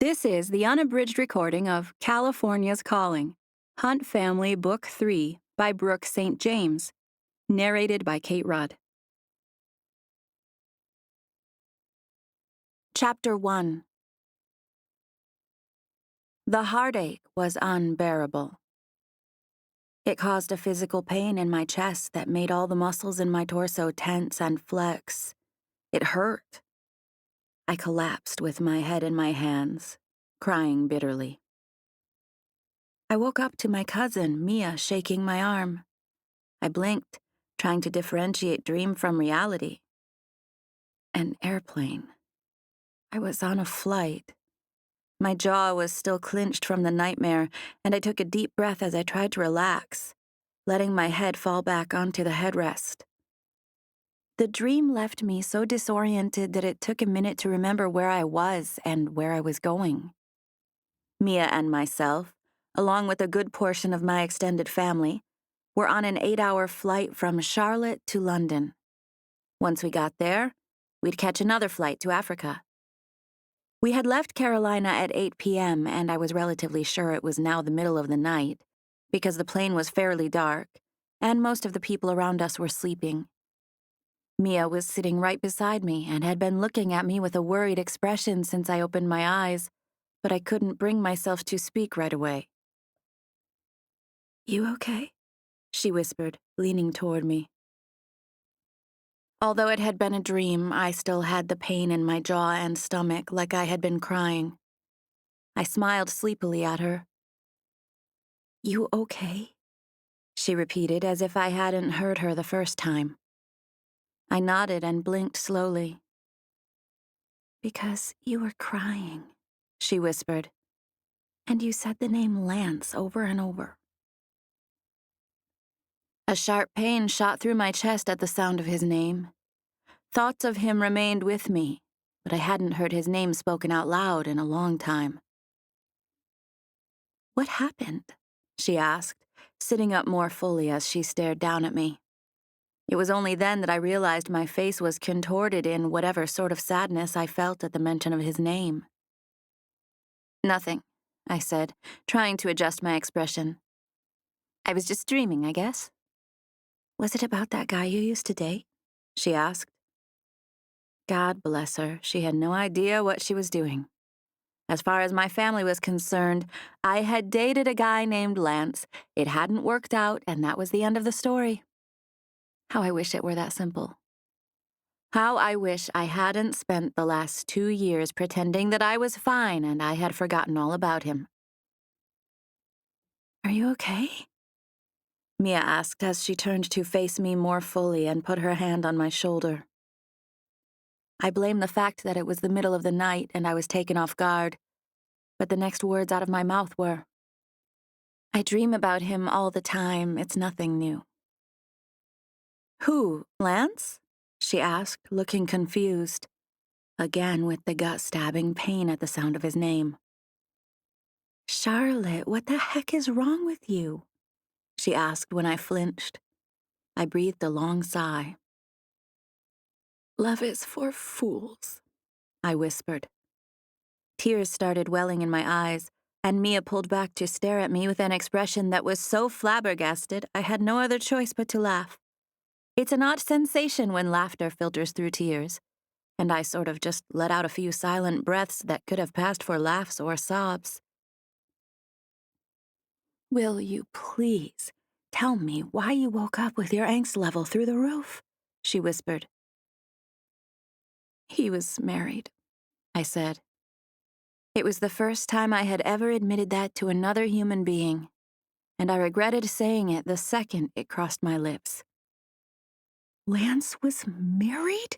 This is the unabridged recording of California's Calling, Hunt Family Book 3 by Brooke St. James, narrated by Kate Rudd. Chapter 1. The heartache was unbearable. It caused a physical pain in my chest that made all the muscles in my torso tense and flex. It hurt. I collapsed with my head in my hands, crying bitterly. I woke up to my cousin, Mia, shaking my arm. I blinked, trying to differentiate dream from reality. An airplane. I was on a flight. My jaw was still clenched from the nightmare, and I took a deep breath as I tried to relax, letting my head fall back onto the headrest. The dream left me so disoriented that it took a minute to remember where I was and where I was going. Mia and myself, along with a good portion of my extended family, were on an 8-hour flight from Charlotte to London. Once we got there, we'd catch another flight to Africa. We had left Carolina at 8 p.m., and I was relatively sure it was now the middle of the night, because the plane was fairly dark, and most of the people around us were sleeping. Mia was sitting right beside me and had been looking at me with a worried expression since I opened my eyes, but I couldn't bring myself to speak right away. "You okay?" she whispered, leaning toward me. Although it had been a dream, I still had the pain in my jaw and stomach like I had been crying. I smiled sleepily at her. "You okay?" she repeated as if I hadn't heard her the first time. I nodded and blinked slowly. "Because you were crying," she whispered, "and you said the name Lance over and over." A sharp pain shot through my chest at the sound of his name. Thoughts of him remained with me, but I hadn't heard his name spoken out loud in a long time. "What happened?" she asked, sitting up more fully as she stared down at me. It was only then that I realized my face was contorted in whatever sort of sadness I felt at the mention of his name. "Nothing," I said, trying to adjust my expression. "I was just dreaming, I guess." "Was it about that guy you used to date?" she asked. God bless her, she had no idea what she was doing. As far as my family was concerned, I had dated a guy named Lance. It hadn't worked out, and that was the end of the story. How I wish it were that simple. How I wish I hadn't spent the last 2 years pretending that I was fine and I had forgotten all about him. "Are you okay?" Mia asked as she turned to face me more fully and put her hand on my shoulder. I blamed the fact that it was the middle of the night and I was taken off guard, but the next words out of my mouth were, "I dream about him all the time. It's nothing new." "Who, Lance?" she asked, looking confused, again with the gut-stabbing pain at the sound of his name. "Charlotte, what the heck is wrong with you?" she asked when I flinched. I breathed a long sigh. "Love is for fools," I whispered. Tears started welling in my eyes, and Mia pulled back to stare at me with an expression that was so flabbergasted I had no other choice but to laugh. It's an odd sensation when laughter filters through tears, and I sort of just let out a few silent breaths that could have passed for laughs or sobs. "Will you please tell me why you woke up with your angst level through the roof?" she whispered. "He was married," I said. It was the first time I had ever admitted that to another human being, and I regretted saying it the second it crossed my lips. "Lance was married?"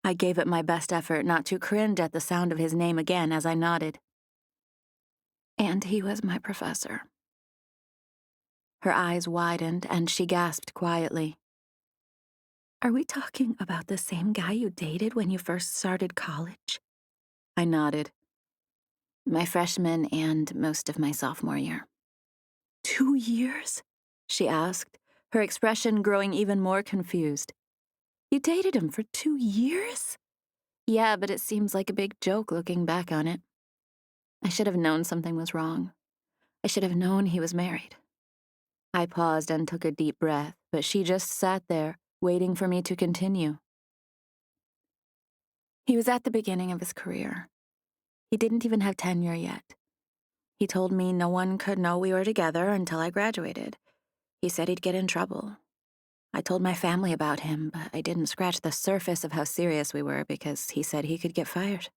I gave it my best effort not to cringe at the sound of his name again as I nodded. "And he was my professor." Her eyes widened and she gasped quietly. "Are we talking about the same guy you dated when you first started college?" I nodded. "My freshman and most of my sophomore year." 2 years? She asked, her expression growing even more confused. "You dated him for 2 years?" "Yeah, but it seems like a big joke looking back on it." I should have known something was wrong. I should have known he was married. I paused and took a deep breath, but she just sat there, waiting for me to continue. He was at the beginning of his career. He didn't even have tenure yet. He told me no one could know we were together until I graduated. He said he'd get in trouble. I told my family about him, but I didn't scratch the surface of how serious we were because he said he could get fired.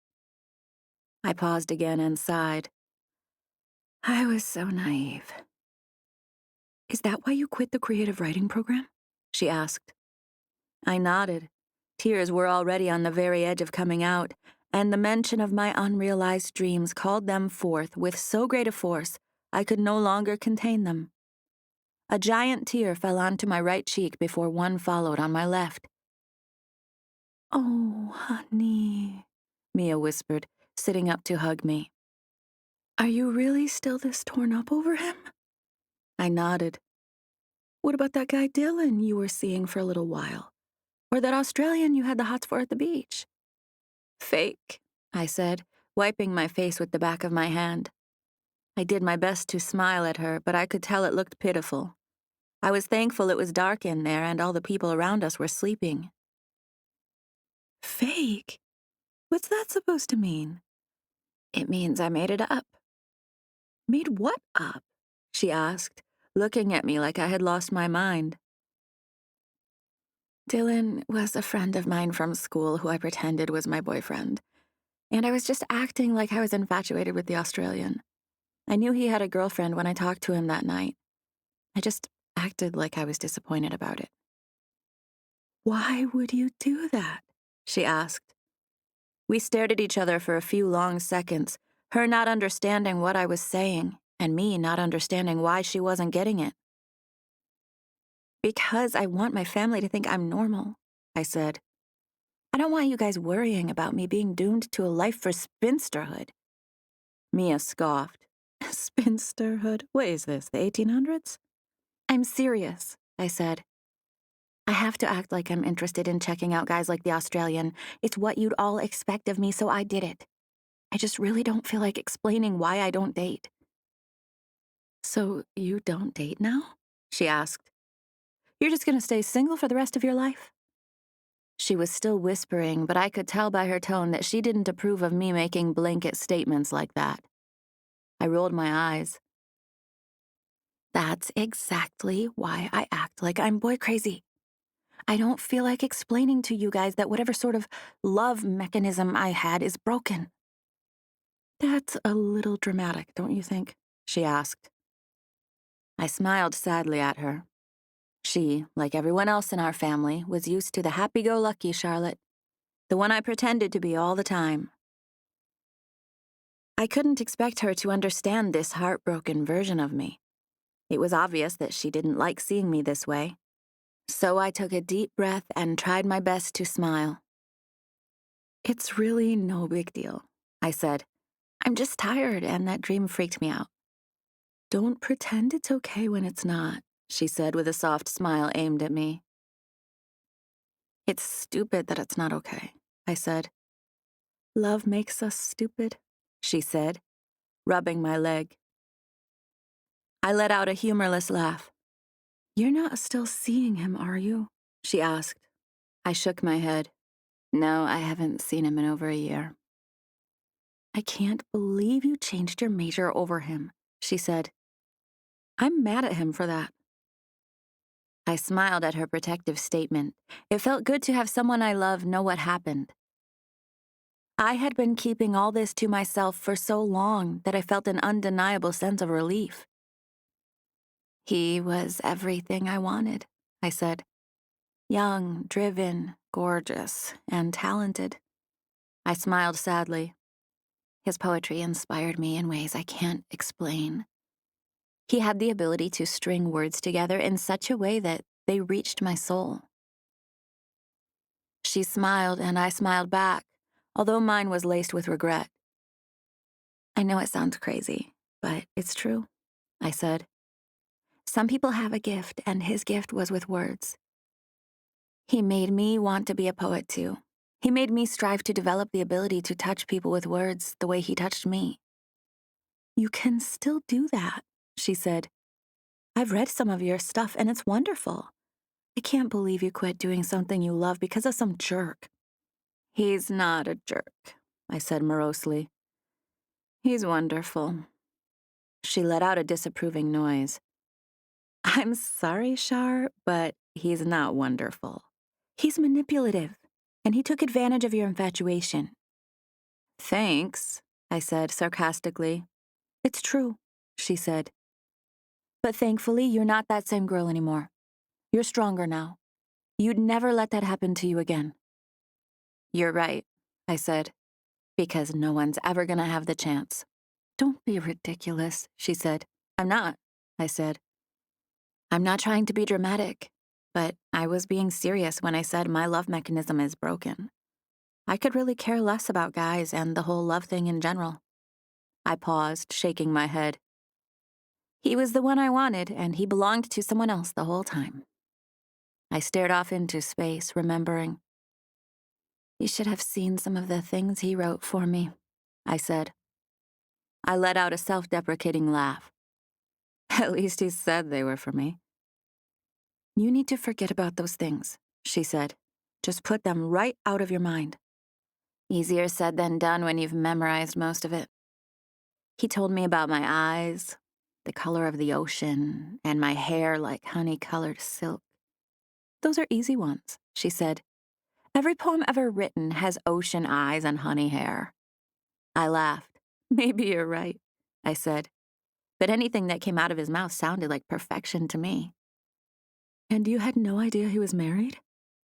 I paused again and sighed. I was so naive. Is that why you quit the creative writing program? She asked. I nodded. Tears were already on the very edge of coming out, and the mention of my unrealized dreams called them forth with so great a force I could no longer contain them. A giant tear fell onto my right cheek before one followed on my left. Oh, honey, Mia whispered, sitting up to hug me. Are you really still this torn up over him? I nodded. What about that guy Dylan you were seeing for a little while? Or that Australian you had the hots for at the beach? Fake, I said, wiping my face with the back of my hand. I did my best to smile at her, but I could tell it looked pitiful. I was thankful it was dark in there and all the people around us were sleeping. Fake? What's that supposed to mean? It means I made it up. Made what up? She asked, looking at me like I had lost my mind. Dylan was a friend of mine from school who I pretended was my boyfriend, and I was just acting like I was infatuated with the Australian. I knew he had a girlfriend when I talked to him that night. I just acted like I was disappointed about it. Why would you do that? She asked. We stared at each other for a few long seconds, her not understanding what I was saying, and me not understanding why she wasn't getting it. Because I want my family to think I'm normal, I said. I don't want you guys worrying about me being doomed to a life for spinsterhood. Mia scoffed. Spinsterhood? What is this, the 1800s? I'm serious, I said. I have to act like I'm interested in checking out guys like the Australian. It's what you'd all expect of me, so I did it. I just really don't feel like explaining why I don't date. So you don't date now? She asked. You're just going to stay single for the rest of your life? She was still whispering, but I could tell by her tone that she didn't approve of me making blanket statements like that. I rolled my eyes. That's exactly why I act like I'm boy crazy. I don't feel like explaining to you guys that whatever sort of love mechanism I had is broken. That's a little dramatic, don't you think? She asked. I smiled sadly at her. She, like everyone else in our family, was used to the happy-go-lucky Charlotte, the one I pretended to be all the time. I couldn't expect her to understand this heartbroken version of me. It was obvious that she didn't like seeing me this way. So I took a deep breath and tried my best to smile. It's really no big deal, I said. I'm just tired, and that dream freaked me out. Don't pretend it's okay when it's not, she said with a soft smile aimed at me. It's stupid that it's not okay, I said. Love makes us stupid, she said, rubbing my leg. I let out a humorless laugh. You're not still seeing him, are you? She asked. I shook my head. No, I haven't seen him in over a year. I can't believe you changed your major over him, she said. I'm mad at him for that. I smiled at her protective statement. It felt good to have someone I love know what happened. I had been keeping all this to myself for so long that I felt an undeniable sense of relief. He was everything I wanted, I said. Young, driven, gorgeous, and talented. I smiled sadly. His poetry inspired me in ways I can't explain. He had the ability to string words together in such a way that they reached my soul. She smiled, and I smiled back, although mine was laced with regret. I know it sounds crazy, but it's true, I said. Some people have a gift, and his gift was with words. He made me want to be a poet, too. He made me strive to develop the ability to touch people with words the way he touched me. You can still do that, she said. I've read some of your stuff and it's wonderful. I can't believe you quit doing something you love because of some jerk. He's not a jerk, I said morosely. He's wonderful. She let out a disapproving noise. I'm sorry, Shar, but he's not wonderful. He's manipulative, and he took advantage of your infatuation. Thanks, I said sarcastically. It's true, she said. But thankfully, you're not that same girl anymore. You're stronger now. You'd never let that happen to you again. You're right, I said, because no one's ever gonna have the chance. Don't be ridiculous, she said. I'm not, I said. I'm not trying to be dramatic, but I was being serious when I said my love mechanism is broken. I could really care less about guys and the whole love thing in general. I paused, shaking my head. He was the one I wanted, and he belonged to someone else the whole time. I stared off into space, remembering. You should have seen some of the things he wrote for me, I said. I let out a self-deprecating laugh. At least he said they were for me. You need to forget about those things, she said. Just put them right out of your mind. Easier said than done when you've memorized most of it. He told me about my eyes, the color of the ocean, and my hair like honey-colored silk. Those are easy ones, she said. Every poem ever written has ocean eyes and honey hair. I laughed. Maybe you're right, I said. But anything that came out of his mouth sounded like perfection to me. And you had no idea he was married?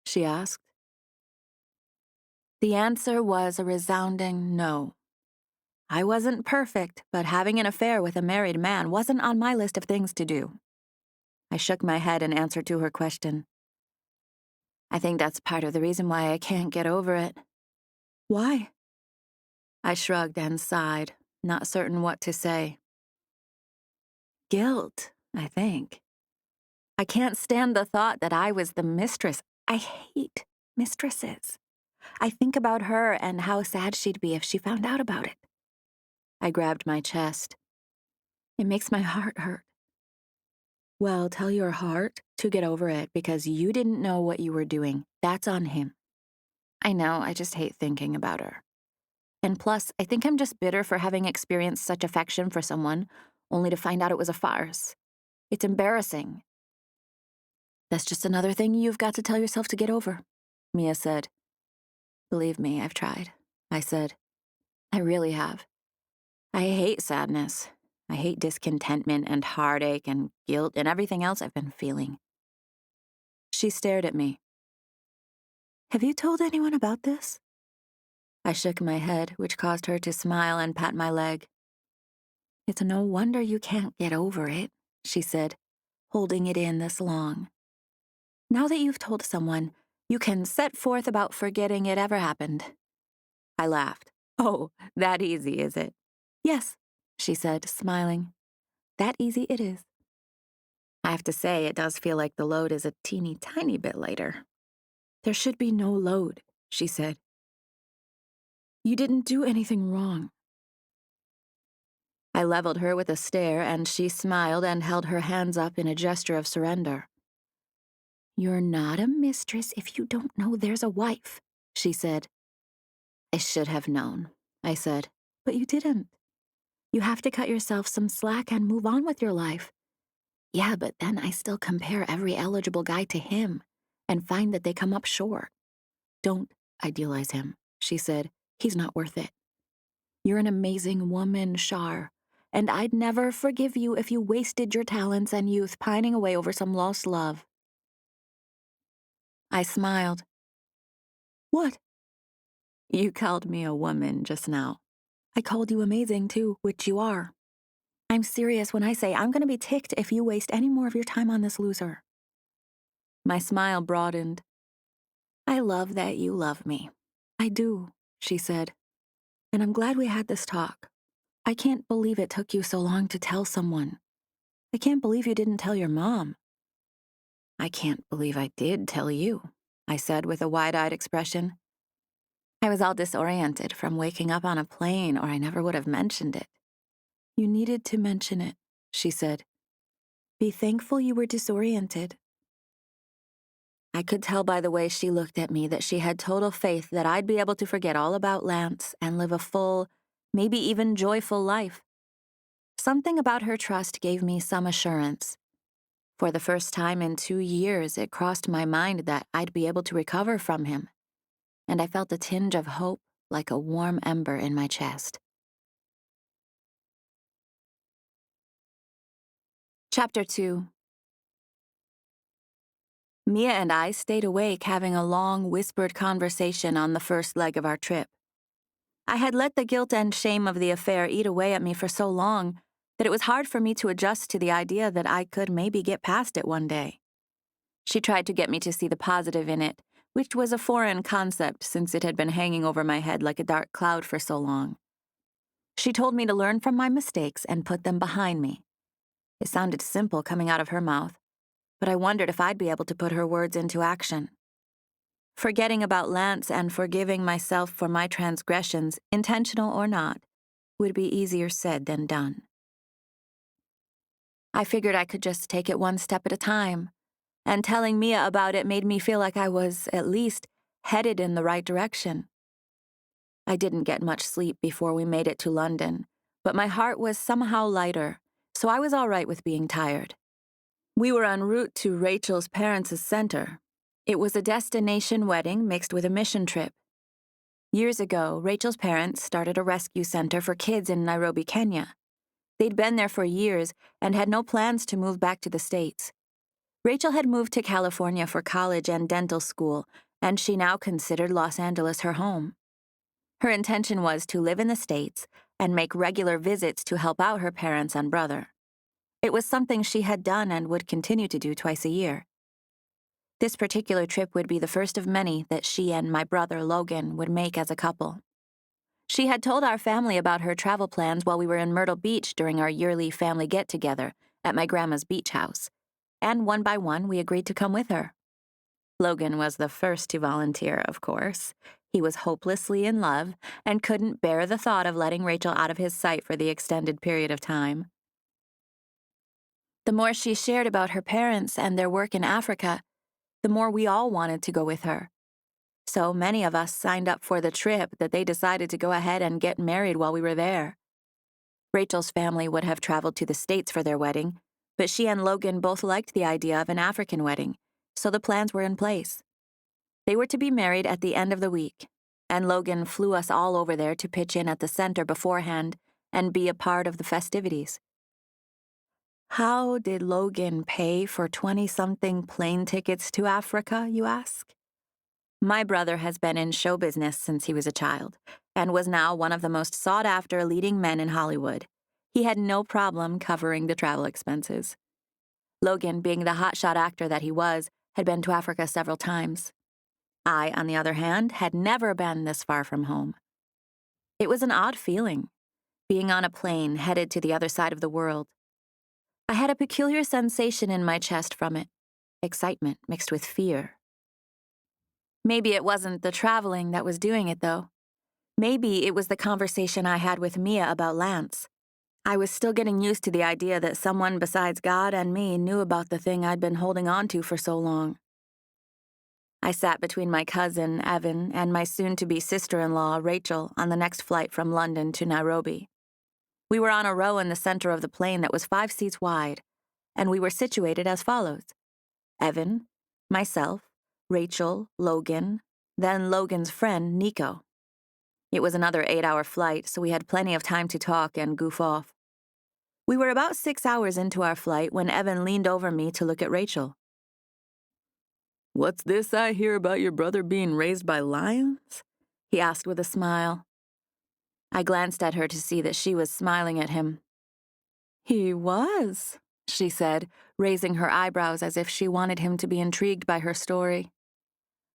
She asked. The answer was a resounding no. I wasn't perfect, but having an affair with a married man wasn't on my list of things to do. I shook my head in answer to her question. I think that's part of the reason why I can't get over it. Why? I shrugged and sighed, not certain what to say. Guilt, I think. I can't stand the thought that I was the mistress. I hate mistresses. I think about her and how sad she'd be if she found out about it. I grabbed my chest. It makes my heart hurt. Well, tell your heart to get over it because you didn't know what you were doing. That's on him. I know, I just hate thinking about her. And plus, I think I'm just bitter for having experienced such affection for someone, only to find out it was a farce. It's embarrassing. That's just another thing you've got to tell yourself to get over, Mia said. Believe me, I've tried, I said. I really have. I hate sadness. I hate discontentment and heartache and guilt and everything else I've been feeling. She stared at me. Have you told anyone about this? I shook my head, which caused her to smile and pat my leg. It's no wonder you can't get over it, she said, holding it in this long. Now that you've told someone, you can set forth about forgetting it ever happened. I laughed. Oh, that easy, is it? Yes, she said, smiling. That easy it is. I have to say, it does feel like the load is a teeny tiny bit lighter. There should be no load, she said. You didn't do anything wrong. I leveled her with a stare, and she smiled and held her hands up in a gesture of surrender. You're not a mistress if you don't know there's a wife, she said. I should have known, I said, but you didn't. You have to cut yourself some slack and move on with your life. Yeah, but then I still compare every eligible guy to him and find that they come up short. Don't idealize him, she said. He's not worth it. You're an amazing woman, Shar, and I'd never forgive you if you wasted your talents and youth pining away over some lost love. I smiled. What? You called me a woman just now. I called you amazing, too, which you are. I'm serious when I say I'm going to be ticked if you waste any more of your time on this loser. My smile broadened. I love that you love me. I do, she said. And I'm glad we had this talk. I can't believe it took you so long to tell someone. I can't believe you didn't tell your mom. I can't believe I did tell you, I said with a wide-eyed expression. I was all disoriented from waking up on a plane, or I never would have mentioned it. You needed to mention it, she said. Be thankful you were disoriented. I could tell by the way she looked at me that she had total faith that I'd be able to forget all about Lance and live a full, maybe even joyful life. Something about her trust gave me some assurance. For the first time in 2 years, it crossed my mind that I'd be able to recover from him, and I felt a tinge of hope like a warm ember in my chest. Chapter 2. Mia and I stayed awake having a long, whispered conversation on the first leg of our trip. I had let the guilt and shame of the affair eat away at me for so long that it was hard for me to adjust to the idea that I could maybe get past it one day. She tried to get me to see the positive in it, which was a foreign concept since it had been hanging over my head like a dark cloud for so long. She told me to learn from my mistakes and put them behind me. It sounded simple coming out of her mouth, but I wondered if I'd be able to put her words into action. Forgetting about Lance and forgiving myself for my transgressions, intentional or not, would be easier said than done. I figured I could just take it one step at a time, and telling Mia about it made me feel like I was, at least, headed in the right direction. I didn't get much sleep before we made it to London, but my heart was somehow lighter, so I was all right with being tired. We were en route to Rachel's parents' center. It was a destination wedding mixed with a mission trip. Years ago, Rachel's parents started a rescue center for kids in Nairobi, Kenya. They'd been there for years and had no plans to move back to the States. Rachel had moved to California for college and dental school, and she now considered Los Angeles her home. Her intention was to live in the States and make regular visits to help out her parents and brother. It was something she had done and would continue to do twice a year. This particular trip would be the first of many that she and my brother Logan would make as a couple. She had told our family about her travel plans while we were in Myrtle Beach during our yearly family get-together at my grandma's beach house, and one by one we agreed to come with her. Logan was the first to volunteer, of course. He was hopelessly in love and couldn't bear the thought of letting Rachel out of his sight for the extended period of time. The more she shared about her parents and their work in Africa, the more we all wanted to go with her. So many of us signed up for the trip that they decided to go ahead and get married while we were there. Rachel's family would have traveled to the States for their wedding, but she and Logan both liked the idea of an African wedding, so the plans were in place. They were to be married at the end of the week, and Logan flew us all over there to pitch in at the center beforehand and be a part of the festivities. How did Logan pay for 20-something plane tickets to Africa, you ask? My brother has been in show business since he was a child, and was now one of the most sought-after leading men in Hollywood. He had no problem covering the travel expenses. Logan, being the hotshot actor that he was, had been to Africa several times. I, on the other hand, had never been this far from home. It was an odd feeling, being on a plane headed to the other side of the world. I had a peculiar sensation in my chest from it, excitement mixed with fear. Maybe it wasn't the traveling that was doing it, though. Maybe it was the conversation I had with Mia about Lance. I was still getting used to the idea that someone besides God and me knew about the thing I'd been holding on to for so long. I sat between my cousin, Evan, and my soon-to-be sister-in-law, Rachel, on the next flight from London to Nairobi. We were on a row in the center of the plane that was 5 seats wide, and we were situated as follows: Evan, myself, Rachel, Logan, then Logan's friend, Nico. It was another 8-hour flight, so we had plenty of time to talk and goof off. We were about 6 hours into our flight when Evan leaned over me to look at Rachel. "What's this I hear about your brother being raised by lions?" he asked with a smile. I glanced at her to see that she was smiling at him. "He was," she said, raising her eyebrows as if she wanted him to be intrigued by her story.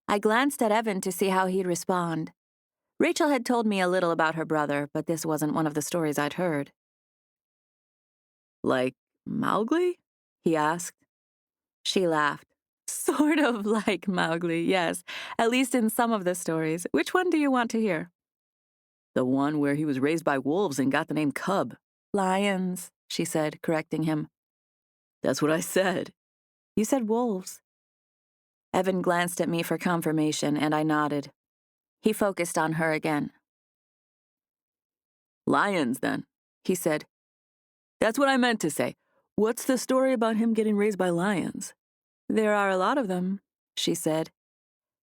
I glanced at Evan to see how he'd respond. Rachel had told me a little about her brother, but this wasn't one of the stories I'd heard. "Like Mowgli?" he asked. She laughed. "Sort of like Mowgli, yes, at least in some of the stories. Which one do you want to hear?" "The one where he was raised by wolves and got the name Cub," Lions, she said, correcting him. That's what I said. You said wolves. Evan glanced at me for confirmation, and I nodded. He focused on her again. Lions, then, he said. That's what I meant to say. What's the story about him getting raised by lions? There are a lot of them, she said.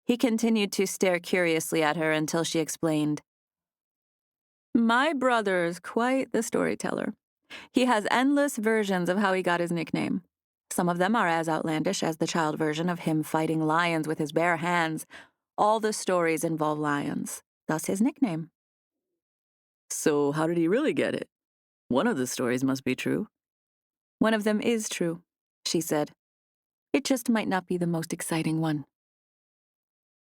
He continued to stare curiously at her until she explained. My brother's quite the storyteller. He has endless versions of how he got his nickname. Some of them are as outlandish as the child version of him fighting lions with his bare hands. All the stories involve lions, thus his nickname. So how did he really get it? One of the stories must be true. One of them is true, she said. It just might not be the most exciting one.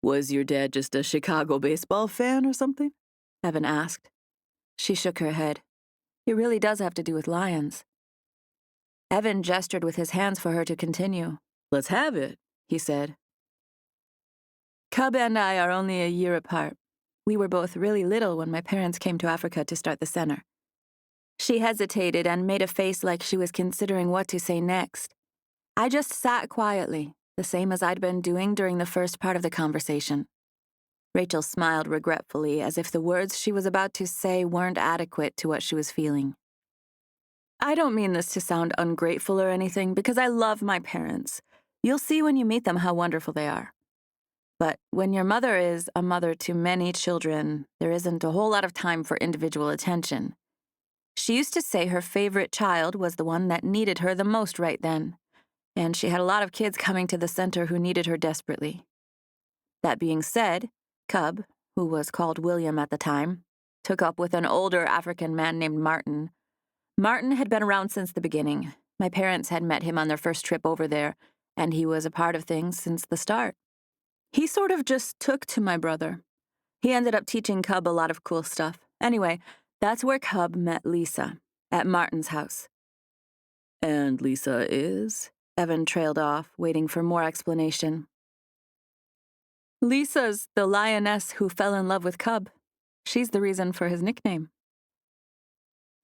Was your dad just a Chicago baseball fan or something? Evan asked. She shook her head. It really does have to do with lions. Evan gestured with his hands for her to continue. Let's have it, he said. Cub and I are only a year apart. We were both really little when my parents came to Africa to start the center. She hesitated and made a face like she was considering what to say next. I just sat quietly, the same as I'd been doing during the first part of the conversation. Rachel smiled regretfully, as if the words she was about to say weren't adequate to what she was feeling. I don't mean this to sound ungrateful or anything, because I love my parents. You'll see when you meet them how wonderful they are. But when your mother is a mother to many children, there isn't a whole lot of time for individual attention. She used to say her favorite child was the one that needed her the most right then, and she had a lot of kids coming to the center who needed her desperately. That being said, Cub, who was called William at the time, took up with an older African man named Martin. Martin had been around since the beginning. My parents had met him on their first trip over there, and he was a part of things since the start. He sort of just took to my brother. He ended up teaching Cub a lot of cool stuff. Anyway, that's where Cub met Lisa, at Martin's house. And Lisa is? Evan trailed off, waiting for more explanation. Lisa's the lioness who fell in love with Cub. She's the reason for his nickname.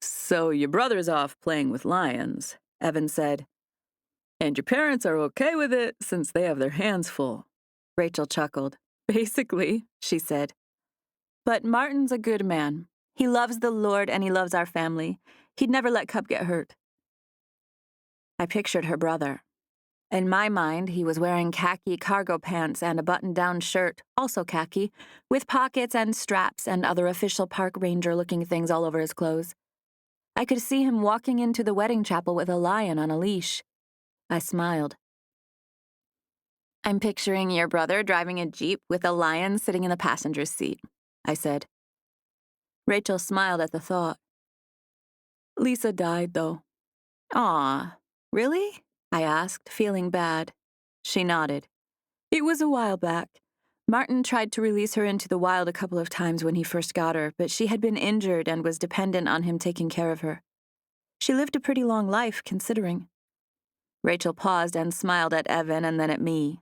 So your brother's off playing with lions, Evan said. And your parents are okay with it since they have their hands full. Rachel chuckled. Basically, she said. But Martin's a good man. He loves the Lord and he loves our family. He'd never let Cub get hurt. I pictured her brother. In my mind, he was wearing khaki cargo pants and a button-down shirt, also khaki, with pockets and straps and other official park ranger-looking things all over his clothes. I could see him walking into the wedding chapel with a lion on a leash. I smiled. I'm picturing your brother driving a Jeep with a lion sitting in the passenger's seat, I said. Rachel smiled at the thought. Lisa died, though. Aw, really? I asked, feeling bad. She nodded. It was a while back. Martin tried to release her into the wild a couple of times when he first got her, but she had been injured and was dependent on him taking care of her. She lived a pretty long life, considering. Rachel paused and smiled at Evan and then at me.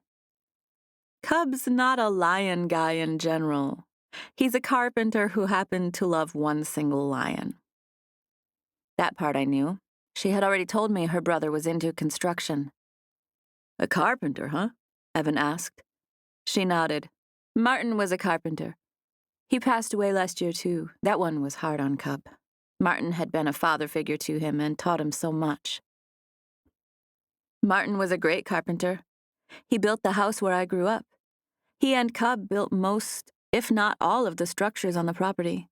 Cub's not a lion guy in general. He's a carpenter who happened to love one single lion. That part I knew. She had already told me her brother was into construction. A carpenter, huh? Evan asked. She nodded. Martin was a carpenter. He passed away last year, too. That one was hard on Cub. Martin had been a father figure to him and taught him so much. Martin was a great carpenter. He built the house where I grew up. He and Cub built most, if not all, of the structures on the property.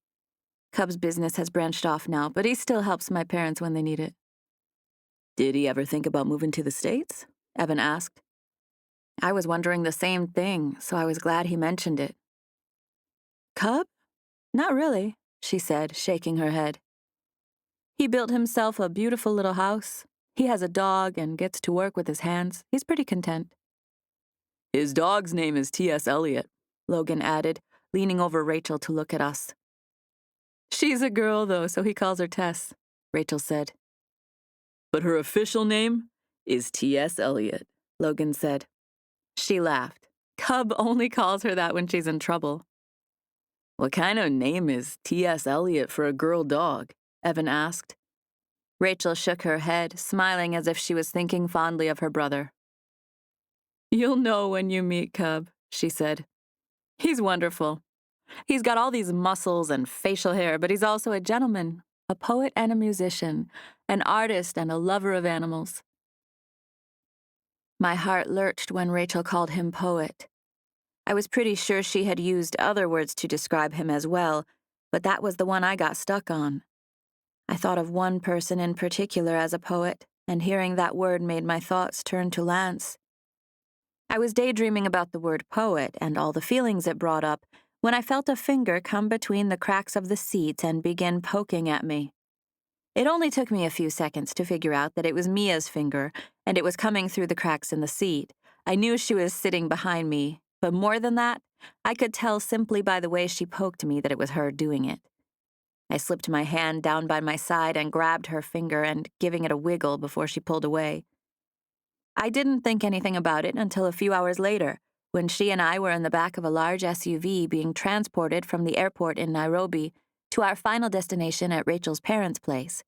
Cub's business has branched off now, but he still helps my parents when they need it. Did he ever think about moving to the States? Evan asked. I was wondering the same thing, so I was glad he mentioned it. Cub? Not really, she said, shaking her head. He built himself a beautiful little house. He has a dog and gets to work with his hands. He's pretty content. His dog's name is T.S. Eliot, Logan added, leaning over Rachel to look at us. She's a girl, though, so he calls her Tess, Rachel said. But her official name is T.S. Eliot, Logan said. She laughed. Cub only calls her that when she's in trouble. What kind of name is T.S. Eliot for a girl dog? Evan asked. Rachel shook her head, smiling as if she was thinking fondly of her brother. "You'll know when you meet Cub," she said. "He's wonderful. He's got all these muscles and facial hair, but he's also a gentleman, a poet and a musician, an artist and a lover of animals." My heart lurched when Rachel called him poet. I was pretty sure she had used other words to describe him as well, but that was the one I got stuck on. I thought of one person in particular as a poet, and hearing that word made my thoughts turn to Lance. I was daydreaming about the word poet and all the feelings it brought up when I felt a finger come between the cracks of the seat and begin poking at me. It only took me a few seconds to figure out that it was Mia's finger, and it was coming through the cracks in the seat. I knew she was sitting behind me, but more than that, I could tell simply by the way she poked me that it was her doing it. I slipped my hand down by my side and grabbed her finger and giving it a wiggle before she pulled away. I didn't think anything about it until a few hours later, when she and I were in the back of a large SUV being transported from the airport in Nairobi to our final destination at Rachel's parents' place.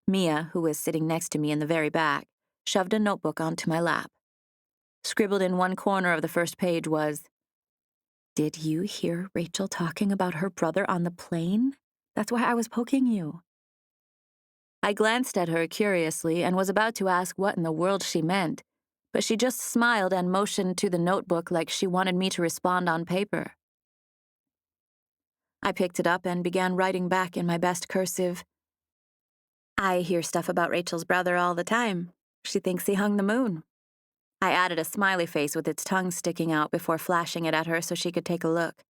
Mia, who was sitting next to me in the very back, shoved a notebook onto my lap. Scribbled in one corner of the first page was, "Did you hear Rachel talking about her brother on the plane? That's why I was poking you." I glanced at her curiously and was about to ask what in the world she meant, but she just smiled and motioned to the notebook like she wanted me to respond on paper. I picked it up and began writing back in my best cursive. "I hear stuff about Rachel's brother all the time. She thinks he hung the moon." I added a smiley face with its tongue sticking out before flashing it at her so she could take a look.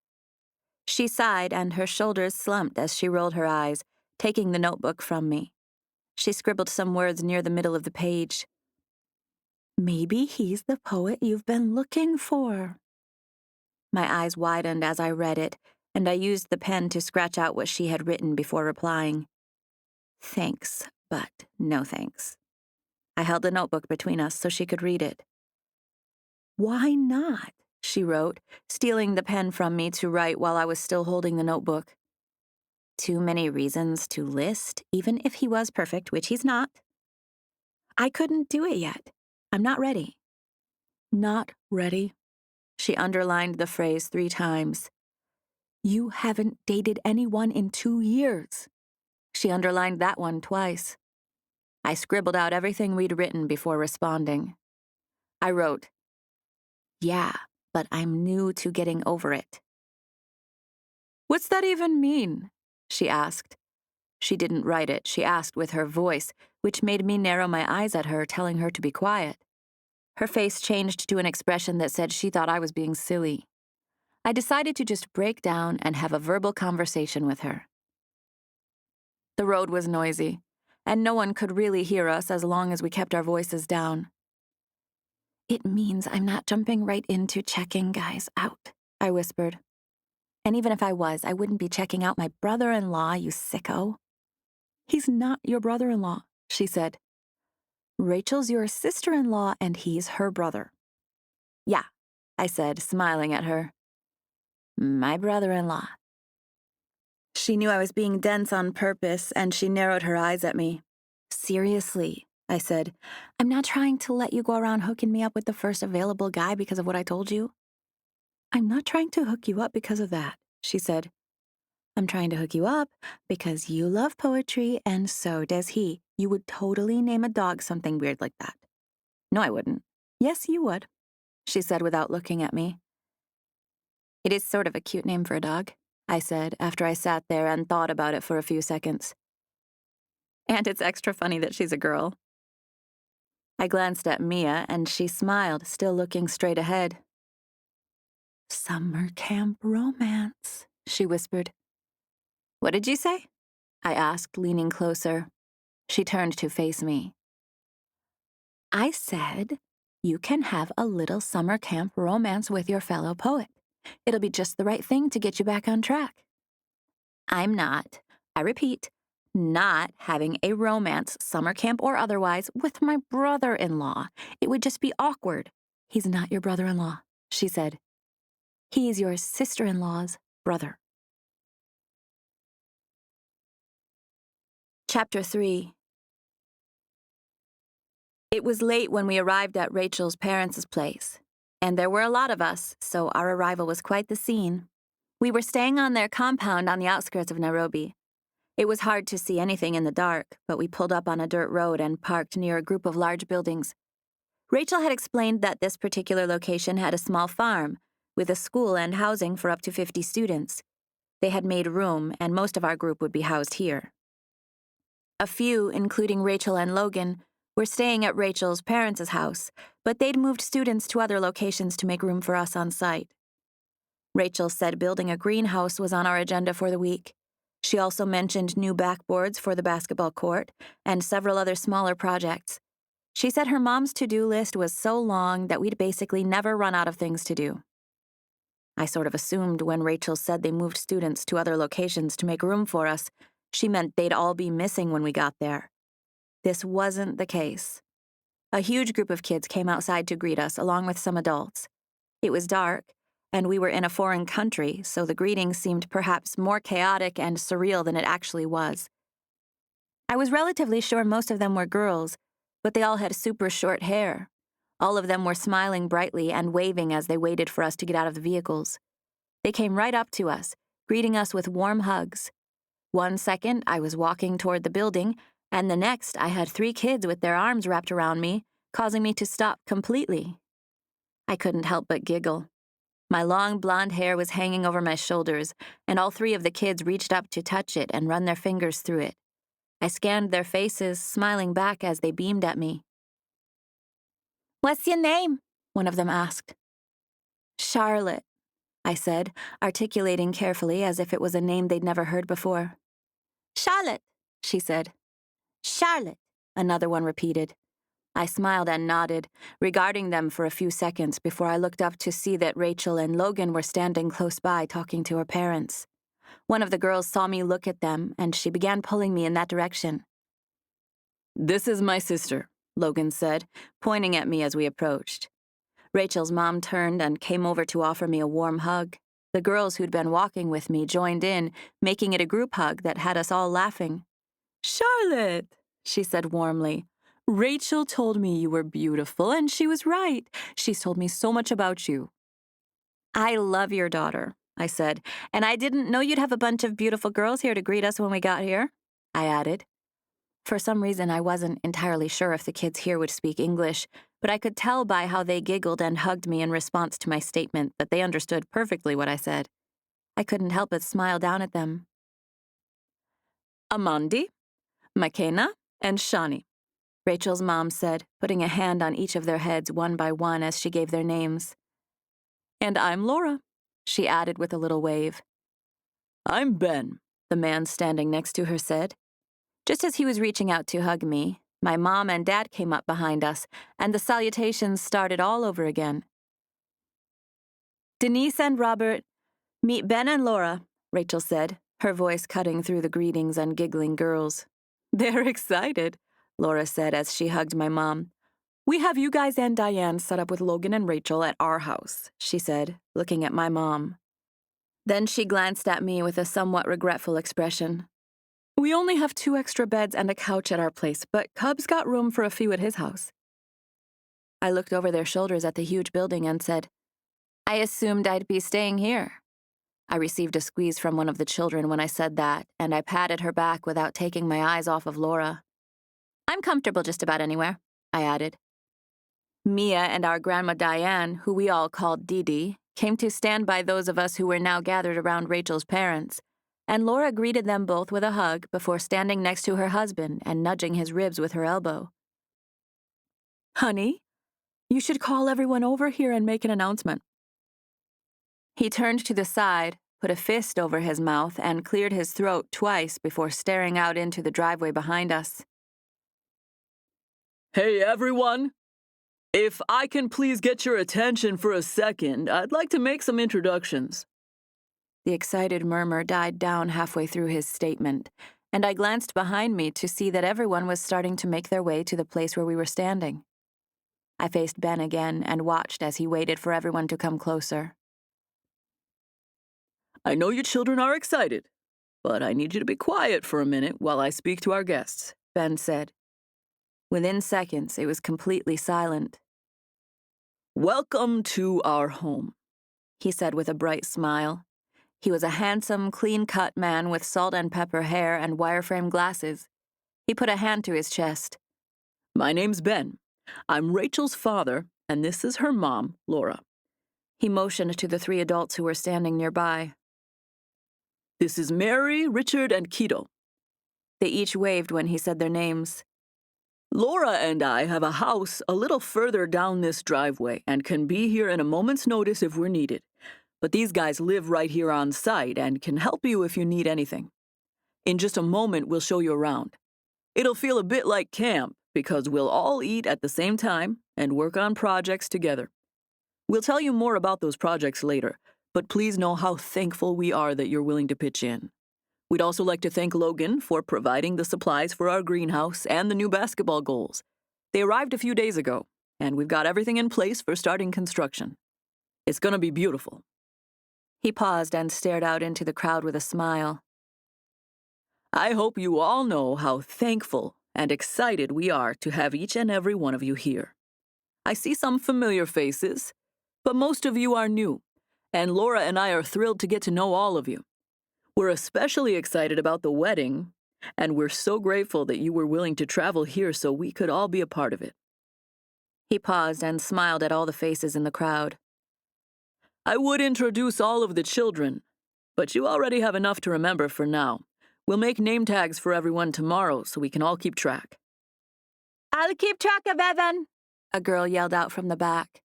She sighed and her shoulders slumped as she rolled her eyes, taking the notebook from me. She scribbled some words near the middle of the page. "Maybe he's the poet you've been looking for." My eyes widened as I read it, and I used the pen to scratch out what she had written before replying. "Thanks, but no thanks." I held the notebook between us so she could read it. "Why not?" she wrote, stealing the pen from me to write while I was still holding the notebook. "Too many reasons to list, even if he was perfect, which he's not." "I couldn't do it yet. I'm not ready." "Not ready." She underlined the phrase 3 times. "You haven't dated anyone in 2 years." She underlined that one twice. I scribbled out everything we'd written before responding. I wrote, "Yeah, but I'm new to getting over it." "What's that even mean?" she asked. She didn't write it, she asked with her voice, which made me narrow my eyes at her, telling her to be quiet. Her face changed to an expression that said she thought I was being silly. I decided to just break down and have a verbal conversation with her. The road was noisy, and no one could really hear us as long as we kept our voices down. "It means I'm not jumping right into checking guys out," I whispered. "And even if I was, I wouldn't be checking out my brother-in-law, you sicko." "He's not your brother-in-law," she said. "Rachel's your sister-in-law and he's her brother." "Yeah," I said, smiling at her. "My brother-in-law." She knew I was being dense on purpose, and she narrowed her eyes at me. "Seriously," I said, "I'm not trying to let you go around hooking me up with the first available guy because of what I told you." "I'm not trying to hook you up because of that," she said. "I'm trying to hook you up because you love poetry and so does he. You would totally name a dog something weird like that." "No, I wouldn't." "Yes, you would," she said without looking at me. "It is sort of a cute name for a dog," I said after I sat there and thought about it for a few seconds. "And it's extra funny that she's a girl." I glanced at Mia and she smiled, still looking straight ahead. "Summer camp romance," she whispered. "What did you say?" I asked, leaning closer. She turned to face me. "I said, you can have a little summer camp romance with your fellow poet. It'll be just the right thing to get you back on track." "I'm not, I repeat, not having a romance, summer camp or otherwise, with my brother-in-law. It would just be awkward." "He's not your brother-in-law," she said. "He's your sister-in-law's brother." Chapter 3. It was late when we arrived at Rachel's parents' place, and there were a lot of us, so our arrival was quite the scene. We were staying on their compound on the outskirts of Nairobi. It was hard to see anything in the dark, but we pulled up on a dirt road and parked near a group of large buildings. Rachel had explained that this particular location had a small farm, with a school and housing for up to 50 students. They had made room, and most of our group would be housed here. A few, including Rachel and Logan, were staying at Rachel's parents' house, but they'd moved students to other locations to make room for us on site. Rachel said building a greenhouse was on our agenda for the week. She also mentioned new backboards for the basketball court and several other smaller projects. She said her mom's to-do list was so long that we'd basically never run out of things to do. I sort of assumed when Rachel said they moved students to other locations to make room for us, she meant they'd all be missing when we got there. This wasn't the case. A huge group of kids came outside to greet us, along with some adults. It was dark, and we were in a foreign country, so the greeting seemed perhaps more chaotic and surreal than it actually was. I was relatively sure most of them were girls, but they all had super short hair. All of them were smiling brightly and waving as they waited for us to get out of the vehicles. They came right up to us, greeting us with warm hugs. 1 second, I was walking toward the building, and the next, I had 3 kids with their arms wrapped around me, causing me to stop completely. I couldn't help but giggle. My long blonde hair was hanging over my shoulders, and all 3 of the kids reached up to touch it and run their fingers through it. I scanned their faces, smiling back as they beamed at me. "What's your name?" one of them asked. "Charlotte," I said, articulating carefully as if it was a name they'd never heard before. "Charlotte," she said. "Charlotte," another one repeated. I smiled and nodded, regarding them for a few seconds before I looked up to see that Rachel and Logan were standing close by talking to her parents. One of the girls saw me look at them, and she began pulling me in that direction. "This is my sister," Logan said, pointing at me as we approached. Rachel's mom turned and came over to offer me a warm hug. The girls who'd been walking with me joined in, making it a group hug that had us all laughing. "Charlotte," she said warmly, "Rachel told me you were beautiful, and she was right. She's told me so much about you." "I love your daughter," I said, "and I didn't know you'd have a bunch of beautiful girls here to greet us when we got here," I added. For some reason, I wasn't entirely sure if the kids here would speak English, but I could tell by how they giggled and hugged me in response to my statement that they understood perfectly what I said. I couldn't help but smile down at them. "Amandi, McKenna, and Shani," Rachel's mom said, putting a hand on each of their heads one by one as she gave their names. "And I'm Laura," she added with a little wave. "I'm Ben," the man standing next to her said. Just as he was reaching out to hug me, my mom and dad came up behind us, and the salutations started all over again. "Denise and Robert, meet Ben and Laura," Rachel said, her voice cutting through the greetings and giggling girls. "They're excited," Laura said as she hugged my mom. "We have you guys and Diane set up with Logan and Rachel at our house," she said, looking at my mom. Then she glanced at me with a somewhat regretful expression. "We only have 2 extra beds and a couch at our place, but Cub's got room for a few at his house." I looked over their shoulders at the huge building and said, "I assumed I'd be staying here." I received a squeeze from one of the children when I said that, and I patted her back without taking my eyes off of Laura. "I'm comfortable just about anywhere," I added. Mia and our grandma Diane, who we all called Dee, came to stand by those of us who were now gathered around Rachel's parents, and Laura greeted them both with a hug before standing next to her husband and nudging his ribs with her elbow. "Honey, you should call everyone over here and make an announcement." He turned to the side, put a fist over his mouth, and cleared his throat twice before staring out into the driveway behind us. "Hey, everyone! If I can please get your attention for a second, I'd like to make some introductions." The excited murmur died down halfway through his statement, and I glanced behind me to see that everyone was starting to make their way to the place where we were standing. I faced Ben again and watched as he waited for everyone to come closer. "I know you children are excited, but I need you to be quiet for a minute while I speak to our guests," Ben said. Within seconds, it was completely silent. "Welcome to our home," he said with a bright smile. He was a handsome, clean-cut man with salt and pepper hair and wireframe glasses. He put a hand to his chest. "My name's Ben. I'm Rachel's father, and this is her mom, Laura." He motioned to the 3 adults who were standing nearby. "This is Mary, Richard, and Keto." They each waved when he said their names. "Laura and I have a house a little further down this driveway and can be here in a moment's notice if we're needed. But these guys live right here on site and can help you if you need anything. In just a moment, we'll show you around. It'll feel a bit like camp because we'll all eat at the same time and work on projects together. We'll tell you more about those projects later, but please know how thankful we are that you're willing to pitch in. We'd also like to thank Logan for providing the supplies for our greenhouse and the new basketball goals. They arrived a few days ago, and we've got everything in place for starting construction. It's going to be beautiful." He paused and stared out into the crowd with a smile. "I hope you all know how thankful and excited we are to have each and every one of you here. I see some familiar faces, but most of you are new, and Laura and I are thrilled to get to know all of you. We're especially excited about the wedding, and we're so grateful that you were willing to travel here so we could all be a part of it." He paused and smiled at all the faces in the crowd. "I would introduce all of the children, but you already have enough to remember for now. We'll make name tags for everyone tomorrow so we can all keep track." "I'll keep track of Evan," a girl yelled out from the back.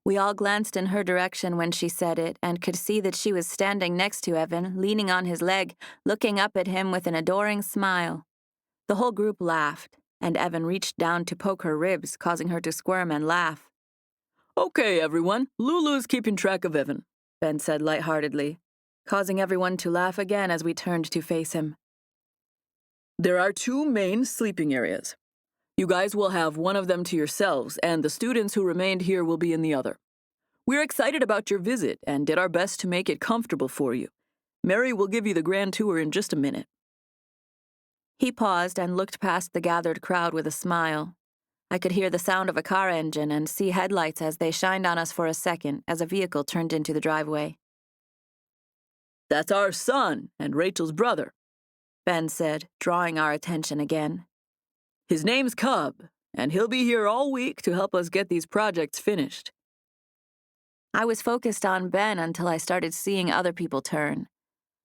We all glanced in her direction when she said it and could see that she was standing next to Evan, leaning on his leg, looking up at him with an adoring smile. The whole group laughed, and Evan reached down to poke her ribs, causing her to squirm and laugh. "Okay, everyone, Lulu's keeping track of Evan," Ben said lightheartedly, causing everyone to laugh again as we turned to face him. "There are 2 main sleeping areas. You guys will have one of them to yourselves, and the students who remained here will be in the other. We're excited about your visit and did our best to make it comfortable for you. Mary will give you the grand tour in just a minute." He paused and looked past the gathered crowd with a smile. I could hear the sound of a car engine and see headlights as they shined on us for a second as a vehicle turned into the driveway. "That's our son and Rachel's brother," Ben said, drawing our attention again. "His name's Cub, and he'll be here all week to help us get these projects finished." I was focused on Ben until I started seeing other people turn.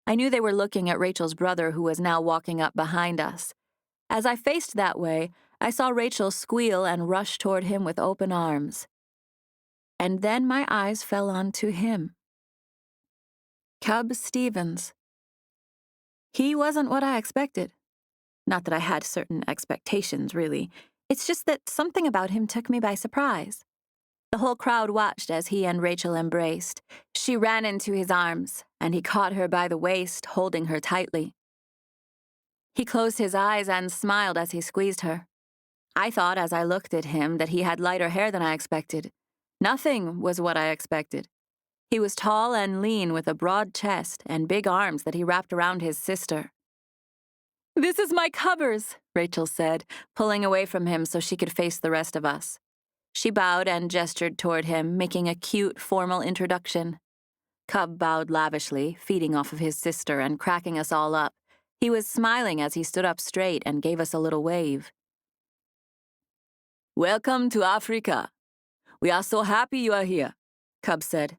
I knew they were looking at Rachel's brother, who was now walking up behind us. As I faced that way, I saw Rachel squeal and rush toward him with open arms. And then my eyes fell onto him. Cub Stevens. He wasn't what I expected. Not that I had certain expectations, really. It's just that something about him took me by surprise. The whole crowd watched as he and Rachel embraced. She ran into his arms, and he caught her by the waist, holding her tightly. He closed his eyes and smiled as he squeezed her. I thought as I looked at him that he had lighter hair than I expected. Nothing was what I expected. He was tall and lean with a broad chest and big arms that he wrapped around his sister. "This is my Cubbers," Rachel said, pulling away from him so she could face the rest of us. She bowed and gestured toward him, making a cute, formal introduction. Cub bowed lavishly, feeding off of his sister and cracking us all up. He was smiling as he stood up straight and gave us a little wave. "Welcome to Africa. We are so happy you are here," Cub said.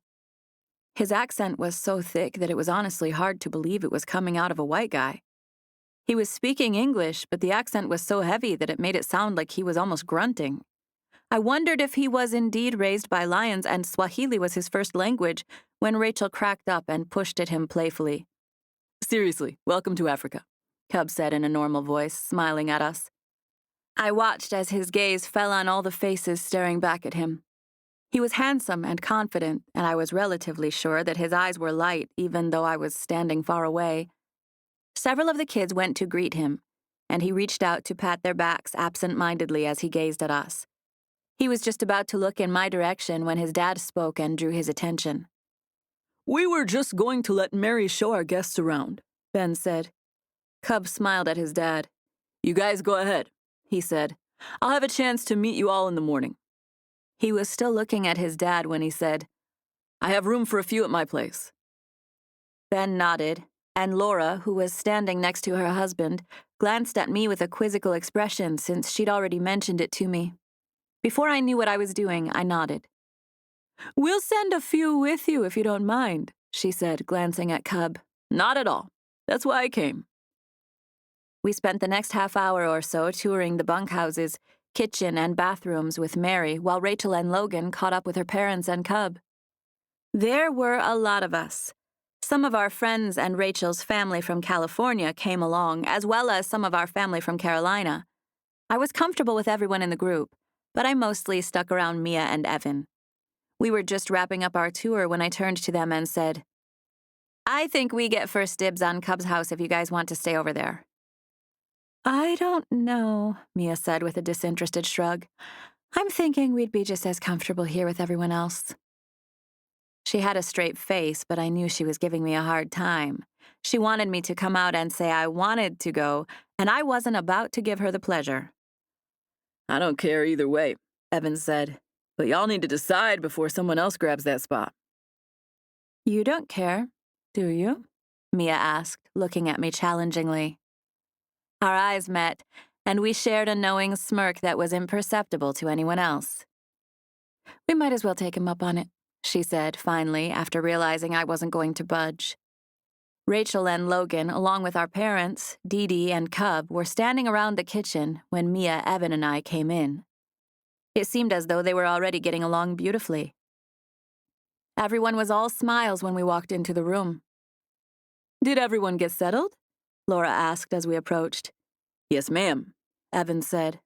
His accent was so thick that it was honestly hard to believe it was coming out of a white guy. He was speaking English, but the accent was so heavy that it made it sound like he was almost grunting. I wondered if he was indeed raised by lions and Swahili was his first language when Rachel cracked up and pushed at him playfully. "Seriously, welcome to Africa," Cub said in a normal voice, smiling at us. I watched as his gaze fell on all the faces staring back at him. He was handsome and confident, and I was relatively sure that his eyes were light, even though I was standing far away. Several of the kids went to greet him, and he reached out to pat their backs absent-mindedly as he gazed at us. He was just about to look in my direction when his dad spoke and drew his attention. "We were just going to let Mary show our guests around," Ben said. Cub smiled at his dad. "You guys go ahead," he said. I'll have a chance to meet you all in the morning. He was still looking at his dad when he said, I have room for a few at my place. Ben nodded, and Laura, who was standing next to her husband, glanced at me with a quizzical expression since she'd already mentioned it to me. Before I knew what I was doing, I nodded. We'll send a few with you if you don't mind, she said, glancing at Cub. Not at all. That's why I came. We spent the next half hour or so touring the bunkhouses, kitchen, and bathrooms with Mary while Rachel and Logan caught up with her parents and Cub. There were a lot of us. Some of our friends and Rachel's family from California came along, as well as some of our family from Carolina. I was comfortable with everyone in the group, but I mostly stuck around Mia and Evan. We were just wrapping up our tour when I turned to them and said, I think we get first dibs on Cub's house if you guys want to stay over there. I don't know, Mia said with a disinterested shrug. I'm thinking we'd be just as comfortable here with everyone else. She had a straight face, but I knew she was giving me a hard time. She wanted me to come out and say I wanted to go, and I wasn't about to give her the pleasure. I don't care either way, Evan said, but y'all need to decide before someone else grabs that spot. You don't care, do you? Mia asked, looking at me challengingly. Our eyes met, and we shared a knowing smirk that was imperceptible to anyone else. We might as well take him up on it, she said finally, after realizing I wasn't going to budge. Rachel and Logan, along with our parents, Dee Dee and Cub, were standing around the kitchen when Mia, Evan, and I came in. It seemed as though they were already getting along beautifully. Everyone was all smiles when we walked into the room. Did everyone get settled? Laura asked as we approached. Yes, ma'am, Evan said.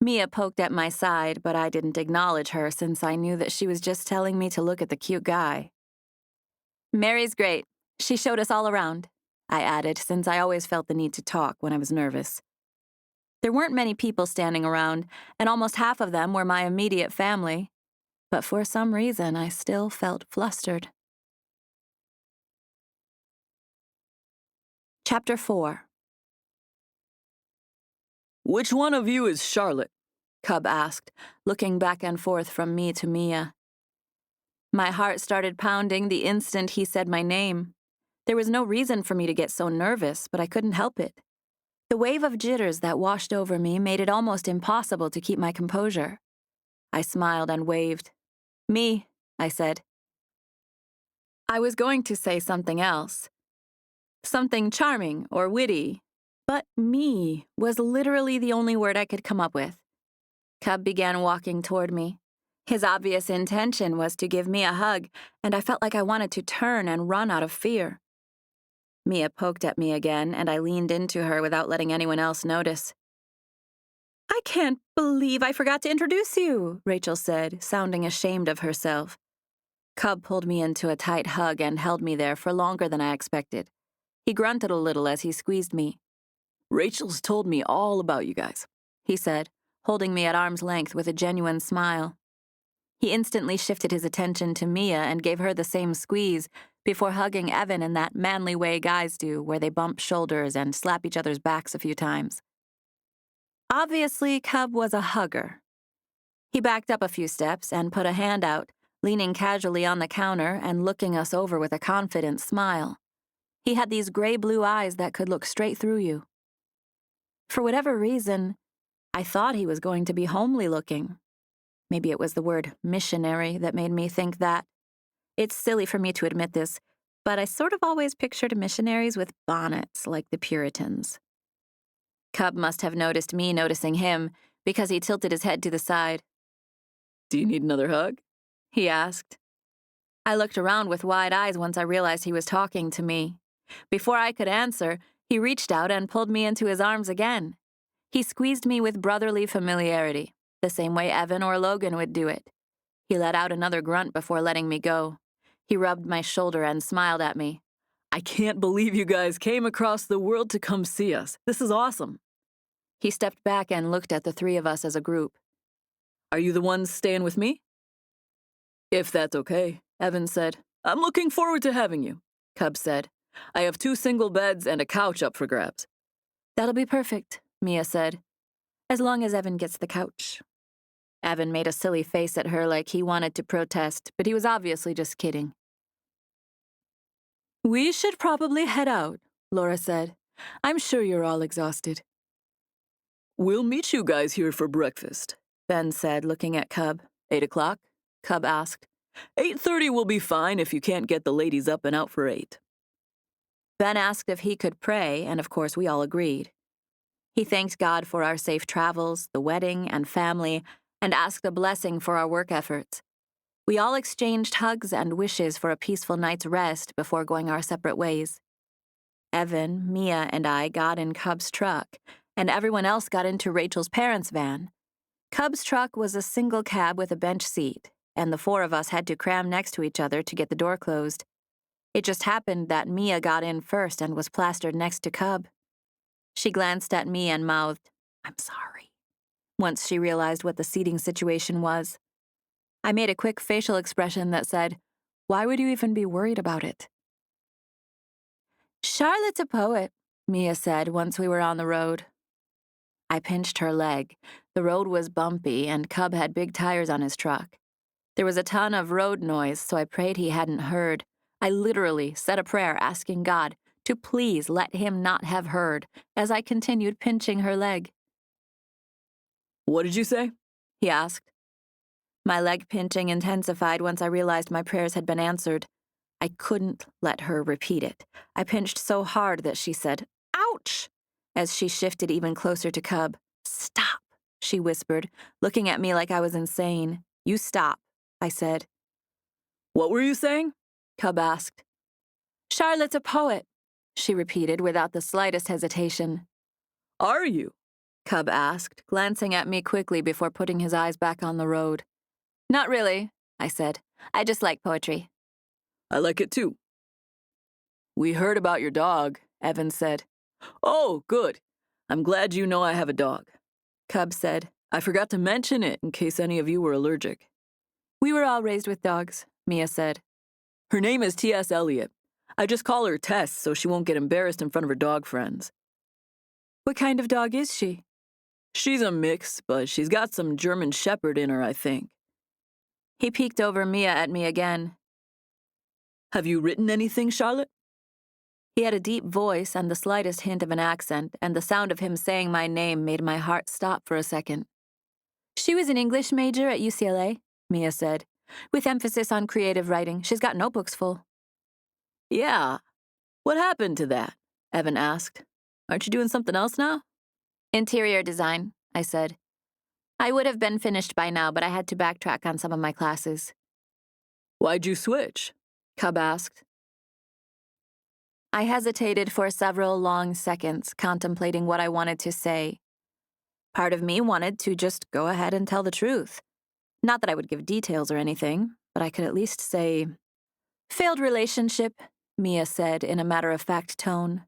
Mia poked at my side, but I didn't acknowledge her since I knew that she was just telling me to look at the cute guy. Mary's great. She showed us all around, I added, since I always felt the need to talk when I was nervous. There weren't many people standing around, and almost half of them were my immediate family, but for some reason I still felt flustered. Chapter 4. Which one of you is Charlotte? Cub asked, looking back and forth from me to Mia. My heart started pounding the instant he said my name. There was no reason for me to get so nervous, but I couldn't help it. The wave of jitters that washed over me made it almost impossible to keep my composure. I smiled and waved. Me, I said. I was going to say something else. Something charming or witty, but me was literally the only word I could come up with. Cub began walking toward me. His obvious intention was to give me a hug, and I felt like I wanted to turn and run out of fear. Mia poked at me again, and I leaned into her without letting anyone else notice. I can't believe I forgot to introduce you, Rachel said, sounding ashamed of herself. Cub pulled me into a tight hug and held me there for longer than I expected. He grunted a little as he squeezed me. Rachel's told me all about you guys, he said, holding me at arm's length with a genuine smile. He instantly shifted his attention to Mia and gave her the same squeeze before hugging Evan in that manly way guys do, where they bump shoulders and slap each other's backs a few times. Obviously, Cub was a hugger. He backed up a few steps and put a hand out, leaning casually on the counter and looking us over with a confident smile. He had these gray-blue eyes that could look straight through you. For whatever reason, I thought he was going to be homely looking. Maybe it was the word missionary that made me think that. It's silly for me to admit this, but I sort of always pictured missionaries with bonnets like the Puritans. Cub must have noticed me noticing him because he tilted his head to the side. Do you need another hug? He asked. I looked around with wide eyes once I realized he was talking to me. Before I could answer, he reached out and pulled me into his arms again. He squeezed me with brotherly familiarity, the same way Evan or Logan would do it. He let out another grunt before letting me go. He rubbed my shoulder and smiled at me. I can't believe you guys came across the world to come see us. This is awesome. He stepped back and looked at the three of us as a group. Are you the ones staying with me? If that's okay, Evan said. I'm looking forward to having you, Cub said. I have 2 single beds and a couch up for grabs. That'll be perfect, Mia said. As long as Evan gets the couch. Evan made a silly face at her like he wanted to protest, but he was obviously just kidding. We should probably head out, Laura said. I'm sure you're all exhausted. We'll meet you guys here for breakfast, Ben said, looking at Cub. 8 o'clock? Cub asked. 8:30 will be fine if you can't get the ladies up and out for 8. Ben asked if he could pray, and of course we all agreed. He thanked God for our safe travels, the wedding, and family, and asked a blessing for our work efforts. We all exchanged hugs and wishes for a peaceful night's rest before going our separate ways. Evan, Mia, and I got in Cub's truck, and everyone else got into Rachel's parents' van. Cub's truck was a single cab with a bench seat, and the 4 of us had to cram next to each other to get the door closed. It just happened that Mia got in first and was plastered next to Cub. She glanced at me and mouthed, "I'm sorry," once she realized what the seating situation was. I made a quick facial expression that said, "Why would you even be worried about it?" "Charlotte's a poet," Mia said once we were on the road. I pinched her leg. The road was bumpy, and Cub had big tires on his truck. There was a ton of road noise, so I prayed he hadn't heard. I literally said a prayer asking God to please let him not have heard as I continued pinching her leg. What did you say? He asked. My leg pinching intensified once I realized my prayers had been answered. I couldn't let her repeat it. I pinched so hard that she said, "Ouch!" as she shifted even closer to Cub. "Stop," she whispered, looking at me like I was insane. "You stop," I said. What were you saying? Cub asked. "Charlotte's a poet," she repeated without the slightest hesitation. Are you? Cub asked, glancing at me quickly before putting his eyes back on the road. "Not really," I said. "I just like poetry." I like it too. We heard about your dog, Evan said. Oh, good. I'm glad you know I have a dog. Cub said. I forgot to mention it in case any of you were allergic. We were all raised with dogs, Mia said. Her name is T.S. Eliot. I just call her Tess so she won't get embarrassed in front of her dog friends. What kind of dog is she? She's a mix, but she's got some German Shepherd in her, I think. He peeked over Mia at me again. Have you written anything, Charlotte? He had a deep voice and the slightest hint of an accent, and the sound of him saying my name made my heart stop for a second. She was an English major at UCLA, Mia said, with emphasis on creative writing. She's got notebooks full. Yeah. What happened to that? Evan asked. Aren't you doing something else now? Interior design, I said. I would have been finished by now, but I had to backtrack on some of my classes. Why'd you switch? Cub asked. I hesitated for several long seconds, contemplating what I wanted to say. Part of me wanted to just go ahead and tell the truth. Not that I would give details or anything, but I could at least say, "Failed relationship," Mia said in a matter-of-fact tone.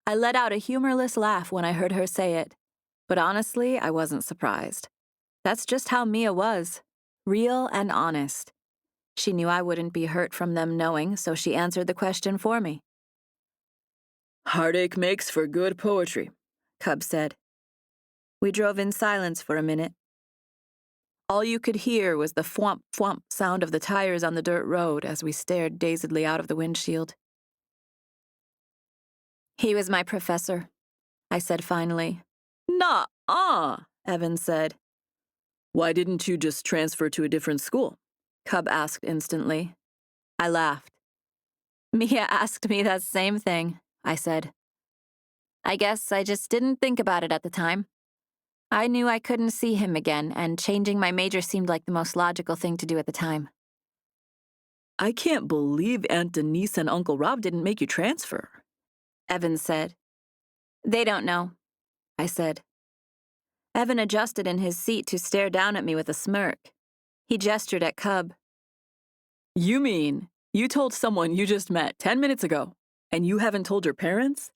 I let out a humorless laugh when I heard her say it, but honestly, I wasn't surprised. That's just how Mia was, real and honest. She knew I wouldn't be hurt from them knowing, so she answered the question for me. Heartache makes for good poetry, Cub said. We drove in silence for a minute. All you could hear was the thwomp thwomp sound of the tires on the dirt road as we stared dazedly out of the windshield. He was my professor, I said finally. Nuh-uh, Evan said. Why didn't you just transfer to a different school? Cub asked instantly. I laughed. Mia asked me that same thing, I said. I guess I just didn't think about it at the time. I knew I couldn't see him again, and changing my major seemed like the most logical thing to do at the time. I can't believe Aunt Denise and Uncle Rob didn't make you transfer, Evan said. They don't know, I said. Evan adjusted in his seat to stare down at me with a smirk. He gestured at Cub. You mean you told someone you just met 10 minutes ago, and you haven't told your parents?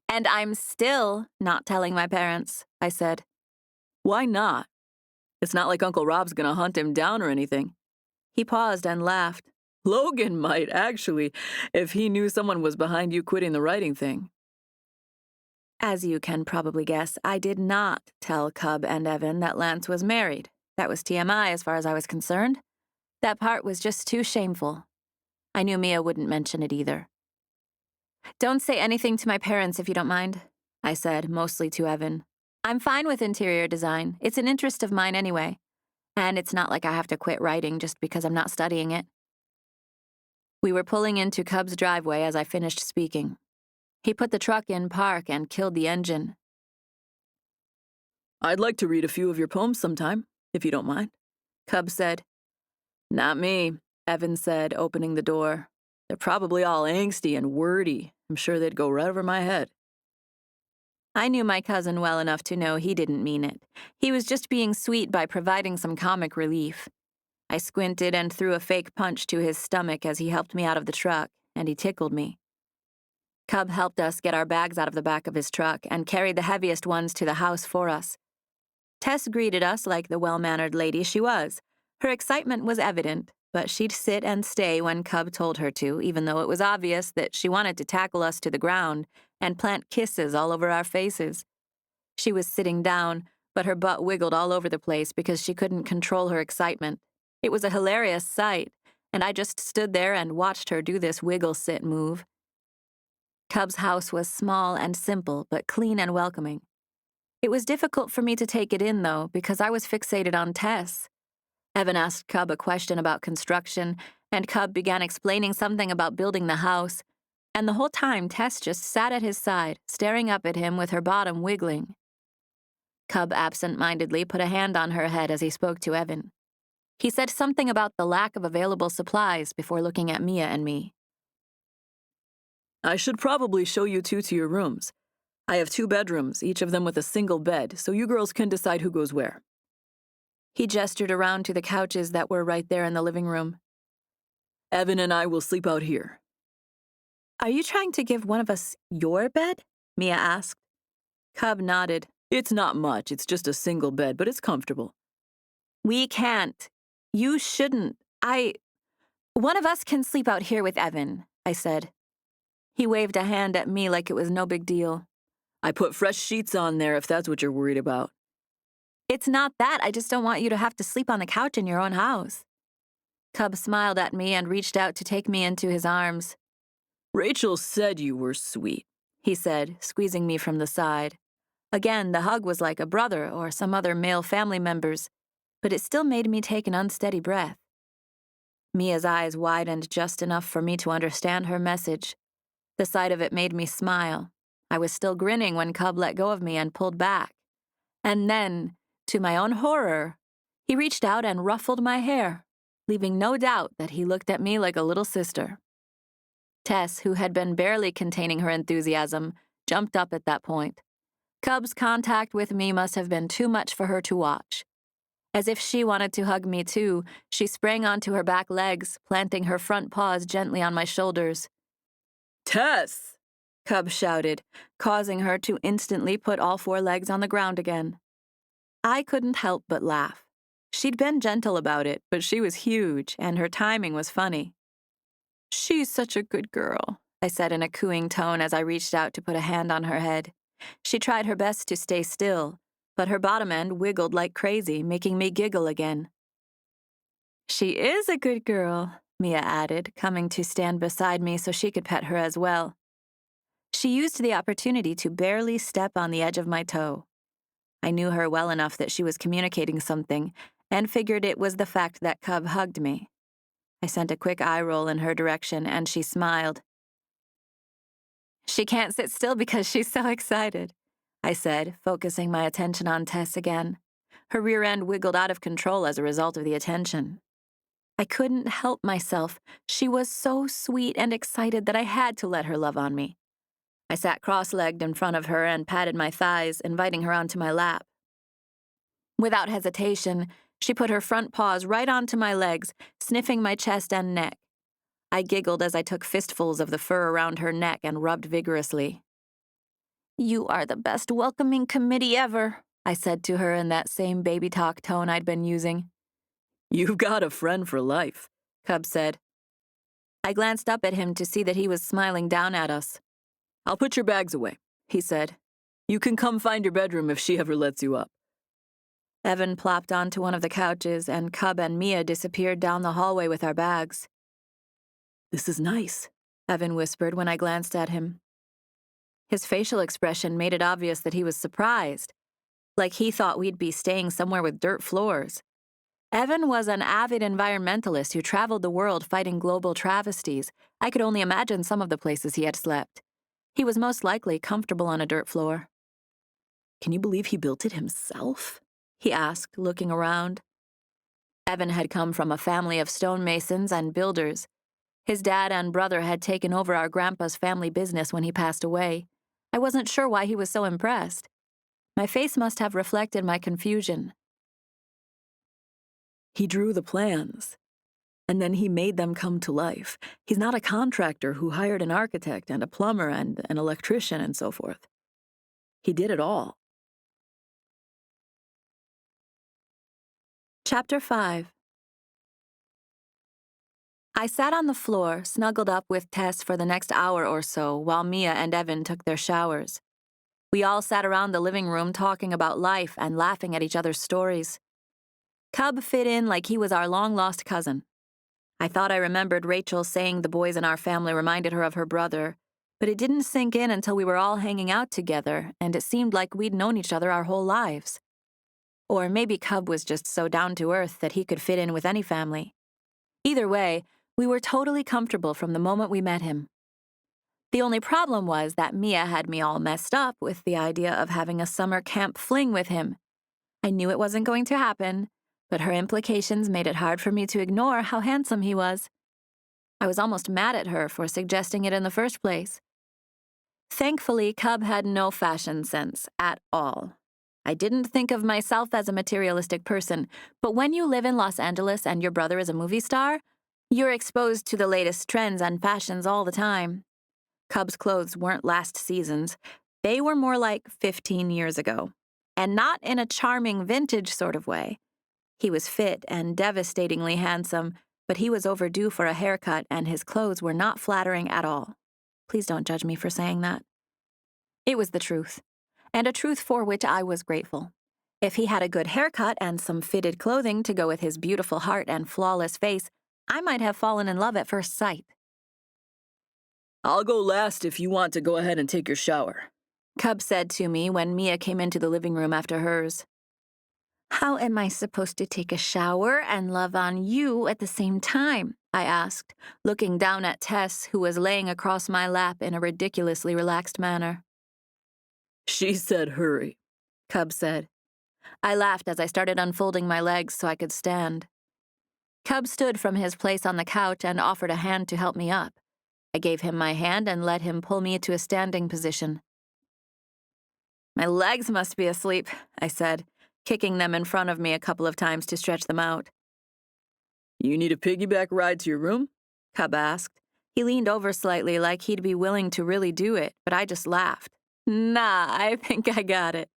And I'm still not telling my parents, I said. Why not? It's not like Uncle Rob's gonna hunt him down or anything. He paused and laughed. Logan might, actually, if he knew someone was behind you quitting the writing thing. As you can probably guess, I did not tell Cub and Evan that Lance was married. That was TMI as far as I was concerned. That part was just too shameful. I knew Mia wouldn't mention it either. "Don't say anything to my parents if you don't mind," I said, mostly to Evan. "I'm fine with interior design. It's an interest of mine anyway. And it's not like I have to quit writing just because I'm not studying it." We were pulling into Cub's driveway as I finished speaking. He put the truck in park and killed the engine. "I'd like to read a few of your poems sometime, if you don't mind," Cub said. "Not me," Evan said, opening the door. "They're probably all angsty and wordy. I'm sure they'd go right over my head." I knew my cousin well enough to know he didn't mean it. He was just being sweet by providing some comic relief. I squinted and threw a fake punch to his stomach as he helped me out of the truck, and he tickled me. Cub helped us get our bags out of the back of his truck and carried the heaviest ones to the house for us. Tess greeted us like the well-mannered lady she was. Her excitement was evident, but she'd sit and stay when Cub told her to, even though it was obvious that she wanted to tackle us to the ground and plant kisses all over our faces. She was sitting down, but her butt wiggled all over the place because she couldn't control her excitement. It was a hilarious sight, and I just stood there and watched her do this wiggle-sit move. Cub's house was small and simple, but clean and welcoming. It was difficult for me to take it in, though, because I was fixated on Tess. Evan asked Cub a question about construction, and Cub began explaining something about building the house, and the whole time Tess just sat at his side, staring up at him with her bottom wiggling. Cub absent-mindedly put a hand on her head as he spoke to Evan. He said something about the lack of available supplies before looking at Mia and me. "I should probably show you two to your rooms. I have 2 bedrooms, each of them with a single bed, so you girls can decide who goes where." He gestured around to the couches that were right there in the living room. "Evan and I will sleep out here." "Are you trying to give one of us your bed?" Mia asked. Cub nodded. "It's not much, it's just a single bed, but it's comfortable." "We can't. You shouldn't. One of us can sleep out here with Evan," I said. He waved a hand at me like it was no big deal. "I put fresh sheets on there if that's what you're worried about." "It's not that. I just don't want you to have to sleep on the couch in your own house." Cub smiled at me and reached out to take me into his arms. "Rachel said you were sweet," he said, squeezing me from the side. Again, the hug was like a brother or some other male family member's, but it still made me take an unsteady breath. Mia's eyes widened just enough for me to understand her message. The sight of it made me smile. I was still grinning when Cub let go of me and pulled back. And then, to my own horror, he reached out and ruffled my hair, leaving no doubt that he looked at me like a little sister. Tess, who had been barely containing her enthusiasm, jumped up at that point. Cub's contact with me must have been too much for her to watch. As if she wanted to hug me too, she sprang onto her back legs, planting her front paws gently on my shoulders. "Tess!" Cub shouted, causing her to instantly put all 4 legs on the ground again. I couldn't help but laugh. She'd been gentle about it, but she was huge, and her timing was funny. "She's such a good girl," I said in a cooing tone as I reached out to put a hand on her head. She tried her best to stay still, but her bottom end wiggled like crazy, making me giggle again. "She is a good girl," Mia added, coming to stand beside me so she could pet her as well. She used the opportunity to barely step on the edge of my toe. I knew her well enough that she was communicating something, and figured it was the fact that Cub hugged me. I sent a quick eye roll in her direction, and she smiled. "She can't sit still because she's so excited," I said, focusing my attention on Tess again. Her rear end wiggled out of control as a result of the attention. I couldn't help myself. She was so sweet and excited that I had to let her love on me. I sat cross-legged in front of her and patted my thighs, inviting her onto my lap. Without hesitation, she put her front paws right onto my legs, sniffing my chest and neck. I giggled as I took fistfuls of the fur around her neck and rubbed vigorously. "You are the best welcoming committee ever," I said to her in that same baby talk tone I'd been using. "You've got a friend for life," Cub said. I glanced up at him to see that he was smiling down at us. "I'll put your bags away," he said. You can come find your bedroom if she ever lets you up. Evan plopped onto one of the couches, and Cub and Mia disappeared down the hallway with our bags. This is nice, Evan whispered when I glanced at him. His facial expression made it obvious that he was surprised, like he thought we'd be staying somewhere with dirt floors. Evan was an avid environmentalist who traveled the world fighting global travesties. I could only imagine some of the places he had slept. He was most likely comfortable on a dirt floor. Can you believe he built it himself? He asked, looking around. Evan had come from a family of stonemasons and builders. His dad and brother had taken over our grandpa's family business when he passed away. I wasn't sure why he was so impressed. My face must have reflected my confusion. He drew the plans, and then he made them come to life. He's not a contractor who hired an architect and a plumber and an electrician and so forth. He did it all. Chapter 5. I sat on the floor, snuggled up with Tess for the next hour or so while Mia and Evan took their showers. We all sat around the living room talking about life and laughing at each other's stories. Cub fit in like he was our long-lost cousin. I thought I remembered Rachel saying the boys in our family reminded her of her brother, but it didn't sink in until we were all hanging out together, and it seemed like we'd known each other our whole lives. Or maybe Cub was just so down-to-earth that he could fit in with any family. Either way, we were totally comfortable from the moment we met him. The only problem was that Mia had me all messed up with the idea of having a summer camp fling with him. I knew it wasn't going to happen, but her implications made it hard for me to ignore how handsome he was. I was almost mad at her for suggesting it in the first place. Thankfully, Cub had no fashion sense at all. I didn't think of myself as a materialistic person, but when you live in Los Angeles and your brother is a movie star, you're exposed to the latest trends and fashions all the time. Cub's clothes weren't last season's. They were more like 15 years ago, and not in a charming vintage sort of way. He was fit and devastatingly handsome, but he was overdue for a haircut and his clothes were not flattering at all. Please don't judge me for saying that. It was the truth, and a truth for which I was grateful. If he had a good haircut and some fitted clothing to go with his beautiful heart and flawless face, I might have fallen in love at first sight. I'll go last if you want to go ahead and take your shower, Cub said to me when Mia came into the living room after hers. How am I supposed to take a shower and love on you at the same time? I asked, looking down at Tess, who was laying across my lap in a ridiculously relaxed manner. She said hurry, Cub said. I laughed as I started unfolding my legs so I could stand. Cub stood from his place on the couch and offered a hand to help me up. I gave him my hand and let him pull me to a standing position. My legs must be asleep, I said, kicking them in front of me a couple of times to stretch them out. You need a piggyback ride to your room? Cub asked. He leaned over slightly like he'd be willing to really do it, but I just laughed. Nah, I think I got it.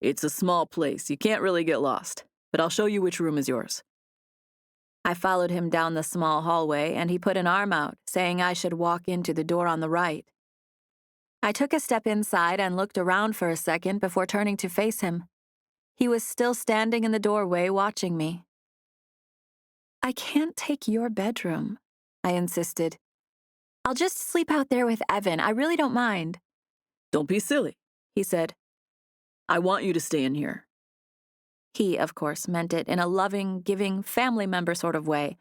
It's a small place. You can't really get lost, but I'll show you which room is yours. I followed him down the small hallway, and he put an arm out, saying I should walk into the door on the right. I took a step inside and looked around for a second before turning to face him. He was still standing in the doorway watching me. I can't take your bedroom, I insisted. I'll just sleep out there with Evan. I really don't mind. Don't be silly, he said. I want you to stay in here. He, of course, meant it in a loving, giving, family member sort of way,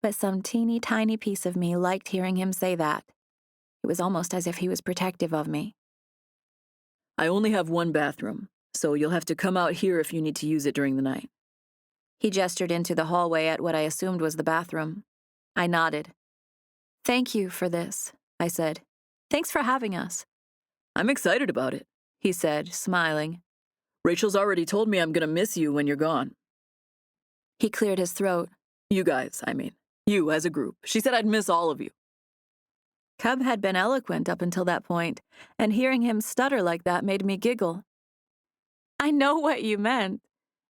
but some teeny tiny piece of me liked hearing him say that. It was almost as if he was protective of me. I only have one bathroom, so you'll have to come out here if you need to use it during the night. He gestured into the hallway at what I assumed was the bathroom. I nodded. Thank you for this, I said. Thanks for having us. I'm excited about it, he said, smiling. Rachel's already told me I'm gonna miss you when you're gone. He cleared his throat. You guys, I mean. You as a group. She said I'd miss all of you. Cub had been eloquent up until that point, and hearing him stutter like that made me giggle. I know what you meant,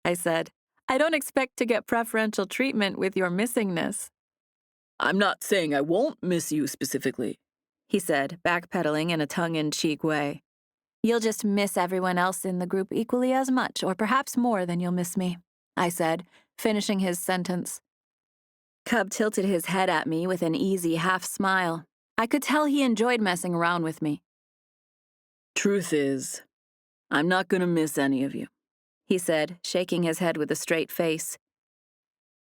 I said. I don't expect to get preferential treatment with your missingness. I'm not saying I won't miss you specifically, he said, backpedaling in a tongue-in-cheek way. You'll just miss everyone else in the group equally as much, or perhaps more than you'll miss me, I said, finishing his sentence. Cub tilted his head at me with an easy half smile. I could tell he enjoyed messing around with me. Truth is, I'm not going to miss any of you, he said, shaking his head with a straight face.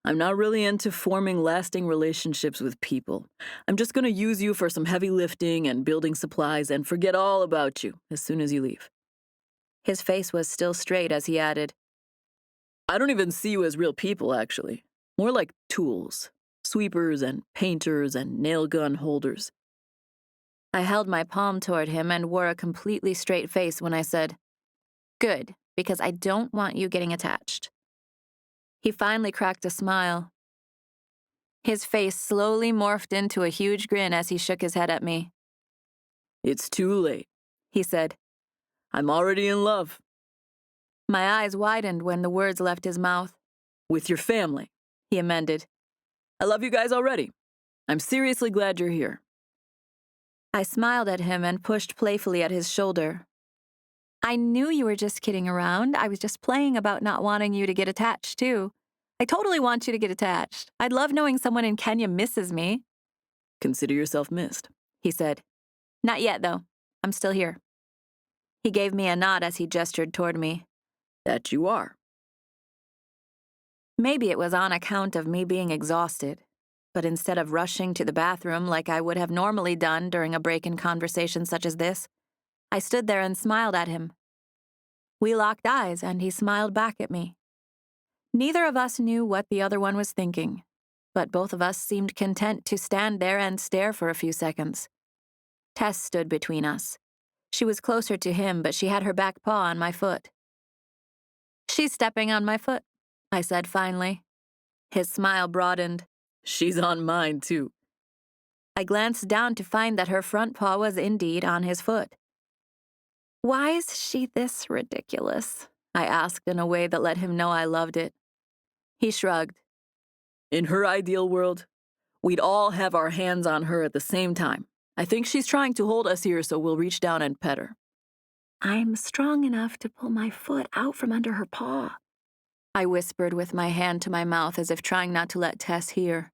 I'm not really into forming lasting relationships with people. I'm just going to use you for some heavy lifting and building supplies and forget all about you as soon as you leave. His face was still straight as he added, I don't even see you as real people, actually. More like tools. Sweepers and painters and nail gun holders. I held my palm toward him and wore a completely straight face when I said, Good, because I don't want you getting attached. He finally cracked a smile. His face slowly morphed into a huge grin as he shook his head at me. It's too late, he said. I'm already in love. My eyes widened when the words left his mouth. With your family, he amended. I love you guys already. I'm seriously glad you're here. I smiled at him and pushed playfully at his shoulder. I knew you were just kidding around. I was just playing about not wanting you to get attached, too. I totally want you to get attached. I'd love knowing someone in Kenya misses me. Consider yourself missed, he said. Not yet, though. I'm still here. He gave me a nod as he gestured toward me. That you are. Maybe it was on account of me being exhausted, but instead of rushing to the bathroom like I would have normally done during a break in conversation such as this, I stood there and smiled at him. We locked eyes, and he smiled back at me. Neither of us knew what the other one was thinking, but both of us seemed content to stand there and stare for a few seconds. Tess stood between us. She was closer to him, but she had her back paw on my foot. She's stepping on my foot, I said finally. His smile broadened. She's on mine, too. I glanced down to find that her front paw was indeed on his foot. Why is she this ridiculous? I asked in a way that let him know I loved it. He shrugged. In her ideal world, we'd all have our hands on her at the same time. I think she's trying to hold us here, so we'll reach down and pet her. I'm strong enough to pull my foot out from under her paw, I whispered with my hand to my mouth as if trying not to let Tess hear.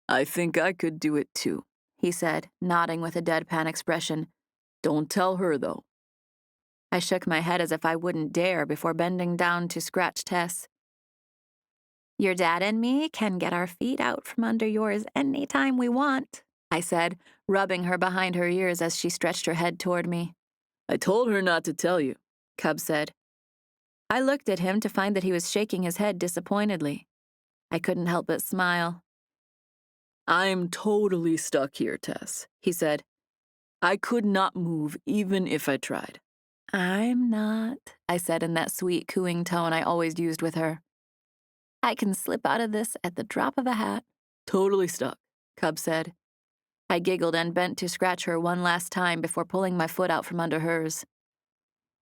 I think I could do it too, he said, nodding with a deadpan expression. Don't tell her, though. I shook my head as if I wouldn't dare before bending down to scratch Tess. Your dad and me can get our feet out from under yours any time we want, I said, rubbing her behind her ears as she stretched her head toward me. I told her not to tell you, Cub said. I looked at him to find that he was shaking his head disappointedly. I couldn't help but smile. I'm totally stuck here, Tess, he said. I could not move even if I tried. I'm not, I said in that sweet cooing tone I always used with her. I can slip out of this at the drop of a hat. Totally stuck, Cub said. I giggled and bent to scratch her one last time before pulling my foot out from under hers.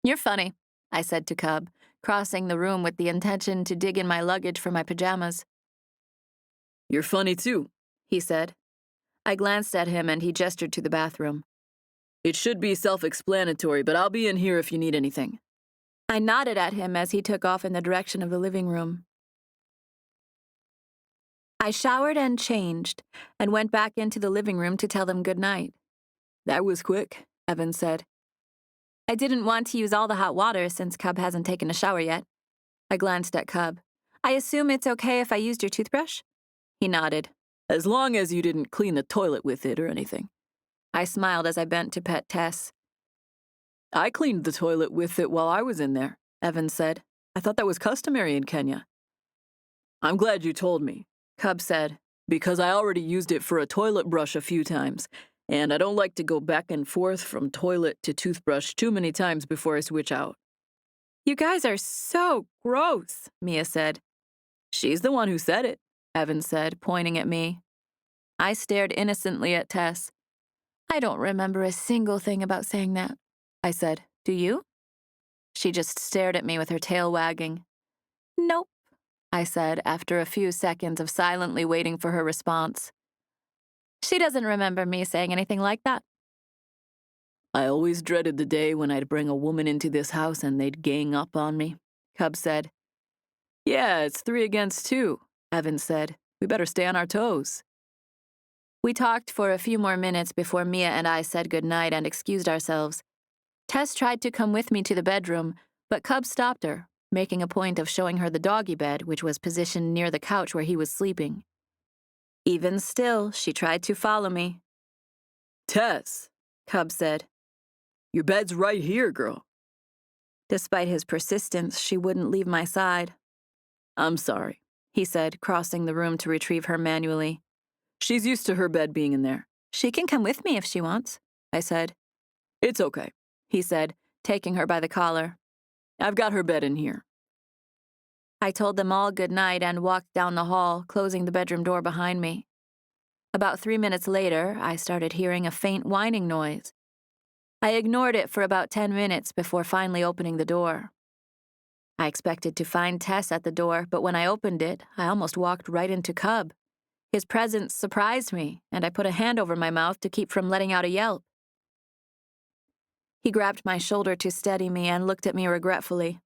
You're funny, I said to Cub, crossing the room with the intention to dig in my luggage for my pajamas. You're funny too, he said. I glanced at him and he gestured to the bathroom. It should be self-explanatory, but I'll be in here if you need anything. I nodded at him as he took off in the direction of the living room. I showered and changed, and went back into the living room to tell them good night. That was quick, Evan said. I didn't want to use all the hot water since Cub hasn't taken a shower yet. I glanced at Cub. I assume it's okay if I used your toothbrush? He nodded. As long as you didn't clean the toilet with it or anything. I smiled as I bent to pet Tess. I cleaned the toilet with it while I was in there, Evan said. I thought that was customary in Kenya. I'm glad you told me, Cub said, because I already used it for a toilet brush a few times, and I don't like to go back and forth from toilet to toothbrush too many times before I switch out. You guys are so gross, Mia said. She's the one who said it, Evan said, pointing at me. I stared innocently at Tess. I don't remember a single thing about saying that, I said. Do you? She just stared at me with her tail wagging. Nope, I said after a few seconds of silently waiting for her response. She doesn't remember me saying anything like that. I always dreaded the day when I'd bring a woman into this house and they'd gang up on me, Cub said. Yeah, it's 3 against 2, Evan said. We better stay on our toes. We talked for a few more minutes before Mia and I said goodnight and excused ourselves. Tess tried to come with me to the bedroom, but Cub stopped her, making a point of showing her the doggy bed, which was positioned near the couch where he was sleeping. Even still, she tried to follow me. Tess, Cub said. Your bed's right here, girl. Despite his persistence, she wouldn't leave my side. I'm sorry, he said, crossing the room to retrieve her manually. She's used to her bed being in there. She can come with me if she wants, I said. It's okay, he said, taking her by the collar. I've got her bed in here. I told them all good night and walked down the hall, closing the bedroom door behind me. About 3 minutes later, I started hearing a faint whining noise. I ignored it for about 10 minutes before finally opening the door. I expected to find Tess at the door, but when I opened it, I almost walked right into Cub. His presence surprised me, and I put a hand over my mouth to keep from letting out a yelp. He grabbed my shoulder to steady me and looked at me regretfully.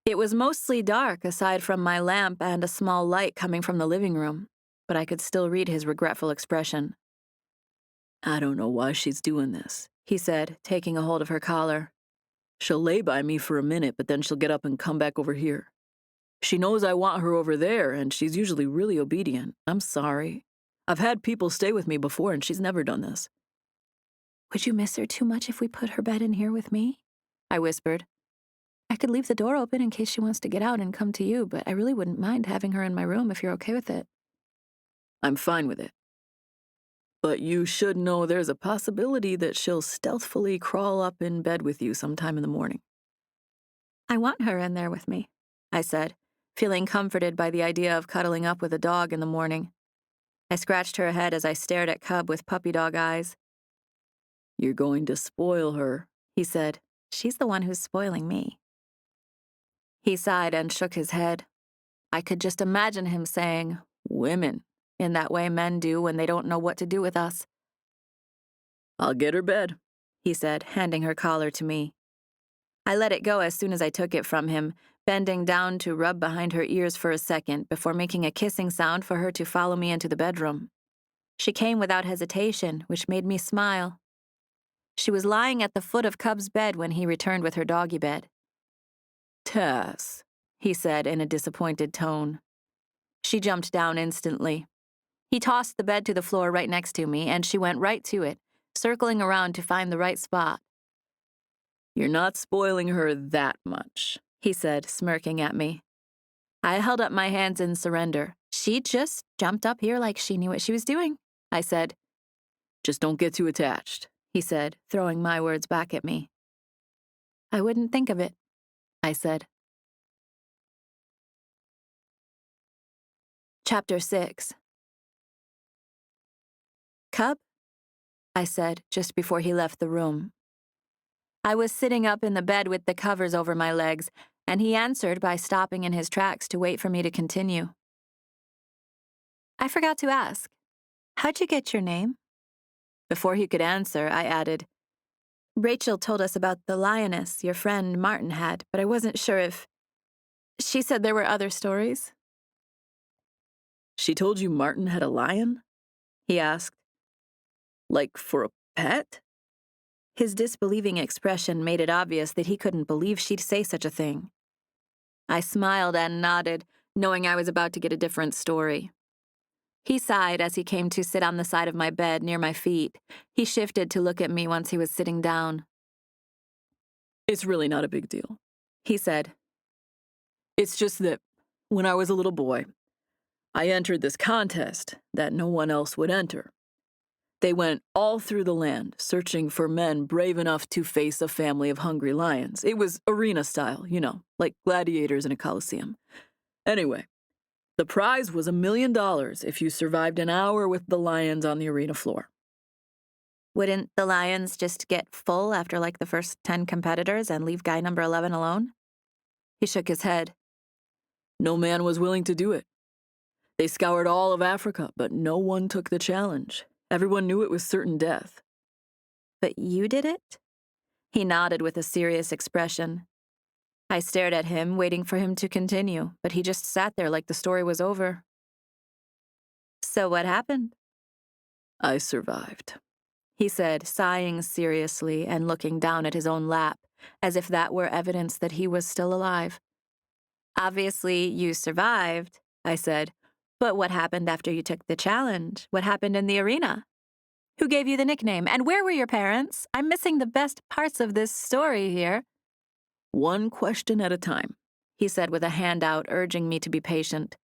It was mostly dark aside from my lamp and a small light coming from the living room, but I could still read his regretful expression. I don't know why she's doing this, he said, taking a hold of her collar. She'll lay by me for a minute, but then she'll get up and come back over here. She knows I want her over there, and she's usually really obedient. I'm sorry. I've had people stay with me before, and she's never done this. Would you miss her too much if we put her bed in here with me? I whispered. I could leave the door open in case she wants to get out and come to you, but I really wouldn't mind having her in my room if you're okay with it. I'm fine with it. But you should know there's a possibility that she'll stealthily crawl up in bed with you sometime in the morning. I want her in there with me, I said, feeling comforted by the idea of cuddling up with a dog in the morning. I scratched her head as I stared at Cub with puppy dog eyes. You're going to spoil her, he said. She's the one who's spoiling me. He sighed and shook his head. I could just imagine him saying, women, in that way men do when they don't know what to do with us. I'll get her bed, he said, handing her collar to me. I let it go as soon as I took it from him, bending down to rub behind her ears for a second before making a kissing sound for her to follow me into the bedroom. She came without hesitation, which made me smile. She was lying at the foot of Cub's bed when he returned with her doggy bed. Tess, he said in a disappointed tone. She jumped down instantly. He tossed the bed to the floor right next to me, and she went right to it, circling around to find the right spot. You're not spoiling her that much, he said, smirking at me. I held up my hands in surrender. She just jumped up here like she knew what she was doing, I said. Just don't get too attached, he said, throwing my words back at me. I wouldn't think of it, I said. Chapter 6. Cub? I said, just before he left the room. I was sitting up in the bed with the covers over my legs, and he answered by stopping in his tracks to wait for me to continue. I forgot to ask, how'd you get your name? Before he could answer, I added, Rachel told us about the lioness your friend Martin had, but I wasn't sure if... She said there were other stories. She told you Martin had a lion? He asked. Like for a pet? His disbelieving expression made it obvious that he couldn't believe she'd say such a thing. I smiled and nodded, knowing I was about to get a different story. He sighed as he came to sit on the side of my bed near my feet. He shifted to look at me once he was sitting down. It's really not a big deal, he said. It's just that when I was a little boy, I entered this contest that no one else would enter. They went all through the land, searching for men brave enough to face a family of hungry lions. It was arena style, like gladiators in a coliseum. Anyway, the prize was $1 million if you survived an hour with the lions on the arena floor. Wouldn't the lions just get full after like the first 10 competitors and leave guy number 11 alone? He shook his head. No man was willing to do it. They scoured all of Africa, but no one took the challenge. Everyone knew it was certain death. But you did it? He nodded with a serious expression. I stared at him, waiting for him to continue, but he just sat there like the story was over. So what happened? I survived. He said, sighing seriously and looking down at his own lap, as if that were evidence that he was still alive. Obviously, you survived, I said. But what happened after you took the challenge? What happened in the arena? Who gave you the nickname? And where were your parents? I'm missing the best parts of this story here. One question at a time, he said with a hand out, urging me to be patient.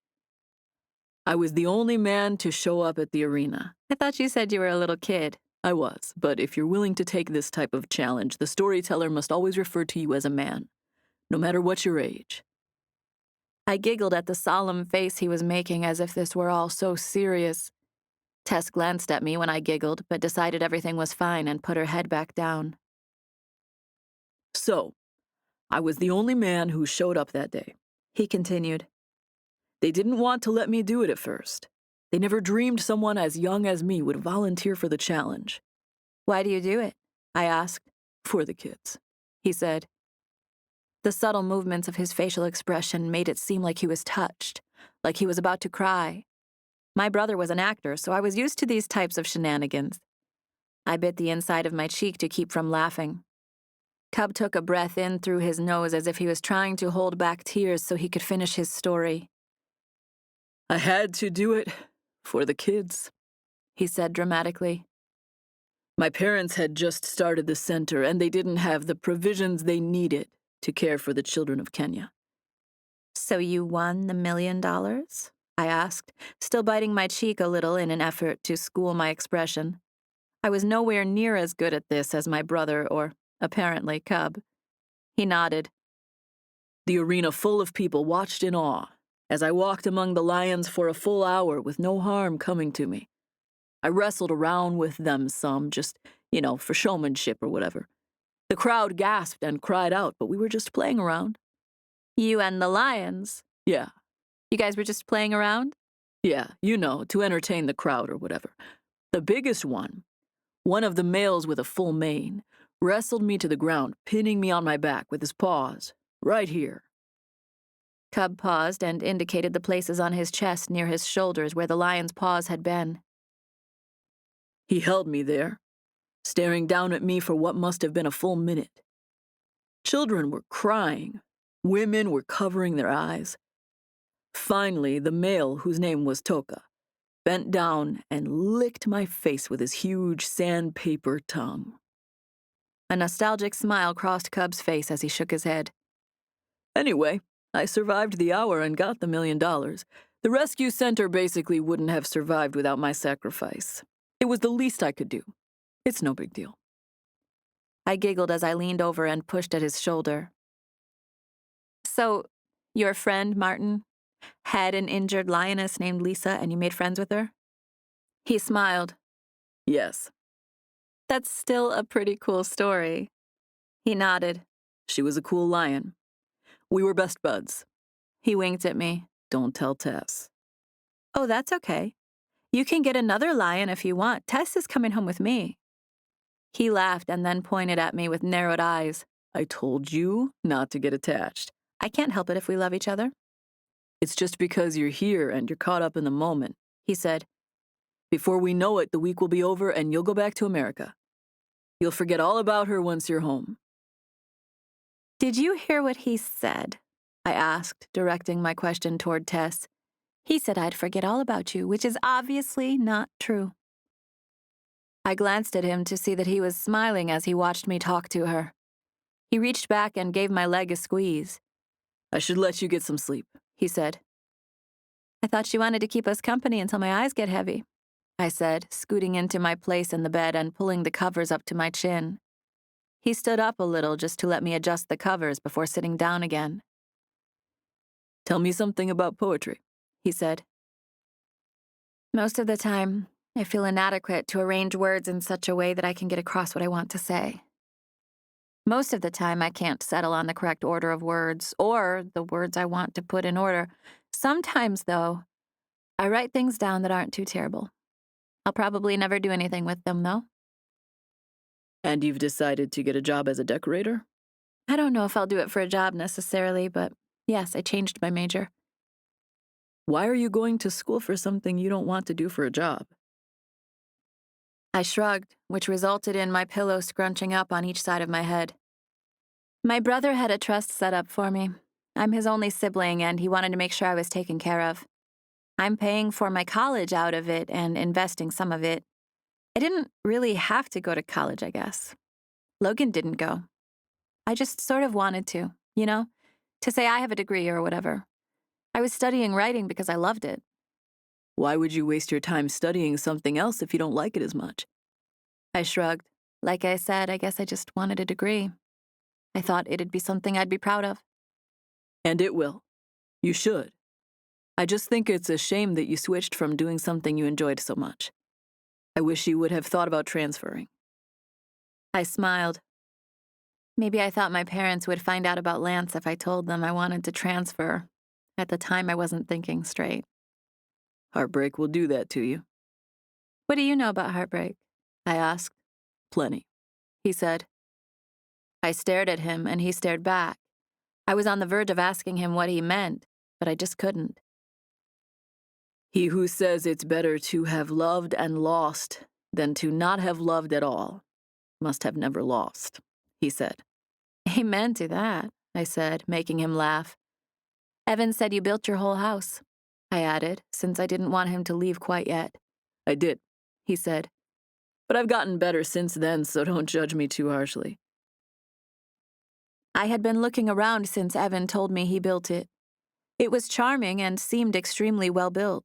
I was the only man to show up at the arena. I thought you said you were a little kid. I was, but if you're willing to take this type of challenge, the storyteller must always refer to you as a man, no matter what your age. I giggled at the solemn face he was making as if this were all so serious. Tess glanced at me when I giggled, but decided everything was fine and put her head back down. So, I was the only man who showed up that day, he continued. They didn't want to let me do it at first. They never dreamed someone as young as me would volunteer for the challenge. Why do you do it? I asked. For the kids, he said. The subtle movements of his facial expression made it seem like he was touched, like he was about to cry. My brother was an actor, so I was used to these types of shenanigans. I bit the inside of my cheek to keep from laughing. Cub took a breath in through his nose as if he was trying to hold back tears so he could finish his story. I had to do it for the kids, he said dramatically. My parents had just started the center, and they didn't have the provisions they needed to care for the children of Kenya. So you won the $1 million? I asked, still biting my cheek a little in an effort to school my expression. I was nowhere near as good at this as my brother or, apparently, Cub. He nodded. The arena full of people watched in awe as I walked among the lions for a full hour with no harm coming to me. I wrestled around with them some, just, for showmanship or whatever. The crowd gasped and cried out, but we were just playing around. You and the lions? Yeah. You guys were just playing around? Yeah, to entertain the crowd or whatever. The biggest one of the males with a full mane, wrestled me to the ground, pinning me on my back with his paws, right here. Cub paused and indicated the places on his chest near his shoulders where the lion's paws had been. He held me there, staring down at me for what must have been a full minute. Children were crying. Women were covering their eyes. Finally, the male, whose name was Toka, bent down and licked my face with his huge sandpaper tongue. A nostalgic smile crossed Cub's face as he shook his head. Anyway, I survived the hour and got the $1 million. The rescue center basically wouldn't have survived without my sacrifice. It was the least I could do. It's no big deal. I giggled as I leaned over and pushed at his shoulder. So, your friend, Martin, had an injured lioness named Lisa and you made friends with her? He smiled. Yes. That's still a pretty cool story. He nodded. She was a cool lion. We were best buds. He winked at me. Don't tell Tess. Oh, that's okay. You can get another lion if you want. Tess is coming home with me. He laughed and then pointed at me with narrowed eyes. I told you not to get attached. I can't help it if we love each other. It's just because you're here and you're caught up in the moment, he said. Before we know it, the week will be over and you'll go back to America. You'll forget all about her once you're home. Did you hear what he said? I asked, directing my question toward Tess. He said I'd forget all about you, which is obviously not true. I glanced at him to see that he was smiling as he watched me talk to her. He reached back and gave my leg a squeeze. I should let you get some sleep, he said. I thought you wanted to keep us company until my eyes get heavy, I said, scooting into my place in the bed and pulling the covers up to my chin. He stood up a little just to let me adjust the covers before sitting down again. Tell me something about poetry, he said. Most of the time, I feel inadequate to arrange words in such a way that I can get across what I want to say. Most of the time, I can't settle on the correct order of words or the words I want to put in order. Sometimes, though, I write things down that aren't too terrible. I'll probably never do anything with them, though. And you've decided to get a job as a decorator? I don't know if I'll do it for a job necessarily, but yes, I changed my major. Why are you going to school for something you don't want to do for a job? I shrugged, which resulted in my pillow scrunching up on each side of my head. My brother had a trust set up for me. I'm his only sibling, and he wanted to make sure I was taken care of. I'm paying for my college out of it and investing some of it. I didn't really have to go to college, I guess. Logan didn't go. I just sort of wanted to, to say I have a degree or whatever. I was studying writing because I loved it. Why would you waste your time studying something else if you don't like it as much? I shrugged. Like I said, I guess I just wanted a degree. I thought it'd be something I'd be proud of. And it will. You should. I just think it's a shame that you switched from doing something you enjoyed so much. I wish you would have thought about transferring. I smiled. Maybe I thought my parents would find out about Lance if I told them I wanted to transfer. At the time, I wasn't thinking straight. Heartbreak will do that to you. What do you know about heartbreak? I asked. Plenty, he said. I stared at him, and he stared back. I was on the verge of asking him what he meant, but I just couldn't. He who says it's better to have loved and lost than to not have loved at all must have never lost, he said. Amen to that, I said, making him laugh. Evan said you built your whole house, I added, since I didn't want him to leave quite yet. I did, he said. But I've gotten better since then, so don't judge me too harshly. I had been looking around since Evan told me he built it. It was charming and seemed extremely well built.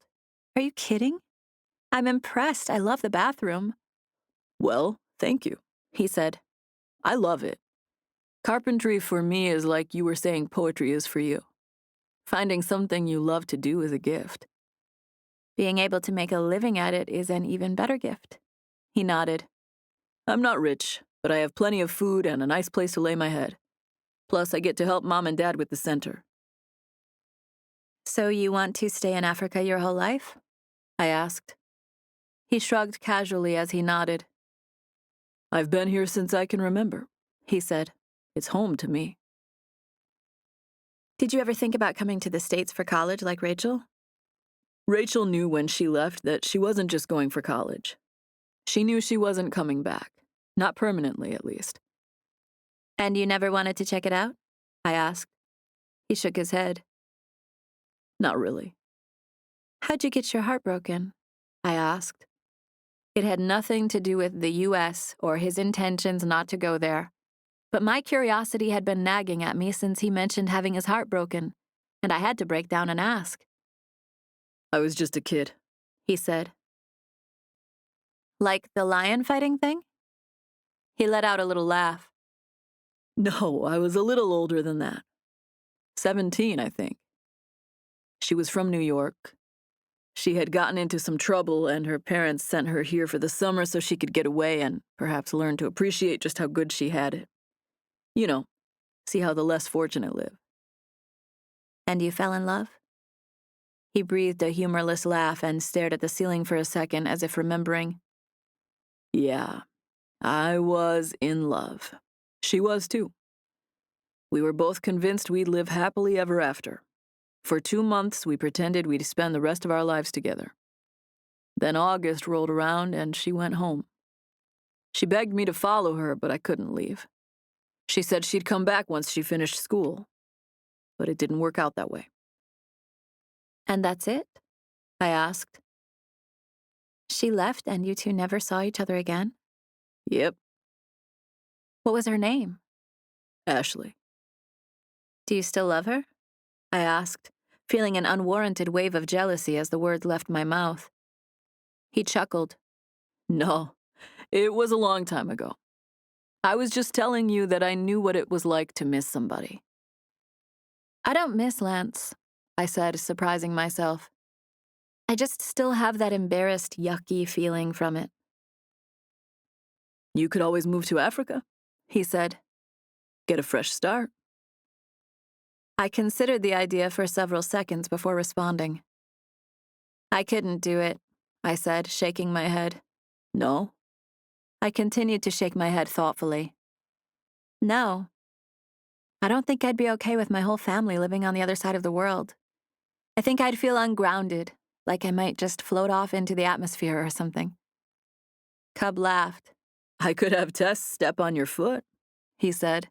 Are you kidding? I'm impressed. I love the bathroom. Well, thank you, he said. I love it. Carpentry for me is like you were saying poetry is for you. Finding something you love to do is a gift. Being able to make a living at it is an even better gift. He nodded. I'm not rich, but I have plenty of food and a nice place to lay my head. Plus, I get to help Mom and Dad with the center. So you want to stay in Africa your whole life? I asked. He shrugged casually as he nodded. I've been here since I can remember, he said. It's home to me. Did you ever think about coming to the States for college like Rachel? Rachel knew when she left that she wasn't just going for college. She knew she wasn't coming back. Not permanently, at least. And you never wanted to check it out? I asked. He shook his head. Not really. How'd you get your heart broken? I asked. It had nothing to do with the U.S. or his intentions not to go there. But my curiosity had been nagging at me since he mentioned having his heart broken, and I had to break down and ask. I was just a kid, he said. Like the lion fighting thing? He let out a little laugh. No, I was a little older than that. 17, I think. She was from New York. She had gotten into some trouble, and her parents sent her here for the summer so she could get away and perhaps learn to appreciate just how good she had it. You know, see how the less fortunate live. And you fell in love? He breathed a humorless laugh and stared at the ceiling for a second as if remembering. Yeah, I was in love. She was too. We were both convinced we'd live happily ever after. For 2 months, we pretended we'd spend the rest of our lives together. Then August rolled around and she went home. She begged me to follow her, but I couldn't leave. She said she'd come back once she finished school. But it didn't work out that way. And that's it? I asked. She left and you two never saw each other again? Yep. What was her name? Ashley. Do you still love her? I asked, feeling an unwarranted wave of jealousy as the words left my mouth. He chuckled. No, it was a long time ago. I was just telling you that I knew what it was like to miss somebody. I don't miss Lance, I said, surprising myself. I just still have that embarrassed, yucky feeling from it. You could always move to Africa, he said. Get a fresh start. I considered the idea for several seconds before responding. I couldn't do it, I said, shaking my head. No? I continued to shake my head thoughtfully. No. I don't think I'd be okay with my whole family living on the other side of the world. I think I'd feel ungrounded, like I might just float off into the atmosphere or something. Cub laughed. I could have Tess step on your foot, he said.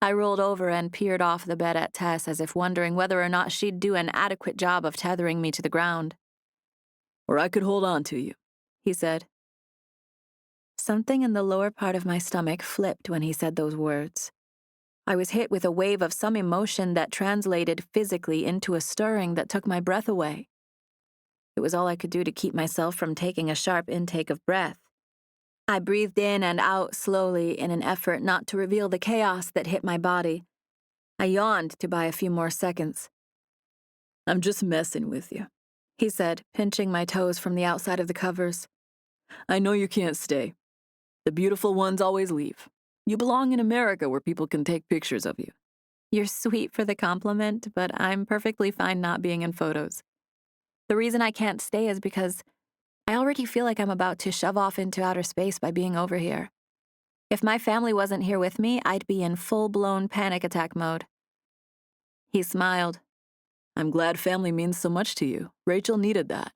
I rolled over and peered off the bed at Tess as if wondering whether or not she'd do an adequate job of tethering me to the ground. Or I could hold on to you, he said. Something in the lower part of my stomach flipped when he said those words. I was hit with a wave of some emotion that translated physically into a stirring that took my breath away. It was all I could do to keep myself from taking a sharp intake of breath. I breathed in and out slowly in an effort not to reveal the chaos that hit my body. I yawned to buy a few more seconds. I'm just messing with you, he said, pinching my toes from the outside of the covers. I know you can't stay. The beautiful ones always leave. You belong in America where people can take pictures of you. You're sweet for the compliment, but I'm perfectly fine not being in photos. The reason I can't stay is because I already feel like I'm about to shove off into outer space by being over here. If my family wasn't here with me, I'd be in full-blown panic attack mode. He smiled. I'm glad family means so much to you. Rachel needed that.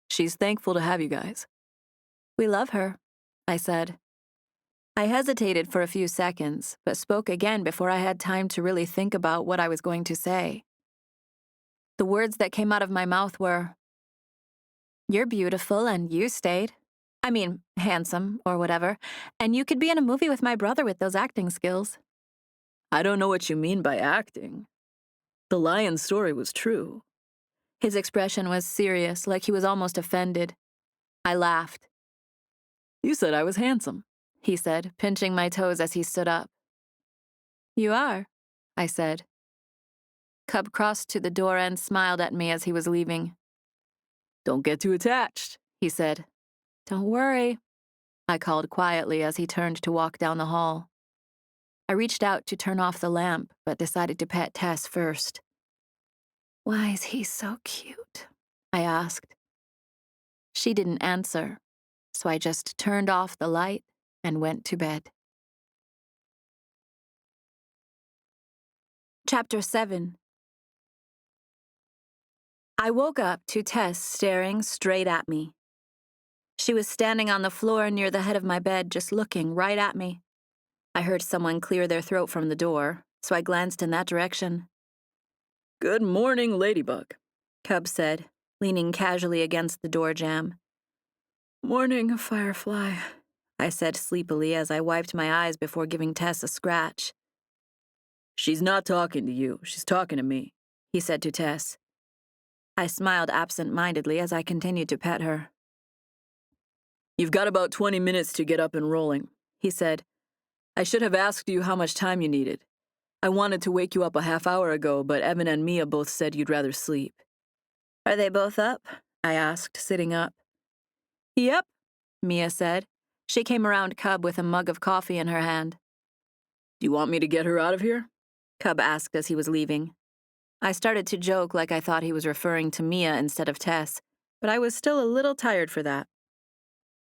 She's thankful to have you guys. We love her, I said. I hesitated for a few seconds, but spoke again before I had time to really think about what I was going to say. The words that came out of my mouth were, "You're beautiful and you stayed. I mean, handsome or whatever, and you could be in a movie with my brother with those acting skills." I don't know what you mean by acting. The lion story was true. His expression was serious, like he was almost offended. I laughed. You said I was handsome, he said, pinching my toes as he stood up. You are, I said. Cub crossed to the door and smiled at me as he was leaving. Don't get too attached, he said. Don't worry, I called quietly as he turned to walk down the hall. I reached out to turn off the lamp, but decided to pet Tess first. Why is he so cute? I asked. She didn't answer, so I just turned off the light and went to bed. Chapter 7. I woke up to Tess staring straight at me. She was standing on the floor near the head of my bed, just looking right at me. I heard someone clear their throat from the door, so I glanced in that direction. Good morning, Ladybug, Cub said, leaning casually against the door jamb. Morning, Firefly, I said sleepily as I wiped my eyes before giving Tess a scratch. She's not talking to you, she's talking to me, he said to Tess. I smiled absent-mindedly as I continued to pet her. You've got about 20 minutes to get up and rolling, he said. I should have asked you how much time you needed. I wanted to wake you up a half hour ago, but Evan and Mia both said you'd rather sleep. Are they both up? I asked, sitting up. Yep, Mia said. She came around Cub with a mug of coffee in her hand. Do you want me to get her out of here? Cub asked as he was leaving. I started to joke like I thought he was referring to Mia instead of Tess, but I was still a little tired for that.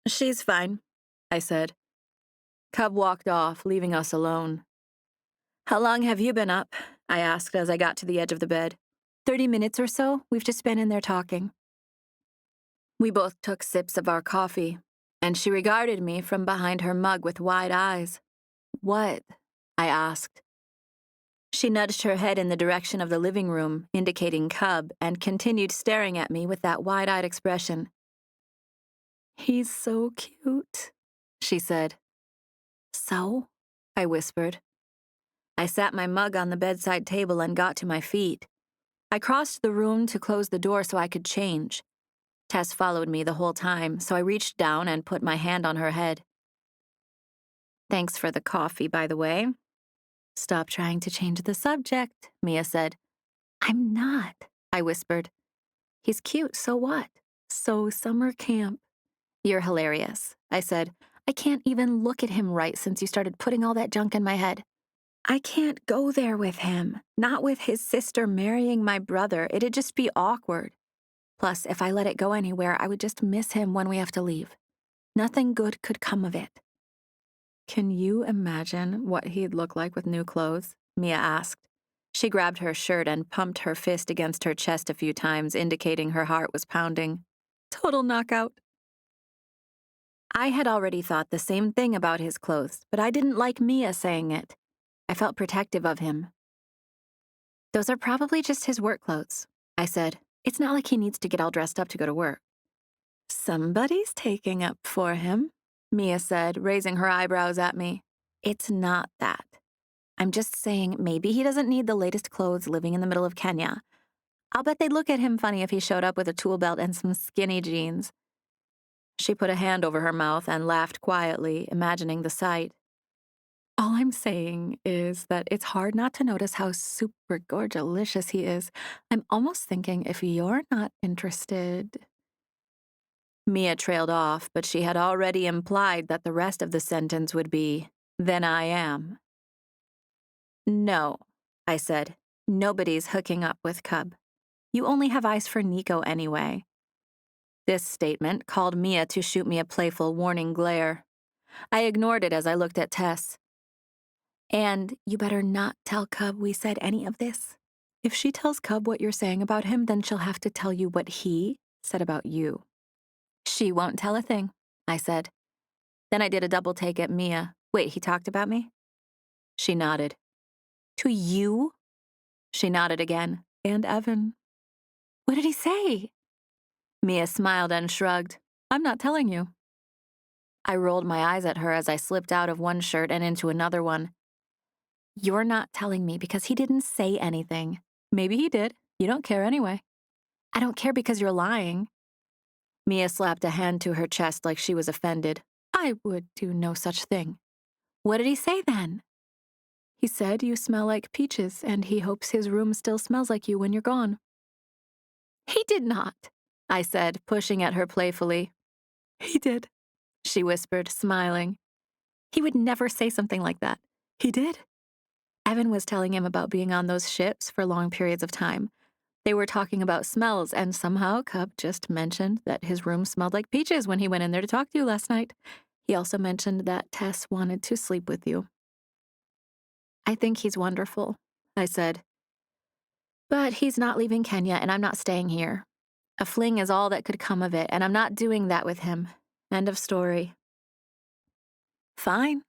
She's fine, I said. Cub walked off, leaving us alone. How long have you been up? I asked as I got to the edge of the bed. 30 minutes or so. We've just been in there talking. We both took sips of our coffee, and she regarded me from behind her mug with wide eyes. What? I asked. She nudged her head in the direction of the living room, indicating Cub, and continued staring at me with that wide-eyed expression. He's so cute, she said. So? I whispered. I sat my mug on the bedside table and got to my feet. I crossed the room to close the door so I could change. Tess followed me the whole time, so I reached down and put my hand on her head. Thanks for the coffee, by the way. Stop trying to change the subject, Mia said. I'm not, I whispered. He's cute, so what? So summer camp. You're hilarious, I said. I can't even look at him right since you started putting all that junk in my head. I can't go there with him. Not with his sister marrying my brother. It'd just be awkward. Plus, if I let it go anywhere, I would just miss him when we have to leave. Nothing good could come of it. Can you imagine what he'd look like with new clothes? Mia asked. She grabbed her shirt and pumped her fist against her chest a few times, indicating her heart was pounding. Total knockout. I had already thought the same thing about his clothes, but I didn't like Mia saying it. I felt protective of him. Those are probably just his work clothes, I said. It's not like he needs to get all dressed up to go to work. Somebody's taking up for him, Mia said, raising her eyebrows at me. It's not that. I'm just saying maybe he doesn't need the latest clothes living in the middle of Kenya. I'll bet they'd look at him funny if he showed up with a tool belt and some skinny jeans. She put a hand over her mouth and laughed quietly, imagining the sight. All I'm saying is that it's hard not to notice how super gorgelicious he is. I'm almost thinking if you're not interested. Mia trailed off, but she had already implied that the rest of the sentence would be, then I am. No, I said. Nobody's hooking up with Cub. You only have eyes for Nico anyway. This statement called Mia to shoot me a playful warning glare. I ignored it as I looked at Tess. And you better not tell Cub we said any of this. If she tells Cub what you're saying about him, then she'll have to tell you what he said about you. She won't tell a thing, I said. Then I did a double take at Mia. Wait, he talked about me? She nodded. To you? She nodded again. And Evan. What did he say? Mia smiled and shrugged. I'm not telling you. I rolled my eyes at her as I slipped out of one shirt and into another one. You're not telling me because he didn't say anything. Maybe he did. You don't care anyway. I don't care because you're lying. Mia slapped a hand to her chest like she was offended. I would do no such thing. What did he say then? He said you smell like peaches and he hopes his room still smells like you when you're gone. He did not, I said, pushing at her playfully. He did, she whispered, smiling. He would never say something like that. He did. Evan was telling him about being on those ships for long periods of time. They were talking about smells, and somehow Cub just mentioned that his room smelled like peaches when he went in there to talk to you last night. He also mentioned that Tess wanted to sleep with you. I think he's wonderful, I said. But he's not leaving Kenya, and I'm not staying here. A fling is all that could come of it, and I'm not doing that with him. End of story. Fine,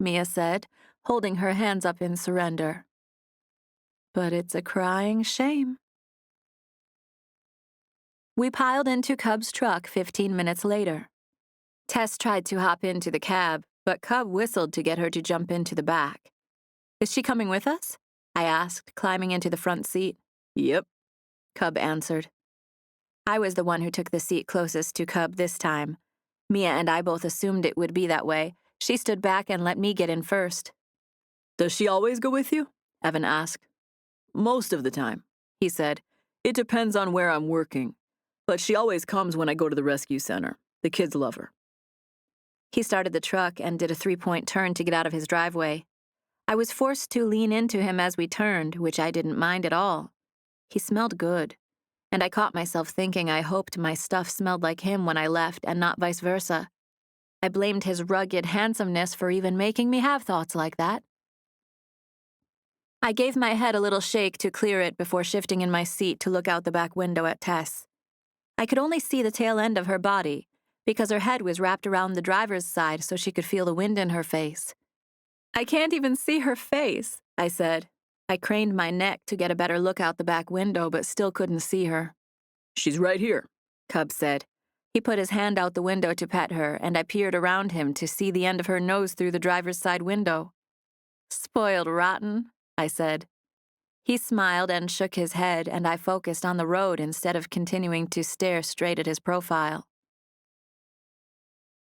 Mia said, holding her hands up in surrender. But it's a crying shame. We piled into Cub's truck 15 minutes later. Tess tried to hop into the cab, but Cub whistled to get her to jump into the back. Is she coming with us? I asked, climbing into the front seat. Yep, Cub answered. I was the one who took the seat closest to Cub this time. Mia and I both assumed it would be that way. She stood back and let me get in first. Does she always go with you? Evan asked. Most of the time, he said. It depends on where I'm working. But she always comes when I go to the rescue center. The kids love her. He started the truck and did a 3-point turn to get out of his driveway. I was forced to lean into him as we turned, which I didn't mind at all. He smelled good, and I caught myself thinking I hoped my stuff smelled like him when I left and not vice versa. I blamed his rugged handsomeness for even making me have thoughts like that. I gave my head a little shake to clear it before shifting in my seat to look out the back window at Tess. I could only see the tail end of her body, because her head was wrapped around the driver's side so she could feel the wind in her face. I can't even see her face, I said. I craned my neck to get a better look out the back window, but still couldn't see her. She's right here, Cub said. He put his hand out the window to pet her, and I peered around him to see the end of her nose through the driver's side window. Spoiled rotten, I said. He smiled and shook his head, and I focused on the road instead of continuing to stare straight at his profile.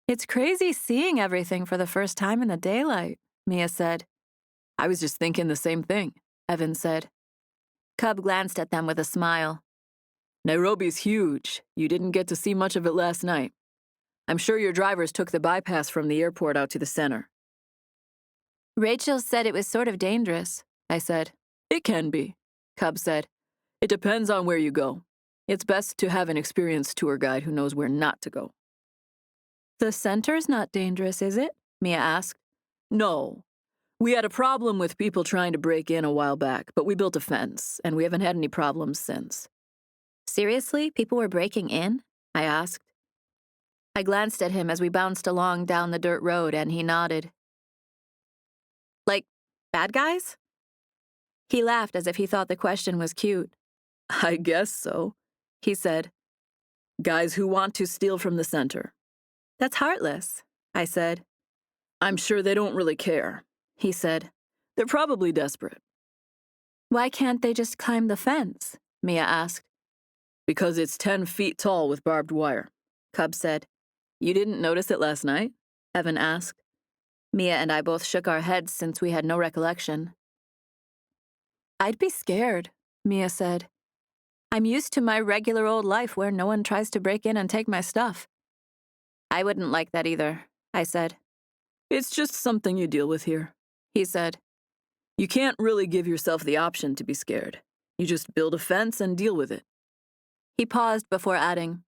It's crazy seeing everything for the first time in the daylight, Mia said. I was just thinking the same thing, Evan said. Cub glanced at them with a smile. Nairobi's huge. You didn't get to see much of it last night. I'm sure your drivers took the bypass from the airport out to the center. Rachel said it was sort of dangerous, I said. It can be, Cub said. It depends on where you go. It's best to have an experienced tour guide who knows where not to go. The center's not dangerous, is it? Mia asked. No. We had a problem with people trying to break in a while back, but we built a fence, and we haven't had any problems since. Seriously? People were breaking in? I asked. I glanced at him as we bounced along down the dirt road, and he nodded. Like, bad guys? He laughed as if he thought the question was cute. I guess so, he said. Guys who want to steal from the center. That's heartless, I said. I'm sure they don't really care, he said. They're probably desperate. Why can't they just climb the fence? Mia asked. Because it's 10 feet tall with barbed wire, Cub said. You didn't notice it last night? Evan asked. Mia and I both shook our heads since we had no recollection. I'd be scared, Mia said. I'm used to my regular old life where no one tries to break in and take my stuff. I wouldn't like that either, I said. It's just something you deal with here, he said. You can't really give yourself the option to be scared. You just build a fence and deal with it. He paused before adding,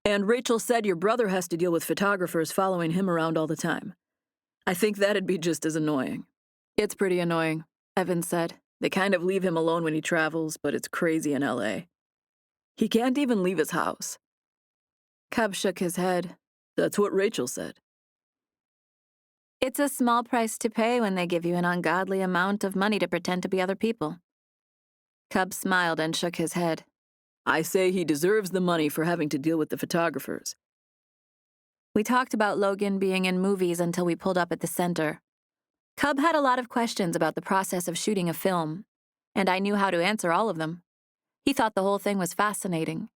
And Rachel said your brother has to deal with photographers following him around all the time. I think that'd be just as annoying. It's pretty annoying, Evan said. They kind of leave him alone when he travels, but it's crazy in LA. He can't even leave his house. Cub shook his head. That's what Rachel said. It's a small price to pay when they give you an ungodly amount of money to pretend to be other people. Cub smiled and shook his head. I say he deserves the money for having to deal with the photographers. We talked about Logan being in movies until we pulled up at the center. Cub had a lot of questions about the process of shooting a film, and I knew how to answer all of them. He thought the whole thing was fascinating.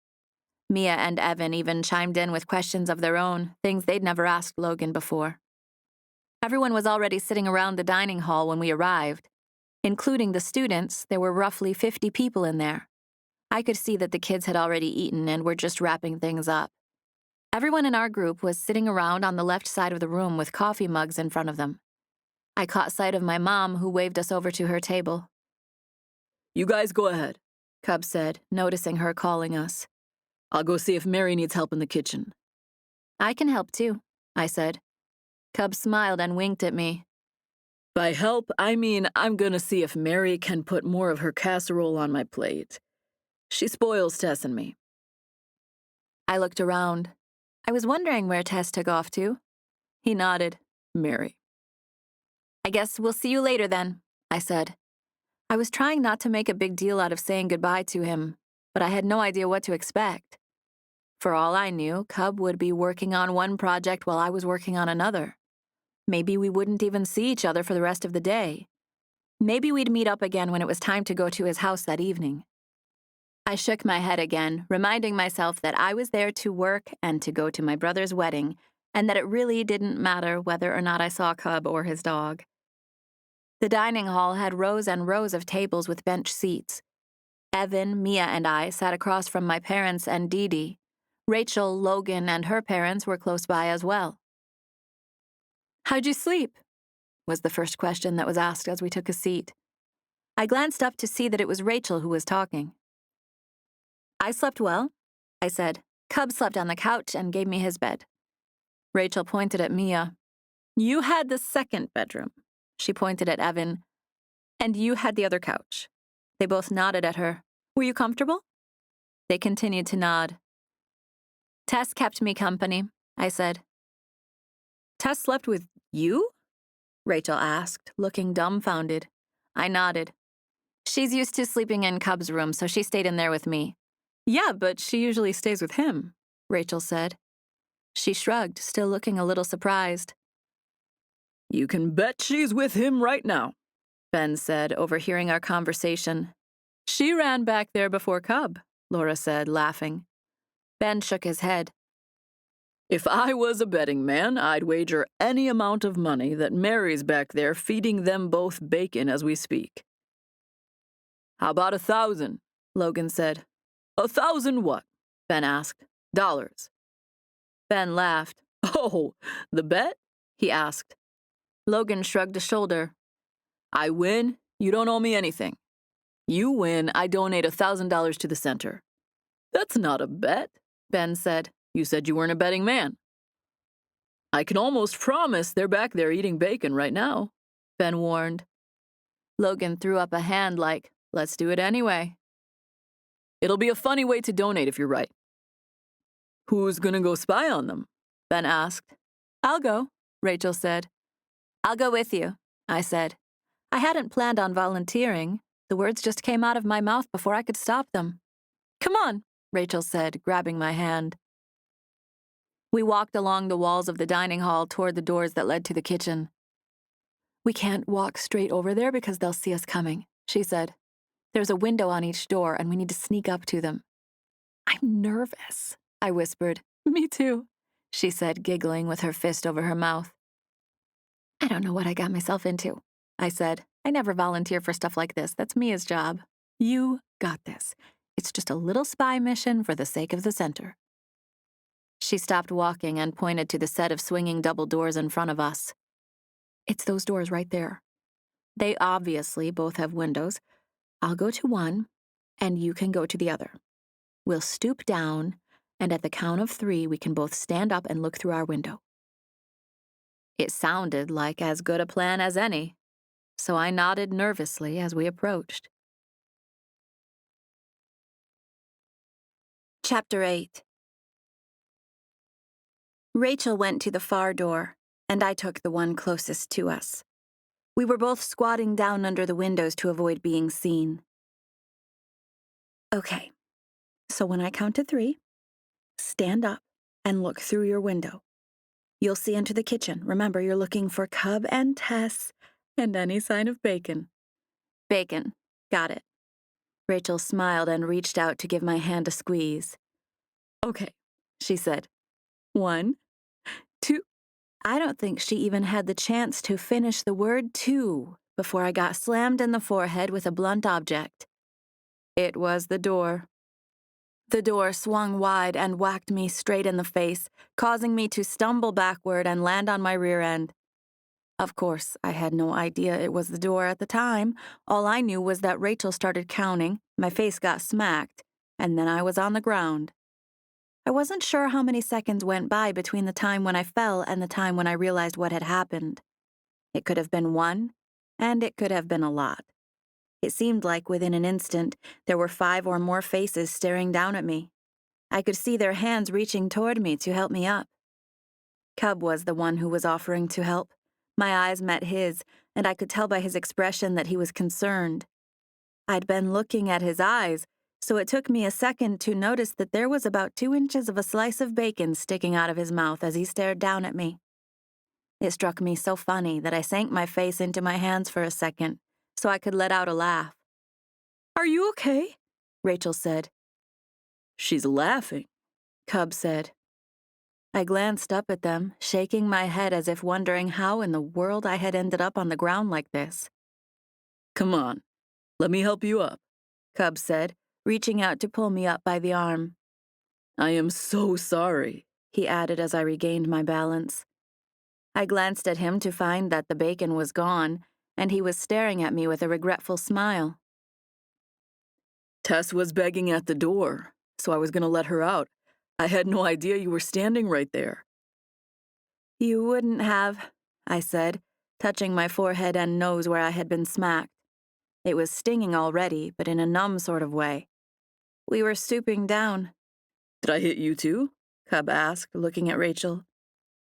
Mia and Evan even chimed in with questions of their own, things they'd never asked Logan before. Everyone was already sitting around the dining hall when we arrived. Including the students, there were roughly 50 people in there. I could see that the kids had already eaten and were just wrapping things up. Everyone in our group was sitting around on the left side of the room with coffee mugs in front of them. I caught sight of my mom, who waved us over to her table. You guys go ahead, Cub said, noticing her calling us. I'll go see if Mary needs help in the kitchen. I can help too, I said. Cub smiled and winked at me. By help, I mean I'm gonna see if Mary can put more of her casserole on my plate. She spoils Tess and me. I looked around. I was wondering where Tess took off to. He nodded. Mary. I guess we'll see you later then, I said. I was trying not to make a big deal out of saying goodbye to him, but I had no idea what to expect. For all I knew, Cub would be working on one project while I was working on another. Maybe we wouldn't even see each other for the rest of the day. Maybe we'd meet up again when it was time to go to his house that evening. I shook my head again, reminding myself that I was there to work and to go to my brother's wedding, and that it really didn't matter whether or not I saw Cub or his dog. The dining hall had rows and rows of tables with bench seats. Evan, Mia, and I sat across from my parents and Dee Dee. Rachel, Logan, and her parents were close by as well. How'd you sleep? Was the first question that was asked as we took a seat. I glanced up to see that it was Rachel who was talking. I slept well, I said. Cub slept on the couch and gave me his bed. Rachel pointed at Mia. You had the second bedroom. She pointed at Evan. And you had the other couch. They both nodded at her. Were you comfortable? They continued to nod. Tess kept me company, I said. Tess slept with you? Rachel asked, looking dumbfounded. I nodded. She's used to sleeping in Cub's room, so she stayed in there with me. Yeah, but she usually stays with him, Rachel said. She shrugged, still looking a little surprised. You can bet she's with him right now, Ben said, overhearing our conversation. She ran back there before Cub, Laura said, laughing. Ben shook his head. If I was a betting man, I'd wager any amount of money that Mary's back there feeding them both bacon as we speak. How about 1,000? Logan said. 1,000 what? Ben asked. Dollars. Ben laughed. Oh, the bet? He asked. Logan shrugged a shoulder. I win, you don't owe me anything. You win, I donate $1,000 to the center. That's not a bet, Ben said. You said you weren't a betting man. I can almost promise they're back there eating bacon right now, Ben warned. Logan threw up a hand like, let's do it anyway. It'll be a funny way to donate if you're right. Who's gonna go spy on them? Ben asked. I'll go, Rachel said. I'll go with you, I said. I hadn't planned on volunteering. The words just came out of my mouth before I could stop them. Come on, Rachel said, grabbing my hand. We walked along the walls of the dining hall toward the doors that led to the kitchen. We can't walk straight over there because they'll see us coming, she said. There's a window on each door and we need to sneak up to them. I'm nervous, I whispered. Me too, she said, giggling with her fist over her mouth. I don't know what I got myself into, I said. I never volunteer for stuff like this. That's Mia's job. You got this. It's just a little spy mission for the sake of the center. She stopped walking and pointed to the set of swinging double doors in front of us. It's those doors right there. They obviously both have windows. I'll go to one, and you can go to the other. We'll stoop down, and at the count of 3, we can both stand up and look through our window. It sounded like as good a plan as any, so I nodded nervously as we approached. Chapter 8. Rachel went to the far door, and I took the one closest to us. We were both squatting down under the windows to avoid being seen. Okay, so when I count to 3, stand up and look through your window. You'll see into the kitchen. Remember, you're looking for Cub and Tess and any sign of bacon. Bacon. Got it. Rachel smiled and reached out to give my hand a squeeze. Okay, she said. 1, 2. I don't think she even had the chance to finish the word 2 before I got slammed in the forehead with a blunt object. It was the door. The door swung wide and whacked me straight in the face, causing me to stumble backward and land on my rear end. Of course, I had no idea it was the door at the time. All I knew was that Rachel started counting, my face got smacked, and then I was on the ground. I wasn't sure how many seconds went by between the time when I fell and the time when I realized what had happened. It could have been 1, and it could have been a lot. It seemed like within an instant, there were 5 or more faces staring down at me. I could see their hands reaching toward me to help me up. Cub was the one who was offering to help. My eyes met his, and I could tell by his expression that he was concerned. I'd been looking at his eyes, so it took me a second to notice that there was about 2 inches of a slice of bacon sticking out of his mouth as he stared down at me. It struck me so funny that I sank my face into my hands for a second, so I could let out a laugh. Are you okay? Rachel said. She's laughing, Cub said. I glanced up at them, shaking my head as if wondering how in the world I had ended up on the ground like this. Come on, let me help you up, Cub said, reaching out to pull me up by the arm. I am so sorry, he added as I regained my balance. I glanced at him to find that the bacon was gone, and he was staring at me with a regretful smile. Tess was begging at the door, so I was going to let her out. I had no idea you were standing right there. You wouldn't have, I said, touching my forehead and nose where I had been smacked. It was stinging already, but in a numb sort of way. We were stooping down. Did I hit you too? Cub asked, looking at Rachel.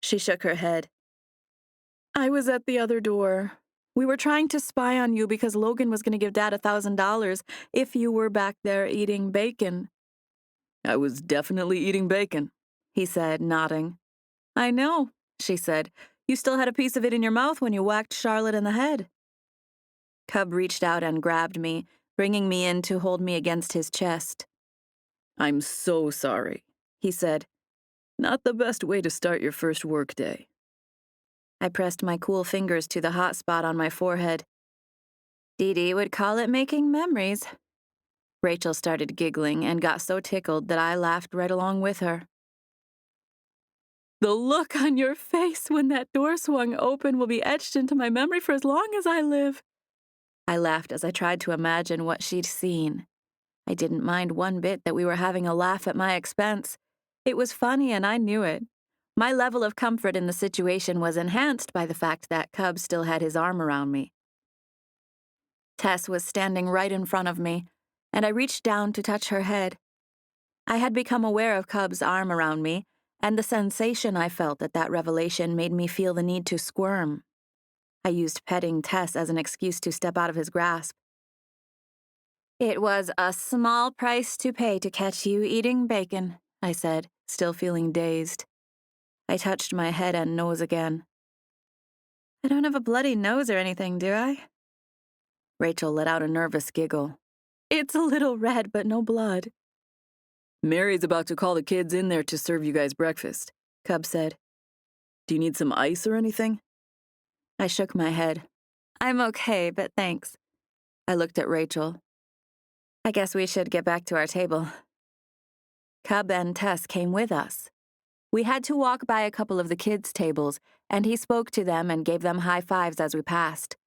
She shook her head. I was at the other door. We were trying to spy on you because Logan was going to give Dad $1,000 if you were back there eating bacon. I was definitely eating bacon, he said, nodding. I know, she said. You still had a piece of it in your mouth when you whacked Charlotte in the head. Cub reached out and grabbed me, bringing me in to hold me against his chest. I'm so sorry, he said. Not the best way to start your first workday. I pressed my cool fingers to the hot spot on my forehead. Dee Dee would call it making memories. Rachel started giggling and got so tickled that I laughed right along with her. The look on your face when that door swung open will be etched into my memory for as long as I live. I laughed as I tried to imagine what she'd seen. I didn't mind one bit that we were having a laugh at my expense. It was funny and I knew it. My level of comfort in the situation was enhanced by the fact that Cub still had his arm around me. Tess was standing right in front of me, and I reached down to touch her head. I had become aware of Cub's arm around me, and the sensation I felt at that revelation made me feel the need to squirm. I used petting Tess as an excuse to step out of his grasp. "It was a small price to pay to catch you eating bacon," I said, still feeling dazed. I touched my head and nose again. "I don't have a bloody nose or anything, do I?" Rachel let out a nervous giggle. "It's a little red, but no blood." Mary's about to call the kids in there to serve you guys breakfast, Cub said. Do you need some ice or anything? I shook my head. "I'm okay, but thanks." I looked at Rachel. "I guess we should get back to our table." Cub and Tess came with us. We had to walk by a couple of the kids' tables, and he spoke to them and gave them high fives as we passed.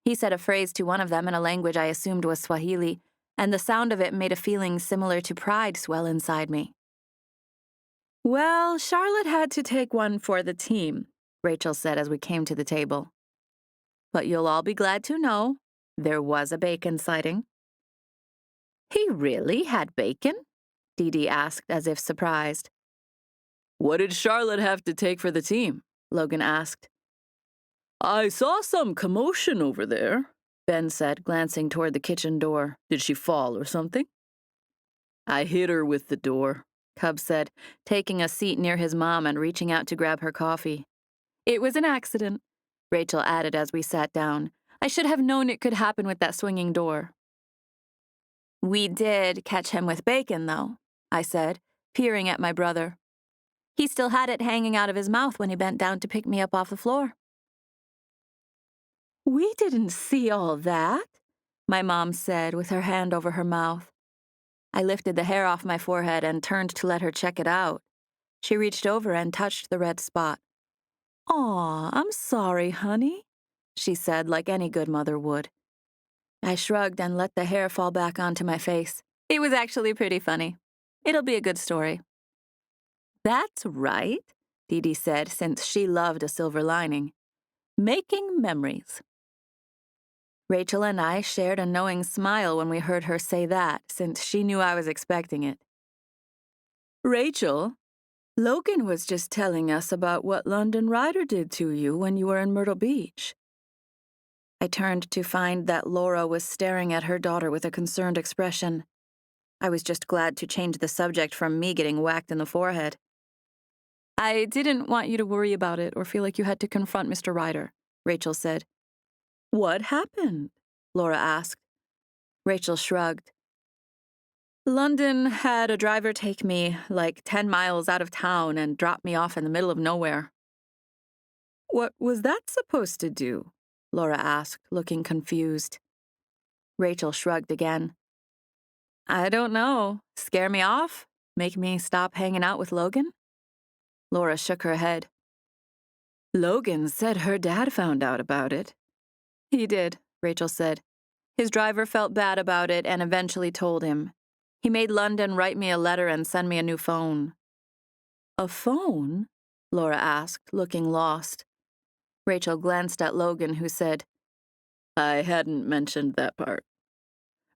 He said a phrase to one of them in a language I assumed was Swahili, and the sound of it made a feeling similar to pride swell inside me. "Well, Charlotte had to take one for the team," Rachel said as we came to the table. "But you'll all be glad to know there was a bacon sighting." "He really had bacon?" Dee Dee asked as if surprised. What did Charlotte have to take for the team? Logan asked. I saw some commotion over there, Ben said, glancing toward the kitchen door. Did she fall or something? I hit her with the door, Cub said, taking a seat near his mom and reaching out to grab her coffee. It was an accident, Rachel added as we sat down. I should have known it could happen with that swinging door. We did catch him with bacon, though, I said, peering at my brother. He still had it hanging out of his mouth when he bent down to pick me up off the floor. We didn't see all that, my mom said with her hand over her mouth. I lifted the hair off my forehead and turned to let her check it out. She reached over and touched the red spot. Aw, I'm sorry, honey, she said like any good mother would. I shrugged and let the hair fall back onto my face. It was actually pretty funny. It'll be a good story. That's right, Dee Dee said, since she loved a silver lining. Making memories. Rachel and I shared a knowing smile when we heard her say that, since she knew I was expecting it. Rachel, Logan was just telling us about what London Rider did to you when you were in Myrtle Beach. I turned to find that Laura was staring at her daughter with a concerned expression. I was just glad to change the subject from me getting whacked in the forehead. I didn't want you to worry about it or feel like you had to confront Mr. Ryder, Rachel said. What happened? Laura asked. Rachel shrugged. London had a driver take me like 10 miles out of town and drop me off in the middle of nowhere. What was that supposed to do? Laura asked, looking confused. Rachel shrugged again. I don't know. Scare me off? Make me stop hanging out with Logan? Laura shook her head. Logan said her dad found out about it. He did, Rachel said. His driver felt bad about it and eventually told him. He made London write me a letter and send me a new phone. A phone? Laura asked, looking lost. Rachel glanced at Logan, who said, I hadn't mentioned that part.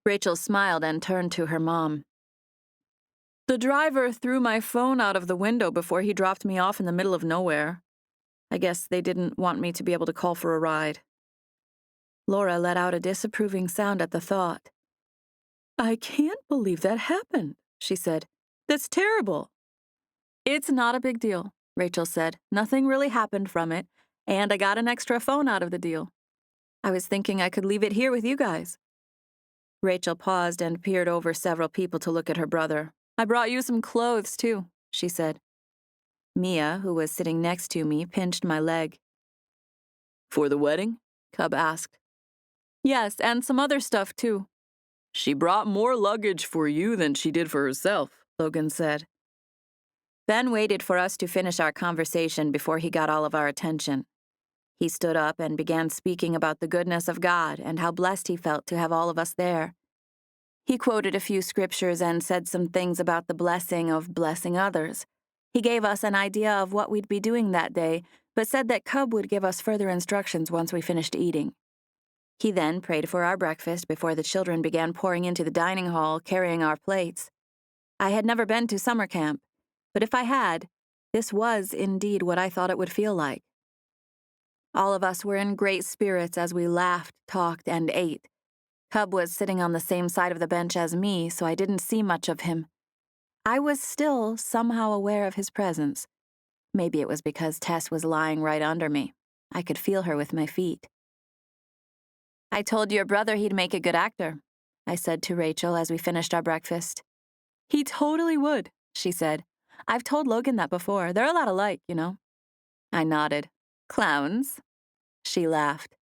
Rachel smiled and turned to her mom. The driver threw my phone out of the window before he dropped me off in the middle of nowhere. I guess they didn't want me to be able to call for a ride. Laura let out a disapproving sound at the thought. I can't believe that happened, she said. That's terrible. It's not a big deal, Rachel said. Nothing really happened from it, and I got an extra phone out of the deal. I was thinking I could leave it here with you guys. Rachel paused and peered over several people to look at her brother. I brought you some clothes, too, she said. Mia, who was sitting next to me, pinched my leg. For the wedding? Cub asked. Yes, and some other stuff, too. She brought more luggage for you than she did for herself, Logan said. Ben waited for us to finish our conversation before he got all of our attention. He stood up and began speaking about the goodness of God and how blessed he felt to have all of us there. He quoted a few scriptures and said some things about the blessing of blessing others, He gave us an idea of what we'd be doing that day, but said that Cub would give us further instructions once we finished eating. He then prayed for our breakfast before the children began pouring into the dining hall, carrying our plates. I had never been to summer camp, but if I had, this was indeed what I thought it would feel like. All of us were in great spirits as we laughed, talked, and ate. Cub was sitting on the same side of the bench as me, so I didn't see much of him. I was still somehow aware of his presence. Maybe it was because Tess was lying right under me. I could feel her with my feet. "I told your brother he'd make a good actor," I said to Rachel as we finished our breakfast. "He totally would," she said. "I've told Logan that before. They're a lot alike, you know." I nodded. "Clowns?" She laughed.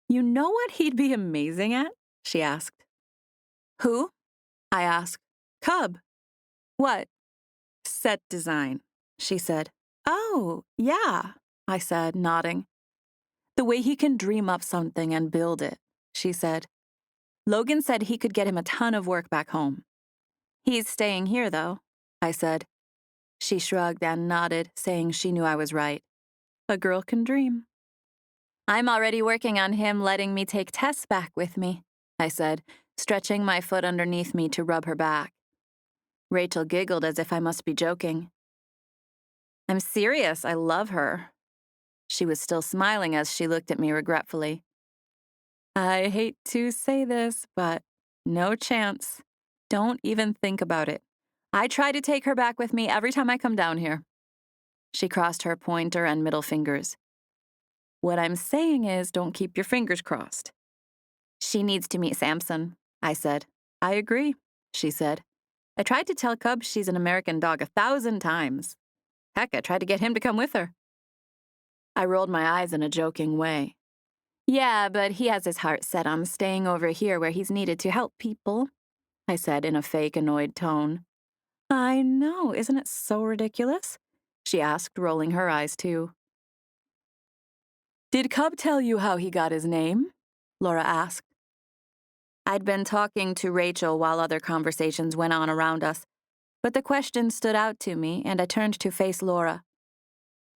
"You know what he'd be amazing at?" she asked. "Who?" I asked. "Cub." "What?" "Set design," she said. "Oh, yeah," I said, nodding. "The way he can dream up something and build it," she said. "Logan said he could get him a ton of work back home." "He's staying here, though," I said. She shrugged and nodded, saying she knew I was right. A girl can dream. "I'm already working on him letting me take Tess back with me," I said, stretching my foot underneath me to rub her back. Rachel giggled as if I must be joking. "I'm serious. I love her." She was still smiling as she looked at me regretfully. "I hate to say this, but no chance. Don't even think about it. I try to take her back with me every time I come down here." She crossed her pointer and middle fingers. "What I'm saying is, don't keep your fingers crossed." "She needs to meet Samson," I said. "I agree," she said. "I tried to tell Cub she's an American dog 1,000 times. Heck, I tried to get him to come with her." I rolled my eyes in a joking way. "Yeah, but he has his heart set on staying over here where he's needed to help people," I said in a fake annoyed tone. "I know, isn't it so ridiculous?" she asked, rolling her eyes too. "Did Cub tell you how he got his name?" Laura asked. I'd been talking to Rachel while other conversations went on around us, but the question stood out to me, and I turned to face Laura.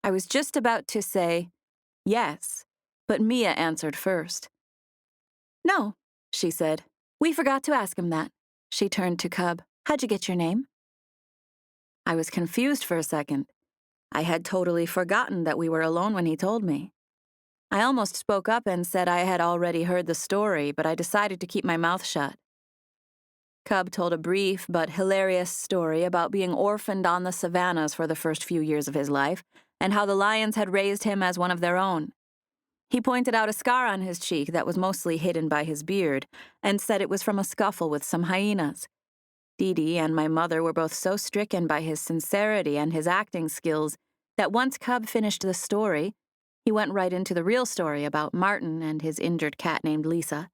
I was just about to say, "Yes," but Mia answered first. "No," she said. "We forgot to ask him that." She turned to Cub. "How'd you get your name?" I was confused for a second. I had totally forgotten that we were alone when he told me. I almost spoke up and said I had already heard the story, but I decided to keep my mouth shut. Cub told a brief but hilarious story about being orphaned on the savannas for the first few years of his life, and how the lions had raised him as one of their own. He pointed out a scar on his cheek that was mostly hidden by his beard, and said it was from a scuffle with some hyenas. Dee Dee and my mother were both so stricken by his sincerity and his acting skills that once Cub finished the story, he went right into the real story about Martin and his injured cat named Lisa.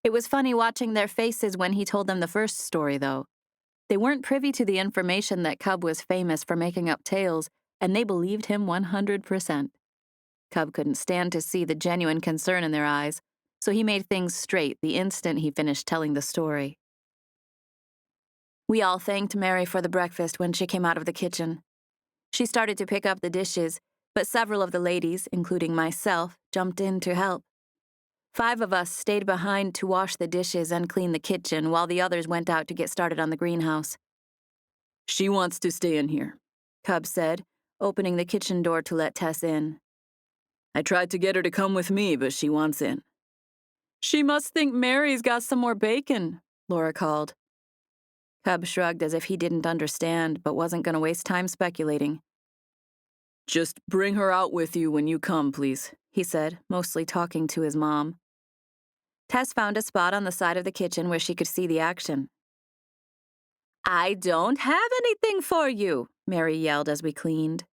It was funny watching their faces when he told them the first story, though. They weren't privy to the information that Cub was famous for making up tales, and they believed him 100%. Cub couldn't stand to see the genuine concern in their eyes, so he made things straight the instant he finished telling the story. We all thanked Mary for the breakfast when she came out of the kitchen. She started to pick up the dishes, but several of the ladies, including myself, jumped in to help. 5 of us stayed behind to wash the dishes and clean the kitchen while the others went out to get started on the greenhouse. "She wants to stay in here," Cub said, opening the kitchen door to let Tess in. "I tried to get her to come with me, but she wants in." "She must think Mary's got some more bacon," Laura called. Cub shrugged as if he didn't understand, but wasn't going to waste time speculating. "Just bring her out with you when you come, please," he said, mostly talking to his mom. Tess found a spot on the side of the kitchen where she could see the action. "I don't have anything for you," Mary yelled as we cleaned.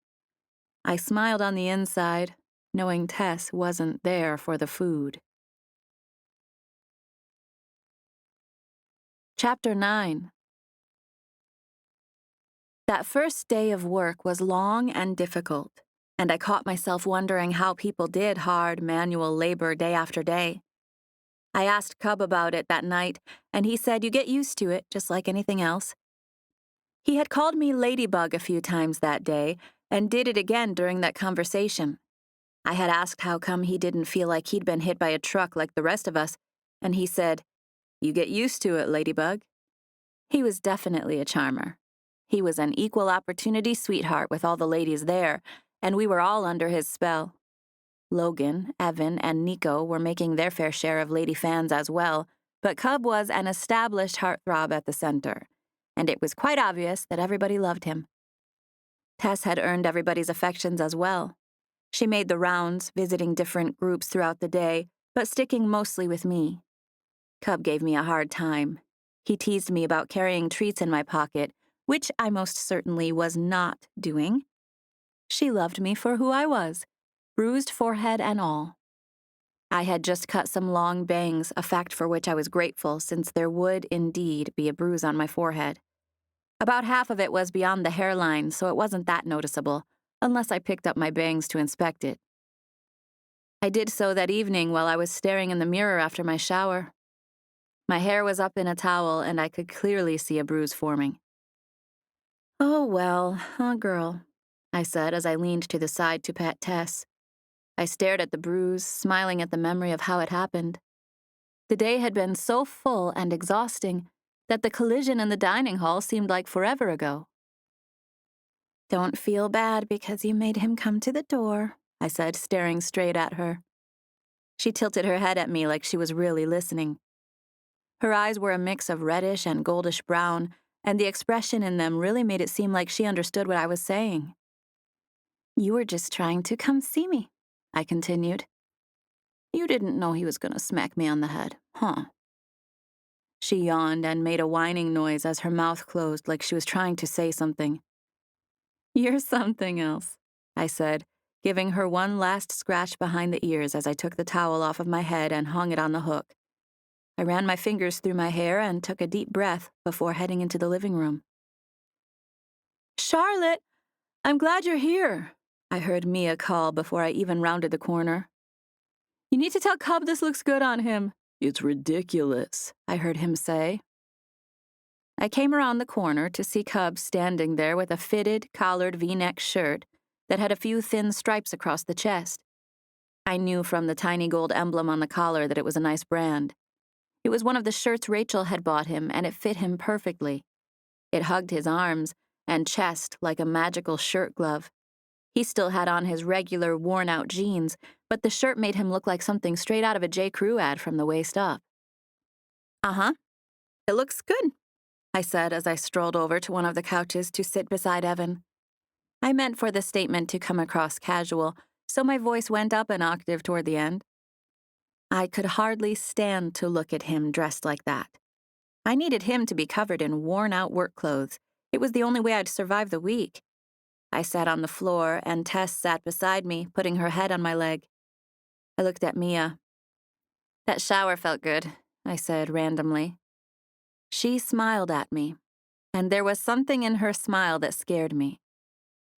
I smiled on the inside, knowing Tess wasn't there for the food. Chapter 9. That first day of work was long and difficult, and I caught myself wondering how people did hard manual labor day after day. I asked Cub about it that night, and he said you get used to it just like anything else. He had called me Ladybug a few times that day, and did it again during that conversation. I had asked how come he didn't feel like he'd been hit by a truck like the rest of us, and he said, "You get used to it, Ladybug." He was definitely a charmer. He was an equal opportunity sweetheart with all the ladies there, and we were all under his spell. Logan, Evan, and Nico were making their fair share of lady fans as well, but Cub was an established heartthrob at the center, and it was quite obvious that everybody loved him. Tess had earned everybody's affections as well. She made the rounds, visiting different groups throughout the day, but sticking mostly with me. Cub gave me a hard time. He teased me about carrying treats in my pocket, which I most certainly was not doing. She loved me for who I was, bruised forehead and all. I had just cut some long bangs, a fact for which I was grateful, since there would, indeed, be a bruise on my forehead. About half of it was beyond the hairline, so it wasn't that noticeable, unless I picked up my bangs to inspect it. I did so that evening while I was staring in the mirror after my shower. My hair was up in a towel, and I could clearly see a bruise forming. "Oh, well, a girl," I said as I leaned to the side to pat Tess. I stared at the bruise, smiling at the memory of how it happened. The day had been so full and exhausting that the collision in the dining hall seemed like forever ago. "Don't feel bad because you made him come to the door," I said, staring straight at her. She tilted her head at me like she was really listening. Her eyes were a mix of reddish and goldish brown, and the expression in them really made it seem like she understood what I was saying. "You were just trying to come see me," I continued. "You didn't know he was going to smack me on the head, huh?" She yawned and made a whining noise as her mouth closed like she was trying to say something. "You're something else," I said, giving her one last scratch behind the ears as I took the towel off of my head and hung it on the hook. I ran my fingers through my hair and took a deep breath before heading into the living room. "Charlotte, I'm glad you're here," I heard Mia call before I even rounded the corner. "You need to tell Cub this looks good on him." "It's ridiculous," I heard him say. I came around the corner to see Cub standing there with a fitted, collared V-neck shirt that had a few thin stripes across the chest. I knew from the tiny gold emblem on the collar that it was a nice brand. It was one of the shirts Rachel had bought him, and it fit him perfectly. It hugged his arms and chest like a magical shirt glove. He still had on his regular, worn-out jeans, but the shirt made him look like something straight out of a J. Crew ad from the waist up. "Uh-huh. It looks good," I said as I strolled over to one of the couches to sit beside Evan. I meant for the statement to come across casual, so my voice went up an octave toward the end. I could hardly stand to look at him dressed like that. I needed him to be covered in worn-out work clothes. It was the only way I'd survive the week. I sat on the floor, and Tess sat beside me, putting her head on my leg. I looked at Mia. "That shower felt good," I said randomly. She smiled at me, and there was something in her smile that scared me.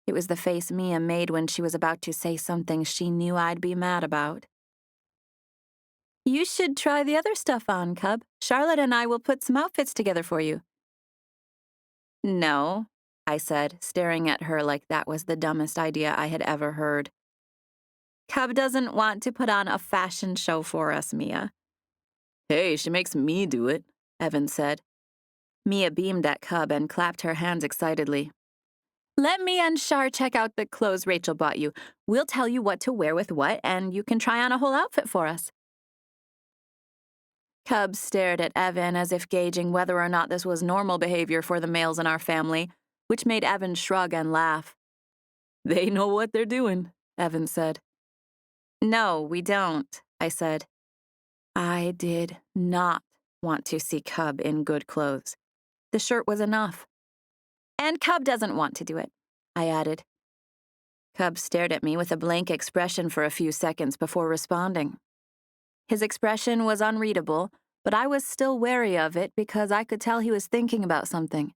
It was the face Mia made when she was about to say something she knew I'd be mad about. "You should try the other stuff on, Cub. Charlotte and I will put some outfits together for you." "No," I said, staring at her like that was the dumbest idea I had ever heard. "Cub doesn't want to put on a fashion show for us, Mia." "Hey, she makes me do it," Evan said. Mia beamed at Cub and clapped her hands excitedly. "Let me and Char check out the clothes Rachel bought you. We'll tell you what to wear with what, and you can try on a whole outfit for us." Cub stared at Evan as if gauging whether or not this was normal behavior for the males in our family, which made Evan shrug and laugh. "They know what they're doing," Evan said. "No, we don't," I said. I did not want to see Cub in good clothes. The shirt was enough. "And Cub doesn't want to do it," I added. Cub stared at me with a blank expression for a few seconds before responding. His expression was unreadable, but I was still wary of it because I could tell he was thinking about something.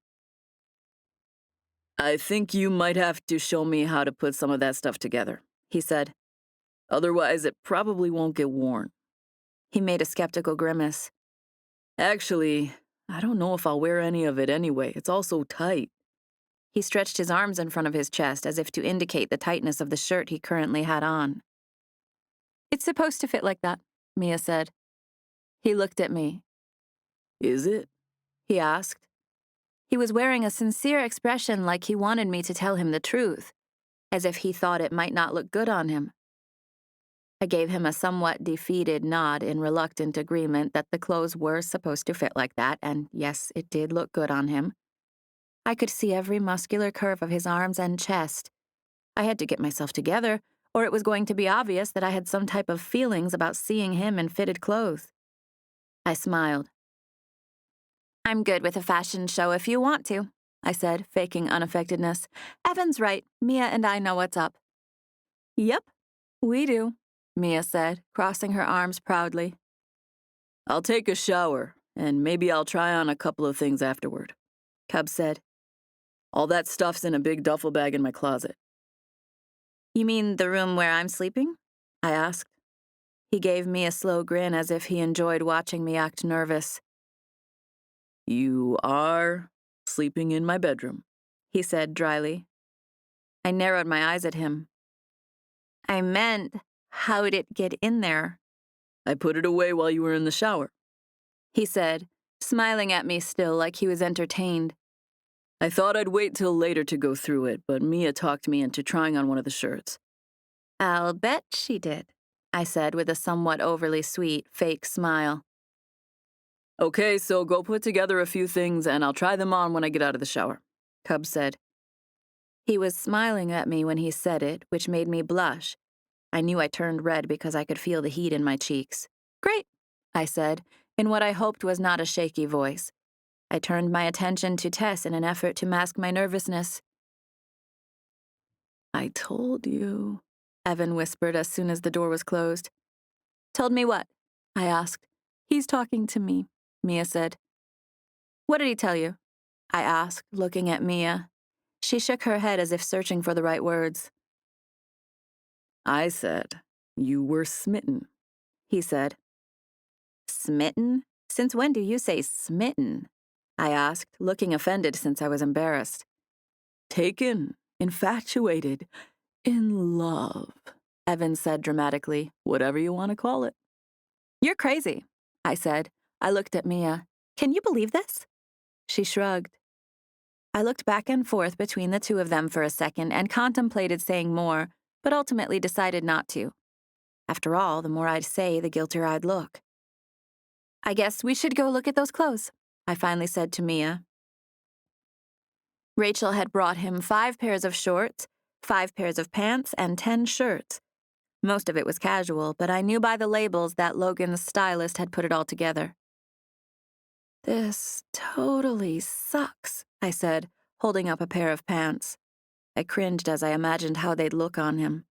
"I think you might have to show me how to put some of that stuff together," he said. "Otherwise, it probably won't get worn." He made a skeptical grimace. "Actually, I don't know if I'll wear any of it anyway. It's all so tight." He stretched his arms in front of his chest as if to indicate the tightness of the shirt he currently had on. "It's supposed to fit like that," Mia said. He looked at me. Is it? He asked. He was wearing a sincere expression like he wanted me to tell him the truth, as if he thought it might not look good on him. I gave him a somewhat defeated nod in reluctant agreement that the clothes were supposed to fit like that, and yes, it did look good on him. I could see every muscular curve of his arms and chest. I had to get myself together, or it was going to be obvious that I had some type of feelings about seeing him in fitted clothes. I smiled. "I'm good with a fashion show if you want to," I said, faking unaffectedness. "Evan's right. Mia and I know what's up." "Yep, we do," Mia said, crossing her arms proudly. I'll take a shower, and maybe I'll try on a couple of things afterward," Cub said. "All that stuff's in a big duffel bag in my closet." "You mean the room where I'm sleeping?" I asked. He gave me a slow grin as if he enjoyed watching me act nervous. "You are sleeping in my bedroom," he said dryly. I narrowed my eyes at him. "I meant, how'd it get in there?" "I put it away while you were in the shower," he said, smiling at me still like he was entertained. "I thought I'd wait till later to go through it, but Mia talked me into trying on one of the shirts." "I'll bet she did," I said with a somewhat overly sweet, fake smile. "Okay, so go put together a few things, and I'll try them on when I get out of the shower," Cub said. He was smiling at me when he said it, which made me blush. I knew I turned red because I could feel the heat in my cheeks. "Great," I said, in what I hoped was not a shaky voice. I turned my attention to Tess in an effort to mask my nervousness. "I told you," Evan whispered as soon as the door was closed. "Told me what?" I asked. "He's talking to me," Mia said. "What did he tell you?" I asked, looking at Mia. She shook her head as if searching for the right words. "I said you were smitten," he said. "Smitten? Since when do you say smitten?" I asked, looking offended since I was embarrassed. "Taken, infatuated, in love," Evan said dramatically. "Whatever you want to call it." "You're crazy," I said. I looked at Mia. "Can you believe this?" She shrugged. I looked back and forth between the two of them for a second and contemplated saying more, but ultimately decided not to. After all, the more I'd say, the guiltier I'd look. "I guess we should go look at those clothes," I finally said to Mia. Rachel had brought him 5 pairs of shorts, 5 pairs of pants, and 10 shirts. Most of it was casual, but I knew by the labels that Logan's stylist had put it all together. "This totally sucks," I said, holding up a pair of pants. I cringed as I imagined how they'd look on him.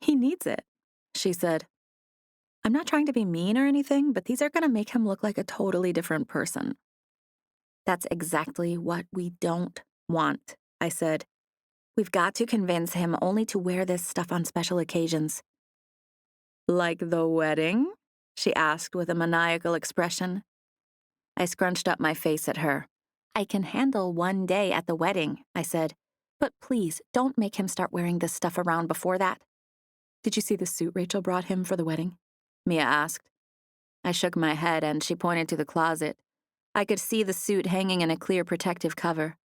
"He needs it," she said. "I'm not trying to be mean or anything, but these are going to make him look like a totally different person." "That's exactly what we don't want," I said. "We've got to convince him only to wear this stuff on special occasions." "Like the wedding?" she asked with a maniacal expression. I scrunched up my face at her. "I can handle one day at the wedding," I said. "But please, don't make him start wearing this stuff around before that." "Did you see the suit Rachel brought him for the wedding?" Mia asked. I shook my head and she pointed to the closet. I could see the suit hanging in a clear protective cover.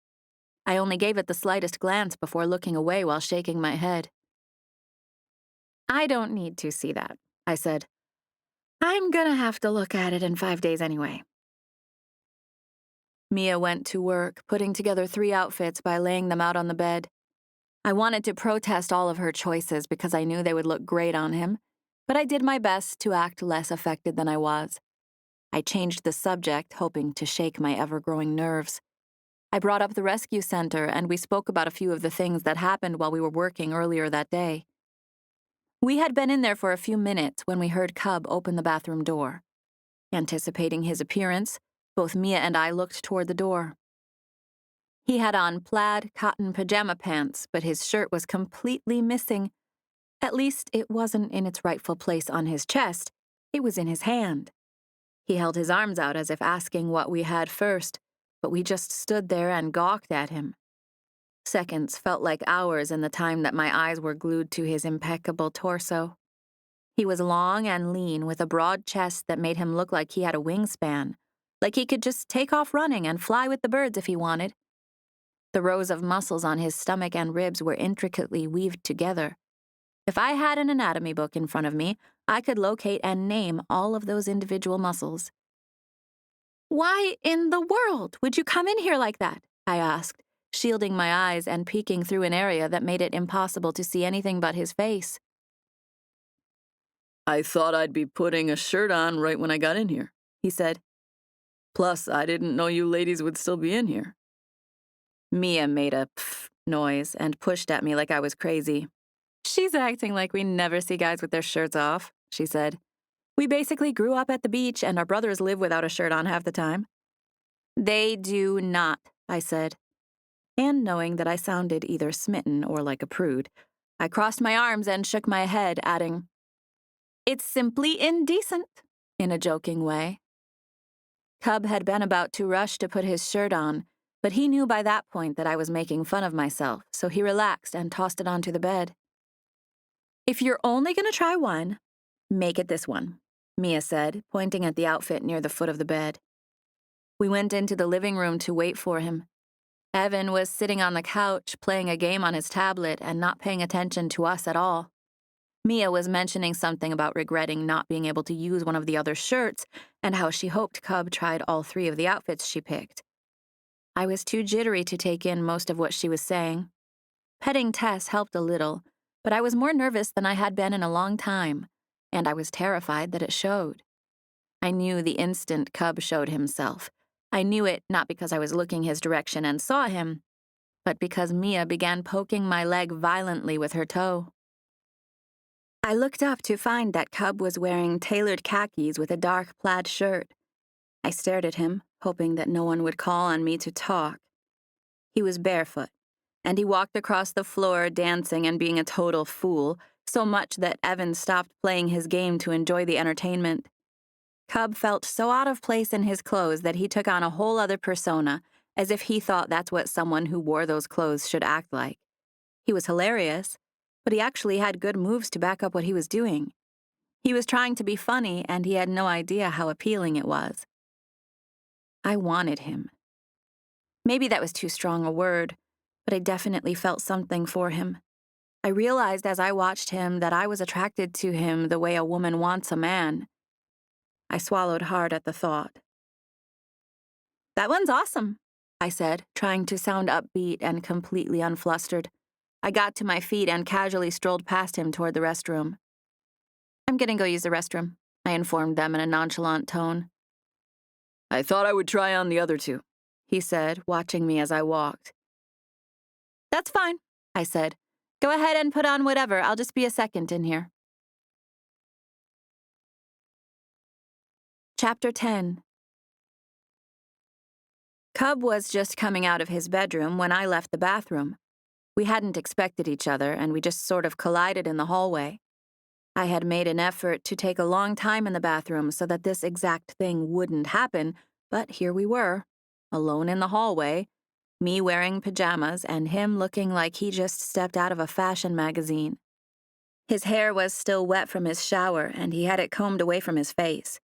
I only gave it the slightest glance before looking away while shaking my head. "I don't need to see that," I said. "I'm gonna have to look at it in 5 days anyway." Mia went to work, putting together 3 outfits by laying them out on the bed. I wanted to protest all of her choices because I knew they would look great on him, but I did my best to act less affected than I was. I changed the subject, hoping to shake my ever-growing nerves. I brought up the rescue center, and we spoke about a few of the things that happened while we were working earlier that day. We had been in there for a few minutes when we heard Cub open the bathroom door. Anticipating his appearance, both Mia and I looked toward the door. He had on plaid cotton pajama pants, but his shirt was completely missing. At least it wasn't in its rightful place on his chest. It was in his hand. He held his arms out as if asking what we had first, but we just stood there and gawked at him. Seconds felt like hours in the time that my eyes were glued to his impeccable torso. He was long and lean, with a broad chest that made him look like he had a wingspan, like he could just take off running and fly with the birds if he wanted. The rows of muscles on his stomach and ribs were intricately weaved together. If I had an anatomy book in front of me, I could locate and name all of those individual muscles. "Why in the world would you come in here like that?" I asked, shielding my eyes and peeking through an area that made it impossible to see anything but his face. I thought I'd be putting a shirt on right when I got in here, he said. Plus, I didn't know you ladies would still be in here. Mia made a pff noise and pushed at me like I was crazy. "She's acting like we never see guys with their shirts off," she said. "We basically grew up at the beach and our brothers live without a shirt on half the time." "They do not," I said. And knowing that I sounded either smitten or like a prude, I crossed my arms and shook my head, adding, "It's simply indecent," in a joking way. Cub had been about to rush to put his shirt on, but he knew by that point that I was making fun of myself, so he relaxed and tossed it onto the bed. "If you're only going to try one, make it this one," Mia said, pointing at the outfit near the foot of the bed. We went into the living room to wait for him. Evan was sitting on the couch, playing a game on his tablet and not paying attention to us at all. Mia was mentioning something about regretting not being able to use one of the other shirts and how she hoped Cub tried all 3 of the outfits she picked. I was too jittery to take in most of what she was saying. Petting Tess helped a little, but I was more nervous than I had been in a long time, and I was terrified that it showed. I knew the instant Cub showed himself. I knew it not because I was looking his direction and saw him, but because Mia began poking my leg violently with her toe. I looked up to find that Cub was wearing tailored khakis with a dark plaid shirt. I stared at him, hoping that no one would call on me to talk. He was barefoot, and he walked across the floor dancing and being a total fool, so much that Evan stopped playing his game to enjoy the entertainment. Cub felt so out of place in his clothes that he took on a whole other persona, as if he thought that's what someone who wore those clothes should act like. He was hilarious, but he actually had good moves to back up what he was doing. He was trying to be funny, and he had no idea how appealing it was. I wanted him. Maybe that was too strong a word, but I definitely felt something for him. I realized as I watched him that I was attracted to him the way a woman wants a man. I swallowed hard at the thought. "That one's awesome," I said, trying to sound upbeat and completely unflustered. I got to my feet and casually strolled past him toward the restroom. "I'm gonna go use the restroom," I informed them in a nonchalant tone. I thought I would try on the other 2, he said, watching me as I walked. "That's fine," I said. "Go ahead and put on whatever. I'll just be a second in here." Chapter 10. Cub was just coming out of his bedroom when I left the bathroom. We hadn't expected each other, and we just sort of collided in the hallway. I had made an effort to take a long time in the bathroom so that this exact thing wouldn't happen, but here we were, alone in the hallway, me wearing pajamas and him looking like he just stepped out of a fashion magazine. His hair was still wet from his shower, and he had it combed away from his face.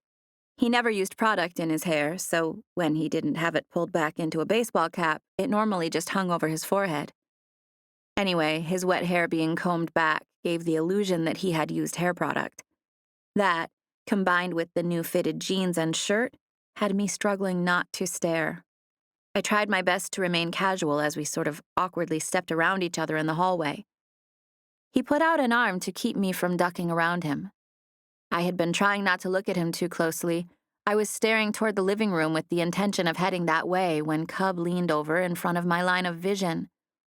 He never used product in his hair, so when he didn't have it pulled back into a baseball cap, it normally just hung over his forehead. Anyway, his wet hair being combed back gave the illusion that he had used hair product. That, combined with the new fitted jeans and shirt, had me struggling not to stare. I tried my best to remain casual as we sort of awkwardly stepped around each other in the hallway. He put out an arm to keep me from ducking around him. I had been trying not to look at him too closely. I was staring toward the living room with the intention of heading that way when Cub leaned over in front of my line of vision,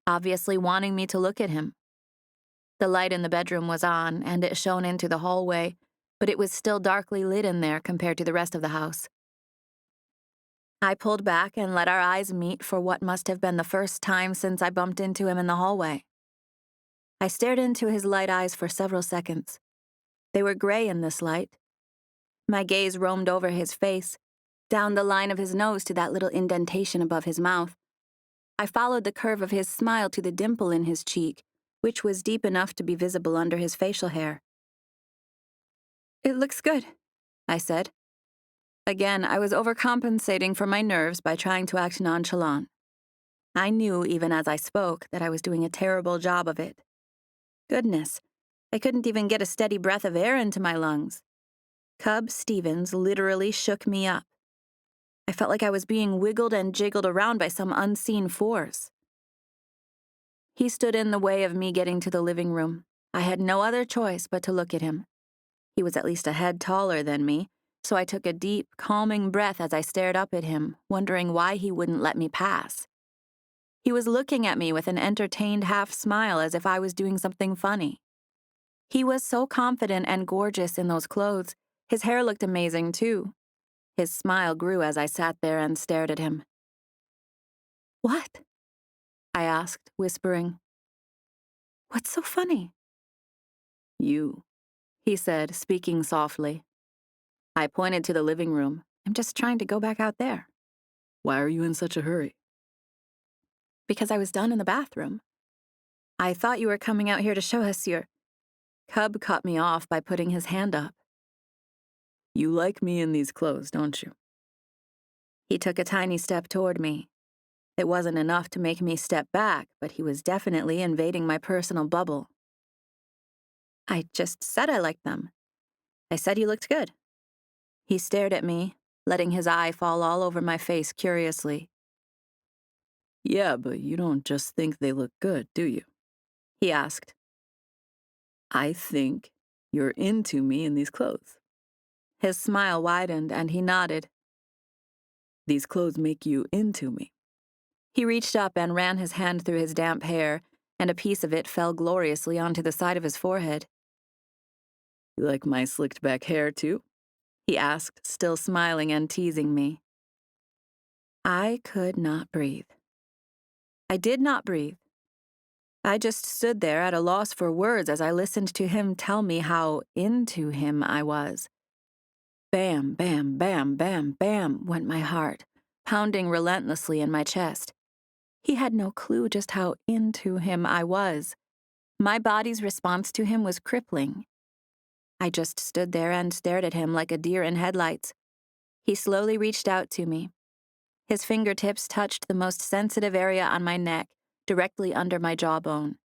obviously wanting me to look at him. The light in the bedroom was on, and it shone into the hallway, but it was still darkly lit in there compared to the rest of the house. I pulled back and let our eyes meet for what must have been the first time since I bumped into him in the hallway. I stared into his light eyes for several seconds. They were gray in this light. My gaze roamed over his face, down the line of his nose to that little indentation above his mouth. I followed the curve of his smile to the dimple in his cheek, which was deep enough to be visible under his facial hair. "It looks good," I said. Again, I was overcompensating for my nerves by trying to act nonchalant. I knew, even as I spoke, that I was doing a terrible job of it. Goodness, I couldn't even get a steady breath of air into my lungs. Cub Stevens literally shook me up. I felt like I was being wiggled and jiggled around by some unseen force. He stood in the way of me getting to the living room. I had no other choice but to look at him. He was at least a head taller than me, so I took a deep, calming breath as I stared up at him, wondering why he wouldn't let me pass. He was looking at me with an entertained half smile as if I was doing something funny. He was so confident and gorgeous in those clothes. His hair looked amazing, too. His smile grew as I sat there and stared at him. "What?" I asked, whispering. "What's so funny?" "You," he said, speaking softly. I pointed to the living room. "I'm just trying to go back out there." "Why are you in such a hurry?" "Because I was done in the bathroom. I thought you were coming out here to show us your—" Cub cut me off by putting his hand up. "You like me in these clothes, don't you?" He took a tiny step toward me. It wasn't enough to make me step back, but he was definitely invading my personal bubble. "I just said I liked them. I said you looked good." He stared at me, letting his eye fall all over my face curiously. "Yeah, but you don't just think they look good, do you?" He asked. "I think you're into me in these clothes." His smile widened and he nodded. "These clothes make you into me." He reached up and ran his hand through his damp hair, and a piece of it fell gloriously onto the side of his forehead. "You like my slicked back hair, too?" He asked, still smiling and teasing me. I could not breathe. I did not breathe. I just stood there at a loss for words as I listened to him tell me how into him I was. Bam, bam, bam, bam, bam, went my heart, pounding relentlessly in my chest. He had no clue just how into him I was. My body's response to him was crippling. I just stood there and stared at him like a deer in headlights. He slowly reached out to me. His fingertips touched the most sensitive area on my neck, directly under my jawbone.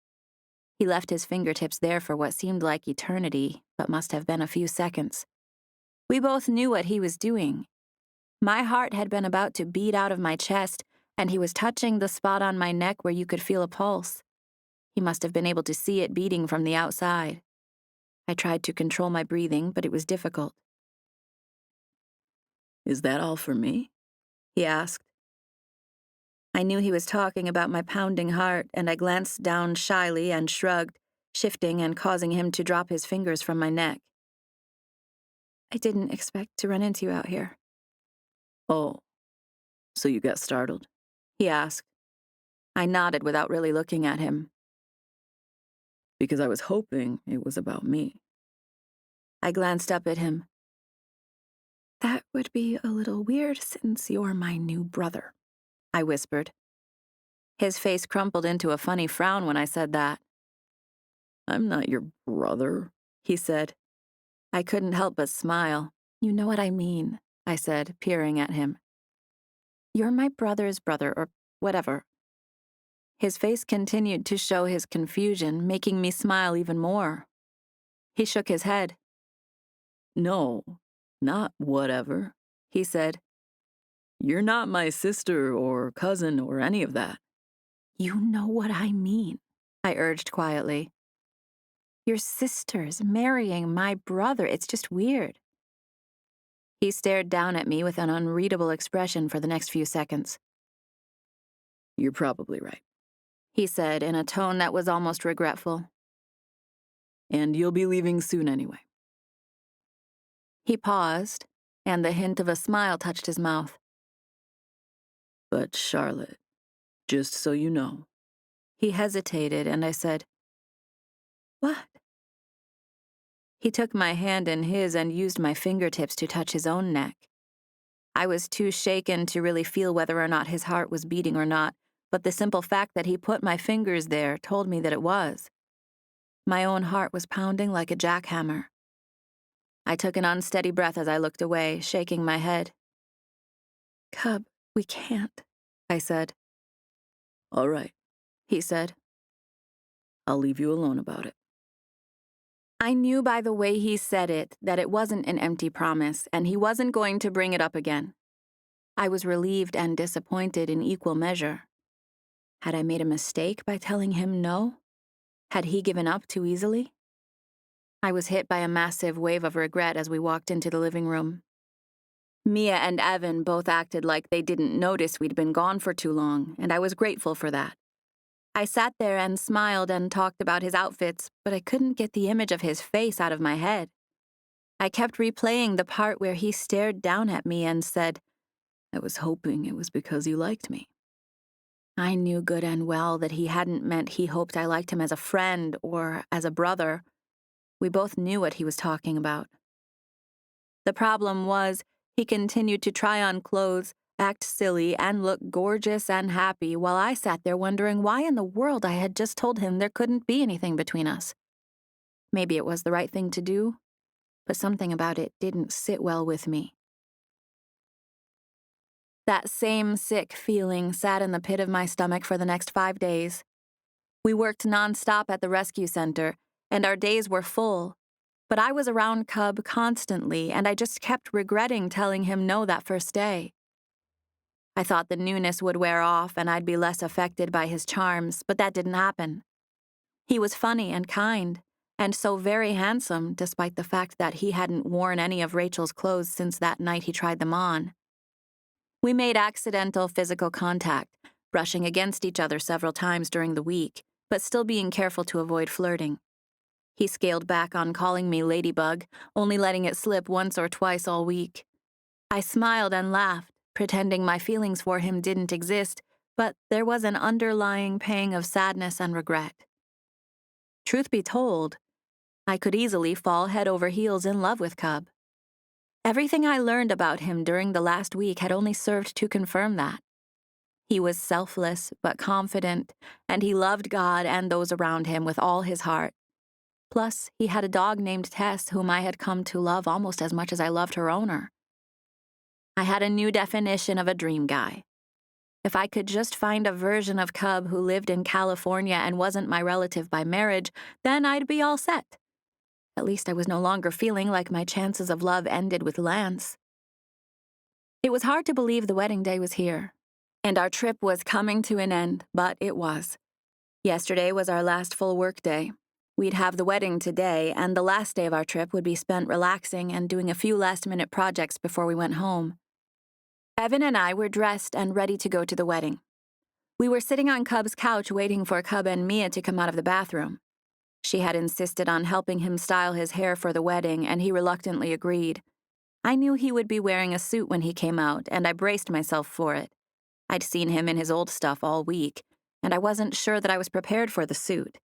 He left his fingertips there for what seemed like eternity, but must have been a few seconds. We both knew what he was doing. My heart had been about to beat out of my chest, and he was touching the spot on my neck where you could feel a pulse. He must have been able to see it beating from the outside. I tried to control my breathing, but it was difficult. "Is that all for me?" he asked. I knew he was talking about my pounding heart, and I glanced down shyly and shrugged, shifting and causing him to drop his fingers from my neck. "I didn't expect to run into you out here." "Oh, so you got startled?" he asked. I nodded without really looking at him. "Because I was hoping it was about me." I glanced up at him. "That would be a little weird since you're my new brother," I whispered. His face crumpled into a funny frown when I said that. "I'm not your brother," he said. I couldn't help but smile. "You know what I mean," I said, peering at him. "You're my brother's brother, or whatever." His face continued to show his confusion, making me smile even more. He shook his head. "No, not whatever," he said. "You're not my sister or cousin or any of that." "You know what I mean," I urged quietly. "Your sister's marrying my brother. It's just weird." He stared down at me with an unreadable expression for the next few seconds. "You're probably right," he said in a tone that was almost regretful. "And you'll be leaving soon anyway." He paused, and the hint of a smile touched his mouth. "But Charlotte, just so you know." He hesitated, and I said, "What?" He took my hand in his and used my fingertips to touch his own neck. I was too shaken to really feel whether or not his heart was beating or not, but the simple fact that he put my fingers there told me that it was. My own heart was pounding like a jackhammer. I took an unsteady breath as I looked away, shaking my head. "Cub, we can't," I said. All right, He said. I'll leave you alone about it. I knew by the way he said it that it wasn't an empty promise, and he wasn't going to bring it up again. I was relieved and disappointed in equal measure. Had I made a mistake by telling him no? Had he given up too easily? I was hit by a massive wave of regret as we walked into the living room. Mia and Evan both acted like they didn't notice we'd been gone for too long, and I was grateful for that. I sat there and smiled and talked about his outfits, but I couldn't get the image of his face out of my head. I kept replaying the part where he stared down at me and said, I was hoping it was because you liked me. I knew good and well that he hadn't meant he hoped I liked him as a friend or as a brother. We both knew what he was talking about. The problem was, he continued to try on clothes, act silly, and look gorgeous and happy while I sat there wondering why in the world I had just told him there couldn't be anything between us. Maybe it was the right thing to do, but something about it didn't sit well with me. That same sick feeling sat in the pit of my stomach for the next 5 days. We worked nonstop at the rescue center, and our days were full. But I was around Cub constantly, and I just kept regretting telling him no that first day. I thought the newness would wear off and I'd be less affected by his charms, but that didn't happen. He was funny and kind, and so very handsome, despite the fact that he hadn't worn any of Rachel's clothes since that night he tried them on. We made accidental physical contact, brushing against each other several times during the week, but still being careful to avoid flirting. He scaled back on calling me Ladybug, only letting it slip once or twice all week. I smiled and laughed, pretending my feelings for him didn't exist, but there was an underlying pang of sadness and regret. Truth be told, I could easily fall head over heels in love with Cub. Everything I learned about him during the last week had only served to confirm that. He was selfless but confident, and he loved God and those around him with all his heart. Plus, he had a dog named Tess whom I had come to love almost as much as I loved her owner. I had a new definition of a dream guy. If I could just find a version of Cub who lived in California and wasn't my relative by marriage, then I'd be all set. At least I was no longer feeling like my chances of love ended with Lance. It was hard to believe the wedding day was here, and our trip was coming to an end, but it was. Yesterday was our last full work day. We'd have the wedding today, and the last day of our trip would be spent relaxing and doing a few last-minute projects before we went home. Evan and I were dressed and ready to go to the wedding. We were sitting on Cub's couch waiting for Cub and Mia to come out of the bathroom. She had insisted on helping him style his hair for the wedding, and he reluctantly agreed. I knew he would be wearing a suit when he came out, and I braced myself for it. I'd seen him in his old stuff all week, and I wasn't sure that I was prepared for the suit.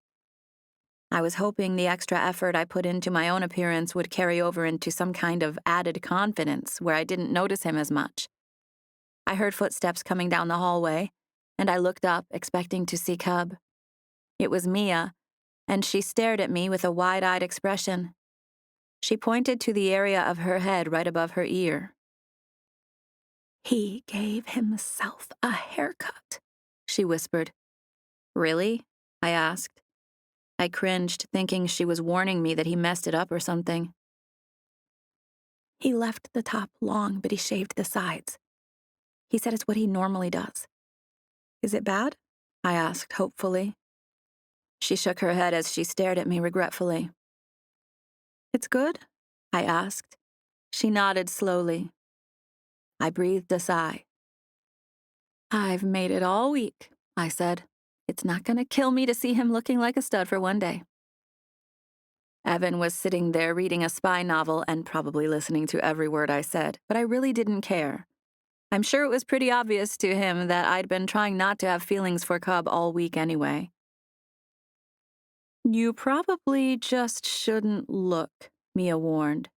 I was hoping the extra effort I put into my own appearance would carry over into some kind of added confidence where I didn't notice him as much. I heard footsteps coming down the hallway, and I looked up, expecting to see Cub. It was Mia, and she stared at me with a wide-eyed expression. She pointed to the area of her head right above her ear. "He gave himself a haircut," she whispered. "Really?" I asked. I cringed, thinking she was warning me that he messed it up or something. "He left the top long, but he shaved the sides. He said it's what he normally does." "Is it bad?" I asked hopefully. She shook her head as she stared at me regretfully. "It's good?" I asked. She nodded slowly. I breathed a sigh. "I've made it all week," I said. "It's not going to kill me to see him looking like a stud for one day." Evan was sitting there reading a spy novel and probably listening to every word I said, but I really didn't care. I'm sure it was pretty obvious to him that I'd been trying not to have feelings for Cub all week anyway. "You probably just shouldn't look," Mia warned.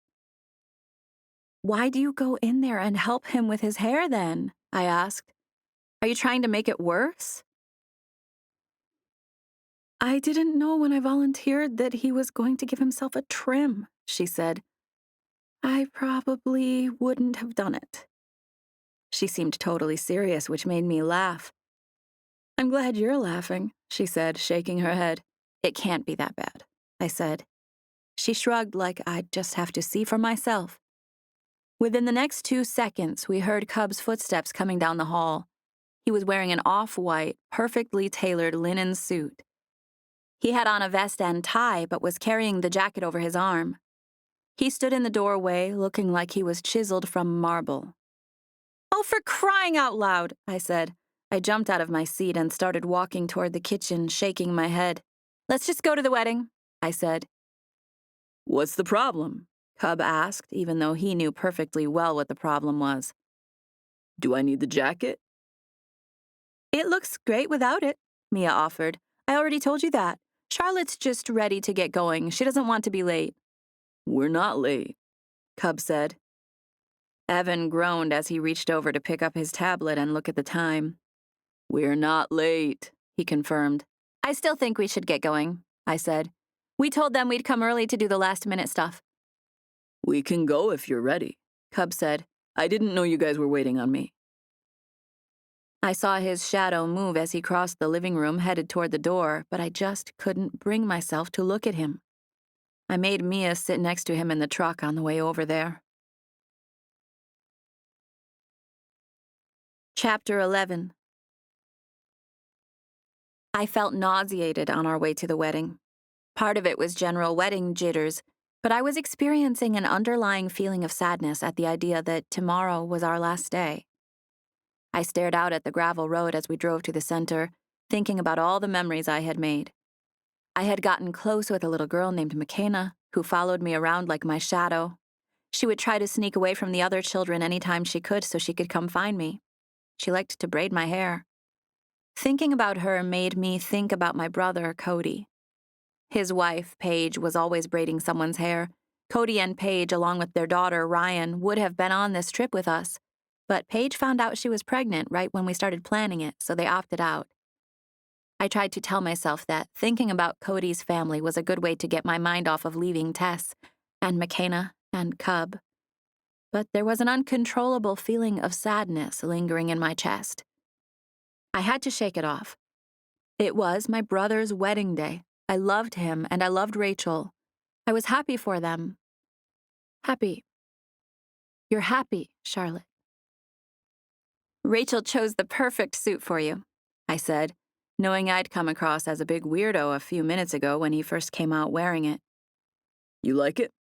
"Why do you go in there and help him with his hair then?" I asked. "Are you trying to make it worse?" I didn't know when I volunteered that he was going to give himself a trim, she said. I probably wouldn't have done it. She seemed totally serious, which made me laugh. I'm glad you're laughing, she said, shaking her head. It can't be that bad, I said. She shrugged like I'd just have to see for myself. Within the next 2 seconds, we heard Cub's footsteps coming down the hall. He was wearing an off-white, perfectly tailored linen suit. He had on a vest and tie, but was carrying the jacket over his arm. He stood in the doorway, looking like he was chiseled from marble. "Oh, for crying out loud," I said. I jumped out of my seat and started walking toward the kitchen, shaking my head. "Let's just go to the wedding," I said. What's the problem? Cub asked, even though he knew perfectly well what the problem was. Do I need the jacket? "It looks great without it," Mia offered. "I already told you that. Charlotte's just ready to get going. She doesn't want to be late." We're not late, Cub said. Evan groaned as he reached over to pick up his tablet and look at the time. We're not late, he confirmed. "I still think we should get going," I said. "We told them we'd come early to do the last-minute stuff." We can go if you're ready, Cub said. I didn't know you guys were waiting on me. I saw his shadow move as he crossed the living room, headed toward the door, but I just couldn't bring myself to look at him. I made Mia sit next to him in the truck on the way over there. Chapter 11. I felt nauseated on our way to the wedding. Part of it was general wedding jitters, but I was experiencing an underlying feeling of sadness at the idea that tomorrow was our last day. I stared out at the gravel road as we drove to the center, thinking about all the memories I had made. I had gotten close with a little girl named McKenna, who followed me around like my shadow. She would try to sneak away from the other children anytime she could so she could come find me. She liked to braid my hair. Thinking about her made me think about my brother, Cody. His wife, Paige, was always braiding someone's hair. Cody and Paige, along with their daughter, Ryan, would have been on this trip with us, but Paige found out she was pregnant right when we started planning it, so they opted out. I tried to tell myself that thinking about Cody's family was a good way to get my mind off of leaving Tess, and McKenna, and Cub. But there was an uncontrollable feeling of sadness lingering in my chest. I had to shake it off. It was my brother's wedding day. I loved him, and I loved Rachel. I was happy for them. Happy. You're happy, Charlotte. "Rachel chose the perfect suit for you," I said, knowing I'd come across as a big weirdo a few minutes ago when he first came out wearing it. You like it?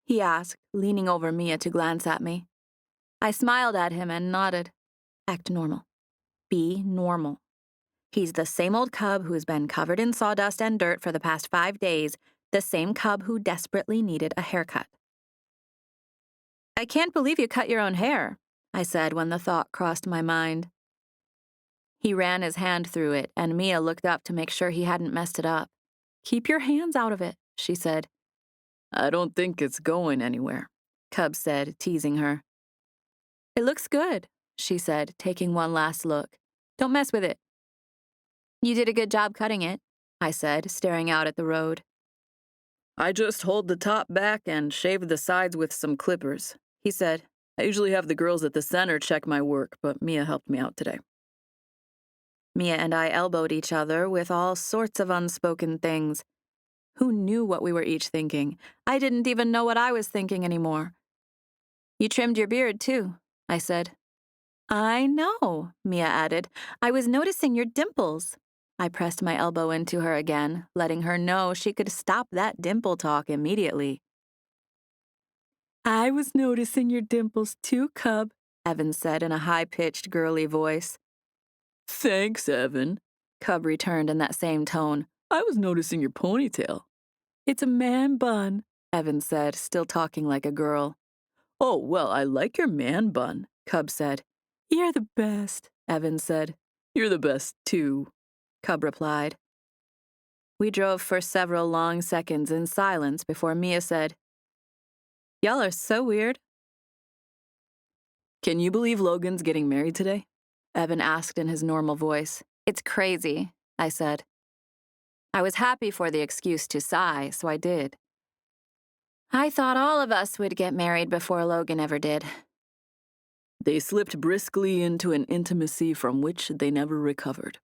He asked, leaning over Mia to glance at me. I smiled at him and nodded. Act normal. Be normal. He's the same old Cub who's been covered in sawdust and dirt for the past 5 days, the same Cub who desperately needed a haircut. "I can't believe you cut your own hair," I said when the thought crossed my mind. He ran his hand through it, and Mia looked up to make sure he hadn't messed it up. "Keep your hands out of it," she said. I don't think it's going anywhere, Cub said, teasing her. "It looks good," she said, taking one last look. "Don't mess with it." "You did a good job cutting it," I said, staring out at the road. I just hold the top back and shave the sides with some clippers, he said. I usually have the girls at the center check my work, but Mia helped me out today. Mia and I elbowed each other with all sorts of unspoken things. Who knew what we were each thinking? I didn't even know what I was thinking anymore. "You trimmed your beard, too," I said. "I know," Mia added. "I was noticing your dimples." I pressed my elbow into her again, letting her know she could stop that dimple talk immediately. "I was noticing your dimples too, Cub," Evan said in a high-pitched, girly voice. Thanks, Evan, Cub returned in that same tone. I was noticing your ponytail. "It's a man bun," Evan said, still talking like a girl. Oh, well, I like your man bun, Cub said. "You're the best," Evan said. You're the best, too, Cub replied. We drove for several long seconds in silence before Mia said, "Y'all are so weird." Can you believe Logan's getting married today? Evan asked in his normal voice. "It's crazy," I said. I was happy for the excuse to sigh, so I did. I thought all of us would get married before Logan ever did. They slipped briskly into an intimacy from which they never recovered,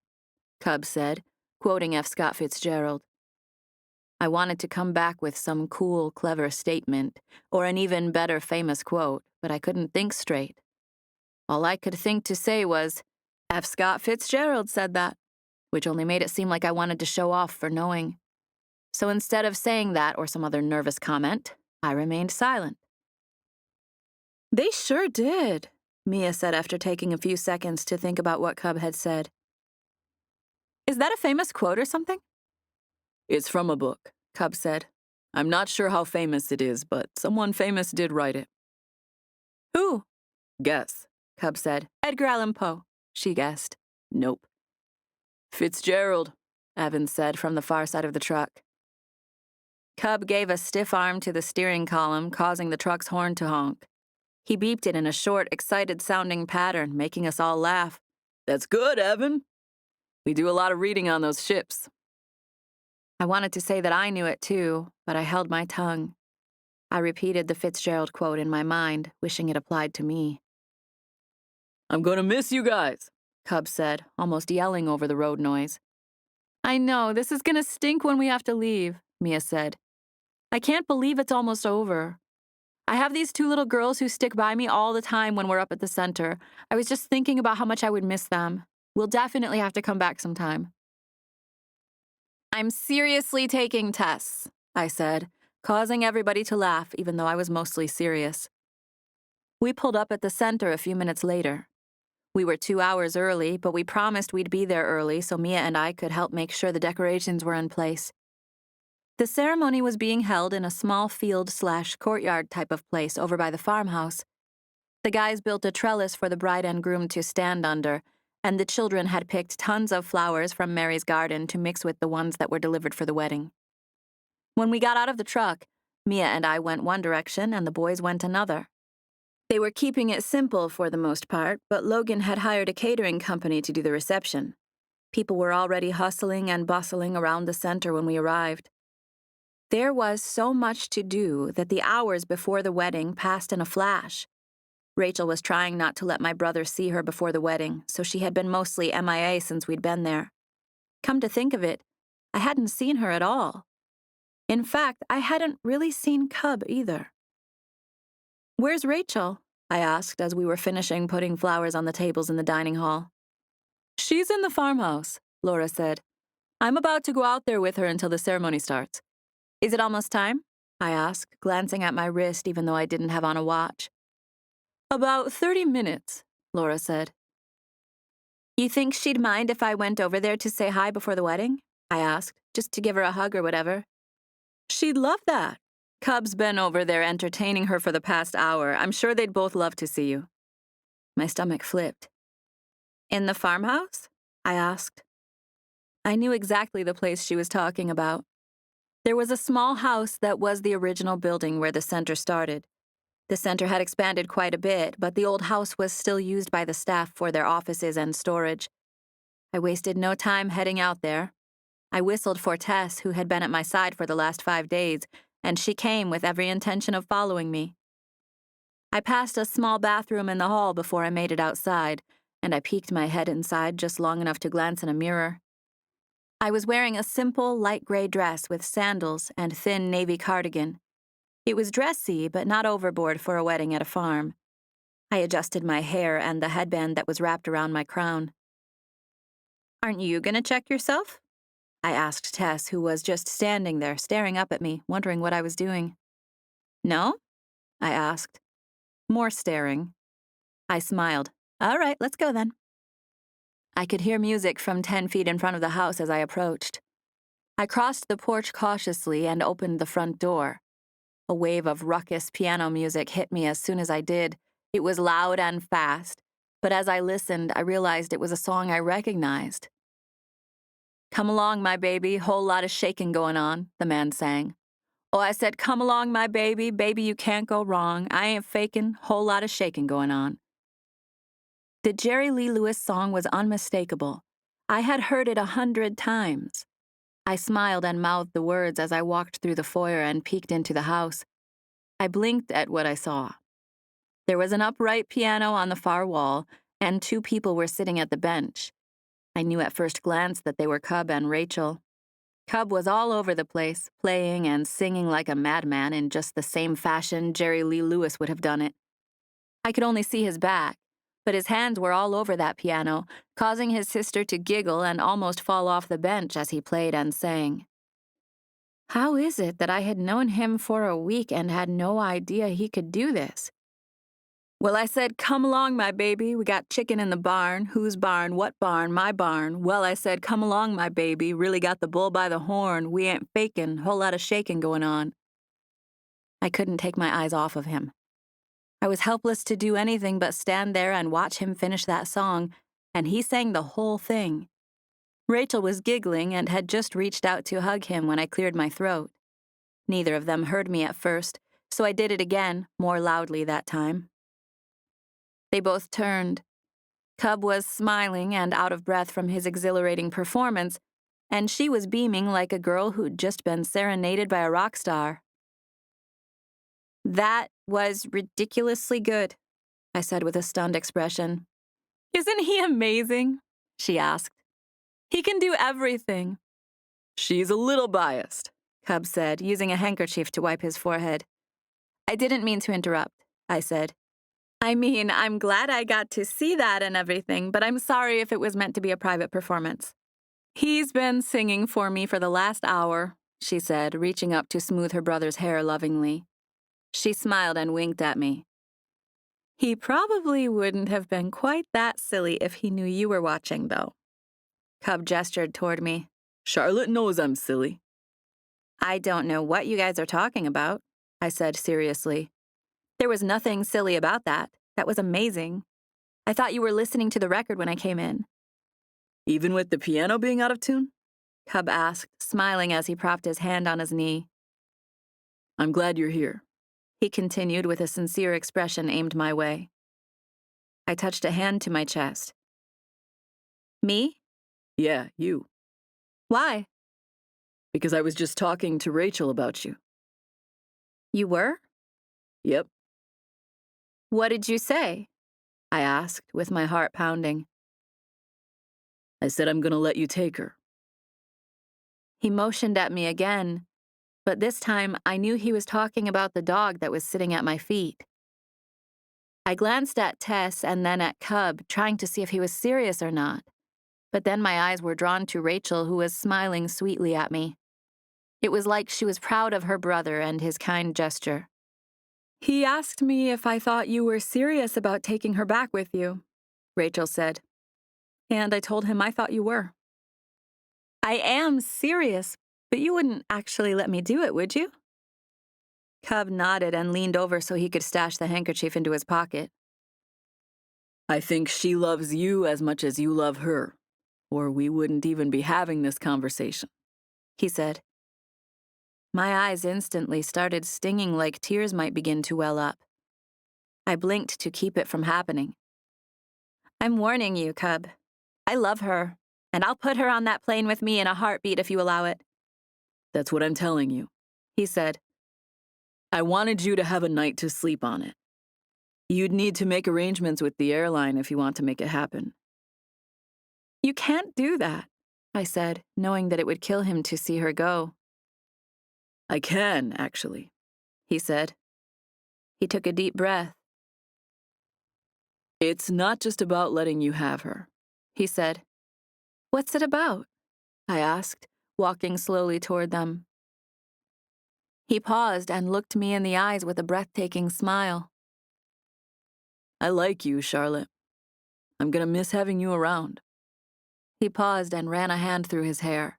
Cub said, quoting F. Scott Fitzgerald. I wanted to come back with some cool, clever statement, or an even better famous quote, but I couldn't think straight. All I could think to say was, F. Scott Fitzgerald said that, which only made it seem like I wanted to show off for knowing. So instead of saying that or some other nervous comment, I remained silent. They sure did, Mia said after taking a few seconds to think about what Cub had said. Is that a famous quote or something? It's from a book, Cub said. I'm not sure how famous it is, but someone famous did write it. Who? Guess, Cub said. Edgar Allan Poe, she guessed. Nope. Fitzgerald, Evans said from the far side of the truck. Cub gave a stiff arm to the steering column, causing the truck's horn to honk. He beeped it in a short, excited-sounding pattern, making us all laugh. That's good, Evan. We do a lot of reading on those ships. I wanted to say that I knew it too, but I held my tongue. I repeated the Fitzgerald quote in my mind, wishing it applied to me. I'm gonna miss you guys, Cub said, almost yelling over the road noise. I know, this is gonna stink when we have to leave, Mia said. I can't believe it's almost over. I have these two little girls who stick by me all the time when we're up at the center. I was just thinking about how much I would miss them. We'll definitely have to come back sometime. I'm seriously taking tests, I said, causing everybody to laugh even though I was mostly serious. We pulled up at the center a few minutes later. We were 2 hours early, but we promised we'd be there early so Mia and I could help make sure the decorations were in place. The ceremony was being held in a small field/courtyard type of place over by the farmhouse. The guys built a trellis for the bride and groom to stand under, and the children had picked tons of flowers from Mary's garden to mix with the ones that were delivered for the wedding. When we got out of the truck, Mia and I went one direction and the boys went another. They were keeping it simple for the most part, but Logan had hired a catering company to do the reception. People were already hustling and bustling around the center when we arrived. There was so much to do that the hours before the wedding passed in a flash. Rachel was trying not to let my brother see her before the wedding, so she had been mostly MIA since we'd been there. Come to think of it, I hadn't seen her at all. In fact, I hadn't really seen Cub either. Where's Rachel? I asked as we were finishing putting flowers on the tables in the dining hall. She's in the farmhouse, Laura said. I'm about to go out there with her until the ceremony starts. Is it almost time? I asked, glancing at my wrist even though I didn't have on a watch. About 30 minutes, Laura said. You think she'd mind if I went over there to say hi before the wedding? I asked, just to give her a hug or whatever. She'd love that. Cub's been over there entertaining her for the past hour. I'm sure they'd both love to see you. My stomach flipped. In the farmhouse? I asked. I knew exactly the place she was talking about. There was a small house that was the original building where the center started. The center had expanded quite a bit, but the old house was still used by the staff for their offices and storage. I wasted no time heading out there. I whistled for Tess, who had been at my side for the last 5 days, and she came with every intention of following me. I passed a small bathroom in the hall before I made it outside, and I peeked my head inside just long enough to glance in a mirror. I was wearing a simple light gray dress with sandals and thin navy cardigan. It was dressy, but not overboard for a wedding at a farm. I adjusted my hair and the headband that was wrapped around my crown. Aren't you gonna check yourself? I asked Tess, who was just standing there, staring up at me, wondering what I was doing. No? I asked. More staring. I smiled. All right, let's go then. I could hear music from 10 feet in front of the house as I approached. I crossed the porch cautiously and opened the front door. A wave of ruckus piano music hit me as soon as I did. It was loud and fast, but as I listened, I realized it was a song I recognized. Come along, my baby, whole lot of shaking going on, the man sang. Oh, I said, come along, my baby, baby, you can't go wrong. I ain't faking, whole lot of shaking going on. The Jerry Lee Lewis song was unmistakable. I had heard it 100 times. I smiled and mouthed the words as I walked through the foyer and peeked into the house. I blinked at what I saw. There was an upright piano on the far wall, and 2 people were sitting at the bench. I knew at first glance that they were Cub and Rachel. Cub was all over the place, playing and singing like a madman in just the same fashion Jerry Lee Lewis would have done it. I could only see his back, but his hands were all over that piano, causing his sister to giggle and almost fall off the bench as he played and sang. How is it that I had known him for a week and had no idea he could do this? Well, I said, "Come along, my baby. We got chicken in the barn. Whose barn? What barn? My barn." Well, I said, "Come along, my baby. Really got the bull by the horn. We ain't faking. Whole lot of shaking going on." I couldn't take my eyes off of him. I was helpless to do anything but stand there and watch him finish that song, and he sang the whole thing. Rachel was giggling and had just reached out to hug him when I cleared my throat. Neither of them heard me at first, so I did it again, more loudly that time. They both turned. Cub was smiling and out of breath from his exhilarating performance, and she was beaming like a girl who'd just been serenaded by a rock star. "That was ridiculously good," I said with a stunned expression. "Isn't he amazing?" she asked. "He can do everything." She's a little biased, Cub said, using a handkerchief to wipe his forehead. "I didn't mean to interrupt," I said. "I mean, I'm glad I got to see that and everything, but I'm sorry if it was meant to be a private performance." "He's been singing for me for the last hour," she said, reaching up to smooth her brother's hair lovingly. She smiled and winked at me. "He probably wouldn't have been quite that silly if he knew you were watching, though." Cub gestured toward me. Charlotte knows I'm silly. "I don't know what you guys are talking about," I said seriously. "There was nothing silly about that. That was amazing. I thought you were listening to the record when I came in." Even with the piano being out of tune? Cub asked, smiling as he propped his hand on his knee. "I'm glad you're here," he continued with a sincere expression aimed my way. I touched a hand to my chest. "Me?" "Yeah, you." "Why?" "Because I was just talking to Rachel about you." "You were?" "Yep." "What did you say?" I asked, with my heart pounding. "I said I'm gonna let you take her." He motioned at me again, but this time I knew he was talking about the dog that was sitting at my feet. I glanced at Tess and then at Cub, trying to see if he was serious or not, but then my eyes were drawn to Rachel, who was smiling sweetly at me. It was like she was proud of her brother and his kind gesture. "He asked me if I thought you were serious about taking her back with you," Rachel said. "And I told him I thought you were." "I am serious, but you wouldn't actually let me do it, would you?" Cub nodded and leaned over so he could stash the handkerchief into his pocket. "I think she loves you as much as you love her, or we wouldn't even be having this conversation," he said. My eyes instantly started stinging like tears might begin to well up. I blinked to keep it from happening. "I'm warning you, Cub. I love her, and I'll put her on that plane with me in a heartbeat if you allow it." "That's what I'm telling you," he said. "I wanted you to have a night to sleep on it. You'd need to make arrangements with the airline if you want to make it happen." "You can't do that," I said, knowing that it would kill him to see her go. "I can, actually," he said. He took a deep breath. "It's not just about letting you have her," he said. "What's it about?" I asked, walking slowly toward them. He paused and looked me in the eyes with a breathtaking smile. "I like you, Charlotte. I'm gonna miss having you around." He paused and ran a hand through his hair.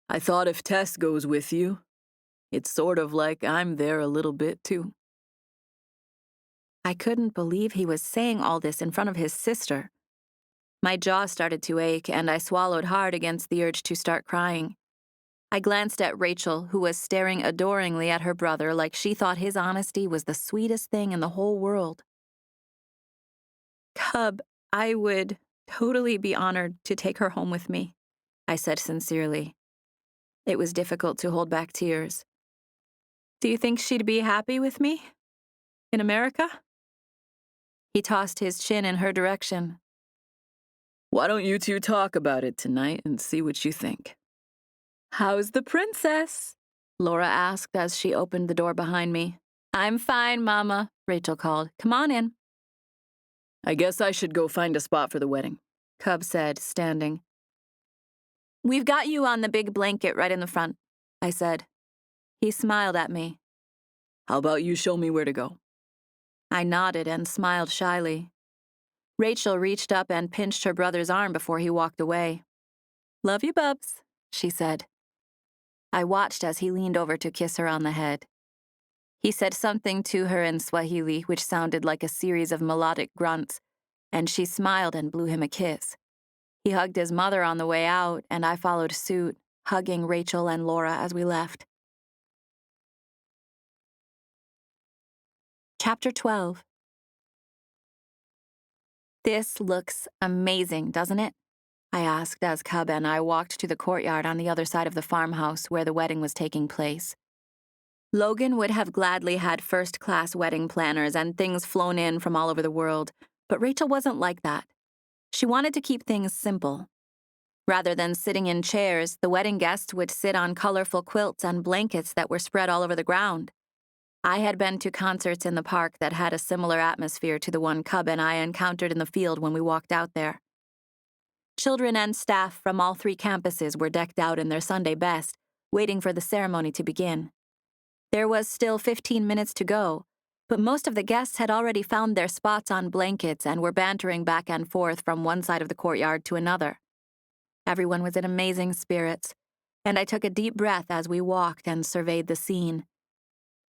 "I thought if Tess goes with you, it's sort of like I'm there a little bit, too." I couldn't believe he was saying all this in front of his sister. My jaw started to ache, and I swallowed hard against the urge to start crying. I glanced at Rachel, who was staring adoringly at her brother like she thought his honesty was the sweetest thing in the whole world. "Cub, I would totally be honored to take her home with me," I said sincerely. It was difficult to hold back tears. Do you think she'd be happy with me? In America? He tossed his chin in her direction. Why don't you two talk about it tonight and see what you think? How's the princess? Laura asked as she opened the door behind me. I'm fine, Mama, Rachel called. Come on in. I guess I should go find a spot for the wedding, Cub said, standing. We've got you on the big blanket right in the front, I said. He smiled at me. How about you show me where to go? I nodded and smiled shyly. Rachel reached up and pinched her brother's arm before he walked away. Love you, Bubs, she said. I watched as he leaned over to kiss her on the head. He said something to her in Swahili, which sounded like a series of melodic grunts, and she smiled and blew him a kiss. He hugged his mother on the way out, and I followed suit, hugging Rachel and Laura as we left. Chapter 12. This looks amazing, doesn't it? I asked as Cub and I walked to the courtyard on the other side of the farmhouse where the wedding was taking place. Logan would have gladly had first-class wedding planners and things flown in from all over the world, but Rachel wasn't like that. She wanted to keep things simple. Rather than sitting in chairs, the wedding guests would sit on colorful quilts and blankets that were spread all over the ground. I had been to concerts in the park that had a similar atmosphere to the one Cub and I encountered in the field when we walked out there. Children and staff from all 3 campuses were decked out in their Sunday best, waiting for the ceremony to begin. There was still 15 minutes to go, but most of the guests had already found their spots on blankets and were bantering back and forth from one side of the courtyard to another. Everyone was in amazing spirits, and I took a deep breath as we walked and surveyed the scene.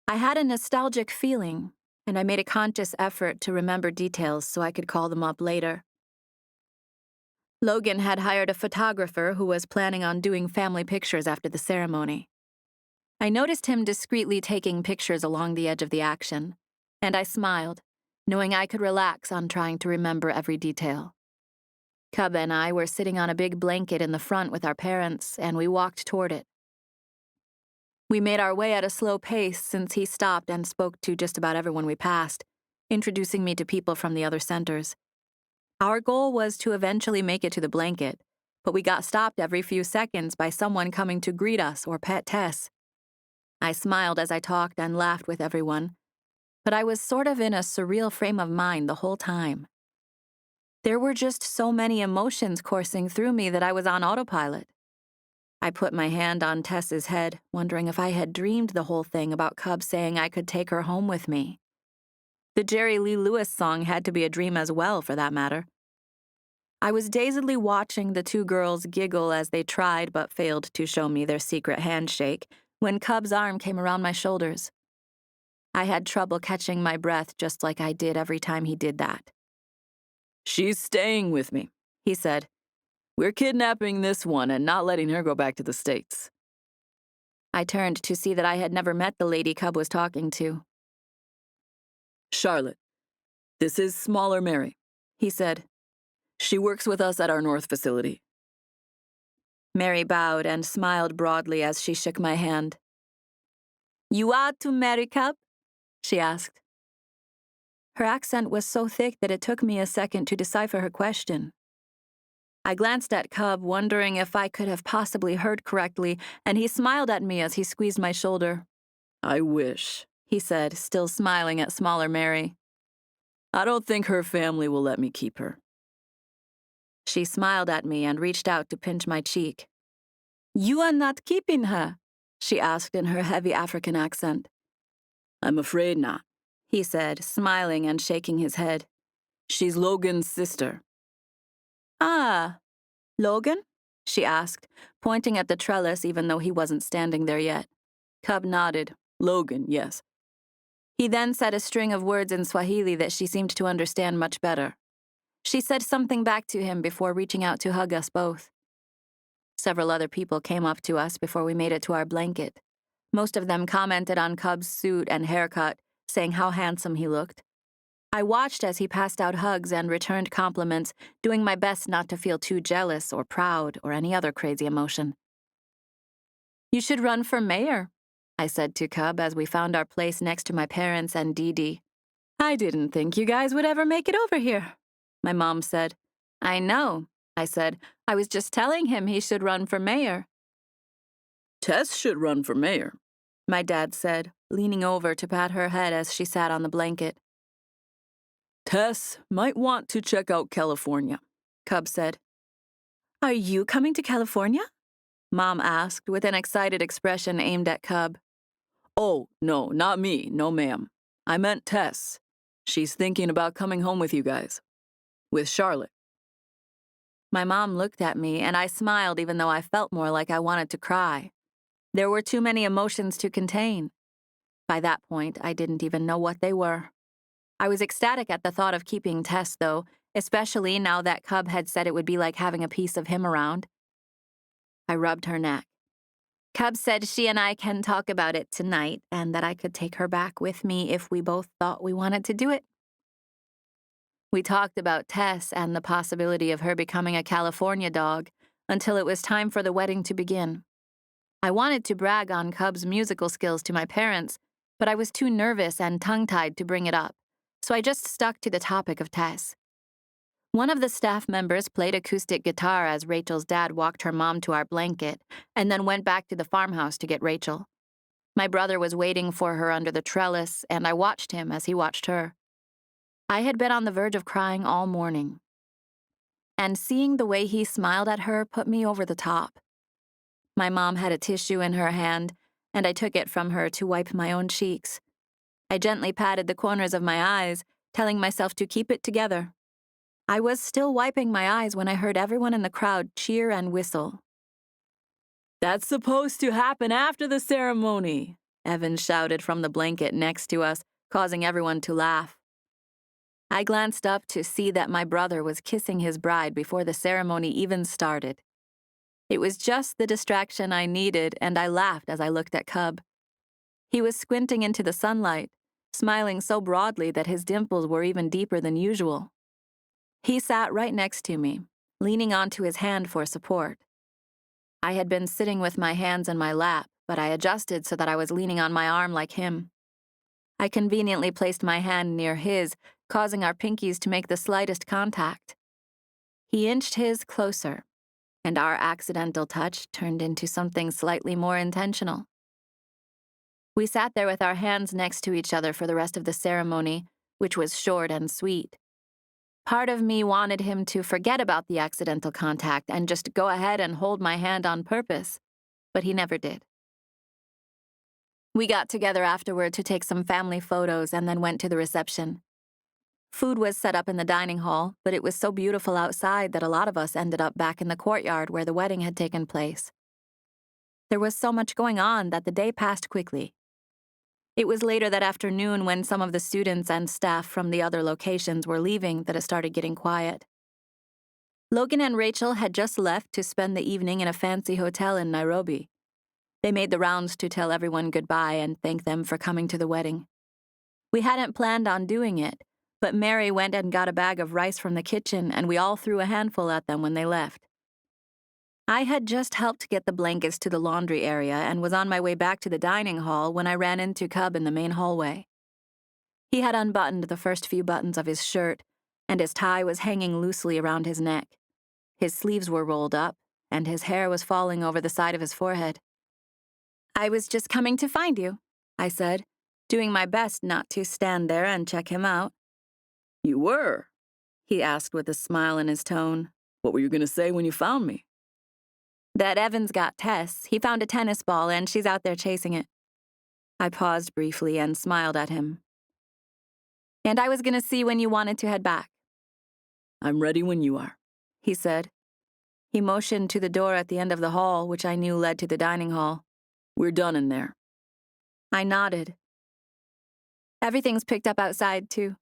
I had a nostalgic feeling, and I made a conscious effort to remember details so I could call them up later. Logan had hired a photographer who was planning on doing family pictures after the ceremony. I noticed him discreetly taking pictures along the edge of the action, and I smiled, knowing I could relax on trying to remember every detail. Cub and I were sitting on a big blanket in the front with our parents, and we walked toward it. We made our way at a slow pace since he stopped and spoke to just about everyone we passed, introducing me to people from the other centers. Our goal was to eventually make it to the blanket, but we got stopped every few seconds by someone coming to greet us or pet Tess. I smiled as I talked and laughed with everyone, but I was sort of in a surreal frame of mind the whole time. There were just so many emotions coursing through me that I was on autopilot. I put my hand on Tess's head, wondering if I had dreamed the whole thing about Cub saying I could take her home with me. The Jerry Lee Lewis song had to be a dream as well, for that matter. I was dazedly watching the 2 girls giggle as they tried but failed to show me their secret handshake when Cub's arm came around my shoulders. I had trouble catching my breath just like I did every time he did that. She's staying with me, he said. We're kidnapping this one and not letting her go back to the States. I turned to see that I had never met the lady Cub was talking to. Charlotte, this is Smaller Mary, he said. She works with us at our North facility. Mary bowed and smiled broadly as she shook my hand. You are to marry Cub? She asked. Her accent was so thick that it took me a second to decipher her question. I glanced at Cub, wondering if I could have possibly heard correctly, and he smiled at me as he squeezed my shoulder. I wish, he said, still smiling at Smaller Mary. I don't think her family will let me keep her. She smiled at me and reached out to pinch my cheek. You are not keeping her? She asked in her heavy African accent. I'm afraid not, he said, smiling and shaking his head. She's Logan's sister. Ah, Logan? She asked, pointing at the trellis even though he wasn't standing there yet. Cub nodded. Logan, yes. He then said a string of words in Swahili that she seemed to understand much better. She said something back to him before reaching out to hug us both. Several other people came up to us before we made it to our blanket. Most of them commented on Cub's suit and haircut, saying how handsome he looked. I watched as he passed out hugs and returned compliments, doing my best not to feel too jealous or proud or any other crazy emotion. You should run for mayor, I said to Cub as we found our place next to my parents and Dee Dee. I didn't think you guys would ever make it over here, my mom said. I know, I said. I was just telling him he should run for mayor. Tess should run for mayor, my dad said, leaning over to pat her head as she sat on the blanket. Tess might want to check out California, Cub said. Are you coming to California? Mom asked with an excited expression aimed at Cub. Oh, no, not me, no ma'am. I meant Tess. She's thinking about coming home with you guys. With Charlotte. My mom looked at me, and I smiled even though I felt more like I wanted to cry. There were too many emotions to contain. By that point, I didn't even know what they were. I was ecstatic at the thought of keeping Tess, though, especially now that Cub had said it would be like having a piece of him around. I rubbed her neck. Cub said she and I can talk about it tonight and that I could take her back with me if we both thought we wanted to do it. We talked about Tess and the possibility of her becoming a California dog until it was time for the wedding to begin. I wanted to brag on Cub's musical skills to my parents, but I was too nervous and tongue-tied to bring it up, so I just stuck to the topic of Tess. One of the staff members played acoustic guitar as Rachel's dad walked her mom to our blanket and then went back to the farmhouse to get Rachel. My brother was waiting for her under the trellis, and I watched him as he watched her. I had been on the verge of crying all morning, and seeing the way he smiled at her put me over the top. My mom had a tissue in her hand, and I took it from her to wipe my own cheeks. I gently patted the corners of my eyes, telling myself to keep it together. I was still wiping my eyes when I heard everyone in the crowd cheer and whistle. That's supposed to happen after the ceremony, Evan shouted from the blanket next to us, causing everyone to laugh. I glanced up to see that my brother was kissing his bride before the ceremony even started. It was just the distraction I needed, and I laughed as I looked at Cub. He was squinting into the sunlight, smiling so broadly that his dimples were even deeper than usual. He sat right next to me, leaning onto his hand for support. I had been sitting with my hands in my lap, but I adjusted so that I was leaning on my arm like him. I conveniently placed my hand near his, causing our pinkies to make the slightest contact. He inched his closer, and our accidental touch turned into something slightly more intentional. We sat there with our hands next to each other for the rest of the ceremony, which was short and sweet. Part of me wanted him to forget about the accidental contact and just go ahead and hold my hand on purpose, but he never did. We got together afterward to take some family photos and then went to the reception. Food was set up in the dining hall, but it was so beautiful outside that a lot of us ended up back in the courtyard where the wedding had taken place. There was so much going on that the day passed quickly. It was later that afternoon when some of the students and staff from the other locations were leaving that it started getting quiet. Logan and Rachel had just left to spend the evening in a fancy hotel in Nairobi. They made the rounds to tell everyone goodbye and thank them for coming to the wedding. We hadn't planned on doing it, but Mary went and got a bag of rice from the kitchen, and we all threw a handful at them when they left. I had just helped get the blankets to the laundry area and was on my way back to the dining hall when I ran into Cub in the main hallway. He had unbuttoned the first few buttons of his shirt, and his tie was hanging loosely around his neck. His sleeves were rolled up, and his hair was falling over the side of his forehead. I was just coming to find you, I said, doing my best not to stand there and check him out. You were? He asked with a smile in his tone. What were you going to say when you found me? That Evan's got Tess. He found a tennis ball, and she's out there chasing it. I paused briefly and smiled at him. And I was going to see when you wanted to head back. I'm ready when you are, he said. He motioned to the door at the end of the hall, which I knew led to the dining hall. We're done in there. I nodded. Everything's picked up outside, too.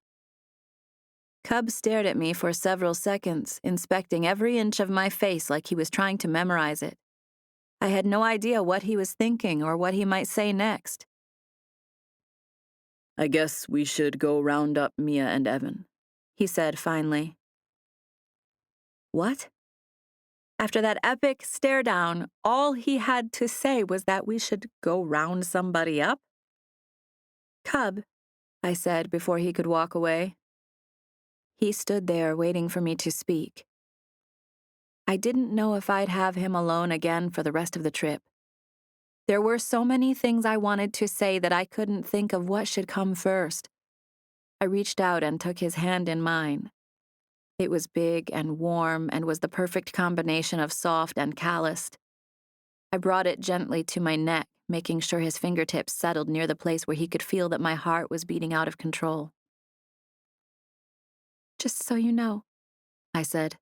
Cub stared at me for several seconds, inspecting every inch of my face like he was trying to memorize it. I had no idea what he was thinking or what he might say next. I guess we should go round up Mia and Evan, he said finally. What? After that epic stare down, all he had to say was that we should go round somebody up. "Cub," I said before he could walk away. He stood there waiting for me to speak. I didn't know if I'd have him alone again for the rest of the trip. There were so many things I wanted to say that I couldn't think of what should come first. I reached out and took his hand in mine. It was big and warm and was the perfect combination of soft and calloused. I brought it gently to my neck, making sure his fingertips settled near the place where he could feel that my heart was beating out of control. "Just so you know," I said.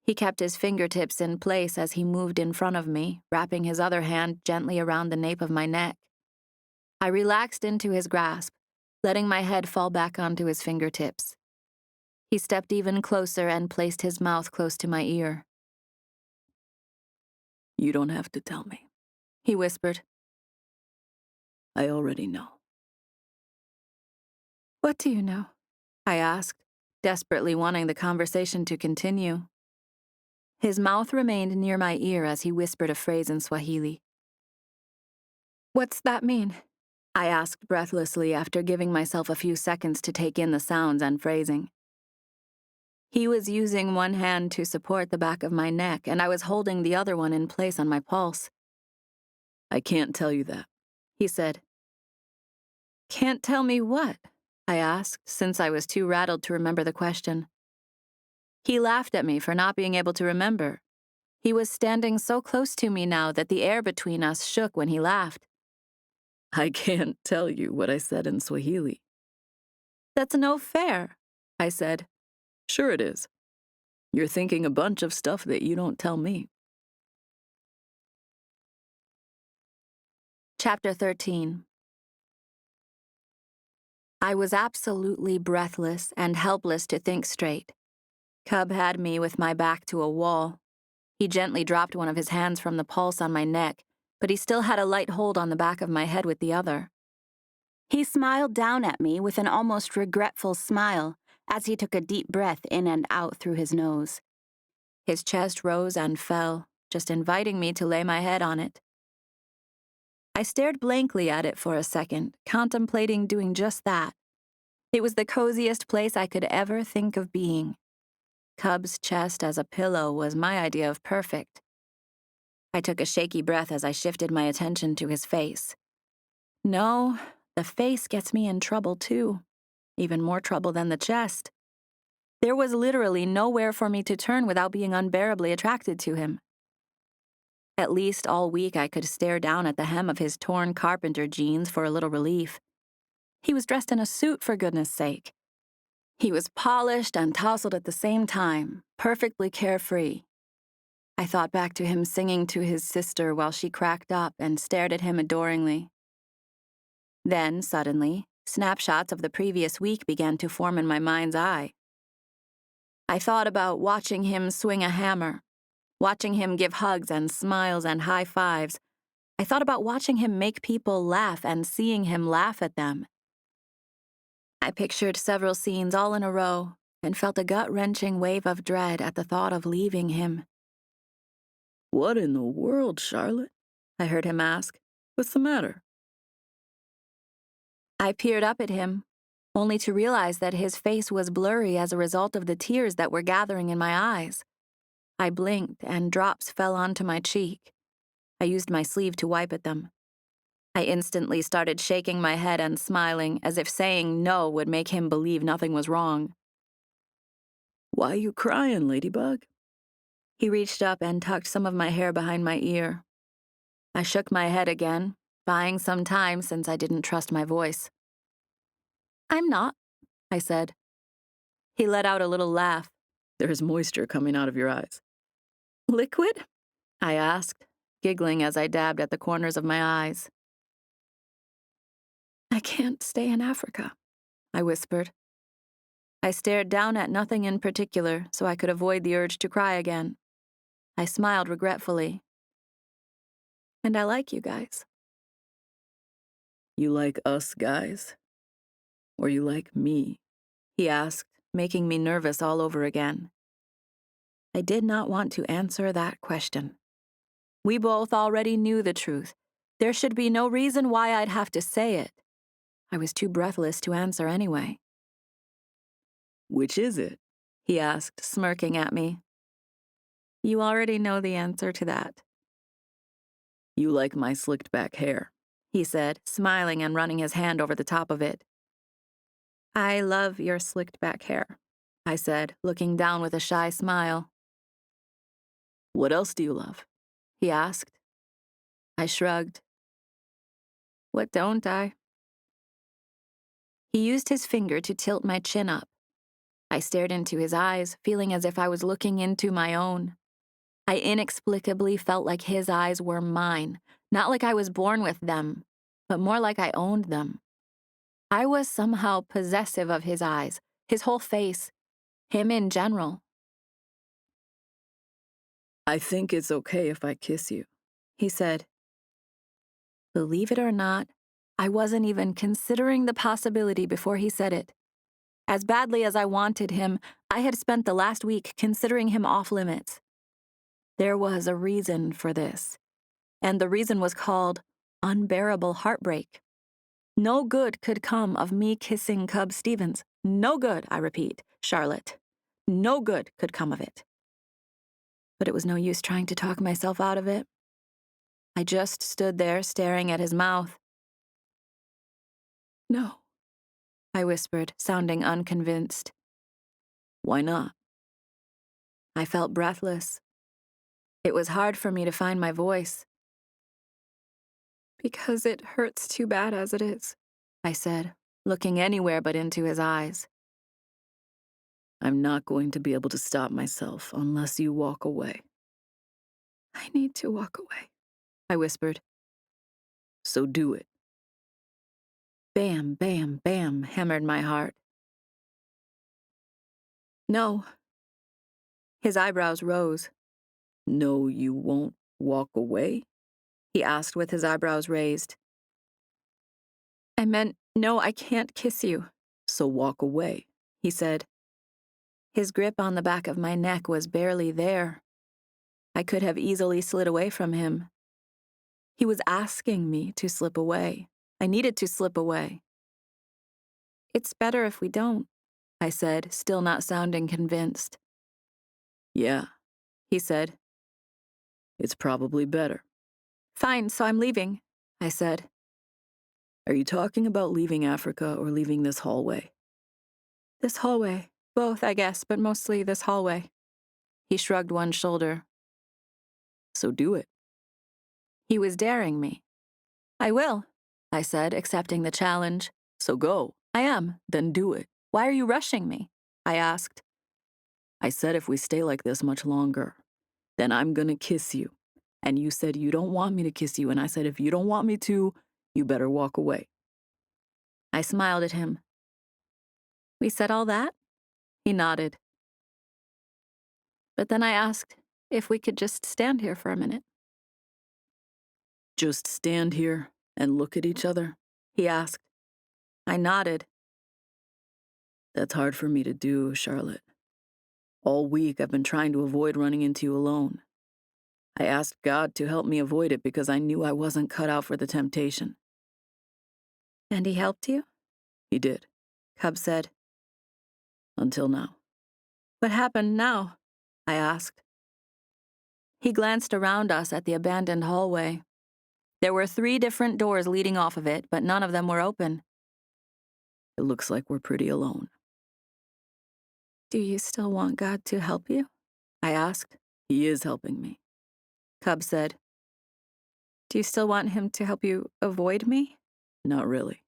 He kept his fingertips in place as he moved in front of me, wrapping his other hand gently around the nape of my neck. I relaxed into his grasp, letting my head fall back onto his fingertips. He stepped even closer and placed his mouth close to my ear. You don't have to tell me. He whispered. I already know. "What do you know?" I asked, desperately wanting the conversation to continue. His mouth remained near my ear as he whispered a phrase in Swahili. "What's that mean?" I asked breathlessly after giving myself a few seconds to take in the sounds and phrasing. He was using one hand to support the back of my neck, and I was holding the other one in place on my pulse. I can't tell you that, he said. "Can't tell me what?" I asked, since I was too rattled to remember the question. He laughed at me for not being able to remember. He was standing so close to me now that the air between us shook when he laughed. I can't tell you what I said in Swahili. "That's no fair," I said. Sure it is. You're thinking a bunch of stuff that you don't tell me. Chapter 13. I was absolutely breathless and helpless to think straight. Cub had me with my back to a wall. He gently dropped one of his hands from the pulse on my neck, but he still had a light hold on the back of my head with the other. He smiled down at me with an almost regretful smile as he took a deep breath in and out through his nose. His chest rose and fell, just inviting me to lay my head on it. I stared blankly at it for a second, contemplating doing just that. It was the coziest place I could ever think of being. Cub's chest as a pillow was my idea of perfect. I took a shaky breath as I shifted my attention to his face. No, the face gets me in trouble too. Even more trouble than the chest. There was literally nowhere for me to turn without being unbearably attracted to him. At least all week I could stare down at the hem of his torn carpenter jeans for a little relief. He was dressed in a suit, for goodness sake. He was polished and tousled at the same time, perfectly carefree. I thought back to him singing to his sister while she cracked up and stared at him adoringly. Then, suddenly, snapshots of the previous week began to form in my mind's eye. I thought about watching him swing a hammer, watching him give hugs and smiles and high fives. I thought about watching him make people laugh and seeing him laugh at them. I pictured several scenes all in a row and felt a gut-wrenching wave of dread at the thought of leaving him. What in the world, Charlotte? I heard him ask. What's the matter? I peered up at him, only to realize that his face was blurry as a result of the tears that were gathering in my eyes. I blinked, and drops fell onto my cheek. I used my sleeve to wipe at them. I instantly started shaking my head and smiling, as if saying no would make him believe nothing was wrong. Why you crying, Ladybug? He reached up and tucked some of my hair behind my ear. I shook my head again, buying some time since I didn't trust my voice. "I'm not," I said. He let out a little laugh. There's moisture coming out of your eyes. "Liquid?" I asked, giggling as I dabbed at the corners of my eyes. "I can't stay in Africa," I whispered. I stared down at nothing in particular so I could avoid the urge to cry again. I smiled regretfully. "And I like you guys." You like us guys? Or you like me? He asked, making me nervous all over again. I did not want to answer that question. We both already knew the truth. There should be no reason why I'd have to say it. I was too breathless to answer anyway. Which is it? He asked, smirking at me. You already know the answer to that. You like my slicked back hair, he said, smiling and running his hand over the top of it. I love your slicked back hair, I said, looking down with a shy smile. What else do you love? He asked. I shrugged. What don't I? He used his finger to tilt my chin up. I stared into his eyes, feeling as if I was looking into my own. I inexplicably felt like his eyes were mine, not like I was born with them, but more like I owned them. I was somehow possessive of his eyes, his whole face, him in general. I think it's okay if I kiss you, he said. Believe it or not, I wasn't even considering the possibility before he said it. As badly as I wanted him, I had spent the last week considering him off limits. There was a reason for this, and the reason was called unbearable heartbreak. No good could come of me kissing Cub Stevens. No good, I repeat, Charlotte. No good could come of it. But it was no use trying to talk myself out of it. I just stood there staring at his mouth. No, I whispered, sounding unconvinced. Why not? I felt breathless. It was hard for me to find my voice. Because it hurts too bad as it is, I said, looking anywhere but into his eyes. I'm not going to be able to stop myself unless you walk away. I need to walk away, I whispered. So do it. Bam, bam, bam, hammered my heart. No. His eyebrows rose. No, you won't walk away? He asked with his eyebrows raised. I meant, no, I can't kiss you. So walk away, he said. His grip on the back of my neck was barely there. I could have easily slid away from him. He was asking me to slip away. I needed to slip away. It's better if we don't, I said, still not sounding convinced. Yeah, he said. It's probably better. Fine, so I'm leaving, I said. Are you talking about leaving Africa or leaving this hallway? This hallway. Both, I guess, but mostly this hallway. He shrugged one shoulder. So do it. He was daring me. I will, I said, accepting the challenge. So go. I am. Then do it. Why are you rushing me? I asked. I said if we stay like this much longer, then I'm gonna kiss you. And you said you don't want me to kiss you, and I said if you don't want me to, you better walk away. I smiled at him. We said all that? He nodded. But then I asked if we could just stand here for a minute. Just stand here and look at each other? He asked. I nodded. That's hard for me to do, Charlotte. All week I've been trying to avoid running into you alone. I asked God to help me avoid it because I knew I wasn't cut out for the temptation. And he helped you? He did, Cub said. Until now. What happened now? I asked. He glanced around us at the abandoned hallway. There were 3 different doors leading off of it, but none of them were open. It looks like we're pretty alone. Do you still want God to help you? I asked. He is helping me, Cub said. Do you still want him to help you avoid me? Not really.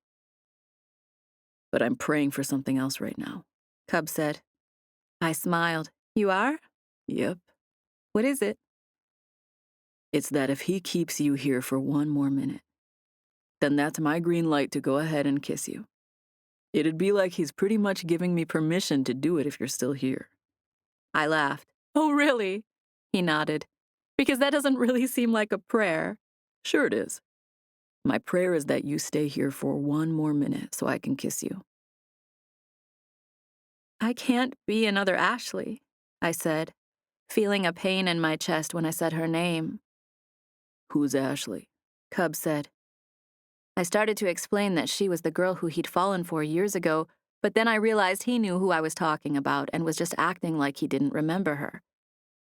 But I'm praying for something else right now, Cub said. I smiled. You are? Yep. What is it? It's that if he keeps you here for 1 more minute, then that's my green light to go ahead and kiss you. It'd be like he's pretty much giving me permission to do it if you're still here. I laughed. Oh, really? He nodded. Because that doesn't really seem like a prayer. Sure it is. My prayer is that you stay here for 1 more minute so I can kiss you. I can't be another Ashley, I said, feeling a pain in my chest when I said her name. Who's Ashley? Cub said. I started to explain that she was the girl who he'd fallen for years ago, but then I realized he knew who I was talking about and was just acting like he didn't remember her.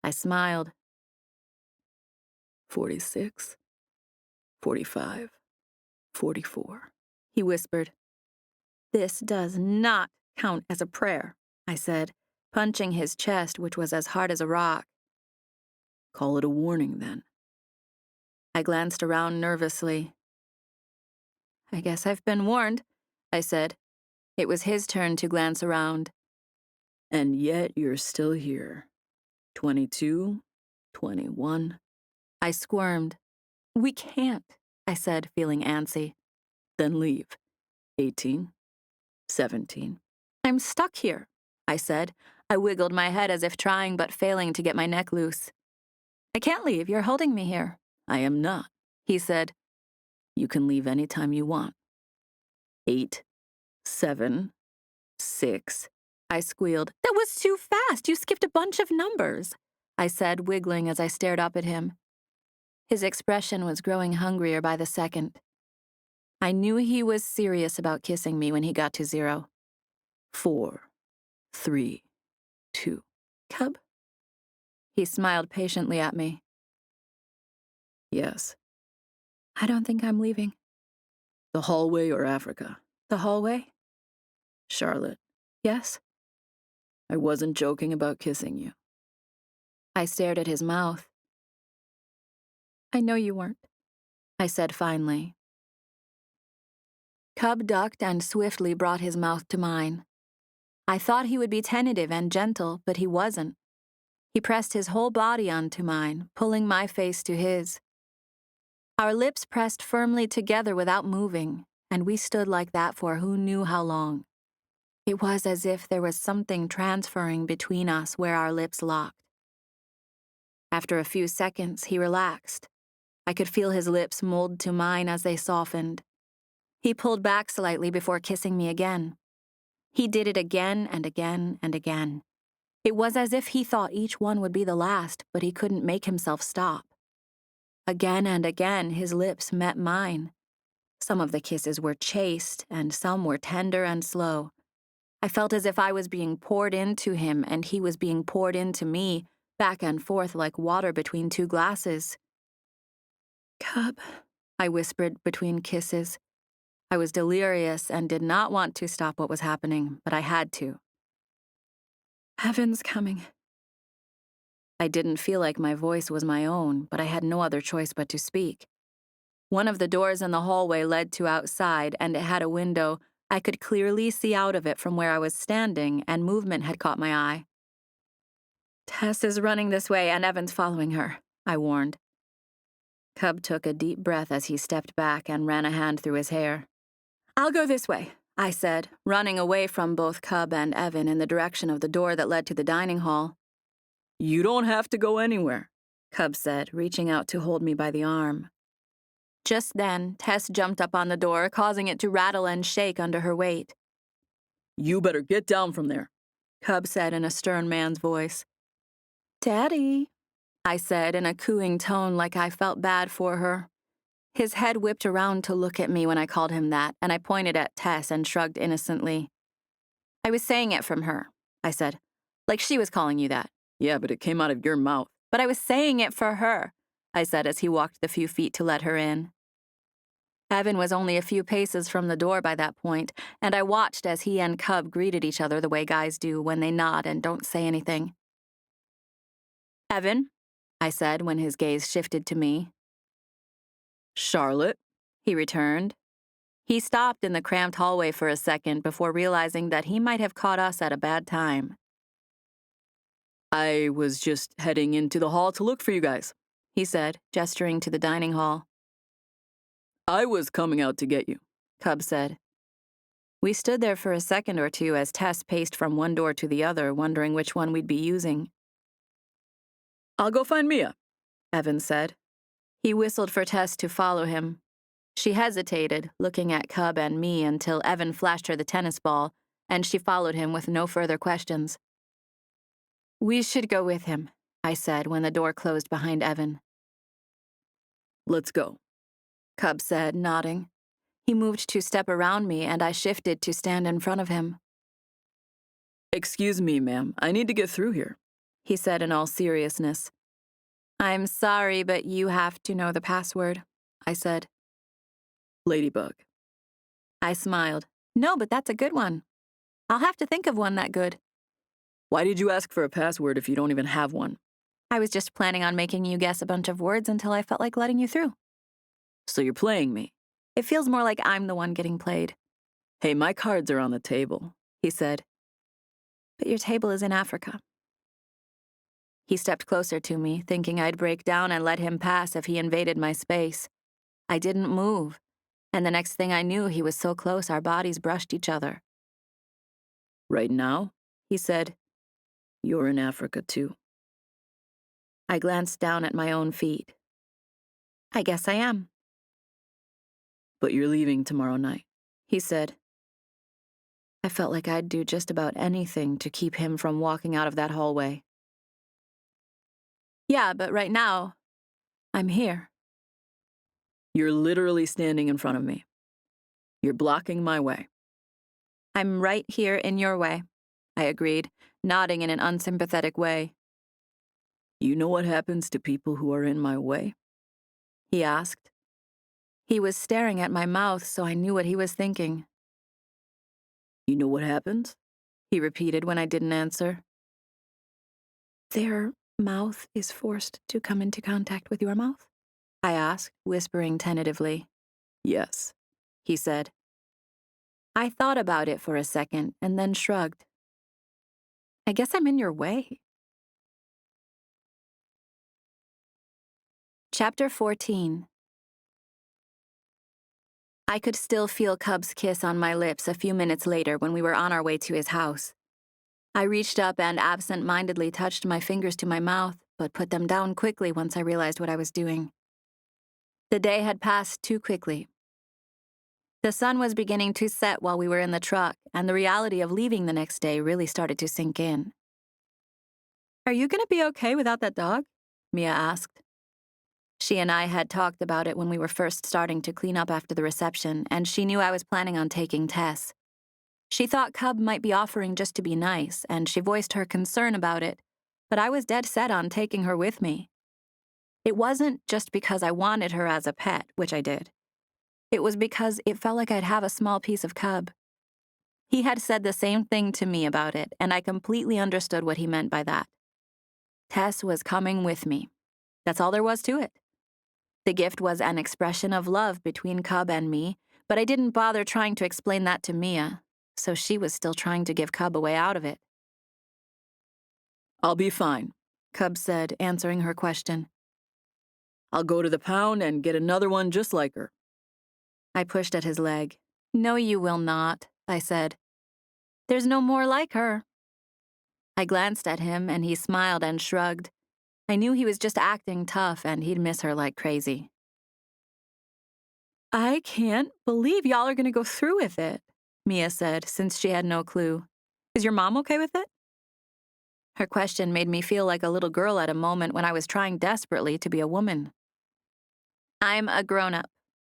I smiled. 46, 45, 44, he whispered. This does not count as a prayer, I said, punching his chest, which was as hard as a rock. Call it a warning, then. I glanced around nervously. I guess I've been warned, I said. It was his turn to glance around. And yet you're still here. 22, 21. I squirmed. We can't, I said, feeling antsy. Then leave. 18, 17. I'm stuck here, I said. I wiggled my head as if trying but failing to get my neck loose. I can't leave. You're holding me here. I am not, he said. You can leave any time you want. 8, 7, 6. I squealed. That was too fast. You skipped a bunch of numbers, I said, wiggling as I stared up at him. His expression was growing hungrier by the second. I knew he was serious about kissing me when he got to 0. 4, 3, 2. Cub? He smiled patiently at me. Yes. I don't think I'm leaving. The hallway or Africa? The hallway? Charlotte. Yes? I wasn't joking about kissing you. I stared at his mouth. I know you weren't, I said finally. Cub ducked and swiftly brought his mouth to mine. I thought he would be tentative and gentle, but he wasn't. He pressed his whole body onto mine, pulling my face to his. Our lips pressed firmly together without moving, and we stood like that for who knew how long. It was as if there was something transferring between us where our lips locked. After a few seconds, he relaxed. I could feel his lips mold to mine as they softened. He pulled back slightly before kissing me again. He did it again and again and again. It was as if he thought each one would be the last, but he couldn't make himself stop. Again and again, his lips met mine. Some of the kisses were chaste, and some were tender and slow. I felt as if I was being poured into him, and he was being poured into me, back and forth like water between two glasses. Cub, I whispered between kisses. I was delirious and did not want to stop what was happening, but I had to. Heaven's coming. I didn't feel like my voice was my own, but I had no other choice but to speak. One of the doors in the hallway led to outside, and it had a window. I could clearly see out of it from where I was standing, and movement had caught my eye. Tess is running this way, and Evan's following her, I warned. Cub took a deep breath as he stepped back and ran a hand through his hair. I'll go this way, I said, running away from both Cub and Evan in the direction of the door that led to the dining hall. You don't have to go anywhere, Cub said, reaching out to hold me by the arm. Just then, Tess jumped up on the door, causing it to rattle and shake under her weight. You better get down from there, Cub said in a stern man's voice. Daddy, I said in a cooing tone like I felt bad for her. His head whipped around to look at me when I called him that, and I pointed at Tess and shrugged innocently. I was saying it from her, I said, like she was calling you that. Yeah, but it came out of your mouth. But I was saying it for her, I said as he walked the few feet to let her in. Evan was only a few paces from the door by that point, and I watched as he and Cub greeted each other the way guys do when they nod and don't say anything. Evan, I said when his gaze shifted to me. Charlotte, he returned. He stopped in the cramped hallway for a second before realizing that he might have caught us at a bad time. I was just heading into the hall to look for you guys, he said, gesturing to the dining hall. I was coming out to get you, Cub said. We stood there for a second or two as Tess paced from one door to the other, wondering which one we'd be using. I'll go find Mia, Evan said. He whistled for Tess to follow him. She hesitated, looking at Cub and me until Evan flashed her the tennis ball, and she followed him with no further questions. We should go with him, I said when the door closed behind Evan. Let's go, Cub said, nodding. He moved to step around me, and I shifted to stand in front of him. Excuse me, ma'am. I need to get through here, he said in all seriousness. I'm sorry, but you have to know the password, I said. Ladybug. I smiled. No, but that's a good one. I'll have to think of one that good. Why did you ask for a password if you don't even have one? I was just planning on making you guess a bunch of words until I felt like letting you through. So you're playing me? It feels more like I'm the one getting played. Hey, my cards are on the table, he said. But your table is in Africa. He stepped closer to me, thinking I'd break down and let him pass if he invaded my space. I didn't move, and the next thing I knew, he was so close our bodies brushed each other. Right now, he said, you're in Africa too. I glanced down at my own feet. I guess I am. But you're leaving tomorrow night, he said. I felt like I'd do just about anything to keep him from walking out of that hallway. Yeah, but right now, I'm here. You're literally standing in front of me. You're blocking my way. I'm right here in your way, I agreed, nodding in an unsympathetic way. You know what happens to people who are in my way? He asked. He was staring at my mouth, so I knew what he was thinking. You know what happens? He repeated when I didn't answer. Their mouth is forced to come into contact with your mouth? I asked, whispering tentatively. Yes, he said. I thought about it for a second and then shrugged. I guess I'm in your way. Chapter 14. I could still feel Cub's kiss on my lips a few minutes later when we were on our way to his house. I reached up and absent-mindedly touched my fingers to my mouth, but put them down quickly once I realized what I was doing. The day had passed too quickly. The sun was beginning to set while we were in the truck, and the reality of leaving the next day really started to sink in. Are you going to be okay without that dog? Mia asked. She and I had talked about it when we were first starting to clean up after the reception, and she knew I was planning on taking Tess. She thought Cub might be offering just to be nice, and she voiced her concern about it, but I was dead set on taking her with me. It wasn't just because I wanted her as a pet, which I did. It was because it felt like I'd have a small piece of Cub. He had said the same thing to me about it, and I completely understood what he meant by that. Tess was coming with me. That's all there was to it. The gift was an expression of love between Cub and me, but I didn't bother trying to explain that to Mia, so she was still trying to give Cub a way out of it. I'll be fine, Cub said, answering her question. I'll go to the pound and get another one just like her. I pushed at his leg. No, you will not, I said. There's no more like her. I glanced at him, and he smiled and shrugged. I knew he was just acting tough, and he'd miss her like crazy. I can't believe y'all are going to go through with it, Mia said, since she had no clue. Is your mom okay with it? Her question made me feel like a little girl at a moment when I was trying desperately to be a woman. I'm a grown-up,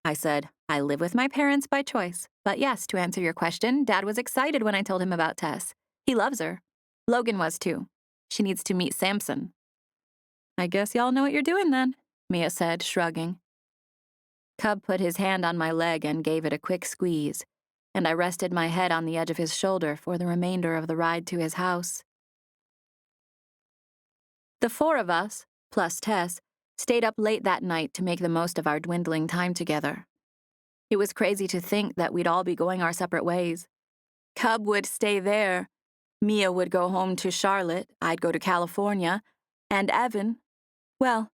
I said. I live with my parents by choice. But yes, to answer your question, Dad was excited when I told him about Tess. He loves her. Logan was too. She needs to meet Samson. I guess y'all know what you're doing then, Mia said, shrugging. Cub put his hand on my leg and gave it a quick squeeze, and I rested my head on the edge of his shoulder for the remainder of the ride to his house. The four of us, plus Tess, stayed up late that night to make the most of our dwindling time together. It was crazy to think that we'd all be going our separate ways. Cub would stay there, Mia would go home to Charlotte, I'd go to California, and Evan, well,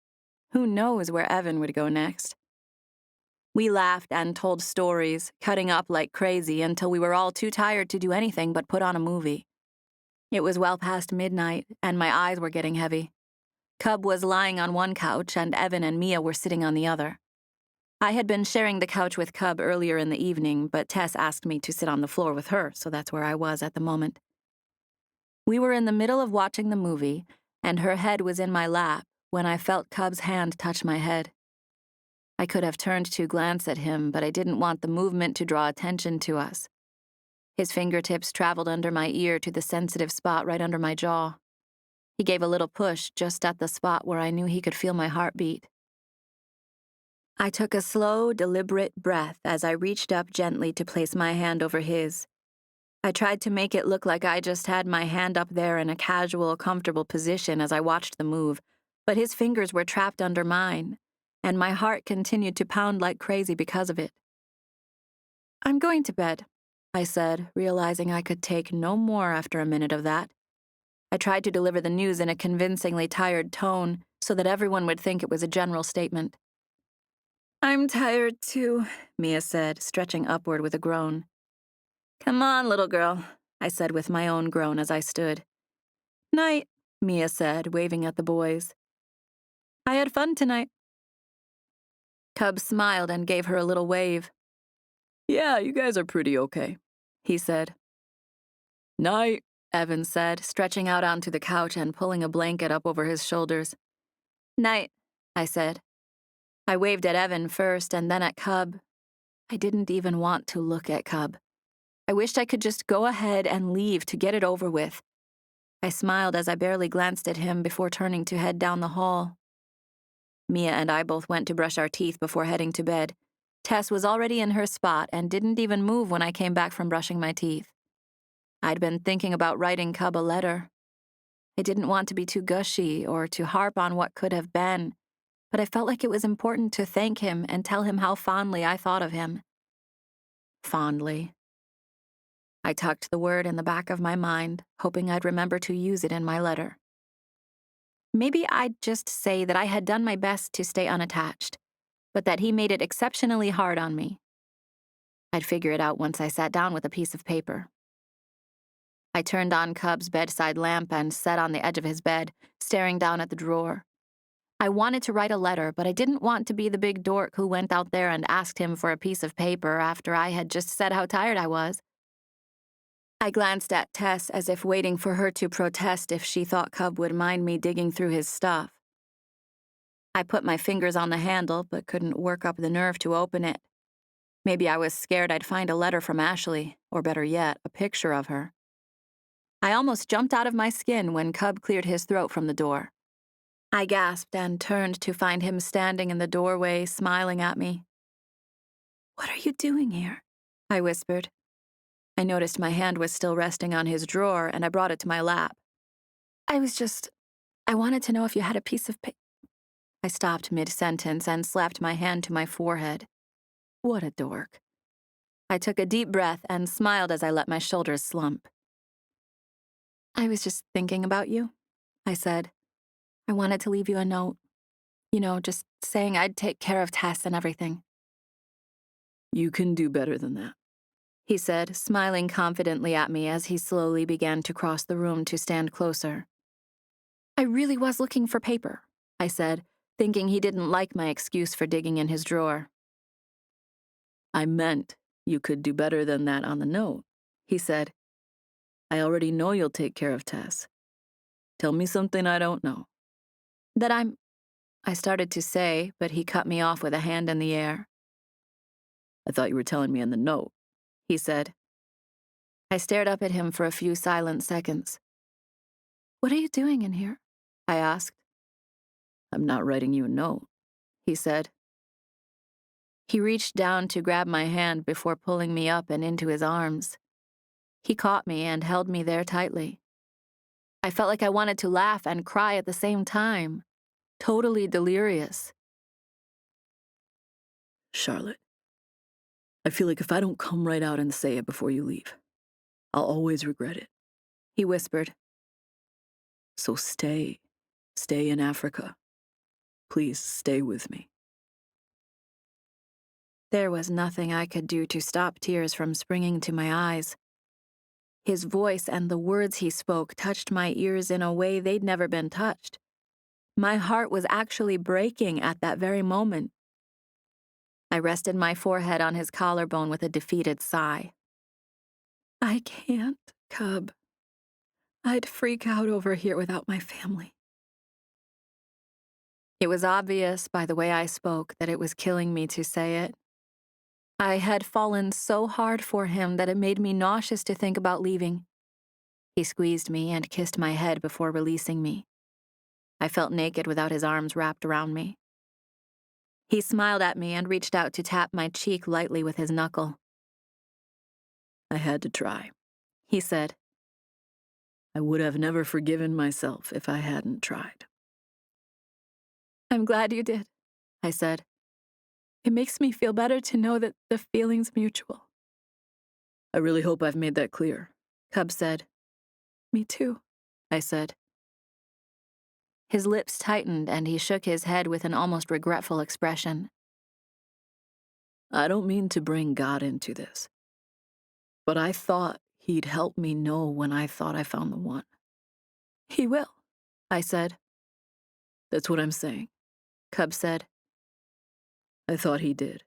who knows where Evan would go next. We laughed and told stories, cutting up like crazy until we were all too tired to do anything but put on a movie. It was well past midnight, and my eyes were getting heavy. Cub was lying on one couch, and Evan and Mia were sitting on the other. I had been sharing the couch with Cub earlier in the evening, but Tess asked me to sit on the floor with her, so that's where I was at the moment. We were in the middle of watching the movie, and her head was in my lap when I felt Cub's hand touch my head. I could have turned to glance at him, but I didn't want the movement to draw attention to us. His fingertips traveled under my ear to the sensitive spot right under my jaw. He gave a little push just at the spot where I knew he could feel my heartbeat. I took a slow, deliberate breath as I reached up gently to place my hand over his. I tried to make it look like I just had my hand up there in a casual, comfortable position as I watched the move, but his fingers were trapped under mine, and my heart continued to pound like crazy because of it. "I'm going to bed," I said, realizing I could take no more after a minute of that. I tried to deliver the news in a convincingly tired tone so that everyone would think it was a general statement. "I'm tired too," Mia said, stretching upward with a groan. "Come on, little girl," I said with my own groan as I stood. "Night," Mia said, waving at the boys. "I had fun tonight." Cub smiled and gave her a little wave. "Yeah, you guys are pretty okay," he said. "Night," Evan said, stretching out onto the couch and pulling a blanket up over his shoulders. "Night," I said. I waved at Evan first and then at Cub. I didn't even want to look at Cub. I wished I could just go ahead and leave to get it over with. I smiled as I barely glanced at him before turning to head down the hall. Mia and I both went to brush our teeth before heading to bed. Tess was already in her spot and didn't even move when I came back from brushing my teeth. I'd been thinking about writing Cub a letter. I didn't want to be too gushy or to harp on what could have been, but I felt like it was important to thank him and tell him how fondly I thought of him. Fondly. I tucked the word in the back of my mind, hoping I'd remember to use it in my letter. Maybe I'd just say that I had done my best to stay unattached, but that he made it exceptionally hard on me. I'd figure it out once I sat down with a piece of paper. I turned on Cub's bedside lamp and sat on the edge of his bed, staring down at the drawer. I wanted to write a letter, but I didn't want to be the big dork who went out there and asked him for a piece of paper after I had just said how tired I was. I glanced at Tess as if waiting for her to protest if she thought Cub would mind me digging through his stuff. I put my fingers on the handle, but couldn't work up the nerve to open it. Maybe I was scared I'd find a letter from Ashley, or better yet, a picture of her. I almost jumped out of my skin when Cub cleared his throat from the door. I gasped and turned to find him standing in the doorway, smiling at me. "What are you doing here?" I whispered. I noticed my hand was still resting on his drawer, and I brought it to my lap. I wanted to know if you had a piece of paper. I stopped mid-sentence and slapped my hand to my forehead. What a dork. I took a deep breath and smiled as I let my shoulders slump. "I was just thinking about you," I said. "I wanted to leave you a note. Just saying I'd take care of Tess and everything." "You can do better than that," he said, smiling confidently at me as he slowly began to cross the room to stand closer. "I really was looking for paper," I said, thinking he didn't like my excuse for digging in his drawer. "I meant you could do better than that on the note," he said. "I already know you'll take care of Tess. Tell me something I don't know." "That I started to say, but he cut me off with a hand in the air. "I thought you were telling me in the note," he said. I stared up at him for a few silent seconds. "What are you doing in here?" I asked. "I'm not writing you a note," he said. He reached down to grab my hand before pulling me up and into his arms. He caught me and held me there tightly. I felt like I wanted to laugh and cry at the same time. Totally delirious. "Charlotte, I feel like if I don't come right out and say it before you leave, I'll always regret it," he whispered. "So stay in Africa. Please stay with me." There was nothing I could do to stop tears from springing to my eyes. His voice and the words he spoke touched my ears in a way they'd never been touched. My heart was actually breaking at that very moment. I rested my forehead on his collarbone with a defeated sigh. "I can't, Cub. I'd freak out over here without my family." It was obvious by the way I spoke that it was killing me to say it. I had fallen so hard for him that it made me nauseous to think about leaving. He squeezed me and kissed my head before releasing me. I felt naked without his arms wrapped around me. He smiled at me and reached out to tap my cheek lightly with his knuckle. I had to try, He said. I would have never forgiven myself if I hadn't tried. I'm glad you did, I said. It makes me feel better to know that the feeling's mutual. I really hope I've made that clear, Cub said. Me too, I said. His lips tightened and he shook his head with an almost regretful expression. I don't mean to bring God into this, but I thought he'd help me know when I thought I found the one. He will, I said. That's what I'm saying, Cub said. I thought he did.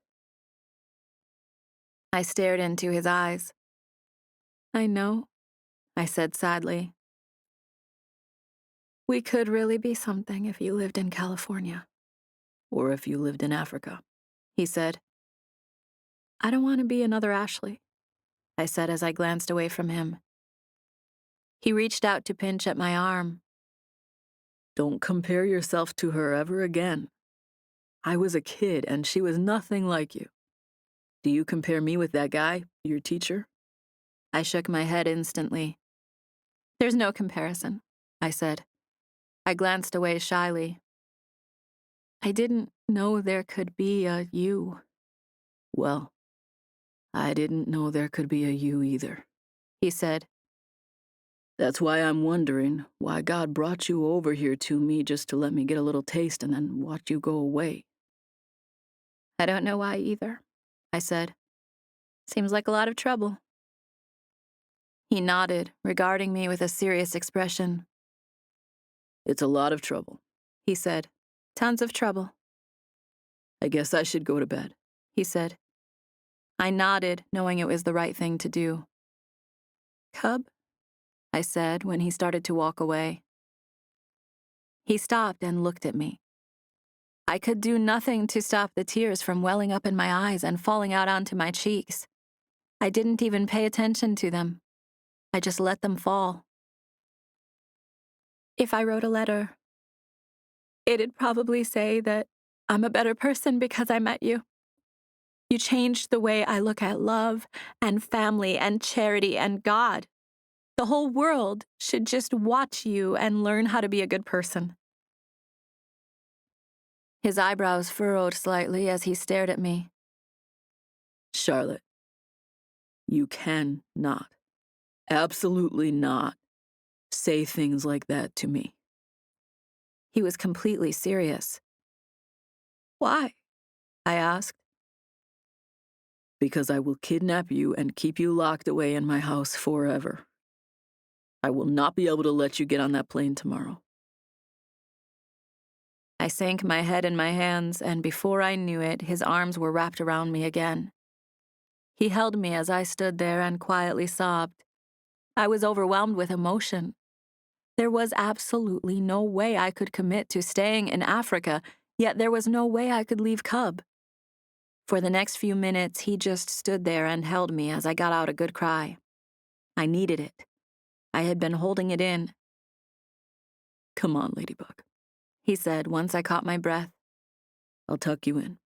I stared into his eyes. I know, I said sadly. We could really be something if you lived in California. Or if you lived in Africa, he said. I don't want to be another Ashley, I said as I glanced away from him. He reached out to pinch at my arm. Don't compare yourself to her ever again. I was a kid and she was nothing like you. Do you compare me with that guy, your teacher? I shook my head instantly. There's no comparison, I said. I glanced away shyly. I didn't know there could be a you. Well, I didn't know there could be a you either, he said. That's why I'm wondering why God brought you over here to me just to let me get a little taste and then watch you go away. I don't know why either, I said. Seems like a lot of trouble. He nodded, regarding me with a serious expression. It's a lot of trouble, he said. Tons of trouble. I guess I should go to bed, he said. I nodded, knowing it was the right thing to do. Cub, I said when he started to walk away. He stopped and looked at me. I could do nothing to stop the tears from welling up in my eyes and falling out onto my cheeks. I didn't even pay attention to them. I just let them fall. If I wrote a letter, it'd probably say that I'm a better person because I met you. You changed the way I look at love and family and charity and God. The whole world should just watch you and learn how to be a good person. His eyebrows furrowed slightly as he stared at me. Charlotte, you cannot, absolutely not, say things like that to me. He was completely serious. Why? I asked. Because I will kidnap you and keep you locked away in my house forever. I will not be able to let you get on that plane tomorrow. I sank my head in my hands, and before I knew it, his arms were wrapped around me again. He held me as I stood there and quietly sobbed. I was overwhelmed with emotion. There was absolutely no way I could commit to staying in Africa, yet there was no way I could leave Cub. For the next few minutes, he just stood there and held me as I got out a good cry. I needed it. I had been holding it in. Come on, Ladybug, he said once I caught my breath. I'll tuck you in.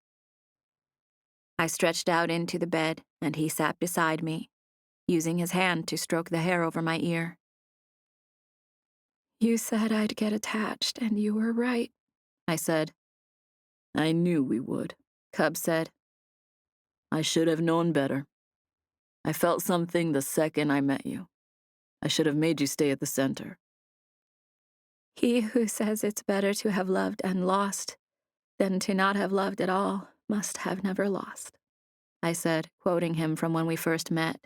I stretched out into the bed, and he sat beside me, using his hand to stroke the hair over my ear. You said I'd get attached, and you were right, I said. I knew we would, Cub said. I should have known better. I felt something the second I met you. I should have made you stay at the center. He who says it's better to have loved and lost than to not have loved at all must have never lost, I said, quoting him from when we first met.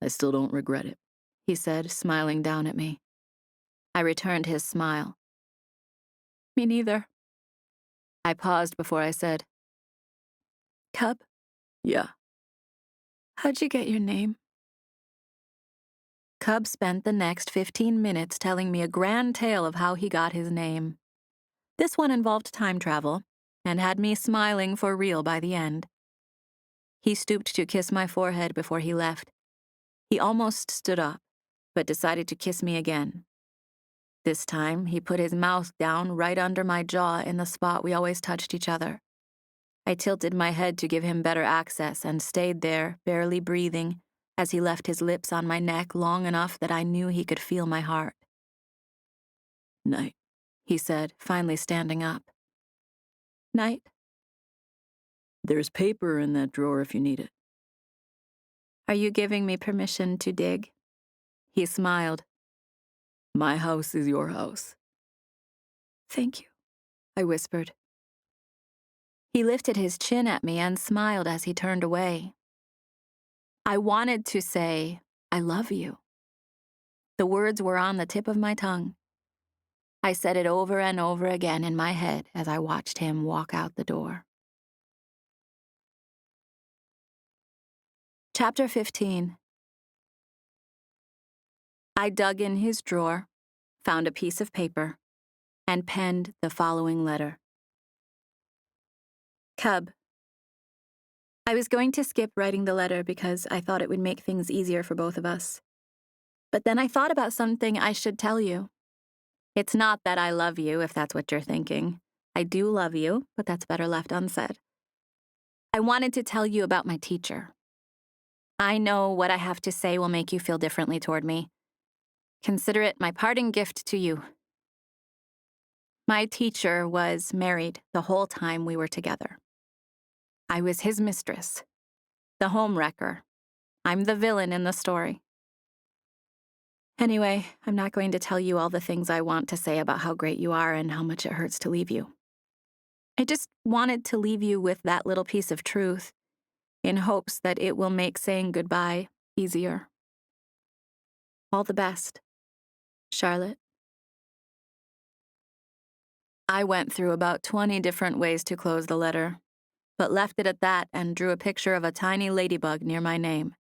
I still don't regret it, he said, smiling down at me. I returned his smile. Me neither. I paused before I said, Cub? Yeah. How'd you get your name? Cub spent the next 15 minutes telling me a grand tale of how he got his name. This one involved time travel and had me smiling for real by the end. He stooped to kiss my forehead before he left. He almost stood up, but decided to kiss me again. This time, he put his mouth down right under my jaw in the spot we always touched each other. I tilted my head to give him better access and stayed there, barely breathing, as he left his lips on my neck long enough that I knew he could feel my heart. Night, he said, finally standing up. Night. There's paper in that drawer if you need it. Are you giving me permission to dig? He smiled. My house is your house. Thank you, I whispered. He lifted his chin at me and smiled as he turned away. I wanted to say, I love you. The words were on the tip of my tongue. I said it over and over again in my head as I watched him walk out the door. Chapter 15. I dug in his drawer, found a piece of paper, and penned the following letter. Cub. I was going to skip writing the letter because I thought it would make things easier for both of us. But then I thought about something I should tell you. It's not that I love you, if that's what you're thinking. I do love you, but that's better left unsaid. I wanted to tell you about my teacher. I know what I have to say will make you feel differently toward me. Consider it my parting gift to you. My teacher was married the whole time we were together. I was his mistress, the homewrecker. I'm the villain in the story. Anyway, I'm not going to tell you all the things I want to say about how great you are and how much it hurts to leave you. I just wanted to leave you with that little piece of truth, in hopes that it will make saying goodbye easier. All the best, Charlotte. I went through about 20 different ways to close the letter, but left it at that and drew a picture of a tiny ladybug near my name.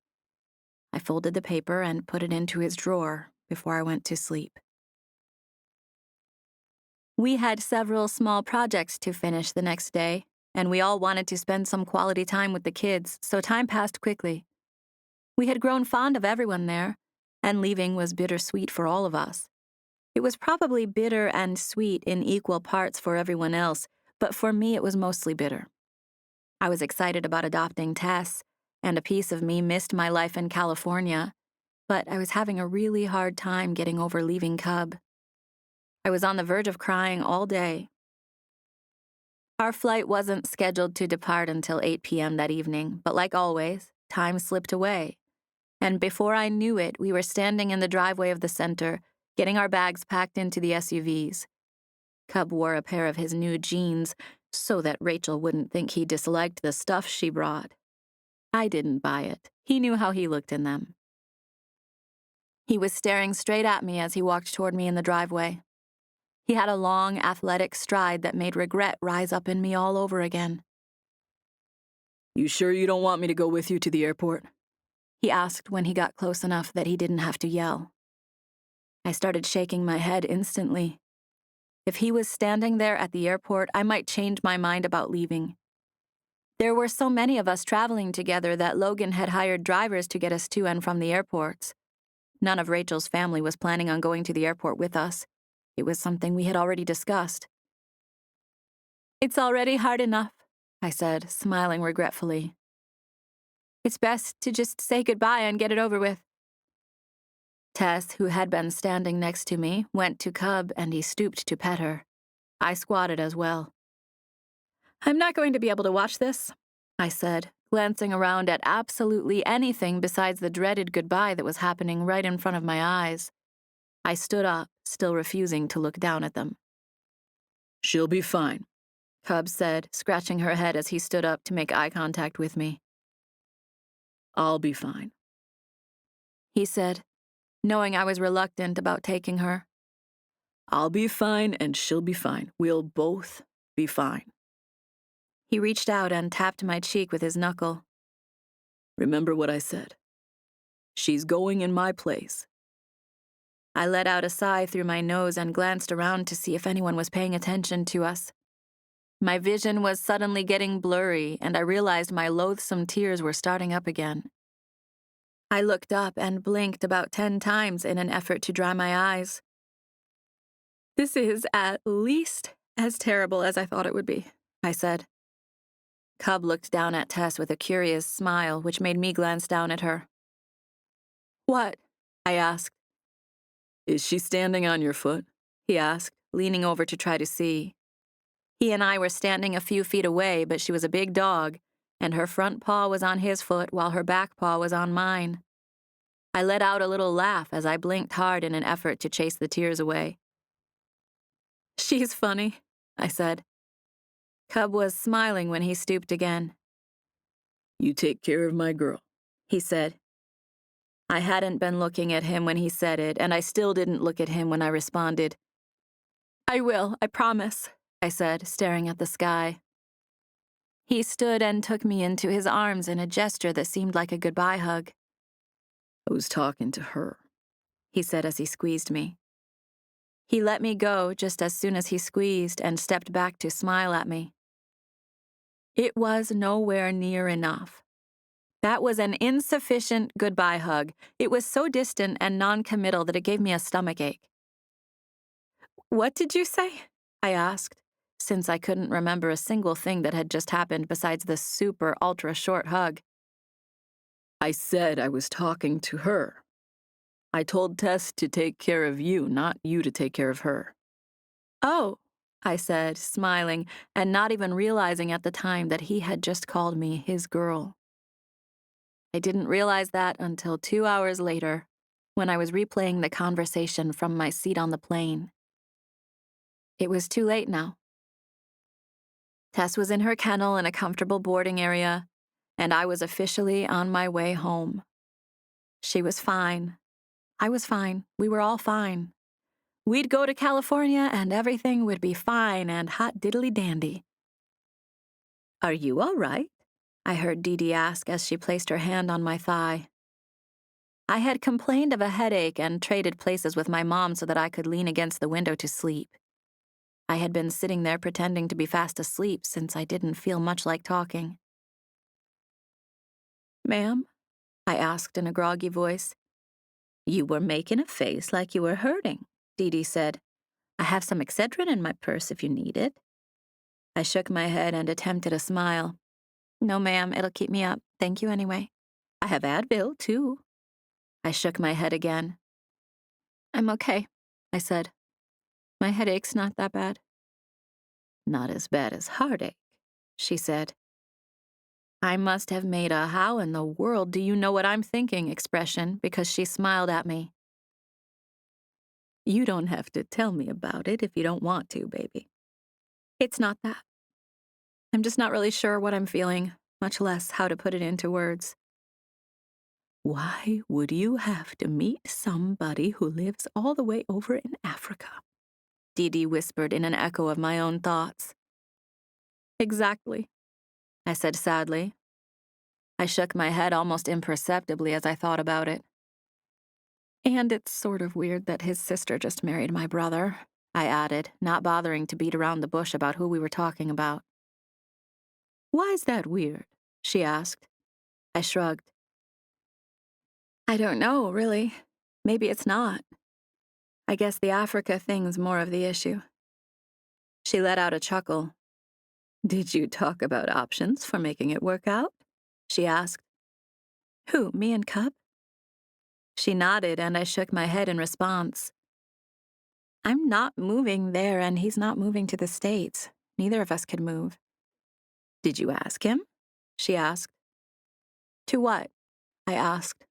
I folded the paper and put it into his drawer before I went to sleep. We had several small projects to finish the next day, and we all wanted to spend some quality time with the kids, so time passed quickly. We had grown fond of everyone there, and leaving was bittersweet for all of us. It was probably bitter and sweet in equal parts for everyone else, but for me it was mostly bitter. I was excited about adopting Tess, and a piece of me missed my life in California, but I was having a really hard time getting over leaving Cub. I was on the verge of crying all day. Our flight wasn't scheduled to depart until 8 p.m. that evening, but like always, time slipped away. And before I knew it, we were standing in the driveway of the center, getting our bags packed into the SUVs. Cub wore a pair of his new jeans so that Rachel wouldn't think he disliked the stuff she brought. I didn't buy it. He knew how he looked in them. He was staring straight at me as he walked toward me in the driveway. He had a long, athletic stride that made regret rise up in me all over again. You sure you don't want me to go with you to the airport? He asked when he got close enough that he didn't have to yell. I started shaking my head instantly. If he was standing there at the airport, I might change my mind about leaving. There were so many of us traveling together that Logan had hired drivers to get us to and from the airports. None of Rachel's family was planning on going to the airport with us. It was something we had already discussed. It's already hard enough, I said, smiling regretfully. It's best to just say goodbye and get it over with. Tess, who had been standing next to me, went to Cub and he stooped to pet her. I squatted as well. I'm not going to be able to watch this, I said, glancing around at absolutely anything besides the dreaded goodbye that was happening right in front of my eyes. I stood up, still refusing to look down at them. She'll be fine, Cub said, scratching her head as he stood up to make eye contact with me. I'll be fine, he said, knowing I was reluctant about taking her. I'll be fine and she'll be fine. We'll both be fine. He reached out and tapped my cheek with his knuckle. Remember what I said. She's going in my place. I let out a sigh through my nose and glanced around to see if anyone was paying attention to us. My vision was suddenly getting blurry, and I realized my loathsome tears were starting up again. I looked up and blinked about 10 times in an effort to dry my eyes. "This is at least as terrible as I thought it would be," I said. Cub looked down at Tess with a curious smile, which made me glance down at her. "What?" I asked. Is she standing on your foot? He asked, leaning over to try to see. He and I were standing a few feet away, but she was a big dog, and her front paw was on his foot while her back paw was on mine. I let out a little laugh as I blinked hard in an effort to chase the tears away. "She's funny," I said. Cub was smiling when he stooped again. "You take care of my girl," he said. I hadn't been looking at him when he said it, and I still didn't look at him when I responded. "I will, I promise," I said, staring at the sky. He stood and took me into his arms in a gesture that seemed like a goodbye hug. "I was talking to her," he said as he squeezed me. He let me go just as soon as he squeezed and stepped back to smile at me. It was nowhere near enough. That was an insufficient goodbye hug. It was so distant and non-committal that it gave me a stomachache. "What did you say?" I asked, since I couldn't remember a single thing that had just happened besides this super ultra-short hug. "I said I was talking to her. I told Tess to take care of you, not you to take care of her." "Oh," I said, smiling, and not even realizing at the time that he had just called me his girl. I didn't realize that until 2 hours later, when I was replaying the conversation from my seat on the plane. It was too late now. Tess was in her kennel in a comfortable boarding area, and I was officially on my way home. She was fine. I was fine. We were all fine. We'd go to California and everything would be fine and hot diddly dandy. "Are you all right?" I heard Dee Dee ask as she placed her hand on my thigh. I had complained of a headache and traded places with my mom so that I could lean against the window to sleep. I had been sitting there pretending to be fast asleep since I didn't feel much like talking. "Ma'am?" I asked in a groggy voice. "You were making a face like you were hurting," Dee Dee said. "I have some Excedrin in my purse if you need it." I shook my head and attempted a smile. "No, ma'am, it'll keep me up. Thank you anyway. I have Advil, too." I shook my head again. "I'm okay," I said. "My headache's not that bad." "Not as bad as heartache," she said. I must have made a "how in the world do you know what I'm thinking" expression because she smiled at me. "You don't have to tell me about it if you don't want to, baby." "It's not that. I'm just not really sure what I'm feeling, much less how to put it into words." "Why would you have to meet somebody who lives all the way over in Africa?" Dee Dee whispered in an echo of my own thoughts. "Exactly," I said sadly. I shook my head almost imperceptibly as I thought about it. "And it's sort of weird that his sister just married my brother," I added, not bothering to beat around the bush about who we were talking about. "Why's that weird?" she asked. I shrugged. "I don't know, really. Maybe it's not. I guess the Africa thing's more of the issue." She let out a chuckle. "Did you talk about options for making it work out?" she asked. "Who, me and Cub?" She nodded, and I shook my head in response. "I'm not moving there, and he's not moving to the States. Neither of us could move." "Did you ask him?" she asked. "To what?" I asked.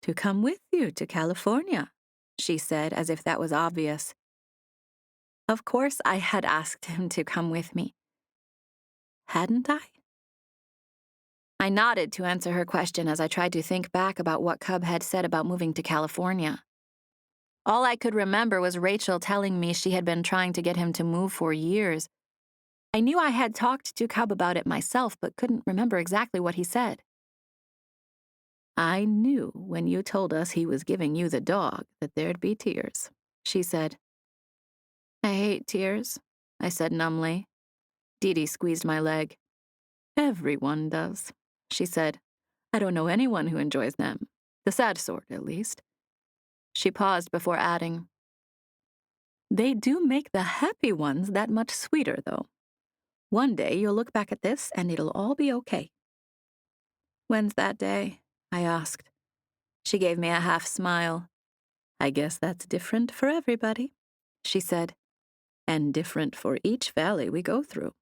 "To come with you to California," she said, as if that was obvious. Of course I had asked him to come with me. Hadn't I? I nodded to answer her question as I tried to think back about what Cub had said about moving to California. All I could remember was Rachel telling me she had been trying to get him to move for years. I knew I had talked to Cub about it myself, but couldn't remember exactly what he said. I knew when you told us he was giving you the dog that there'd be tears, she said. I hate tears, I said numbly. Dee Dee squeezed my leg. Everyone does, she said. I don't know anyone who enjoys them. The sad sort, at least. She paused before adding, they do make the happy ones that much sweeter, though. One day you'll look back at this and it'll all be okay. When's that day? I asked. She gave me a half smile. I guess that's different for everybody, she said, and different for each valley we go through.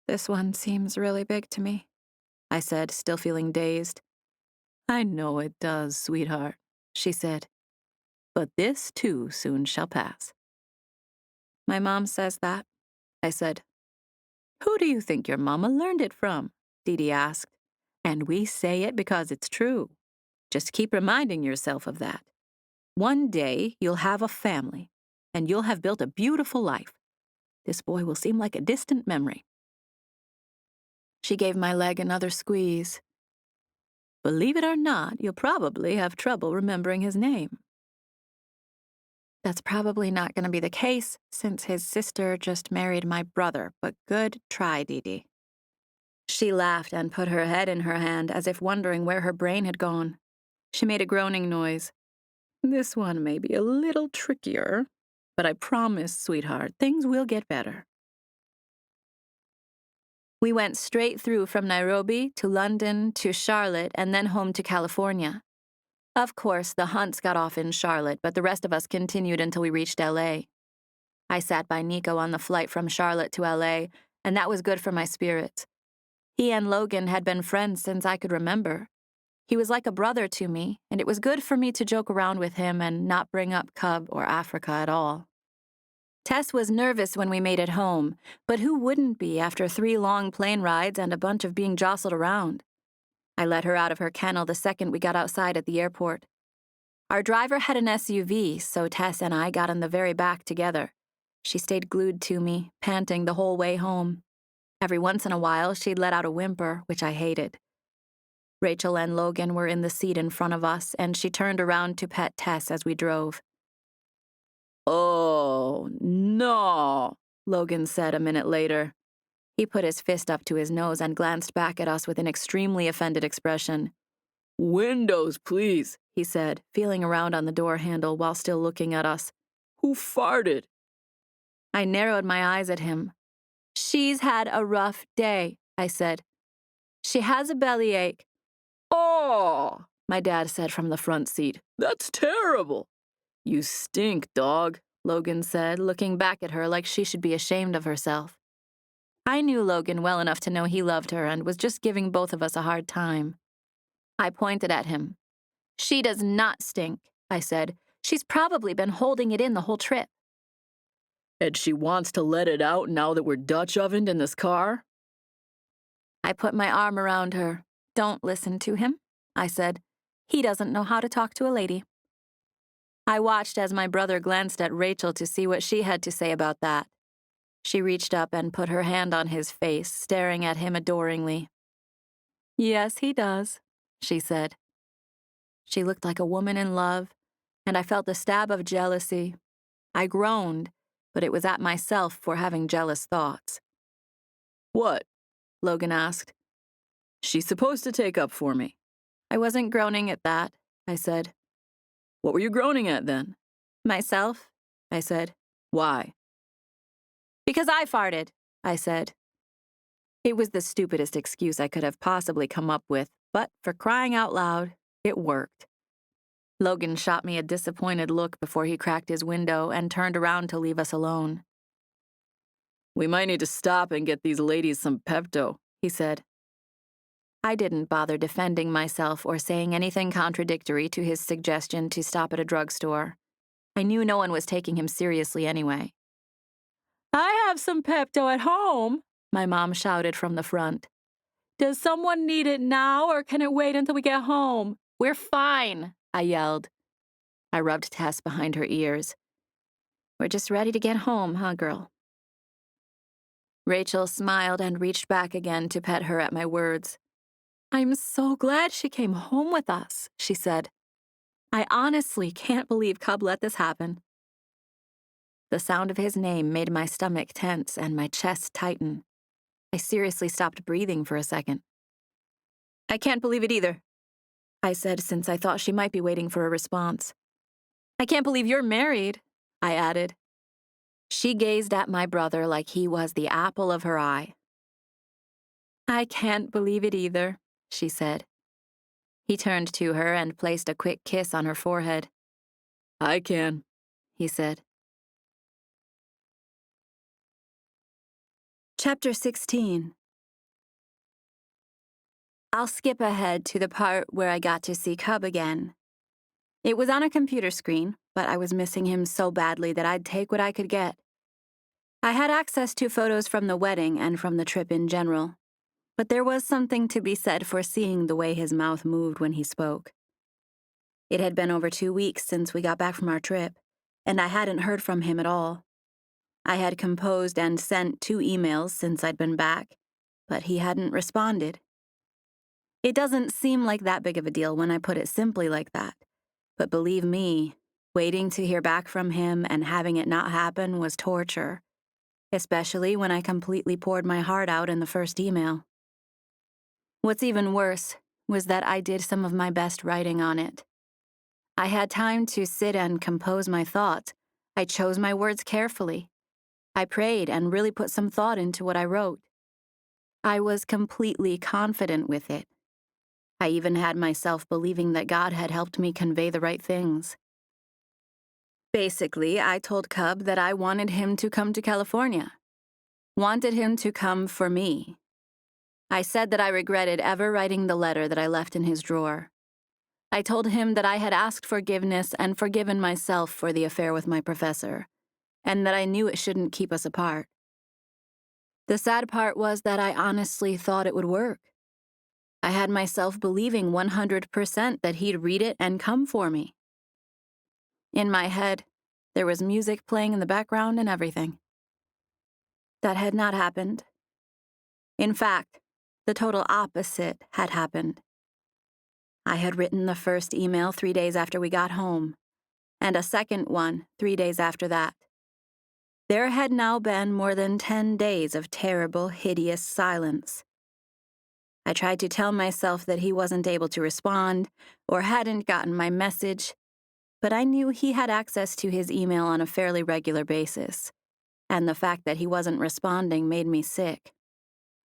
This one seems really big to me, I said, still feeling dazed. I know it does, sweetheart, she said. But this, too, soon shall pass. My mom says that, I said. Who do you think your mama learned it from? Dee Dee asked. And we say it because it's true. Just keep reminding yourself of that. One day you'll have a family, and you'll have built a beautiful life. This boy will seem like a distant memory. She gave my leg another squeeze. Believe it or not, you'll probably have trouble remembering his name. That's probably not going to be the case, since his sister just married my brother, but good try, Dee Dee. She laughed and put her head in her hand as if wondering where her brain had gone. She made a groaning noise. This one may be a little trickier, but I promise, sweetheart, things will get better. We went straight through from Nairobi to London to Charlotte and then home to California. Of course, the Hunts got off in Charlotte, but the rest of us continued until we reached LA. I sat by Nico on the flight from Charlotte to LA, and that was good for my spirits. He and Logan had been friends since I could remember. He was like a brother to me, and it was good for me to joke around with him and not bring up Cub or Africa at all. Tess was nervous when we made it home, but who wouldn't be after 3 long plane rides and a bunch of being jostled around? I let her out of her kennel the second we got outside at the airport. Our driver had an SUV, so Tess and I got in the very back together. She stayed glued to me, panting the whole way home. Every once in a while, she'd let out a whimper, which I hated. Rachel and Logan were in the seat in front of us, and she turned around to pet Tess as we drove. Oh, no, Logan said a minute later. He put his fist up to his nose and glanced back at us with an extremely offended expression. Windows, please, he said, feeling around on the door handle while still looking at us. Who farted? I narrowed my eyes at him. She's had a rough day, I said. She has a bellyache. Oh, my dad said from the front seat. That's terrible. You stink, dog, Logan said, looking back at her like she should be ashamed of herself. I knew Logan well enough to know he loved her and was just giving both of us a hard time. I pointed at him. She does not stink, I said. She's probably been holding it in the whole trip. And she wants to let it out now that we're Dutch ovened in this car? I put my arm around her. Don't listen to him, I said. He doesn't know how to talk to a lady. I watched as my brother glanced at Rachel to see what she had to say about that. She reached up and put her hand on his face, staring at him adoringly. Yes, he does, she said. She looked like a woman in love, and I felt a stab of jealousy. I groaned, but it was at myself for having jealous thoughts. What? Logan asked. She's supposed to take up for me. I wasn't groaning at that, I said. What were you groaning at then? Myself, I said. Why? Because I farted, I said. It was the stupidest excuse I could have possibly come up with, but for crying out loud, it worked. Logan shot me a disappointed look before he cracked his window and turned around to leave us alone. We might need to stop and get these ladies some Pepto, he said. I didn't bother defending myself or saying anything contradictory to his suggestion to stop at a drugstore. I knew no one was taking him seriously anyway. I have some Pepto at home, my mom shouted from the front. Does someone need it now, or can it wait until we get home? We're fine, I yelled. I rubbed Tess behind her ears. We're just ready to get home, huh, girl? Rachel smiled and reached back again to pet her at my words. I'm so glad she came home with us, she said. I honestly can't believe Cub let this happen. The sound of his name made my stomach tense and my chest tighten. I seriously stopped breathing for a second. I can't believe it either, I said, since I thought she might be waiting for a response. I can't believe you're married, I added. She gazed at my brother like he was the apple of her eye. I can't believe it either, she said. He turned to her and placed a quick kiss on her forehead. I can, he said. Chapter 16. I'll skip ahead to the part where I got to see Cub again. It was on a computer screen, but I was missing him so badly that I'd take what I could get. I had access to photos from the wedding and from the trip in general, but there was something to be said for seeing the way his mouth moved when he spoke. It had been over 2 weeks since we got back from our trip, and I hadn't heard from him at all. I had composed and sent 2 emails since I'd been back, but he hadn't responded. It doesn't seem like that big of a deal when I put it simply like that, but believe me, waiting to hear back from him and having it not happen was torture, especially when I completely poured my heart out in the first email. What's even worse was that I did some of my best writing on it. I had time to sit and compose my thoughts. I chose my words carefully. I prayed and really put some thought into what I wrote. I was completely confident with it. I even had myself believing that God had helped me convey the right things. Basically, I told Cub that I wanted him to come to California. Wanted him to come for me. I said that I regretted ever writing the letter that I left in his drawer. I told him that I had asked forgiveness and forgiven myself for the affair with my professor, and that I knew it shouldn't keep us apart. The sad part was that I honestly thought it would work. I had myself believing 100% that he'd read it and come for me. In my head, there was music playing in the background and everything. That had not happened. In fact, the total opposite had happened. I had written the first email 3 days after we got home, and a second one 3 days after that. There had now been more than 10 days of terrible, hideous silence. I tried to tell myself that he wasn't able to respond or hadn't gotten my message, but I knew he had access to his email on a fairly regular basis, and the fact that he wasn't responding made me sick.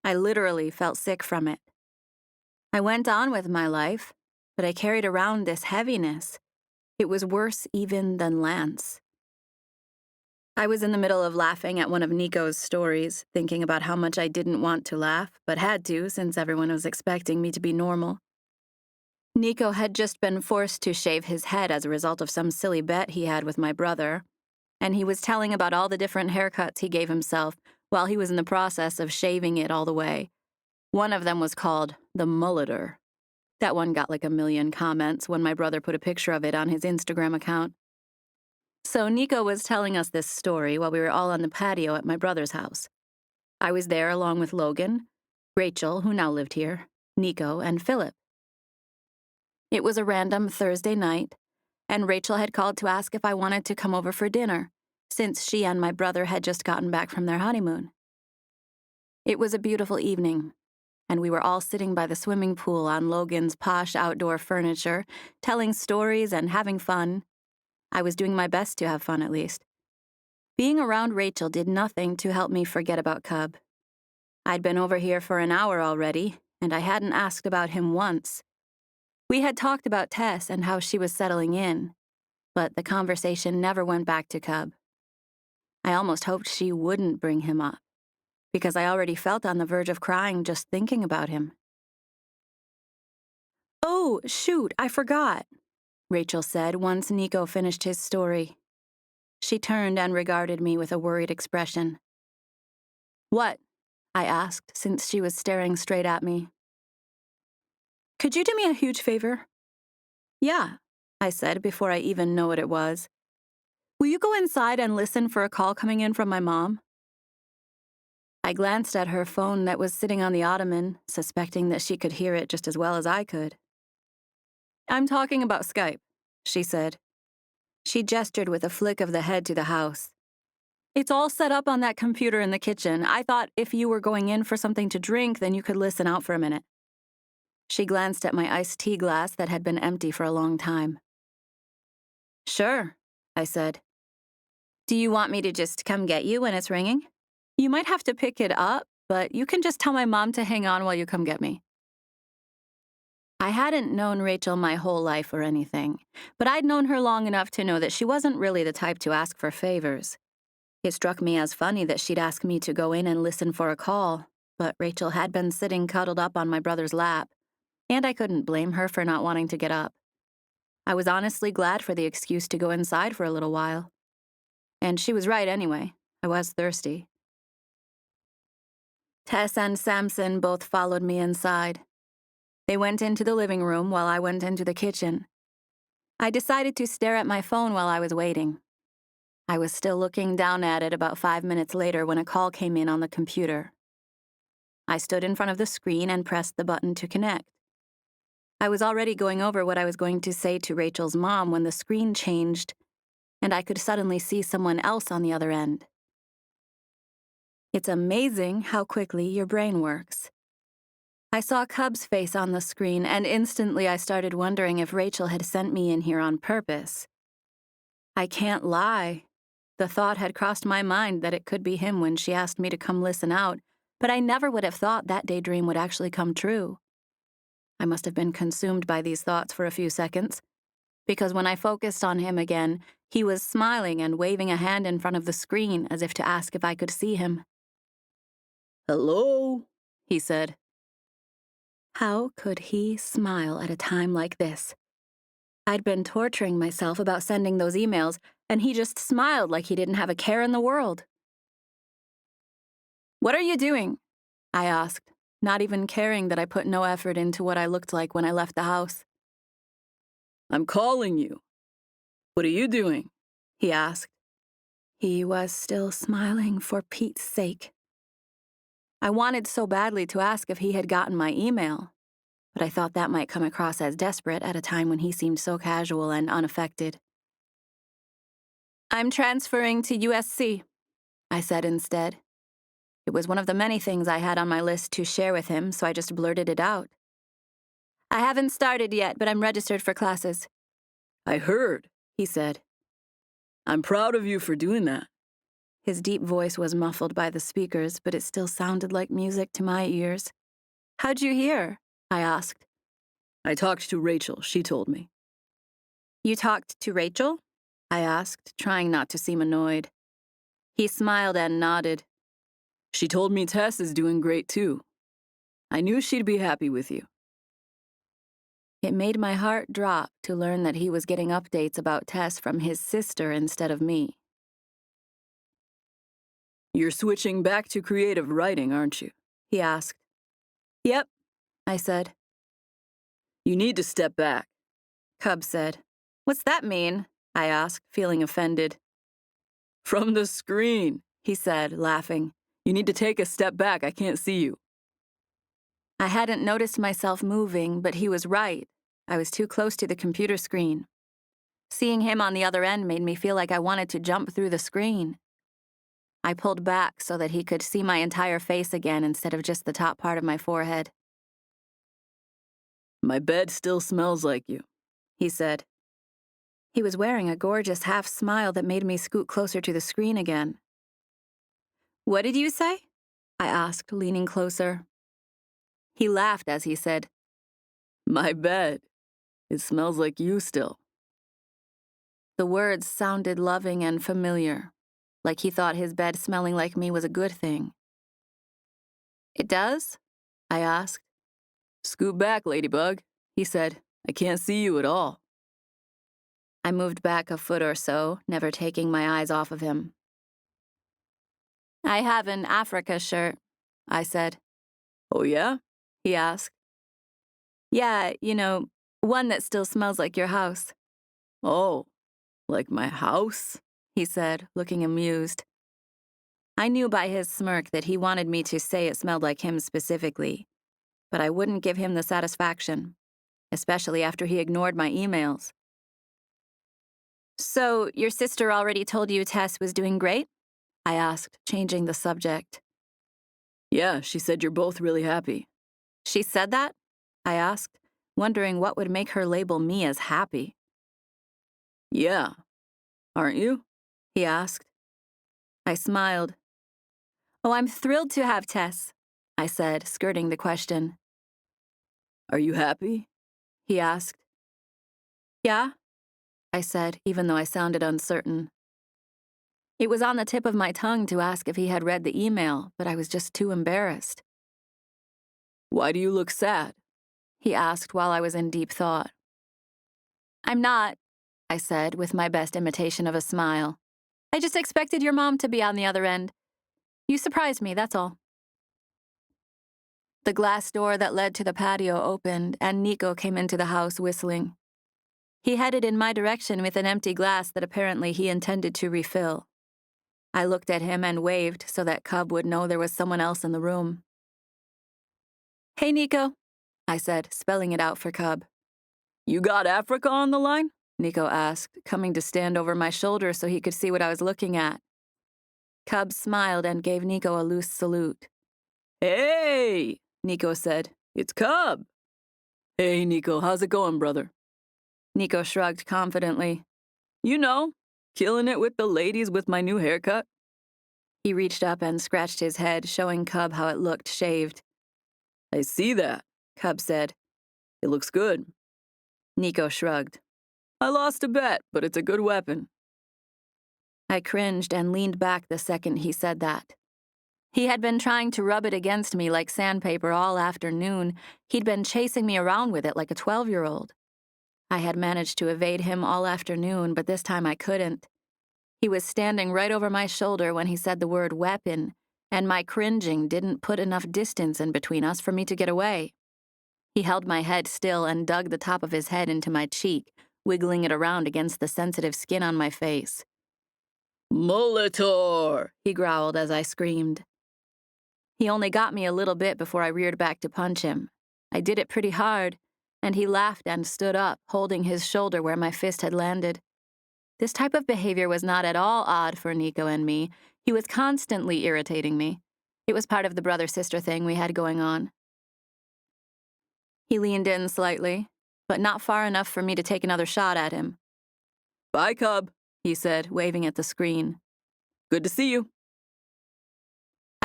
I literally felt sick from it. I went on with my life, but I carried around this heaviness. It was worse even than Lance. I was in the middle of laughing at one of Nico's stories, thinking about how much I didn't want to laugh, but had to since everyone was expecting me to be normal. Nico had just been forced to shave his head as a result of some silly bet he had with my brother, and he was telling about all the different haircuts he gave himself while he was in the process of shaving it all the way. One of them was called the Mulleter. That one got like 1 million comments when my brother put a picture of it on his Instagram account. So Nico was telling us this story while we were all on the patio at my brother's house. I was there along with Logan, Rachel, who now lived here, Nico, and Philip. It was a random Thursday night, and Rachel had called to ask if I wanted to come over for dinner, since she and my brother had just gotten back from their honeymoon. It was a beautiful evening, and we were all sitting by the swimming pool on Logan's posh outdoor furniture, telling stories and having fun. I was doing my best to have fun, at least. Being around Rachel did nothing to help me forget about Cub. I'd been over here for an hour already, and I hadn't asked about him once. We had talked about Tess and how she was settling in, but the conversation never went back to Cub. I almost hoped she wouldn't bring him up, because I already felt on the verge of crying just thinking about him. "Oh, shoot, I forgot," Rachel said once Nico finished his story. She turned and regarded me with a worried expression. "What?" I asked, since she was staring straight at me. "Could you do me a huge favor?" "Yeah," I said before I even know what it was. "Will you go inside and listen for a call coming in from my mom?" I glanced at her phone that was sitting on the ottoman, suspecting that she could hear it just as well as I could. "I'm talking about Skype," she said. She gestured with a flick of the head to the house. "It's all set up on that computer in the kitchen. I thought if you were going in for something to drink, then you could listen out for a minute." She glanced at my iced tea glass that had been empty for a long time. "Sure," I said. "Do you want me to just come get you when it's ringing? You might have to pick it up, but you can just tell my mom to hang on while you come get me." I hadn't known Rachel my whole life or anything, but I'd known her long enough to know that she wasn't really the type to ask for favors. It struck me as funny that she'd ask me to go in and listen for a call, but Rachel had been sitting cuddled up on my brother's lap, and I couldn't blame her for not wanting to get up. I was honestly glad for the excuse to go inside for a little while. And she was right anyway. I was thirsty. Tess and Samson both followed me inside. They went into the living room while I went into the kitchen. I decided to stare at my phone while I was waiting. I was still looking down at it about 5 minutes later when a call came in on the computer. I stood in front of the screen and pressed the button to connect. I was already going over what I was going to say to Rachel's mom when the screen changed, and I could suddenly see someone else on the other end. It's amazing how quickly your brain works. I saw Cub's face on the screen, and instantly I started wondering if Rachel had sent me in here on purpose. I can't lie. The thought had crossed my mind that it could be him when she asked me to come listen out, but I never would have thought that daydream would actually come true. I must have been consumed by these thoughts for a few seconds, because when I focused on him again, he was smiling and waving a hand in front of the screen as if to ask if I could see him. "Hello?" He said. How could he smile at a time like this? I'd been torturing myself about sending those emails, and he just smiled like he didn't have a care in the world. "What are you doing?" I asked, not even caring that I put no effort into what I looked like when I left the house. "I'm calling you. What are you doing?" He asked. He was still smiling for Pete's sake. I wanted so badly to ask if he had gotten my email, but I thought that might come across as desperate at a time when he seemed so casual and unaffected. "I'm transferring to USC," I said instead. It was one of the many things I had on my list to share with him, so I just blurted it out. "I haven't started yet, but I'm registered for classes." "I heard," he said. "I'm proud of you for doing that." His deep voice was muffled by the speakers, but it still sounded like music to my ears. "How'd you hear?" I asked. "I talked to Rachel. She told me." "You talked to Rachel?" I asked, trying not to seem annoyed. He smiled and nodded. "She told me Tess is doing great too. I knew she'd be happy with you." It made my heart drop to learn that he was getting updates about Tess from his sister instead of me. "You're switching back to creative writing, aren't you?" He asked. "Yep," I said. "You need to step back," Cub said. "What's that mean?" I asked, feeling offended. "From the screen," he said, laughing. "You need to take a step back. I can't see you." I hadn't noticed myself moving, but he was right. I was too close to the computer screen. Seeing him on the other end made me feel like I wanted to jump through the screen. I pulled back so that he could see my entire face again instead of just the top part of my forehead. "My bed still smells like you," he said. He was wearing a gorgeous half smile that made me scoot closer to the screen again. "What did you say?" I asked, leaning closer. He laughed as he said, "My bed. It smells like you still." The words sounded loving and familiar, like he thought his bed smelling like me was a good thing. "It does?" I asked. "Scoot back, Ladybug," he said. "I can't see you at all." I moved back a foot or so, never taking my eyes off of him. "I have an Africa shirt," I said. "Oh, yeah?" he asked. "Yeah, one that still smells like your house." "Oh, like my house?" he said, looking amused. I knew by his smirk that he wanted me to say it smelled like him specifically, but I wouldn't give him the satisfaction, especially after he ignored my emails. So, your sister already told you Tess was doing great? I asked, changing the subject. Yeah, she said you're both really happy. She said that? I asked, wondering what would make her label me as happy. Yeah. Aren't you? He asked. I smiled. Oh, I'm thrilled to have Tess, I said, skirting the question. Are you happy? He asked. Yeah, I said, even though I sounded uncertain. It was on the tip of my tongue to ask if he had read the email, but I was just too embarrassed. Why do you look sad? He asked while I was in deep thought. I'm not, I said with my best imitation of a smile. I just expected your mom to be on the other end. You surprised me, that's all. The glass door that led to the patio opened, and Nico came into the house whistling. He headed in my direction with an empty glass that apparently he intended to refill. I looked at him and waved so that Cub would know there was someone else in the room. Hey, Nico, I said, spelling it out for Cub. You got Africa on the line? Nico asked, coming to stand over my shoulder so he could see what I was looking at. Cub smiled and gave Nico a loose salute. Hey, Nico said. It's Cub. Hey, Nico, how's it going, brother? Nico shrugged confidently. You know, killing it with the ladies with my new haircut. He reached up and scratched his head, showing Cub how it looked shaved. I see that, Cub said. It looks good. Nico shrugged. I lost a bet, but it's a good weapon. I cringed and leaned back the second he said that. He had been trying to rub it against me like sandpaper all afternoon. He'd been chasing me around with it like a 12-year-old. I had managed to evade him all afternoon, but this time I couldn't. He was standing right over my shoulder when he said the word weapon, and my cringing didn't put enough distance in between us for me to get away. He held my head still and dug the top of his head into my cheek, wiggling it around against the sensitive skin on my face. Molitor, he growled as I screamed. He only got me a little bit before I reared back to punch him. I did it pretty hard, and he laughed and stood up, holding his shoulder where my fist had landed. This type of behavior was not at all odd for Nico and me. He was constantly irritating me. It was part of the brother-sister thing we had going on. He leaned in slightly, but not far enough for me to take another shot at him. Bye, Cub, he said, waving at the screen. Good to see you.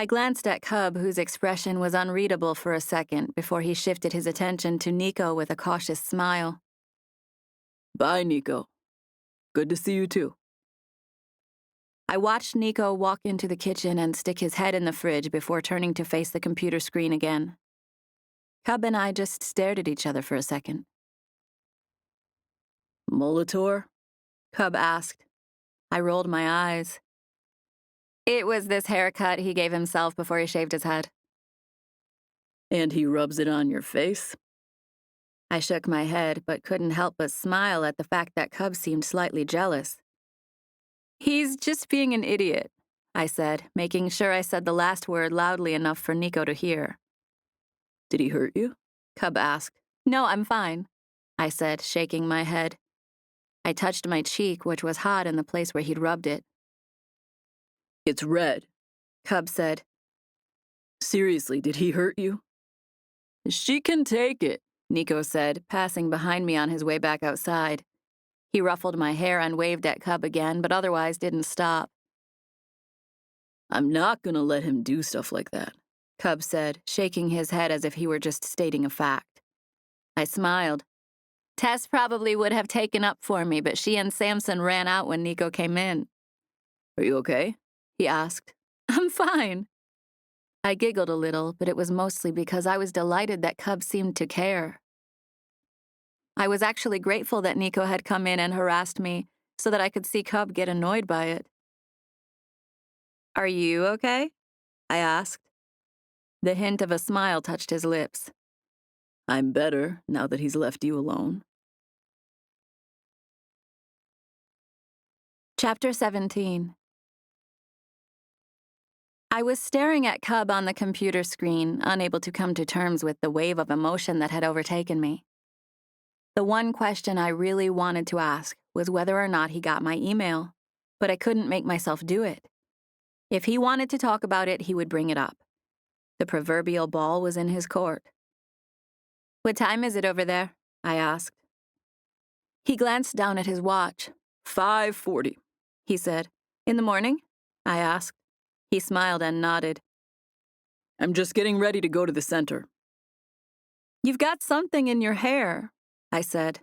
I glanced at Cub, whose expression was unreadable for a second before he shifted his attention to Nico with a cautious smile. Bye, Nico. Good to see you too. I watched Nico walk into the kitchen and stick his head in the fridge before turning to face the computer screen again. Cub and I just stared at each other for a second. Molitor? Cub asked. I rolled my eyes. It was this haircut he gave himself before he shaved his head. And he rubs it on your face? I shook my head, but couldn't help but smile at the fact that Cub seemed slightly jealous. He's just being an idiot, I said, making sure I said the last word loudly enough for Nico to hear. Did he hurt you? Cub asked. No, I'm fine, I said, shaking my head. I touched my cheek, which was hot in the place where he'd rubbed it. It's red, Cub said. Seriously, did he hurt you? She can take it, Nico said, passing behind me on his way back outside. He ruffled my hair and waved at Cub again, but otherwise didn't stop. I'm not gonna let him do stuff like that, Cub said, shaking his head as if he were just stating a fact. I smiled. Tess probably would have taken up for me, but she and Samson ran out when Nico came in. Are you okay? He asked. I'm fine. I giggled a little, but it was mostly because I was delighted that Cub seemed to care. I was actually grateful that Nico had come in and harassed me so that I could see Cub get annoyed by it. Are you okay? I asked. The hint of a smile touched his lips. I'm better now that he's left you alone. Chapter 17. I was staring at Cub on the computer screen, unable to come to terms with the wave of emotion that had overtaken me. The one question I really wanted to ask was whether or not he got my email, but I couldn't make myself do it. If he wanted to talk about it, he would bring it up. The proverbial ball was in his court. "What time is it over there?" I asked. He glanced down at his watch. 5:40. He said. "In the morning?" I asked. He smiled and nodded. I'm just getting ready to go to the center. "You've got something in your hair," I said.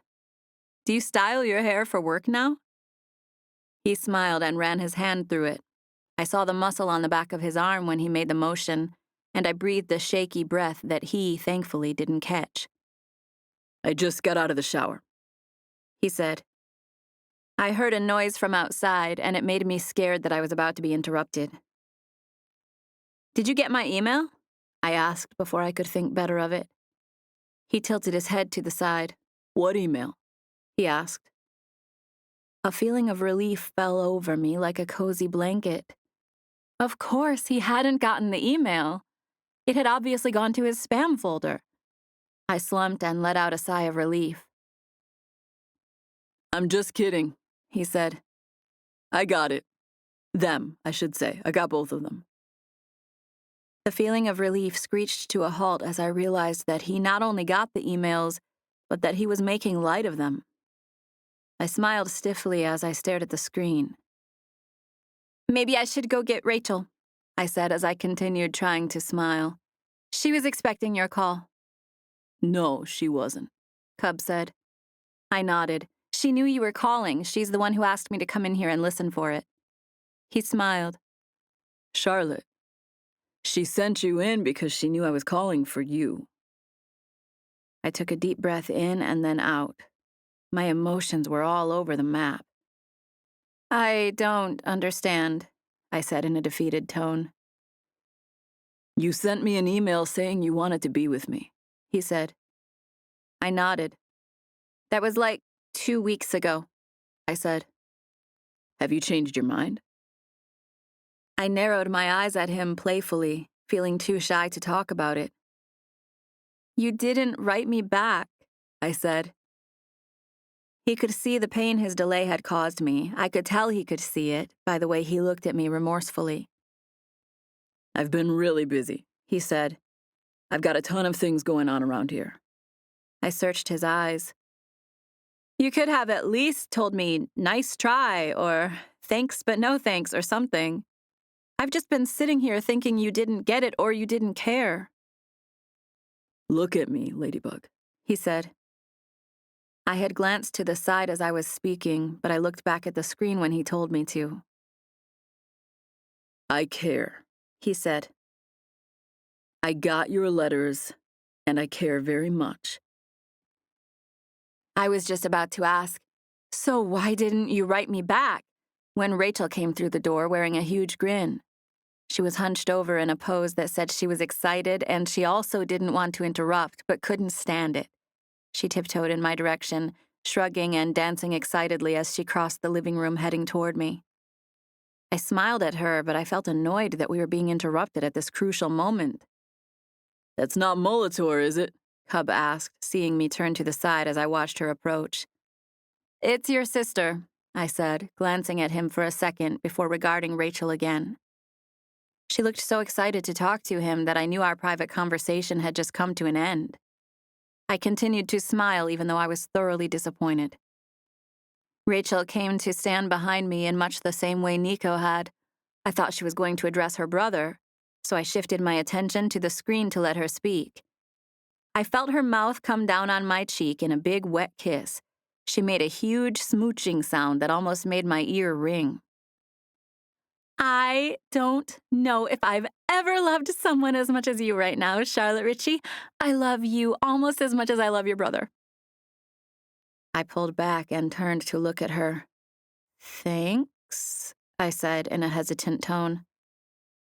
"Do you style your hair for work now?" He smiled and ran his hand through it. I saw the muscle on the back of his arm when he made the motion, and I breathed a shaky breath that he, thankfully, didn't catch. I just got out of the shower, he said. I heard a noise from outside, and it made me scared that I was about to be interrupted. "Did you get my email?" I asked before I could think better of it. He tilted his head to the side. What email? He asked. A feeling of relief fell over me like a cozy blanket. Of course, he hadn't gotten the email. It had obviously gone to his spam folder. I slumped and let out a sigh of relief. I'm just kidding, he said. I got it. Them, I should say. I got both of them. The feeling of relief screeched to a halt as I realized that he not only got the emails, but that he was making light of them. I smiled stiffly as I stared at the screen. "Maybe I should go get Rachel," I said as I continued trying to smile. "She was expecting your call." No, she wasn't, Cub said. I nodded. "She knew you were calling. She's the one who asked me to come in here and listen for it." He smiled. Charlotte. She sent you in because she knew I was calling for you. I took a deep breath in and then out. My emotions were all over the map. "I don't understand," I said in a defeated tone. You sent me an email saying you wanted to be with me, he said. I nodded. "That was like 2 weeks ago," I said. Have you changed your mind? I narrowed my eyes at him playfully, feeling too shy to talk about it. "You didn't write me back," I said. He could see the pain his delay had caused me. I could tell he could see it by the way he looked at me remorsefully. I've been really busy, he said. I've got a ton of things going on around here. I searched his eyes. "You could have at least told me, 'Nice try,' or 'Thanks but no thanks,' or something. I've just been sitting here thinking you didn't get it or you didn't care." Look at me, Ladybug, he said. I had glanced to the side as I was speaking, but I looked back at the screen when he told me to. I care, he said. I got your letters, and I care very much. I was just about to ask, "So why didn't you write me back?" when Rachel came through the door wearing a huge grin. She was hunched over in a pose that said she was excited, and she also didn't want to interrupt, but couldn't stand it. She tiptoed in my direction, shrugging and dancing excitedly as she crossed the living room heading toward me. I smiled at her, but I felt annoyed that we were being interrupted at this crucial moment. That's not Molitor, is it? Cub asked, seeing me turn to the side as I watched her approach. "It's your sister," I said, glancing at him for a second before regarding Rachel again. She looked so excited to talk to him that I knew our private conversation had just come to an end. I continued to smile even though I was thoroughly disappointed. Rachel came to stand behind me in much the same way Nico had. I thought she was going to address her brother, so I shifted my attention to the screen to let her speak. I felt her mouth come down on my cheek in a big wet kiss. She made a huge smooching sound that almost made my ear ring. "I don't know if I've ever loved someone as much as you right now, Charlotte Ritchie. I love you almost as much as I love your brother." I pulled back and turned to look at her. "Thanks," I said in a hesitant tone.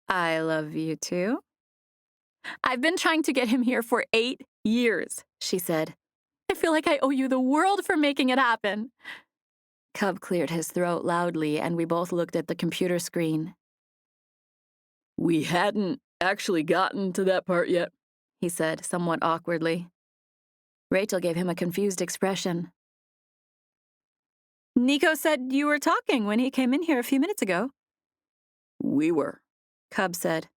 "I love you too." "I've been trying to get him here for 8 years, she said. "I feel like I owe you the world for making it happen." Cub cleared his throat loudly, and we both looked at the computer screen. We hadn't actually gotten to that part yet, he said, somewhat awkwardly. Rachel gave him a confused expression. Nico said you were talking when he came in here a few minutes ago. We were, Cub said.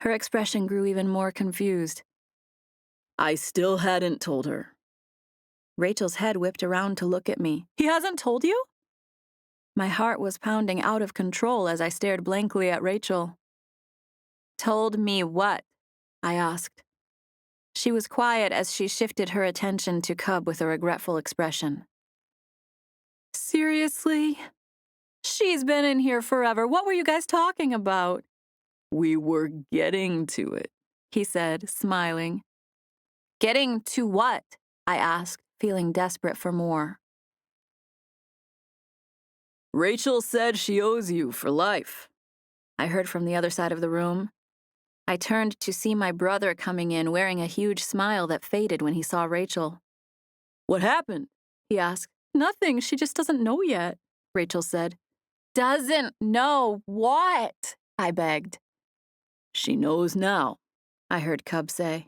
Her expression grew even more confused. I still hadn't told her. Rachel's head whipped around to look at me. He hasn't told you? My heart was pounding out of control as I stared blankly at Rachel. Told me what? I asked. She was quiet as she shifted her attention to Cub with a regretful expression. Seriously? She's been in here forever. What were you guys talking about? We were getting to it, he said, smiling. Getting to what? I asked, feeling desperate for more. Rachel said she owes you for life, I heard from the other side of the room. I turned to see my brother coming in wearing a huge smile that faded when he saw Rachel. What happened? He asked. Nothing, she just doesn't know yet, Rachel said. Doesn't know what? I begged. She knows now, I heard Cub say.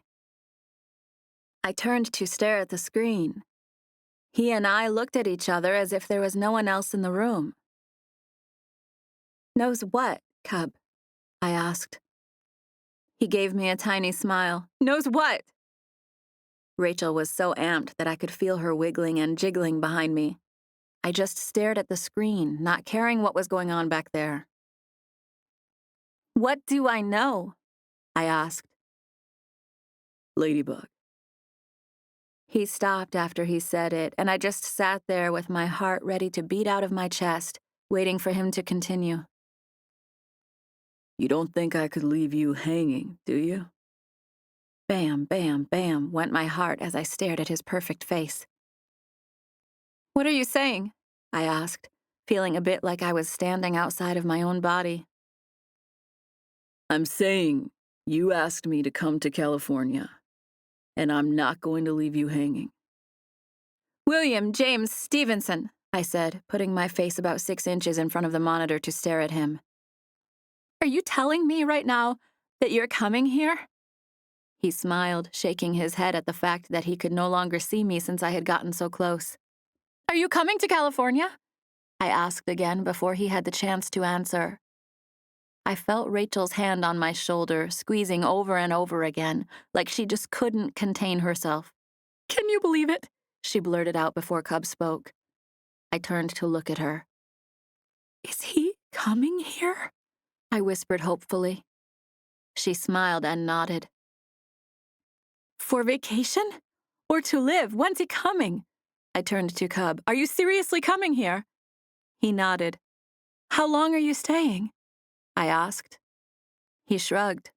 I turned to stare at the screen. He and I looked at each other as if there was no one else in the room. Knows what, Cub? I asked. He gave me a tiny smile. Knows what? Rachel was so amped that I could feel her wiggling and jiggling behind me. I just stared at the screen, not caring what was going on back there. What do I know? I asked. Ladybug. He stopped after he said it, and I just sat there with my heart ready to beat out of my chest, waiting for him to continue. You don't think I could leave you hanging, do you? Bam, bam, bam, went my heart as I stared at his perfect face. What are you saying? I asked, feeling a bit like I was standing outside of my own body. I'm saying you asked me to come to California, and I'm not going to leave you hanging. William James Stevenson, I said, putting my face about 6 inches in front of the monitor to stare at him. Are you telling me right now that you're coming here? He smiled, shaking his head at the fact that he could no longer see me since I had gotten so close. Are you coming to California? I asked again before he had the chance to answer. I felt Rachel's hand on my shoulder, squeezing over and over again, like she just couldn't contain herself. Can you believe it? She blurted out before Cub spoke. I turned to look at her. Is he coming here? I whispered hopefully. She smiled and nodded. For vacation? Or to live? When's he coming? I turned to Cub. Are you seriously coming here? He nodded. How long are you staying? I asked. He shrugged.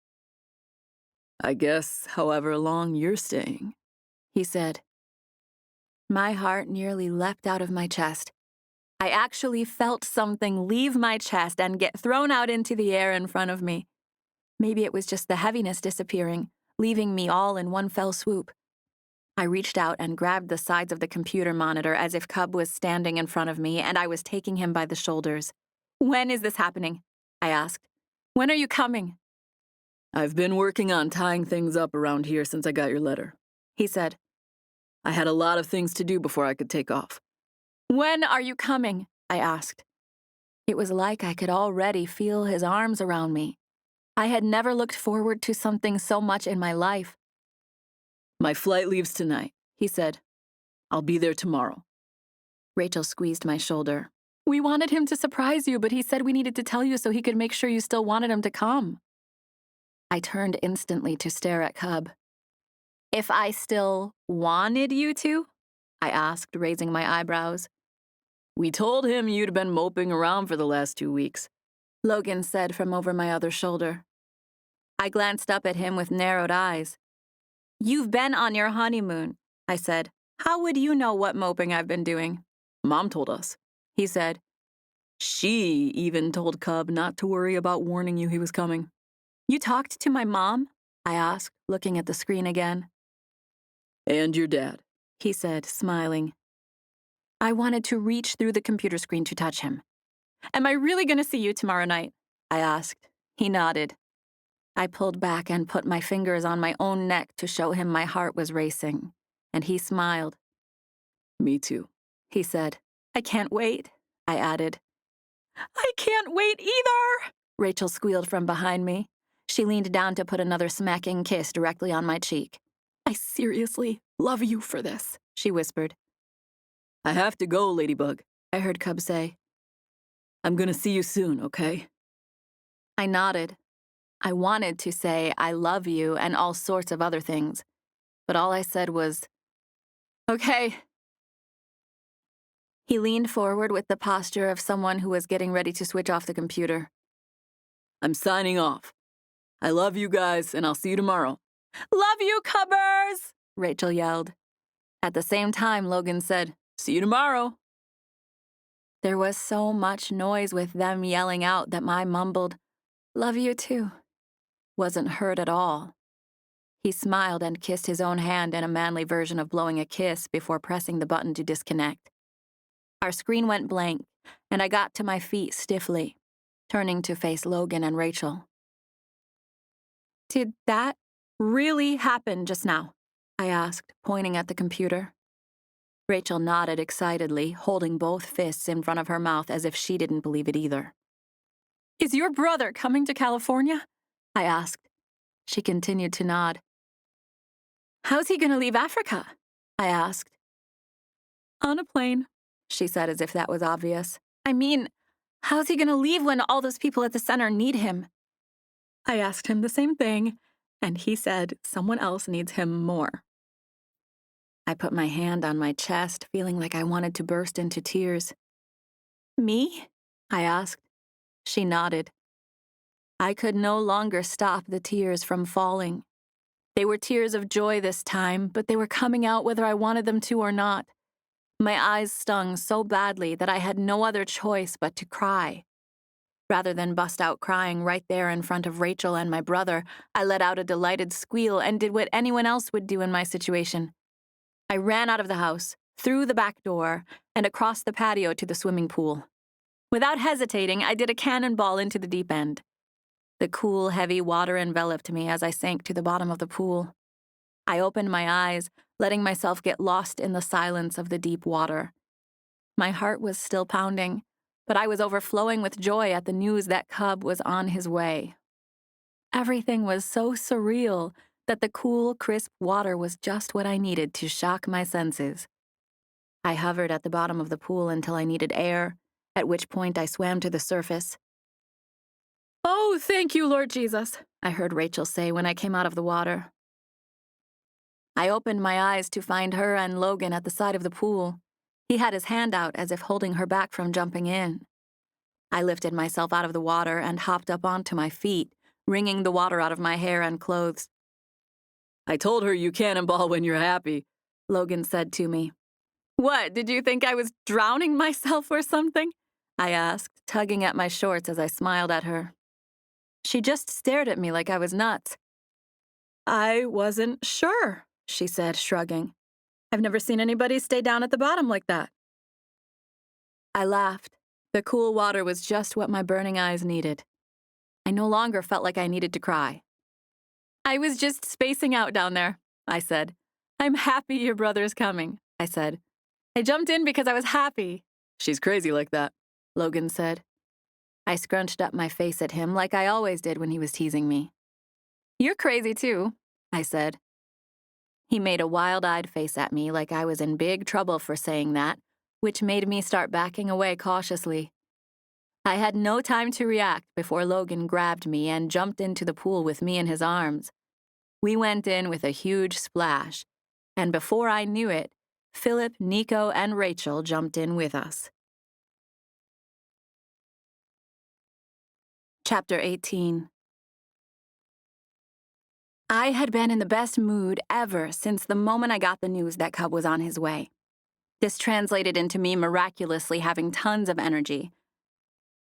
I guess however long you're staying, he said. My heart nearly leapt out of my chest. I actually felt something leave my chest and get thrown out into the air in front of me. Maybe it was just the heaviness disappearing, leaving me all in one fell swoop. I reached out and grabbed the sides of the computer monitor as if Cub was standing in front of me and I was taking him by the shoulders. When is this happening? I asked. When are you coming? I've been working on tying things up around here since I got your letter, he said. I had a lot of things to do before I could take off. When are you coming? I asked. It was like I could already feel his arms around me. I had never looked forward to something so much in my life. My flight leaves tonight, he said. I'll be there tomorrow. Rachel squeezed my shoulder. We wanted him to surprise you, but he said we needed to tell you so he could make sure you still wanted him to come. I turned instantly to stare at Cub. If I still wanted you to? I asked, raising my eyebrows. We told him you'd been moping around for the last 2 weeks, Logan said from over my other shoulder. I glanced up at him with narrowed eyes. You've been on your honeymoon, I said. How would you know what moping I've been doing? Mom told us, he said. She even told Cub not to worry about warning you he was coming. You talked to my mom? I asked, looking at the screen again. And your dad, he said, smiling. I wanted to reach through the computer screen to touch him. Am I really going to see you tomorrow night? I asked. He nodded. I pulled back and put my fingers on my own neck to show him my heart was racing, and he smiled. Me too, He said. I can't wait, I added. I can't wait either, Rachel squealed from behind me. She leaned down to put another smacking kiss directly on my cheek. I seriously love you for this, she whispered. I have to go, Ladybug, I heard Cub say. I'm gonna see you soon, okay? I nodded. I wanted to say I love you and all sorts of other things, but all I said was, okay. He leaned forward with the posture of someone who was getting ready to switch off the computer. I'm signing off. I love you guys, and I'll see you tomorrow. Love you, Cubbers! Rachel yelled. At the same time, Logan said, See you tomorrow. There was so much noise with them yelling out that my mumbled, love you too, wasn't heard at all. He smiled and kissed his own hand in a manly version of blowing a kiss before pressing the button to disconnect. Our screen went blank, and I got to my feet stiffly, turning to face Logan and Rachel. Did that really happen just now? I asked, pointing at the computer. Rachel nodded excitedly, holding both fists in front of her mouth as if she didn't believe it either. Is your brother coming to California? I asked. She continued to nod. How's he going to leave Africa? I asked. On a plane, she said as if that was obvious. I mean, how's he going to leave when all those people at the center need him? I asked him the same thing, and he said someone else needs him more. I put my hand on my chest, feeling like I wanted to burst into tears. Me? I asked. She nodded. I could no longer stop the tears from falling. They were tears of joy this time, but they were coming out whether I wanted them to or not. My eyes stung so badly that I had no other choice but to cry. Rather than bust out crying right there in front of Rachel and my brother, I let out a delighted squeal and did what anyone else would do in my situation. I ran out of the house, through the back door, and across the patio to the swimming pool. Without hesitating, I did a cannonball into the deep end. The cool, heavy water enveloped me as I sank to the bottom of the pool. I opened my eyes, letting myself get lost in the silence of the deep water. My heart was still pounding, but I was overflowing with joy at the news that Cub was on his way. Everything was so surreal that the cool, crisp water was just what I needed to shock my senses. I hovered at the bottom of the pool until I needed air, at which point I swam to the surface. Oh, thank you, Lord Jesus, I heard Rachel say when I came out of the water. I opened my eyes to find her and Logan at the side of the pool. He had his hand out as if holding her back from jumping in. I lifted myself out of the water and hopped up onto my feet, wringing the water out of my hair and clothes. I told her you cannonball when you're happy, Logan said to me. What, did you think I was drowning myself or something? I asked, tugging at my shorts as I smiled at her. She just stared at me like I was nuts. I wasn't sure, she said, shrugging. I've never seen anybody stay down at the bottom like that. I laughed. The cool water was just what my burning eyes needed. I no longer felt like I needed to cry. I was just spacing out down there, I said. I'm happy your brother's coming, I said. I jumped in because I was happy. She's crazy like that, Logan said. I scrunched up my face at him like I always did when he was teasing me. You're crazy too, I said. He made a wild-eyed face at me like I was in big trouble for saying that, which made me start backing away cautiously. I had no time to react before Logan grabbed me and jumped into the pool with me in his arms. We went in with a huge splash, and before I knew it, Philip, Nico, and Rachel jumped in with us. Chapter 18. I had been in the best mood ever since the moment I got the news that Cub was on his way. This translated into me miraculously having tons of energy.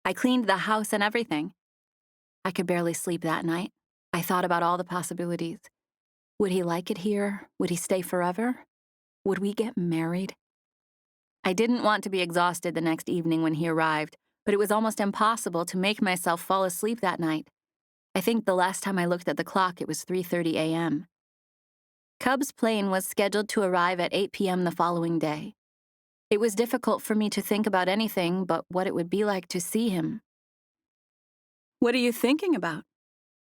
I cleaned the house and everything. I could barely sleep that night. I thought about all the possibilities. Would he like it here? Would he stay forever? Would we get married? I didn't want to be exhausted the next evening when he arrived, but it was almost impossible to make myself fall asleep that night. I think the last time I looked at the clock, it was 3:30 a.m. Cub's plane was scheduled to arrive at 8 p.m. the following day. It was difficult for me to think about anything but what it would be like to see him. What are you thinking about?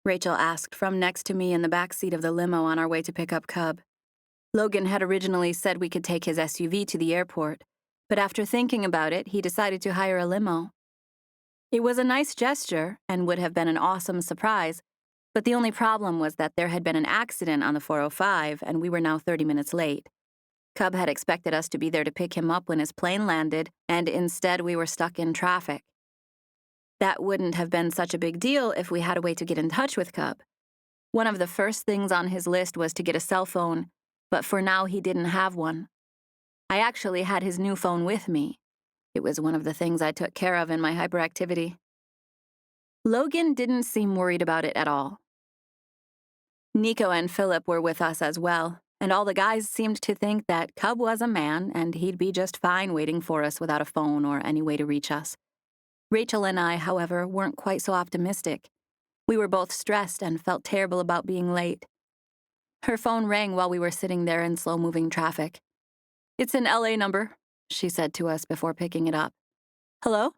Rachel asked from next to me in the back seat of the limo on our way to pick up Cub. Logan had originally said we could take his SUV to the airport, but after thinking about it, he decided to hire a limo. It was a nice gesture and would have been an awesome surprise, but the only problem was that there had been an accident on the 405 and we were now 30 minutes late. Cub had expected us to be there to pick him up when his plane landed, and instead we were stuck in traffic. That wouldn't have been such a big deal if we had a way to get in touch with Cub. One of the first things on his list was to get a cell phone, but for now he didn't have one. I actually had his new phone with me. It was one of the things I took care of in my hyperactivity. Logan didn't seem worried about it at all. Nico and Philip were with us as well, and all the guys seemed to think that Cub was a man and he'd be just fine waiting for us without a phone or any way to reach us. Rachel and I, however, weren't quite so optimistic. We were both stressed and felt terrible about being late. Her phone rang while we were sitting there in slow-moving traffic. "It's an LA number," she said to us before picking it up. "Hello?"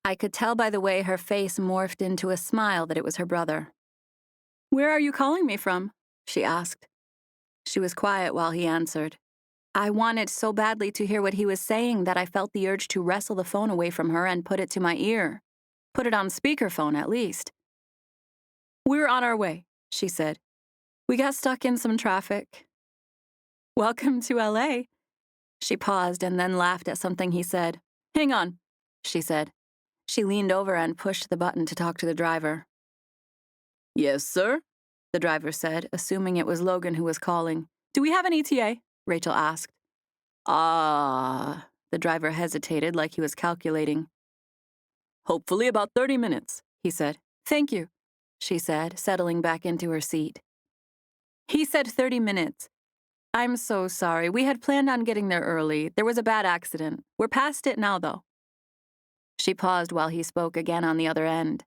I could tell by the way her face morphed into a smile that it was her brother. "Where are you calling me from?" she asked. She was quiet while he answered. I wanted so badly to hear what he was saying that I felt the urge to wrestle the phone away from her and put it to my ear. Put it on speakerphone, at least. "We're on our way," she said. "We got stuck in some traffic." "Welcome to LA." She paused and then laughed at something he said. "Hang on," she said. She leaned over and pushed the button to talk to the driver. Yes, sir? The driver said, assuming it was Logan who was calling. "Do we have an ETA?" Rachel asked. The driver hesitated like he was calculating. "Hopefully about 30 minutes, he said. "Thank you," she said, settling back into her seat. He said 30 minutes. "I'm so sorry. We had planned on getting there early. There was a bad accident. We're past it now, though." She paused while he spoke again on the other end.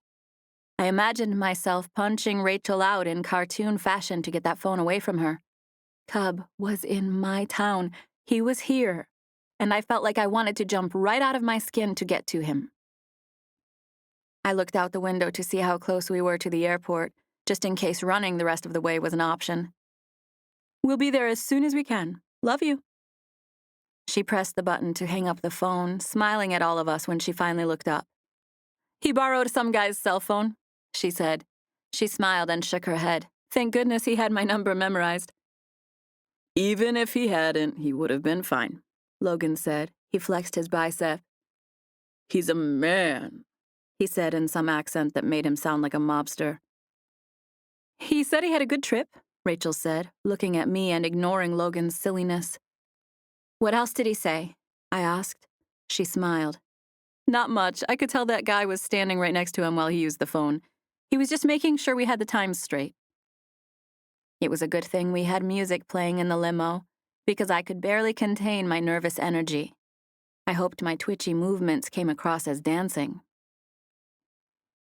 I imagined myself punching Rachel out in cartoon fashion to get that phone away from her. Cub was in my town. He was here. And I felt like I wanted to jump right out of my skin to get to him. I looked out the window to see how close we were to the airport, just in case running the rest of the way was an option. "We'll be there as soon as we can. Love you." She pressed the button to hang up the phone, smiling at all of us when she finally looked up. "He borrowed some guy's cell phone," she said. She smiled and shook her head. "Thank goodness he had my number memorized." "Even if he hadn't, he would have been fine," Logan said. He flexed his bicep. "He's a man," he said in some accent that made him sound like a mobster. "He said he had a good trip," Rachel said, looking at me and ignoring Logan's silliness. "What else did he say?" I asked. She smiled. "Not much. I could tell that guy was standing right next to him while he used the phone. He was just making sure we had the times straight." It was a good thing we had music playing in the limo, because I could barely contain my nervous energy. I hoped my twitchy movements came across as dancing.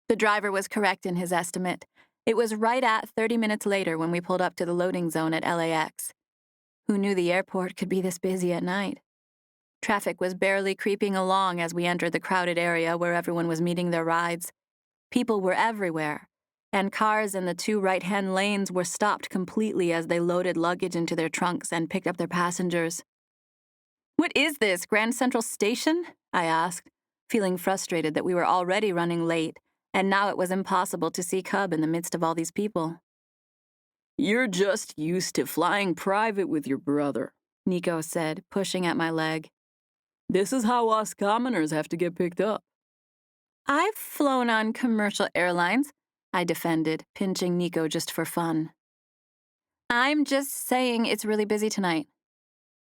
The driver was correct in his estimate. It was right at 30 minutes later when we pulled up to the loading zone at LAX. Who knew the airport could be this busy at night? Traffic was barely creeping along as we entered the crowded area where everyone was meeting their rides. People were everywhere, and cars in the two right-hand lanes were stopped completely as they loaded luggage into their trunks and picked up their passengers. "What is this, Grand Central Station?" I asked, feeling frustrated that we were already running late, and now it was impossible to see Cub in the midst of all these people. "You're just used to flying private with your brother," Nico said, pushing at my leg. "This is how us commoners have to get picked up." "I've flown on commercial airlines," I defended, pinching Nico just for fun. "I'm just saying it's really busy tonight."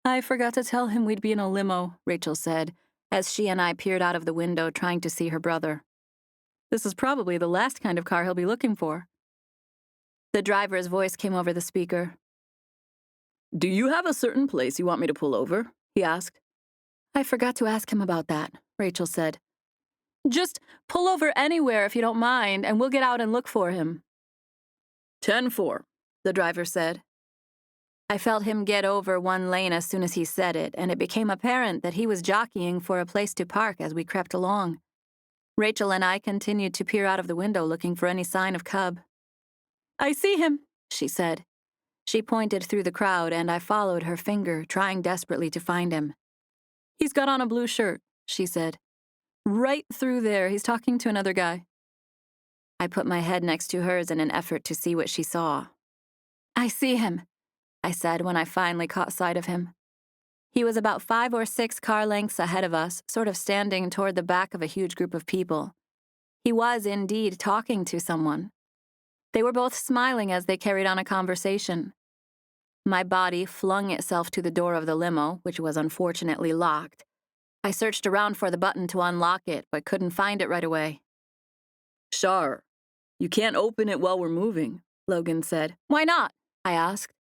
"I forgot to tell him we'd be in a limo," Rachel said, as she and I peered out of the window trying to see her brother. "This is probably the last kind of car he'll be looking for." The driver's voice came over the speaker. "Do you have a certain place you want me to pull over?" he asked. "I forgot to ask him about that," Rachel said. Just pull over anywhere if you don't mind, and we'll get out and look for him. 10-4, the driver said. I felt him get over one lane as soon as he said it, and it became apparent that he was jockeying for a place to park as we crept along. Rachel and I continued to peer out of the window looking for any sign of Cub. I see him, she said. She pointed through the crowd, and I followed her finger, trying desperately to find him. He's got on a blue shirt, she said. Right through there, he's talking to another guy. I put my head next to hers in an effort to see what she saw. I see him, I said when I finally caught sight of him. He was about 5 or 6 car lengths ahead of us, sort of standing toward the back of a huge group of people. He was indeed talking to someone. They were both smiling as they carried on a conversation. My body flung itself to the door of the limo, which was unfortunately locked. I searched around for the button to unlock it, but couldn't find it right away. Char, you can't open it while we're moving, Logan said. Why not? I asked.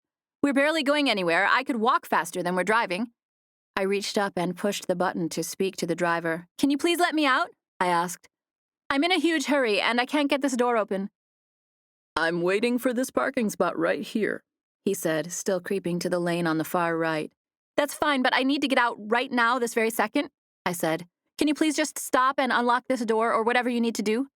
We're barely going anywhere. I could walk faster than we're driving. I reached up and pushed the button to speak to the driver. Can you please let me out? I asked. I'm in a huge hurry, and I can't get this door open. I'm waiting for this parking spot right here, he said, still creeping to the lane on the far right. That's fine, but I need to get out right now, this very second, I said. Can you please just stop and unlock this door or whatever you need to do?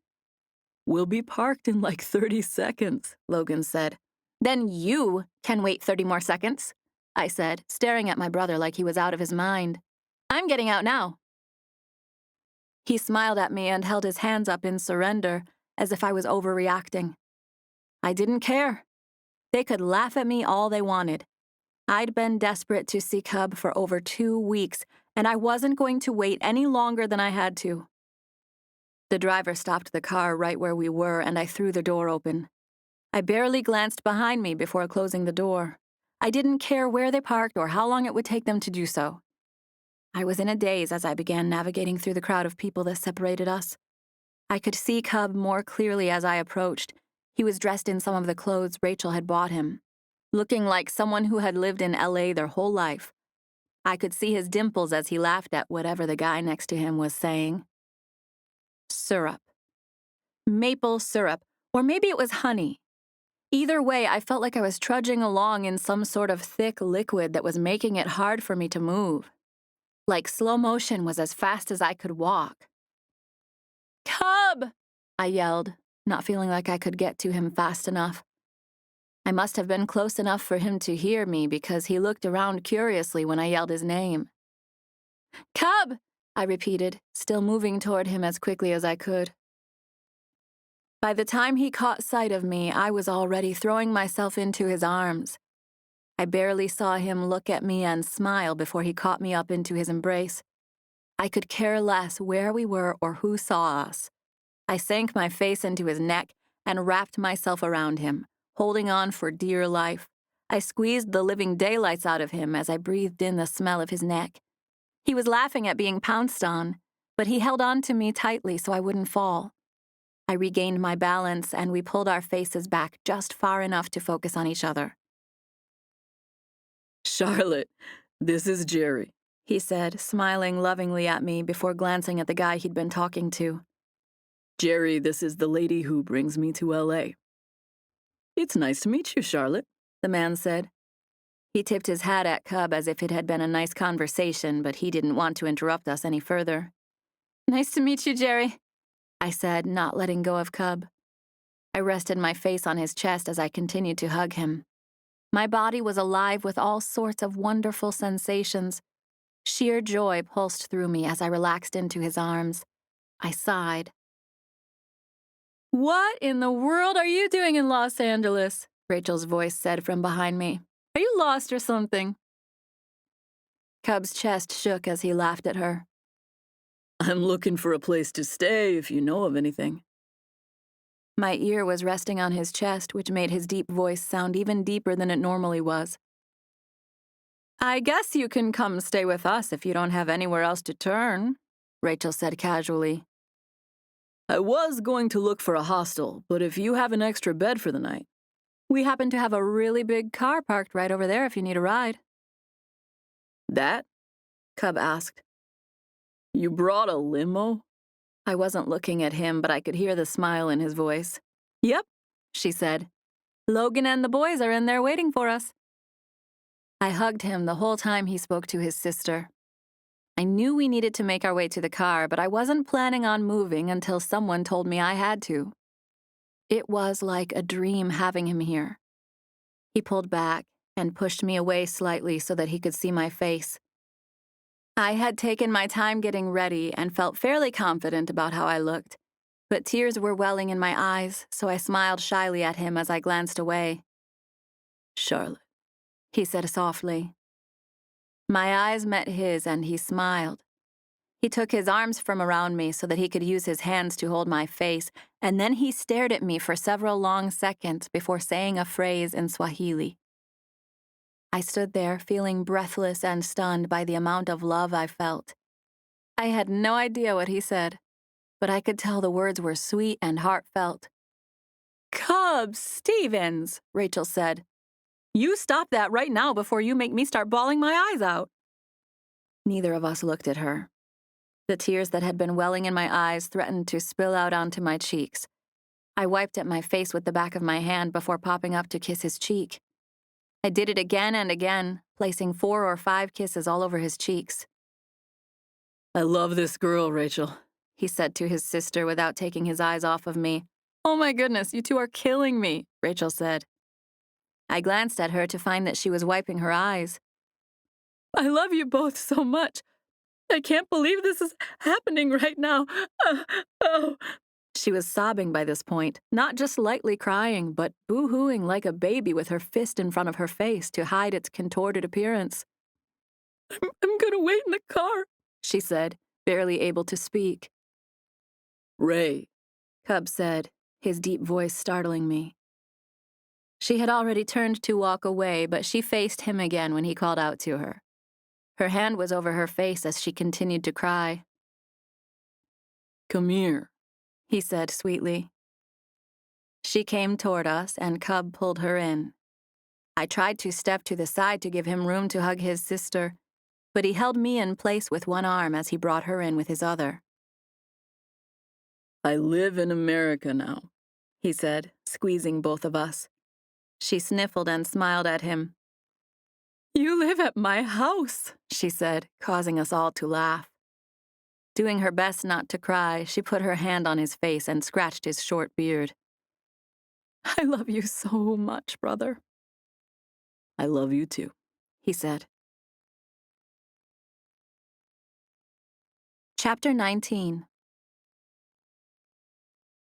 We'll be parked in like 30 seconds, Logan said. Then you can wait 30 more seconds, I said, staring at my brother like he was out of his mind. I'm getting out now. He smiled at me and held his hands up in surrender, as if I was overreacting. I didn't care. They could laugh at me all they wanted. I'd been desperate to see Cub for over 2 weeks, and I wasn't going to wait any longer than I had to. The driver stopped the car right where we were, and I threw the door open. I barely glanced behind me before closing the door. I didn't care where they parked or how long it would take them to do so. I was in a daze as I began navigating through the crowd of people that separated us. I could see Cub more clearly as I approached. He was dressed in some of the clothes Rachel had bought him, looking like someone who had lived in LA their whole life. I could see his dimples as he laughed at whatever the guy next to him was saying. Syrup. Maple syrup, or maybe it was honey. Either way, I felt like I was trudging along in some sort of thick liquid that was making it hard for me to move. Like slow motion was as fast as I could walk. Cub! I yelled, not feeling like I could get to him fast enough. I must have been close enough for him to hear me because he looked around curiously when I yelled his name. Cub! I repeated, still moving toward him as quickly as I could. By the time he caught sight of me, I was already throwing myself into his arms. I barely saw him look at me and smile before he caught me up into his embrace. I could care less where we were or who saw us. I sank my face into his neck and wrapped myself around him, holding on for dear life. I squeezed the living daylights out of him as I breathed in the smell of his neck. He was laughing at being pounced on, but he held on to me tightly so I wouldn't fall. I regained my balance and we pulled our faces back just far enough to focus on each other. Charlotte, this is Jerry, he said, smiling lovingly at me before glancing at the guy he'd been talking to. Jerry, this is the lady who brings me to LA. It's nice to meet you, Charlotte, the man said. He tipped his hat at Cub as if it had been a nice conversation, but he didn't want to interrupt us any further. Nice to meet you, Jerry, I said, not letting go of Cub. I rested my face on his chest as I continued to hug him. My body was alive with all sorts of wonderful sensations. Sheer joy pulsed through me as I relaxed into his arms. I sighed. What in the world are you doing in Los Angeles? Rachel's voice said from behind me. Are you lost or something? Cub's chest shook as he laughed at her. I'm looking for a place to stay if you know of anything. My ear was resting on his chest, which made his deep voice sound even deeper than it normally was. I guess you can come stay with us if you don't have anywhere else to turn, Rachel said casually. I was going to look for a hostel, but if you have an extra bed for the night. We happen to have a really big car parked right over there if you need a ride. That? Cub asked. You brought a limo? I wasn't looking at him, but I could hear the smile in his voice. Yep, she said. Logan and the boys are in there waiting for us. I hugged him the whole time he spoke to his sister. I knew we needed to make our way to the car, but I wasn't planning on moving until someone told me I had to. It was like a dream having him here. He pulled back and pushed me away slightly so that he could see my face. I had taken my time getting ready and felt fairly confident about how I looked, but tears were welling in my eyes, so I smiled shyly at him as I glanced away. Charlotte, he said softly. My eyes met his and he smiled. He took his arms from around me so that he could use his hands to hold my face, and then he stared at me for several long seconds before saying a phrase in Swahili. I stood there feeling breathless and stunned by the amount of love I felt. I had no idea what he said, but I could tell the words were sweet and heartfelt. Cub Stevens, Rachel said. You stop that right now before you make me start bawling my eyes out. Neither of us looked at her. The tears that had been welling in my eyes threatened to spill out onto my cheeks. I wiped at my face with the back of my hand before popping up to kiss his cheek. I did it again and again, placing 4 or 5 kisses all over his cheeks. I love this girl, Rachel, he said to his sister without taking his eyes off of me. Oh my goodness, you two are killing me, Rachel said. I glanced at her to find that she was wiping her eyes. I love you both so much. I can't believe this is happening right now. Oh. She was sobbing by this point, not just lightly crying, but boo-hooing like a baby with her fist in front of her face to hide its contorted appearance. I'm gonna wait in the car, she said, barely able to speak. Ray, Cub said, his deep voice startling me. She had already turned to walk away, but she faced him again when he called out to her. Her hand was over her face as she continued to cry. Come here, he said sweetly. She came toward us, and Cub pulled her in. I tried to step to the side to give him room to hug his sister, but he held me in place with one arm as he brought her in with his other. I live in America now, he said, squeezing both of us. She sniffled and smiled at him. You live at my house, she said, causing us all to laugh. Doing her best not to cry, she put her hand on his face and scratched his short beard. I love you so much, brother. I love you too, he said. Chapter 19.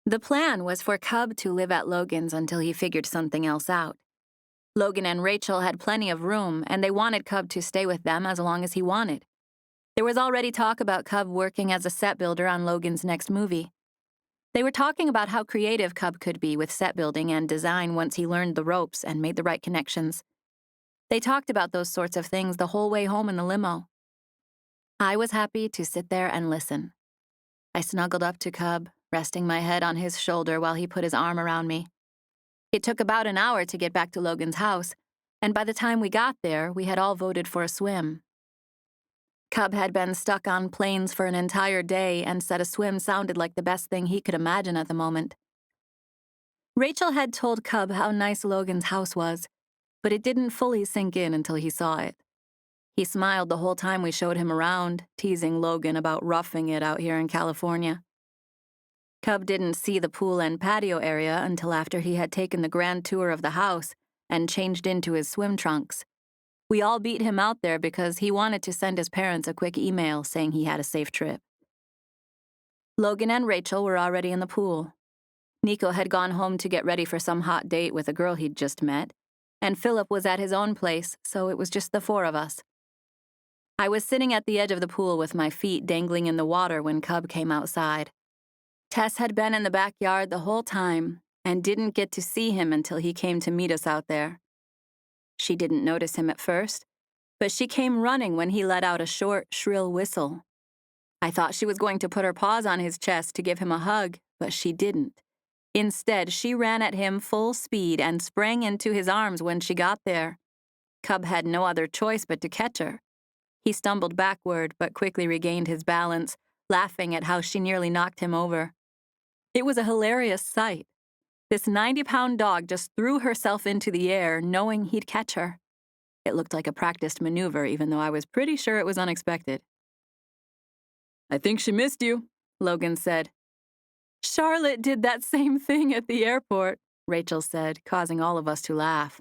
The plan was for Cub to live at Logan's until he figured something else out. Logan and Rachel had plenty of room, and they wanted Cub to stay with them as long as he wanted. There was already talk about Cub working as a set builder on Logan's next movie. They were talking about how creative Cub could be with set building and design once he learned the ropes and made the right connections. They talked about those sorts of things the whole way home in the limo. I was happy to sit there and listen. I snuggled up to Cub, resting my head on his shoulder while he put his arm around me. It took about an hour to get back to Logan's house, and by the time we got there, we had all voted for a swim. Cub had been stuck on planes for an entire day and said a swim sounded like the best thing he could imagine at the moment. Rachel had told Cub how nice Logan's house was, but it didn't fully sink in until he saw it. He smiled the whole time we showed him around, teasing Logan about roughing it out here in California. Cub didn't see the pool and patio area until after he had taken the grand tour of the house and changed into his swim trunks. We all beat him out there because he wanted to send his parents a quick email saying he had a safe trip. Logan and Rachel were already in the pool. Nico had gone home to get ready for some hot date with a girl he'd just met, and Philip was at his own place, so it was just the 4 of us. I was sitting at the edge of the pool with my feet dangling in the water when Cub came outside. Tess had been in the backyard the whole time and didn't get to see him until he came to meet us out there. She didn't notice him at first, but she came running when he let out a short, shrill whistle. I thought she was going to put her paws on his chest to give him a hug, but she didn't. Instead, she ran at him full speed and sprang into his arms when she got there. Cub had no other choice but to catch her. He stumbled backward, but quickly regained his balance, laughing at how she nearly knocked him over. It was a hilarious sight. This 90-pound dog just threw herself into the air, knowing he'd catch her. It looked like a practiced maneuver, even though I was pretty sure it was unexpected. I think she missed you, Logan said. Charlotte did that same thing at the airport, Rachel said, causing all of us to laugh.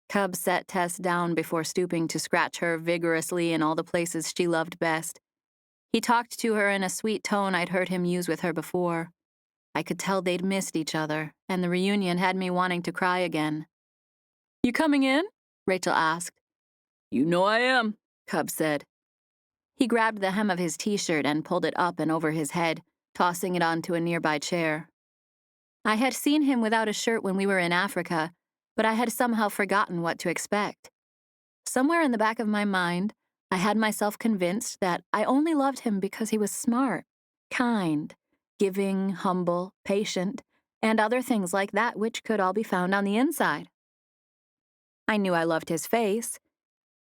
Cub set Tess down before stooping to scratch her vigorously in all the places she loved best. He talked to her in a sweet tone I'd heard him use with her before. I could tell they'd missed each other, and the reunion had me wanting to cry again. You coming in? Rachel asked. You know I am, Cub said. He grabbed the hem of his t-shirt and pulled it up and over his head, tossing it onto a nearby chair. I had seen him without a shirt when we were in Africa, but I had somehow forgotten what to expect. Somewhere in the back of my mind, I had myself convinced that I only loved him because he was smart, kind, giving, humble, patient, and other things like that which could all be found on the inside. I knew I loved his face,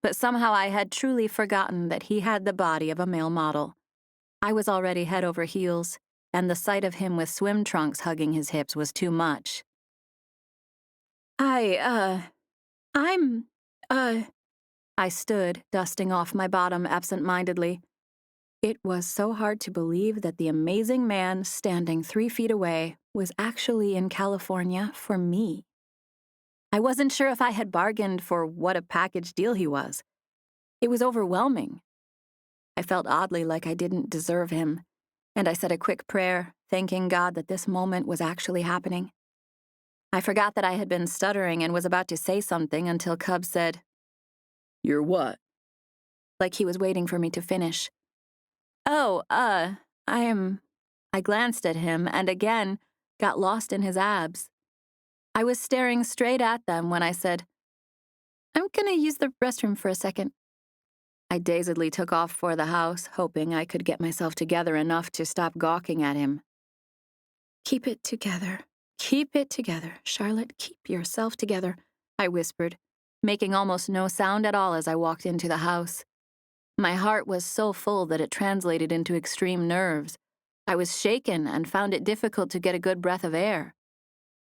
but somehow I had truly forgotten that he had the body of a male model. I was already head over heels, and the sight of him with swim trunks hugging his hips was too much. I stood, dusting off my bottom absent-mindedly. It was so hard to believe that the amazing man standing 3 feet away was actually in California for me. I wasn't sure if I had bargained for what a package deal he was. It was overwhelming. I felt oddly like I didn't deserve him, and I said a quick prayer, thanking God that this moment was actually happening. I forgot that I had been stuttering and was about to say something until Cub said, You're what? Like he was waiting for me to finish. I glanced at him and again got lost in his abs. I was staring straight at them when I said, I'm gonna use the restroom for a second. I dazedly took off for the house, hoping I could get myself together enough to stop gawking at him. Keep it together, Charlotte, keep yourself together, I whispered, making almost no sound at all as I walked into the house. My heart was so full that it translated into extreme nerves. I was shaken and found it difficult to get a good breath of air.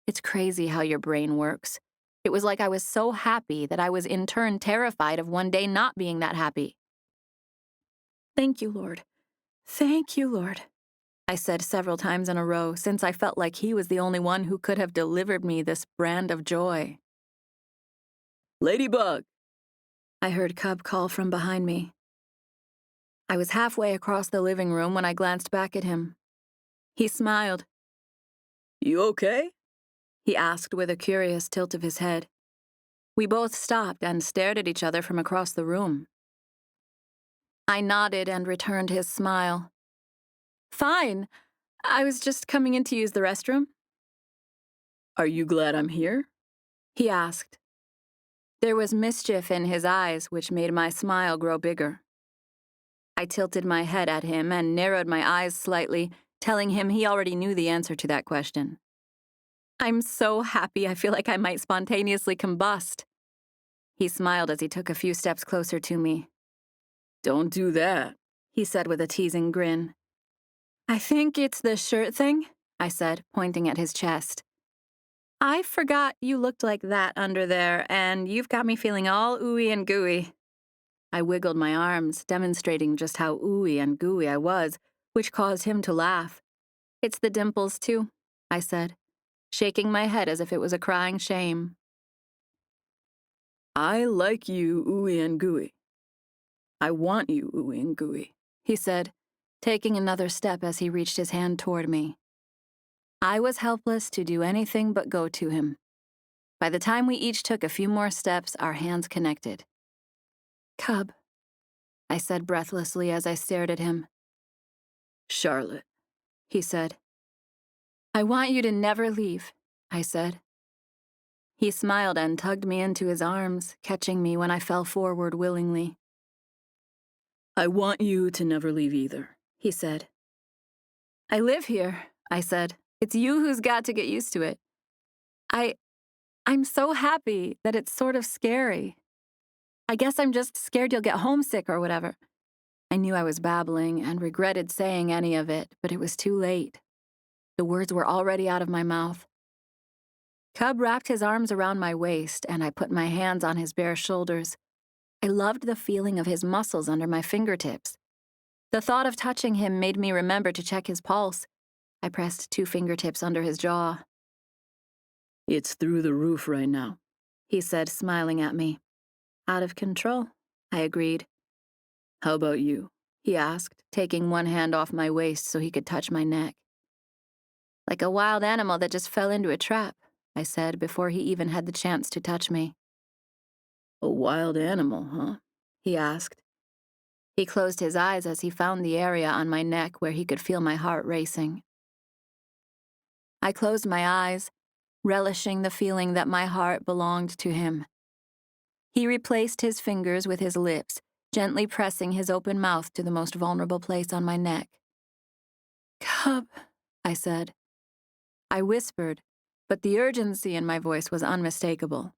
It's crazy how your brain works. It was like I was so happy that I was in turn terrified of one day not being that happy. Thank you, Lord. Thank you, Lord, I said several times in a row, since I felt like he was the only one who could have delivered me this brand of joy. Ladybug, I heard Cub call from behind me. I was halfway across the living room when I glanced back at him. He smiled. You okay? He asked with a curious tilt of his head. We both stopped and stared at each other from across the room. I nodded and returned his smile. Fine. I was just coming in to use the restroom. Are you glad I'm here? He asked. There was mischief in his eyes, which made my smile grow bigger. I tilted my head at him and narrowed my eyes slightly, telling him he already knew the answer to that question. I'm so happy I feel like I might spontaneously combust. He smiled as he took a few steps closer to me. Don't do that, he said with a teasing grin. I think it's the shirt thing, I said, pointing at his chest. I forgot you looked like that under there, and you've got me feeling all ooey and gooey. I wiggled my arms, demonstrating just how ooey and gooey I was, which caused him to laugh. It's the dimples, too, I said, shaking my head as if it was a crying shame. I like you ooey and gooey. I want you ooey and gooey, he said, taking another step as he reached his hand toward me. I was helpless to do anything but go to him. By the time we each took a few more steps, our hands connected. Cub, I said breathlessly as I stared at him. Charlotte, he said. I want you to never leave, I said. He smiled and tugged me into his arms, catching me when I fell forward willingly. I want you to never leave either, he said. I live here, I said. It's you who's got to get used to it. I'm so happy that it's sort of scary. I guess I'm just scared you'll get homesick or whatever. I knew I was babbling and regretted saying any of it, but it was too late. The words were already out of my mouth. Cub wrapped his arms around my waist, and I put my hands on his bare shoulders. I loved the feeling of his muscles under my fingertips. The thought of touching him made me remember to check his pulse. I pressed 2 fingertips under his jaw. It's through the roof right now, he said, smiling at me. Out of control, I agreed. How about you? He asked, taking one hand off my waist so he could touch my neck. Like a wild animal that just fell into a trap, I said before he even had the chance to touch me. A wild animal, huh? He asked. He closed his eyes as he found the area on my neck where he could feel my heart racing. I closed my eyes, relishing the feeling that my heart belonged to him. He replaced his fingers with his lips, gently pressing his open mouth to the most vulnerable place on my neck. Cub, I said. I whispered, but the urgency in my voice was unmistakable.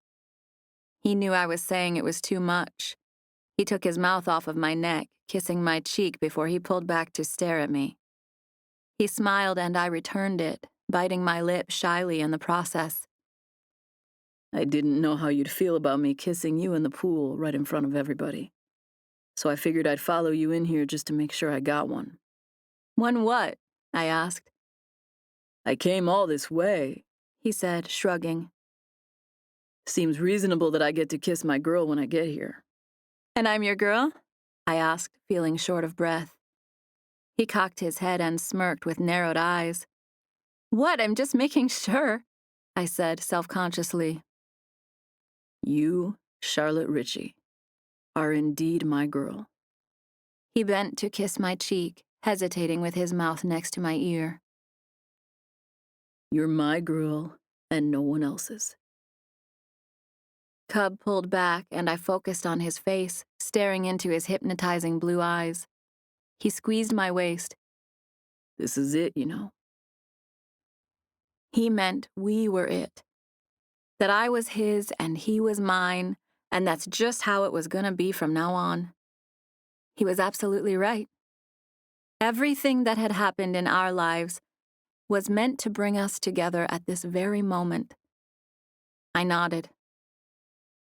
He knew I was saying it was too much. He took his mouth off of my neck, kissing my cheek before he pulled back to stare at me. He smiled and I returned it, biting my lip shyly in the process. I didn't know how you'd feel about me kissing you in the pool right in front of everybody. So I figured I'd follow you in here just to make sure I got one. One what? I asked. I came all this way, he said, shrugging. Seems reasonable that I get to kiss my girl when I get here. And I'm your girl? I asked, feeling short of breath. He cocked his head and smirked with narrowed eyes. What? I'm just making sure, I said self-consciously. You, Charlotte Ritchie, are indeed my girl. He bent to kiss my cheek, hesitating with his mouth next to my ear. You're my girl and no one else's. Cub pulled back and I focused on his face, staring into his hypnotizing blue eyes. He squeezed my waist. This is it, you know. He meant we were it. That I was his and he was mine, and that's just how it was gonna be from now on. He was absolutely right. Everything that had happened in our lives was meant to bring us together at this very moment. I nodded.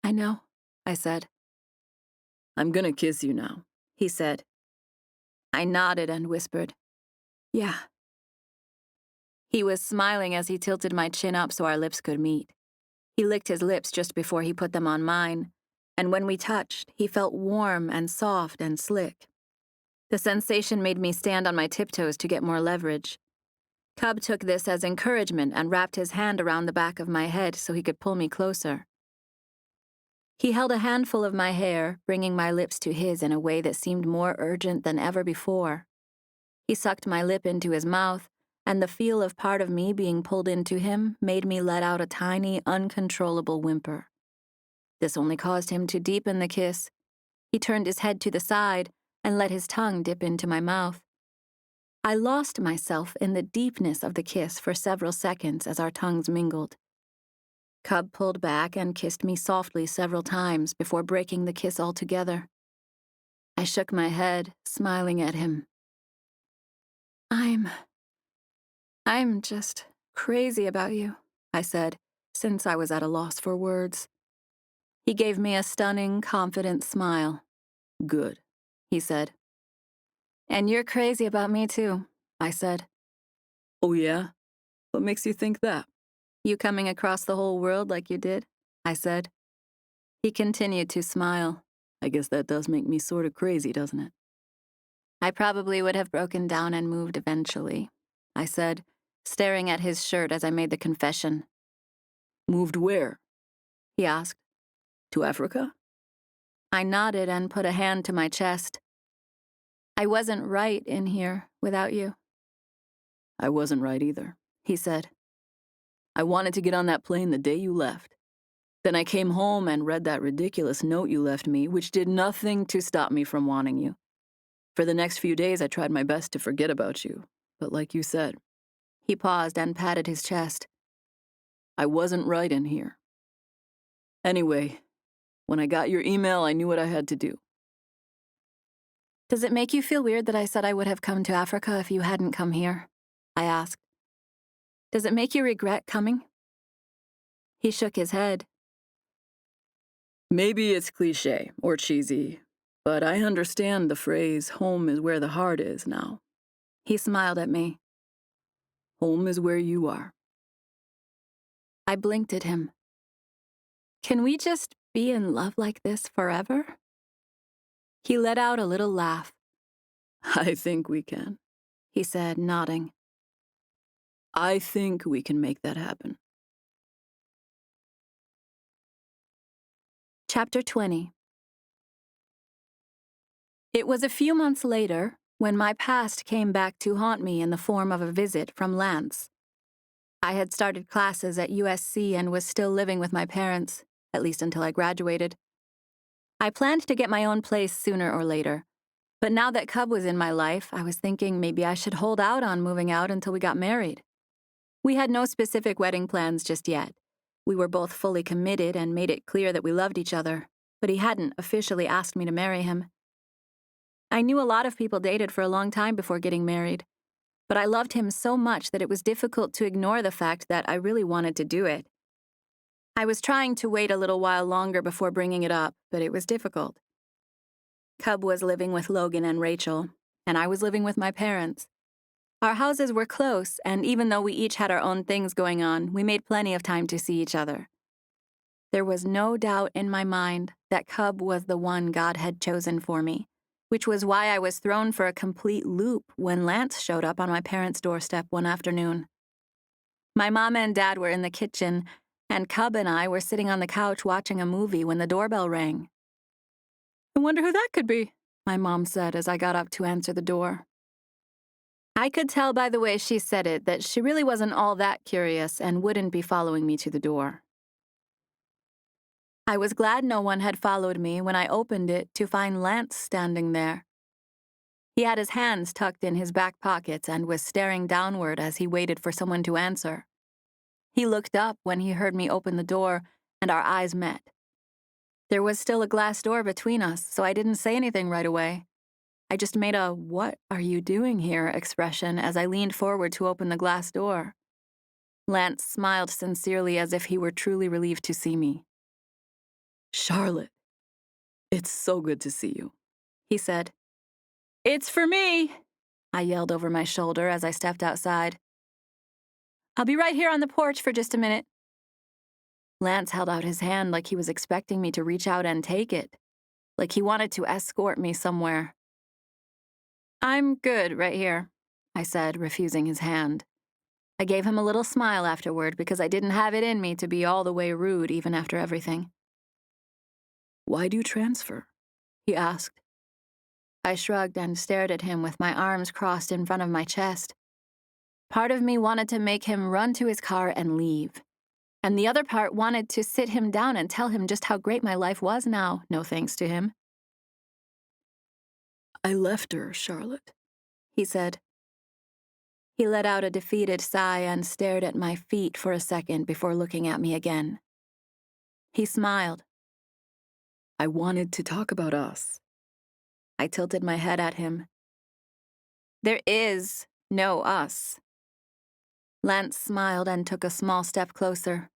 I know, I said. I'm gonna kiss you now, he said. I nodded and whispered, yeah. He was smiling as he tilted my chin up so our lips could meet. He licked his lips just before he put them on mine, and when we touched, he felt warm and soft and slick. The sensation made me stand on my tiptoes to get more leverage. Cub took this as encouragement and wrapped his hand around the back of my head so he could pull me closer. He held a handful of my hair, bringing my lips to his in a way that seemed more urgent than ever before. He sucked my lip into his mouth, and the feel of part of me being pulled into him made me let out a tiny, uncontrollable whimper. This only caused him to deepen the kiss. He turned his head to the side and let his tongue dip into my mouth. I lost myself in the deepness of the kiss for several seconds as our tongues mingled. Cub pulled back and kissed me softly several times before breaking the kiss altogether. I shook my head, smiling at him. I'm just crazy about you, I said, since I was at a loss for words. He gave me a stunning, confident smile. Good, he said. And you're crazy about me too, I said. Oh yeah? What makes you think that? You coming across the whole world like you did, I said. He continued to smile. I guess that does make me sort of crazy, doesn't it? I probably would have broken down and moved eventually, I said, staring at his shirt as I made the confession. Moved where? He asked. To Africa? I nodded and put a hand to my chest. I wasn't right in here without you. I wasn't right either, he said. I wanted to get on that plane the day you left. Then I came home and read that ridiculous note you left me, which did nothing to stop me from wanting you. For the next few days, I tried my best to forget about you, but like you said. He paused and patted his chest. I wasn't right in here. Anyway, when I got your email, I knew what I had to do. Does it make you feel weird that I said I would have come to Africa if you hadn't come here? I asked. Does it make you regret coming? He shook his head. Maybe it's cliché or cheesy, but I understand the phrase, home is where the heart is now. He smiled at me. Home is where you are. I blinked at him. Can we just be in love like this forever? He let out a little laugh. I think we can, he said, nodding. I think we can make that happen. Chapter 20. It was a few months later when my past came back to haunt me in the form of a visit from Lance. I had started classes at USC and was still living with my parents, at least until I graduated. I planned to get my own place sooner or later, but now that Cub was in my life, I was thinking maybe I should hold out on moving out until we got married. We had no specific wedding plans just yet. We were both fully committed and made it clear that we loved each other, but he hadn't officially asked me to marry him. I knew a lot of people dated for a long time before getting married, but I loved him so much that it was difficult to ignore the fact that I really wanted to do it. I was trying to wait a little while longer before bringing it up, but it was difficult. Cub was living with Logan and Rachel, and I was living with my parents. Our houses were close, and even though we each had our own things going on, we made plenty of time to see each other. There was no doubt in my mind that Cub was the one God had chosen for me, which was why I was thrown for a complete loop when Lance showed up on my parents' doorstep one afternoon. My mom and dad were in the kitchen, and Cub and I were sitting on the couch watching a movie when the doorbell rang. I wonder who that could be, my mom said as I got up to answer the door. I could tell by the way she said it that she really wasn't all that curious and wouldn't be following me to the door. I was glad no one had followed me when I opened it to find Lance standing there. He had his hands tucked in his back pockets and was staring downward as he waited for someone to answer. He looked up when he heard me open the door, and our eyes met. There was still a glass door between us, so I didn't say anything right away. I just made a "what are you doing here" expression as I leaned forward to open the glass door. Lance smiled sincerely as if he were truly relieved to see me. Charlotte, it's so good to see you, he said. It's for me, I yelled over my shoulder as I stepped outside. I'll be right here on the porch for just a minute. Lance held out his hand like he was expecting me to reach out and take it, like he wanted to escort me somewhere. I'm good right here, I said, refusing his hand. I gave him a little smile afterward because I didn't have it in me to be all the way rude even after everything. Why do you transfer? He asked. I shrugged and stared at him with my arms crossed in front of my chest. Part of me wanted to make him run to his car and leave, and the other part wanted to sit him down and tell him just how great my life was now, no thanks to him. I left her, Charlotte, he said. He let out a defeated sigh and stared at my feet for a second before looking at me again. He smiled. I wanted to talk about us. I tilted my head at him. There is no us. Lance smiled and took a small step closer.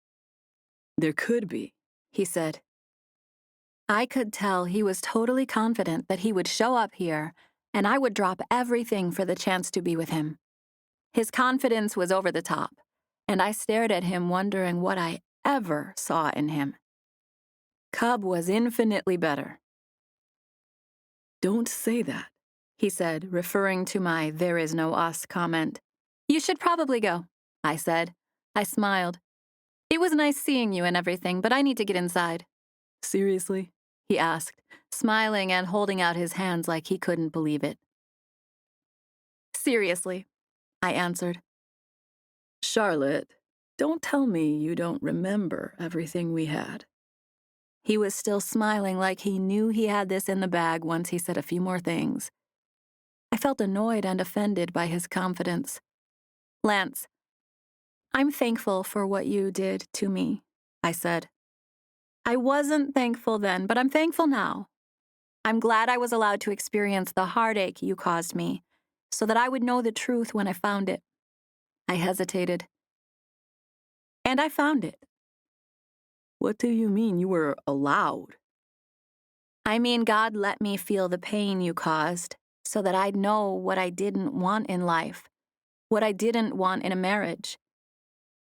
There could be, he said. I could tell he was totally confident that he would show up here, and I would drop everything for the chance to be with him. His confidence was over the top, and I stared at him wondering what I ever saw in him. Cub was infinitely better. Don't say that, he said, referring to my "there is no us" comment. You should probably go, I said. I smiled. It was nice seeing you and everything, but I need to get inside. Seriously? He asked, smiling and holding out his hands like he couldn't believe it. Seriously, I answered. Charlotte, don't tell me you don't remember everything we had. He was still smiling like he knew he had this in the bag once he said a few more things. I felt annoyed and offended by his confidence. Lance, I'm thankful for what you did to me, I said. I wasn't thankful then, but I'm thankful now. I'm glad I was allowed to experience the heartache you caused me, so that I would know the truth when I found it. I hesitated. And I found it. What do you mean you were allowed? I mean, God let me feel the pain you caused, so that I'd know what I didn't want in life, what I didn't want in a marriage.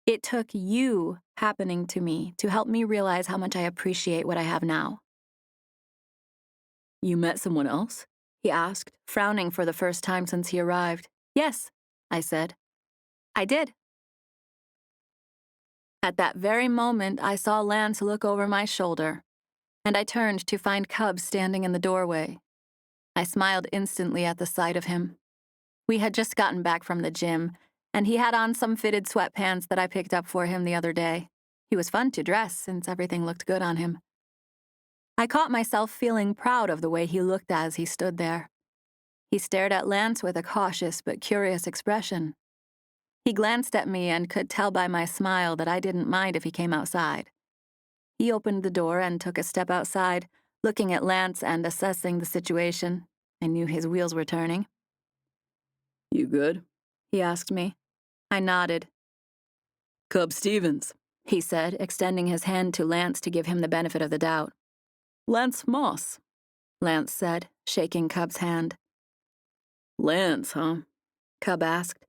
It took you happening to me to help me realize how much I appreciate what I have now. You met someone else? He asked, frowning for the first time since he arrived. Yes, I said. I did. At that very moment, I saw Lance look over my shoulder, and I turned to find Cub standing in the doorway. I smiled instantly at the sight of him. We had just gotten back from the gym, and he had on some fitted sweatpants that I picked up for him the other day. He was fun to dress since everything looked good on him. I caught myself feeling proud of the way he looked as he stood there. He stared at Lance with a cautious but curious expression. He glanced at me and could tell by my smile that I didn't mind if he came outside. He opened the door and took a step outside, looking at Lance and assessing the situation. I knew his wheels were turning. You good? He asked me. I nodded. Cub Stevens, He said, extending his hand to Lance to give him the benefit of the doubt. Lance Moss, Lance said, shaking Cub's hand. Lance, huh? Cub asked.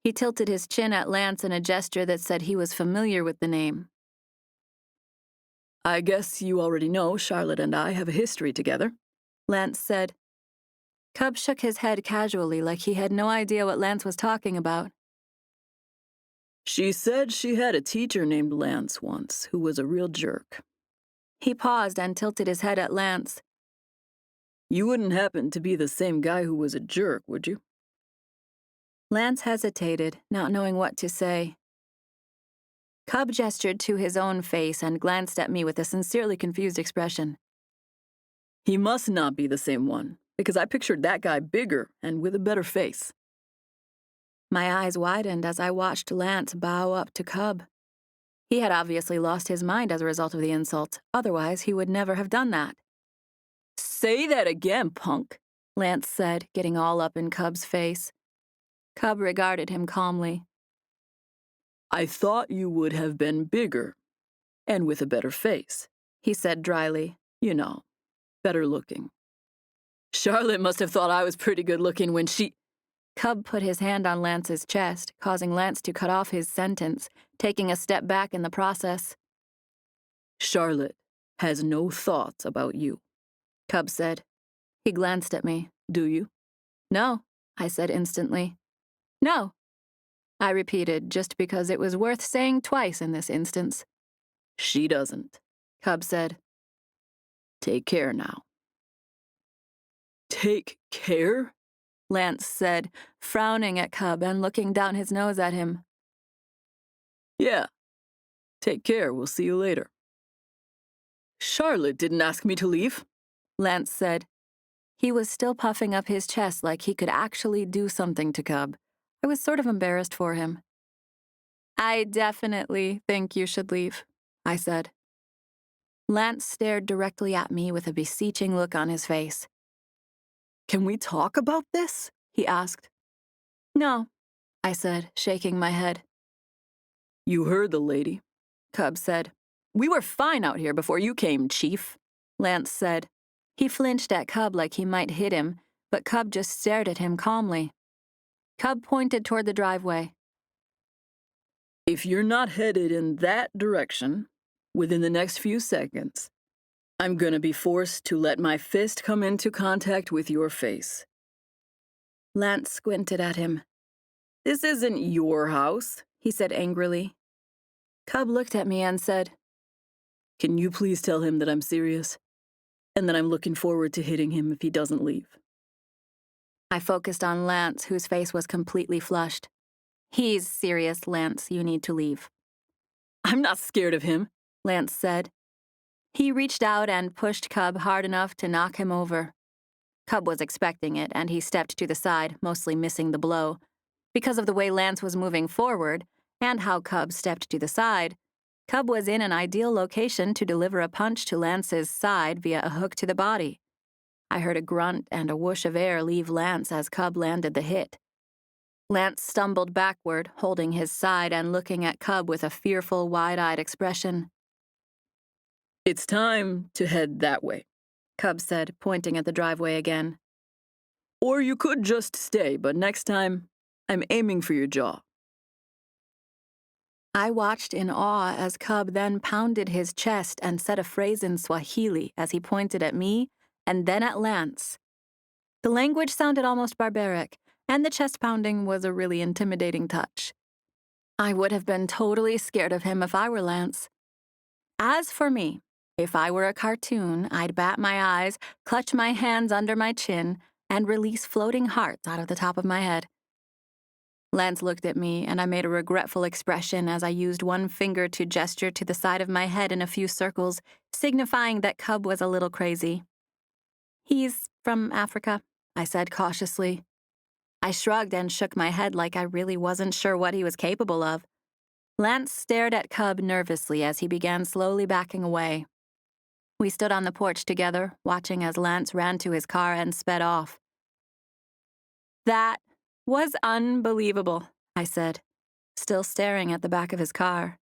He tilted his chin at Lance in a gesture that said he was familiar with the name. I guess you already know Charlotte and I have a history together, Lance said. Cub shook his head casually like he had no idea what Lance was talking about. She said she had a teacher named Lance once who was a real jerk. He paused and tilted his head at Lance. You wouldn't happen to be the same guy who was a jerk, would you? Lance hesitated, not knowing what to say. Cub gestured to his own face and glanced at me with a sincerely confused expression. He must not be the same one, because I pictured that guy bigger and with a better face. My eyes widened as I watched Lance bow up to Cub. He had obviously lost his mind as a result of the insult. Otherwise, he would never have done that. Say that again, punk, Lance said, getting all up in Cub's face. Cub regarded him calmly. I thought you would have been bigger and with a better face, He said dryly. You know, better looking. Charlotte must have thought I was pretty good looking when she... Cub put his hand on Lance's chest, causing Lance to cut off his sentence, taking a step back in the process. Charlotte has no thoughts about you, Cub said. He glanced at me. Do you? No, I said instantly. No, I repeated, just because it was worth saying twice in this instance. She doesn't, Cub said. Take care now. Take care? Lance said, frowning at Cub and looking down his nose at him. Yeah. Take care. We'll see you later. Charlotte didn't ask me to leave, Lance said. He was still puffing up his chest like he could actually do something to Cub. I was sort of embarrassed for him. I definitely think you should leave, I said. Lance stared directly at me with a beseeching look on his face. Can we talk about this? He asked. No, I said, shaking my head. You heard the lady, Cub said. We were fine out here before you came, Chief, Lance said. He flinched at Cub like he might hit him, but Cub just stared at him calmly. Cub pointed toward the driveway. If you're not headed in that direction within the next few seconds, I'm gonna be forced to let my fist come into contact with your face. Lance squinted at him. This isn't your house, he said angrily. Cub looked at me and said, Can you please tell him that I'm serious? And that I'm looking forward to hitting him if he doesn't leave. I focused on Lance, whose face was completely flushed. He's serious, Lance. You need to leave. I'm not scared of him, Lance said. He reached out and pushed Cub hard enough to knock him over. Cub was expecting it, and he stepped to the side, mostly missing the blow. Because of the way Lance was moving forward, and how Cub stepped to the side, Cub was in an ideal location to deliver a punch to Lance's side via a hook to the body. I heard a grunt and a whoosh of air leave Lance as Cub landed the hit. Lance stumbled backward, holding his side and looking at Cub with a fearful, wide-eyed expression. "It's time to head that way," Cub said, pointing at the driveway again. "Or you could just stay, but next time, I'm aiming for your jaw." I watched in awe as Cub then pounded his chest and said a phrase in Swahili as he pointed at me and then at Lance. The language sounded almost barbaric, and the chest pounding was a really intimidating touch. I would have been totally scared of him if I were Lance. As for me, if I were a cartoon, I'd bat my eyes, clutch my hands under my chin, and release floating hearts out of the top of my head. Lance looked at me, and I made a regretful expression as I used one finger to gesture to the side of my head in a few circles, signifying that Cub was a little crazy. "He's from Africa," I said cautiously. I shrugged and shook my head like I really wasn't sure what he was capable of. Lance stared at Cub nervously as he began slowly backing away. We stood on the porch together, watching as Lance ran to his car and sped off. "That was unbelievable," I said, still staring at the back of his car.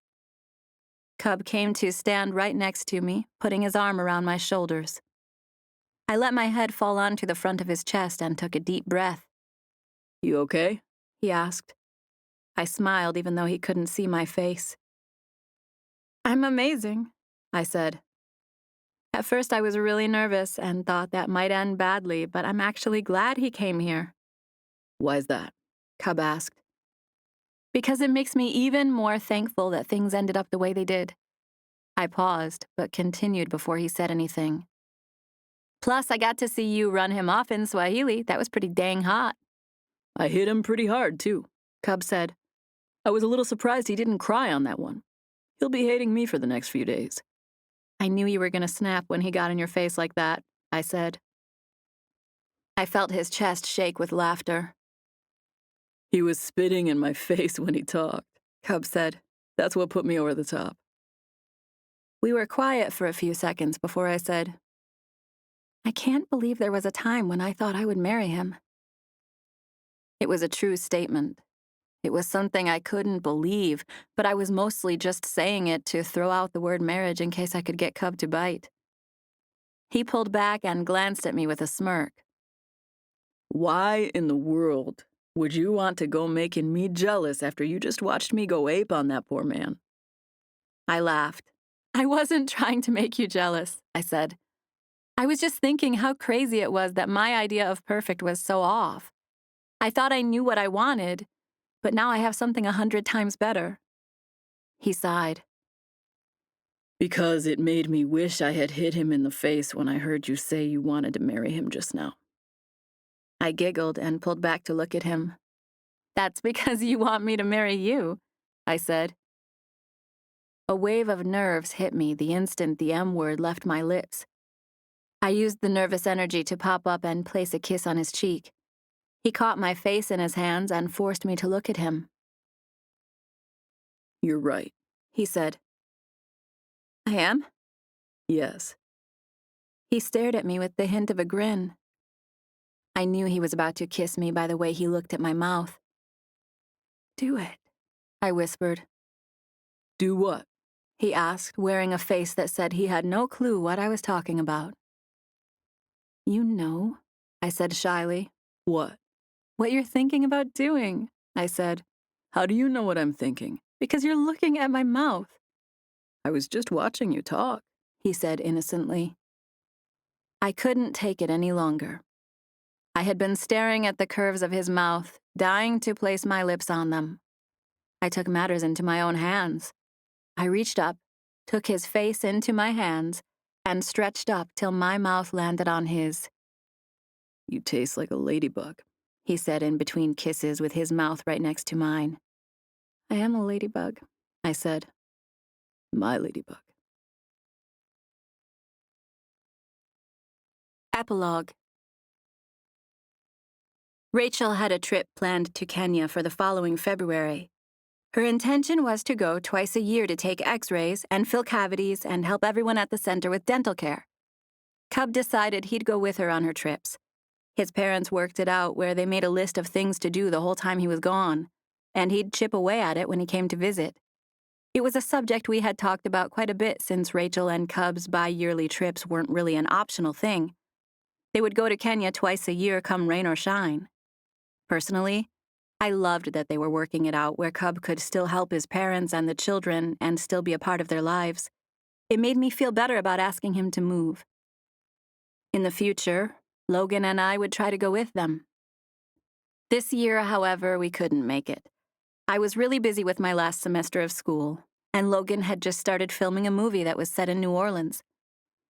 Cub came to stand right next to me, putting his arm around my shoulders. I let my head fall onto the front of his chest and took a deep breath. "You okay?" he asked. I smiled even though he couldn't see my face. "I'm amazing," I said. At first I was really nervous and thought that might end badly, but I'm actually glad he came here. "Why's that?" Cub asked. "Because it makes me even more thankful that things ended up the way they did." I paused, but continued before he said anything. "Plus, I got to see you run him off in Swahili. That was pretty dang hot." "I hit him pretty hard, too," Cub said. "I was a little surprised he didn't cry on that one. He'll be hating me for the next few days." "I knew you were going to snap when he got in your face like that," I said. I felt his chest shake with laughter. "He was spitting in my face when he talked," Cub said. "That's what put me over the top." We were quiet for a few seconds before I said, "I can't believe there was a time when I thought I would marry him." It was a true statement. It was something I couldn't believe, but I was mostly just saying it to throw out the word marriage in case I could get Cub to bite. He pulled back and glanced at me with a smirk. "Why in the world would you want to go making me jealous after you just watched me go ape on that poor man?" I laughed. "I wasn't trying to make you jealous," I said. "I was just thinking how crazy it was that my idea of perfect was so off. I thought I knew what I wanted, but now I have something 100 times better." He sighed. "Because it made me wish I had hit him in the face when I heard you say you wanted to marry him just now." I giggled and pulled back to look at him. "That's because you want me to marry you," I said. A wave of nerves hit me the instant the M word left my lips. I used the nervous energy to pop up and place a kiss on his cheek. He caught my face in his hands and forced me to look at him. "You're right," he said. "I am?" "Yes." He stared at me with the hint of a grin. I knew he was about to kiss me by the way he looked at my mouth. "Do it," I whispered. "Do what?" he asked, wearing a face that said he had no clue what I was talking about. "You know," I said shyly. "What?" "What you're thinking about doing," I said. "How do you know what I'm thinking?" "Because you're looking at my mouth." "I was just watching you talk," he said innocently. I couldn't take it any longer. I had been staring at the curves of his mouth, dying to place my lips on them. I took matters into my own hands. I reached up, took his face into my hands, and stretched up till my mouth landed on his. "You taste like a ladybug," he said in between kisses with his mouth right next to mine. "I am a ladybug," I said. "My ladybug." Epilogue. Rachel had a trip planned to Kenya for the following February. Her intention was to go twice a year to take x-rays and fill cavities and help everyone at the center with dental care. Cub decided he'd go with her on her trips. His parents worked it out where they made a list of things to do the whole time he was gone, and he'd chip away at it when he came to visit. It was a subject we had talked about quite a bit since Rachel and Cub's bi-yearly trips weren't really an optional thing. They would go to Kenya twice a year, come rain or shine. Personally, I loved that they were working it out where Cub could still help his parents and the children and still be a part of their lives. It made me feel better about asking him to move. In the future, Logan and I would try to go with them. This year, however, we couldn't make it. I was really busy with my last semester of school, and Logan had just started filming a movie that was set in New Orleans.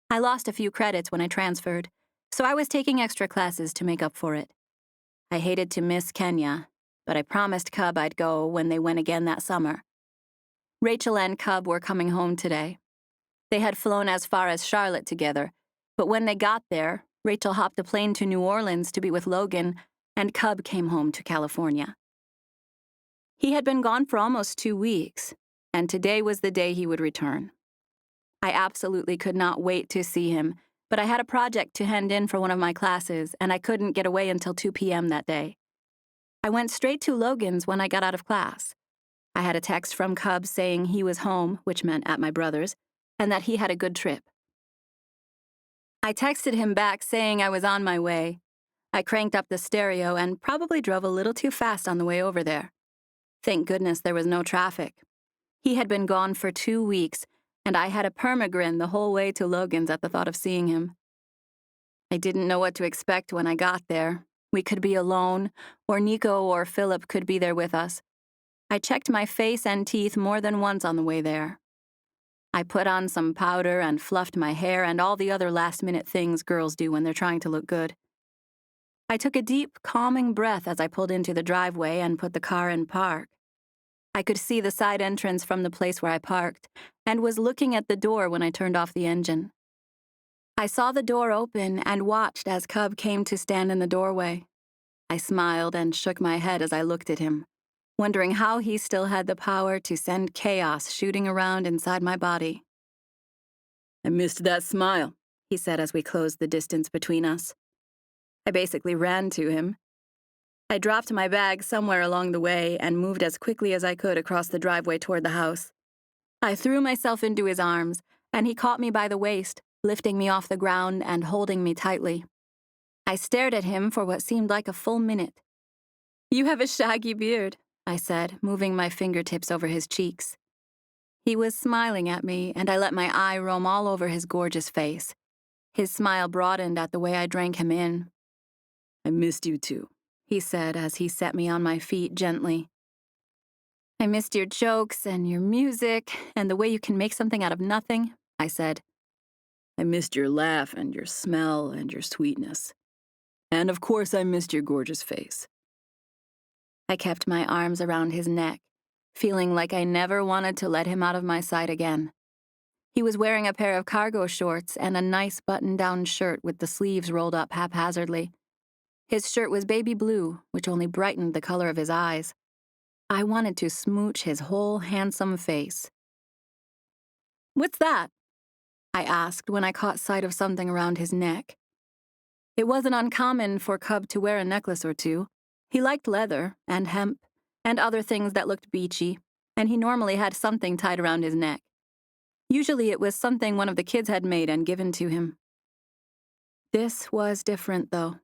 I lost a few credits when I transferred, so I was taking extra classes to make up for it. I hated to miss Kenya, but I promised Cub I'd go when they went again that summer. Rachel and Cub were coming home today. They had flown as far as Charlotte together, but when they got there, Rachel hopped a plane to New Orleans to be with Logan, and Cub came home to California. He had been gone for almost 2 weeks, and today was the day he would return. I absolutely could not wait to see him, but I had a project to hand in for one of my classes, and I couldn't get away until 2 p.m. that day. I went straight to Logan's when I got out of class. I had a text from Cub saying he was home, which meant at my brother's, and that he had a good trip. I texted him back saying I was on my way. I cranked up the stereo and probably drove a little too fast on the way over there. Thank goodness there was no traffic. He had been gone for 2 weeks, and I had a permagrin the whole way to Logan's at the thought of seeing him. I didn't know what to expect when I got there. We could be alone, or Nico or Philip could be there with us. I checked my face and teeth more than once on the way there. I put on some powder and fluffed my hair and all the other last-minute things girls do when they're trying to look good. I took a deep, calming breath as I pulled into the driveway and put the car in park. I could see the side entrance from the place where I parked and was looking at the door when I turned off the engine. I saw the door open and watched as Cub came to stand in the doorway. I smiled and shook my head as I looked at him, wondering how he still had the power to send chaos shooting around inside my body. I missed that smile, he said as we closed the distance between us. I basically ran to him. I dropped my bag somewhere along the way and moved as quickly as I could across the driveway toward the house. I threw myself into his arms, and he caught me by the waist, lifting me off the ground and holding me tightly. I stared at him for what seemed like a full minute. "You have a shaggy beard," I said, moving my fingertips over his cheeks. He was smiling at me, and I let my eye roam all over his gorgeous face. His smile broadened at the way I drank him in. I missed you too, he said as he set me on my feet gently. I missed your jokes and your music and the way you can make something out of nothing, I said. I missed your laugh and your smell and your sweetness. And of course I missed your gorgeous face. I kept my arms around his neck, feeling like I never wanted to let him out of my sight again. He was wearing a pair of cargo shorts and a nice button-down shirt with the sleeves rolled up haphazardly. His shirt was baby blue, which only brightened the color of his eyes. I wanted to smooch his whole handsome face. "What's that?" I asked when I caught sight of something around his neck. It wasn't uncommon for Cub to wear a necklace or two. He liked leather and hemp and other things that looked beachy, and he normally had something tied around his neck. Usually it was something one of the kids had made and given to him. This was different, though.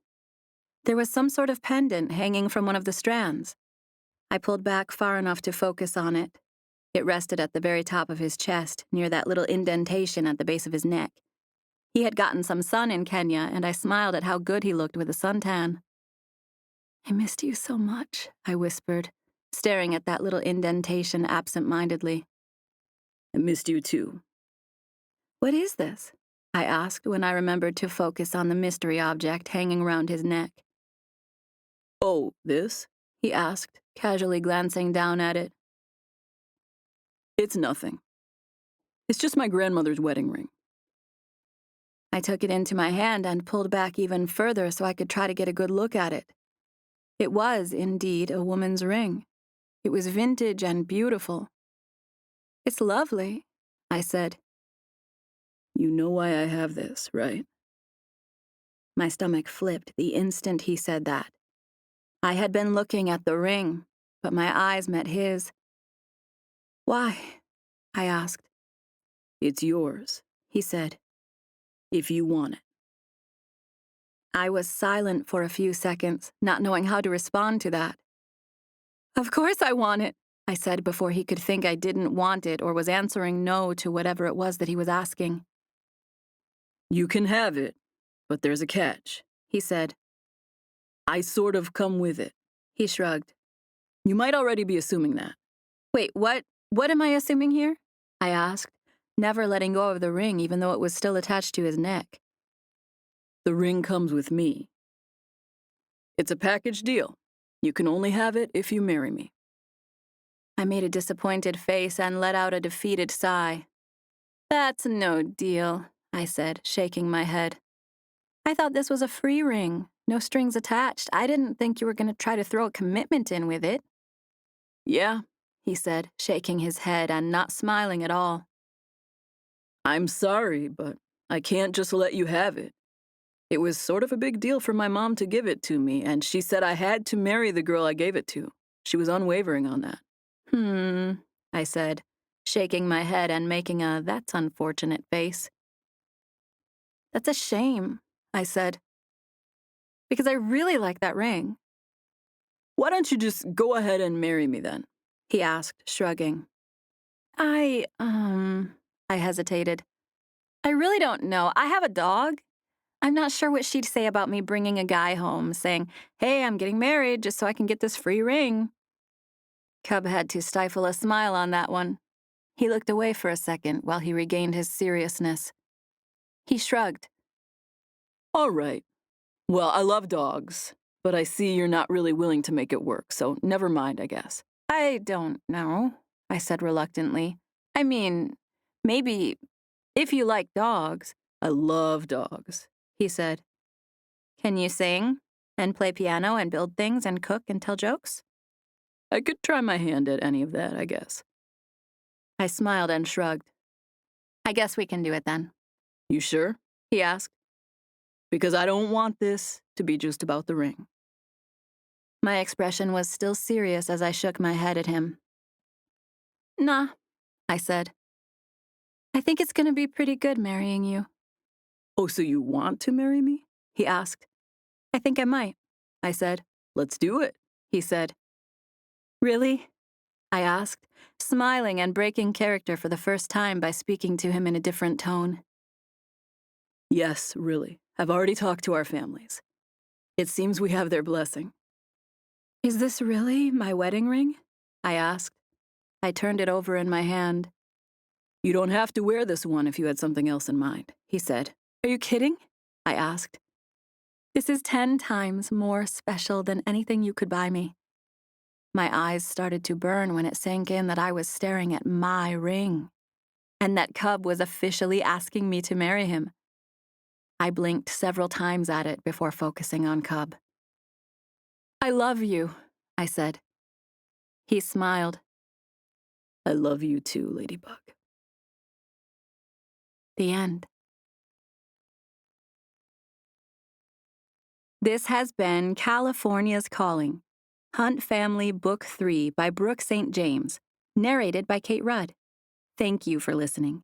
There was some sort of pendant hanging from one of the strands. I pulled back far enough to focus on it. It rested at the very top of his chest, near that little indentation at the base of his neck. He had gotten some sun in Kenya, and I smiled at how good he looked with a suntan. "I missed you so much," I whispered, staring at that little indentation absent-mindedly. I missed you too. "What is this?" I asked when I remembered to focus on the mystery object hanging around his neck. "Oh, this?" he asked, casually glancing down at it. "It's nothing. It's just my grandmother's wedding ring." I took it into my hand and pulled back even further so I could try to get a good look at it. It was, indeed, a woman's ring. It was vintage and beautiful. "It's lovely," I said. "You know why I have this, right?" My stomach flipped the instant he said that. I had been looking at the ring, but my eyes met his. Why? I asked. It's yours, He said. if you want it. I was silent for a few seconds, not knowing how to respond to that. Of course I want it, I said before he could think I didn't want it or was answering no to whatever it was that he was asking. You can have it, but there's a catch, He said. I sort of come with it. He shrugged. You might already be assuming that. Wait, what? What am I assuming here? I asked, never letting go of the ring even though it was still attached to his neck. The ring comes with me. It's a package deal. You can only have it if you marry me. I made a disappointed face and let out a defeated sigh. That's no deal, I said, shaking my head. I thought this was a free ring, no strings attached. I didn't think you were going to try to throw a commitment in with it. Yeah, He said, shaking his head and not smiling at all. I'm sorry, but I can't just let you have it. It was sort of a big deal for my mom to give it to me, and she said I had to marry the girl I gave it to. She was unwavering on that. I said, shaking my head and making a that's unfortunate face. That's a shame, I said, because I really like that ring. Why don't you just go ahead and marry me then? He asked, shrugging. I hesitated. I really don't know. I have a dog. I'm not sure what she'd say about me bringing a guy home, saying, hey, I'm getting married just so I can get this free ring. Cub had to stifle a smile on that one. He looked away for a second while he regained his seriousness. He shrugged. All right. Well, I love dogs, but I see you're not really willing to make it work, so never mind, I guess. I don't know, I said reluctantly. I mean, maybe if you like dogs. I love dogs, He said. Can you sing and play piano and build things and cook and tell jokes? I could try my hand at any of that, I guess. I smiled and shrugged. I guess we can do it then. You sure? He asked. Because I don't want this to be just about the ring. My expression was still serious as I shook my head at him. Nah, I said. I think it's going to be pretty good marrying you. Oh, so you want to marry me? He asked. I think I might, I said. Let's do it, He said. Really? I asked, smiling and breaking character for the first time by speaking to him in a different tone. Yes, really. I've already talked to our families. It seems we have their blessing. Is this really my wedding ring? I asked. I turned it over in my hand. You don't have to wear this one if you had something else in mind, He said. Are you kidding? I asked. This is 10 times more special than anything you could buy me. My eyes started to burn when it sank in that I was staring at my ring, and that Cub was officially asking me to marry him. I blinked several times at it before focusing on Cub. I love you, I said. He smiled. I love you too, Ladybug. The end. This has been California's Calling, Hunt Family Book 3 by Brooke St. James, narrated by Kate Rudd. Thank you for listening.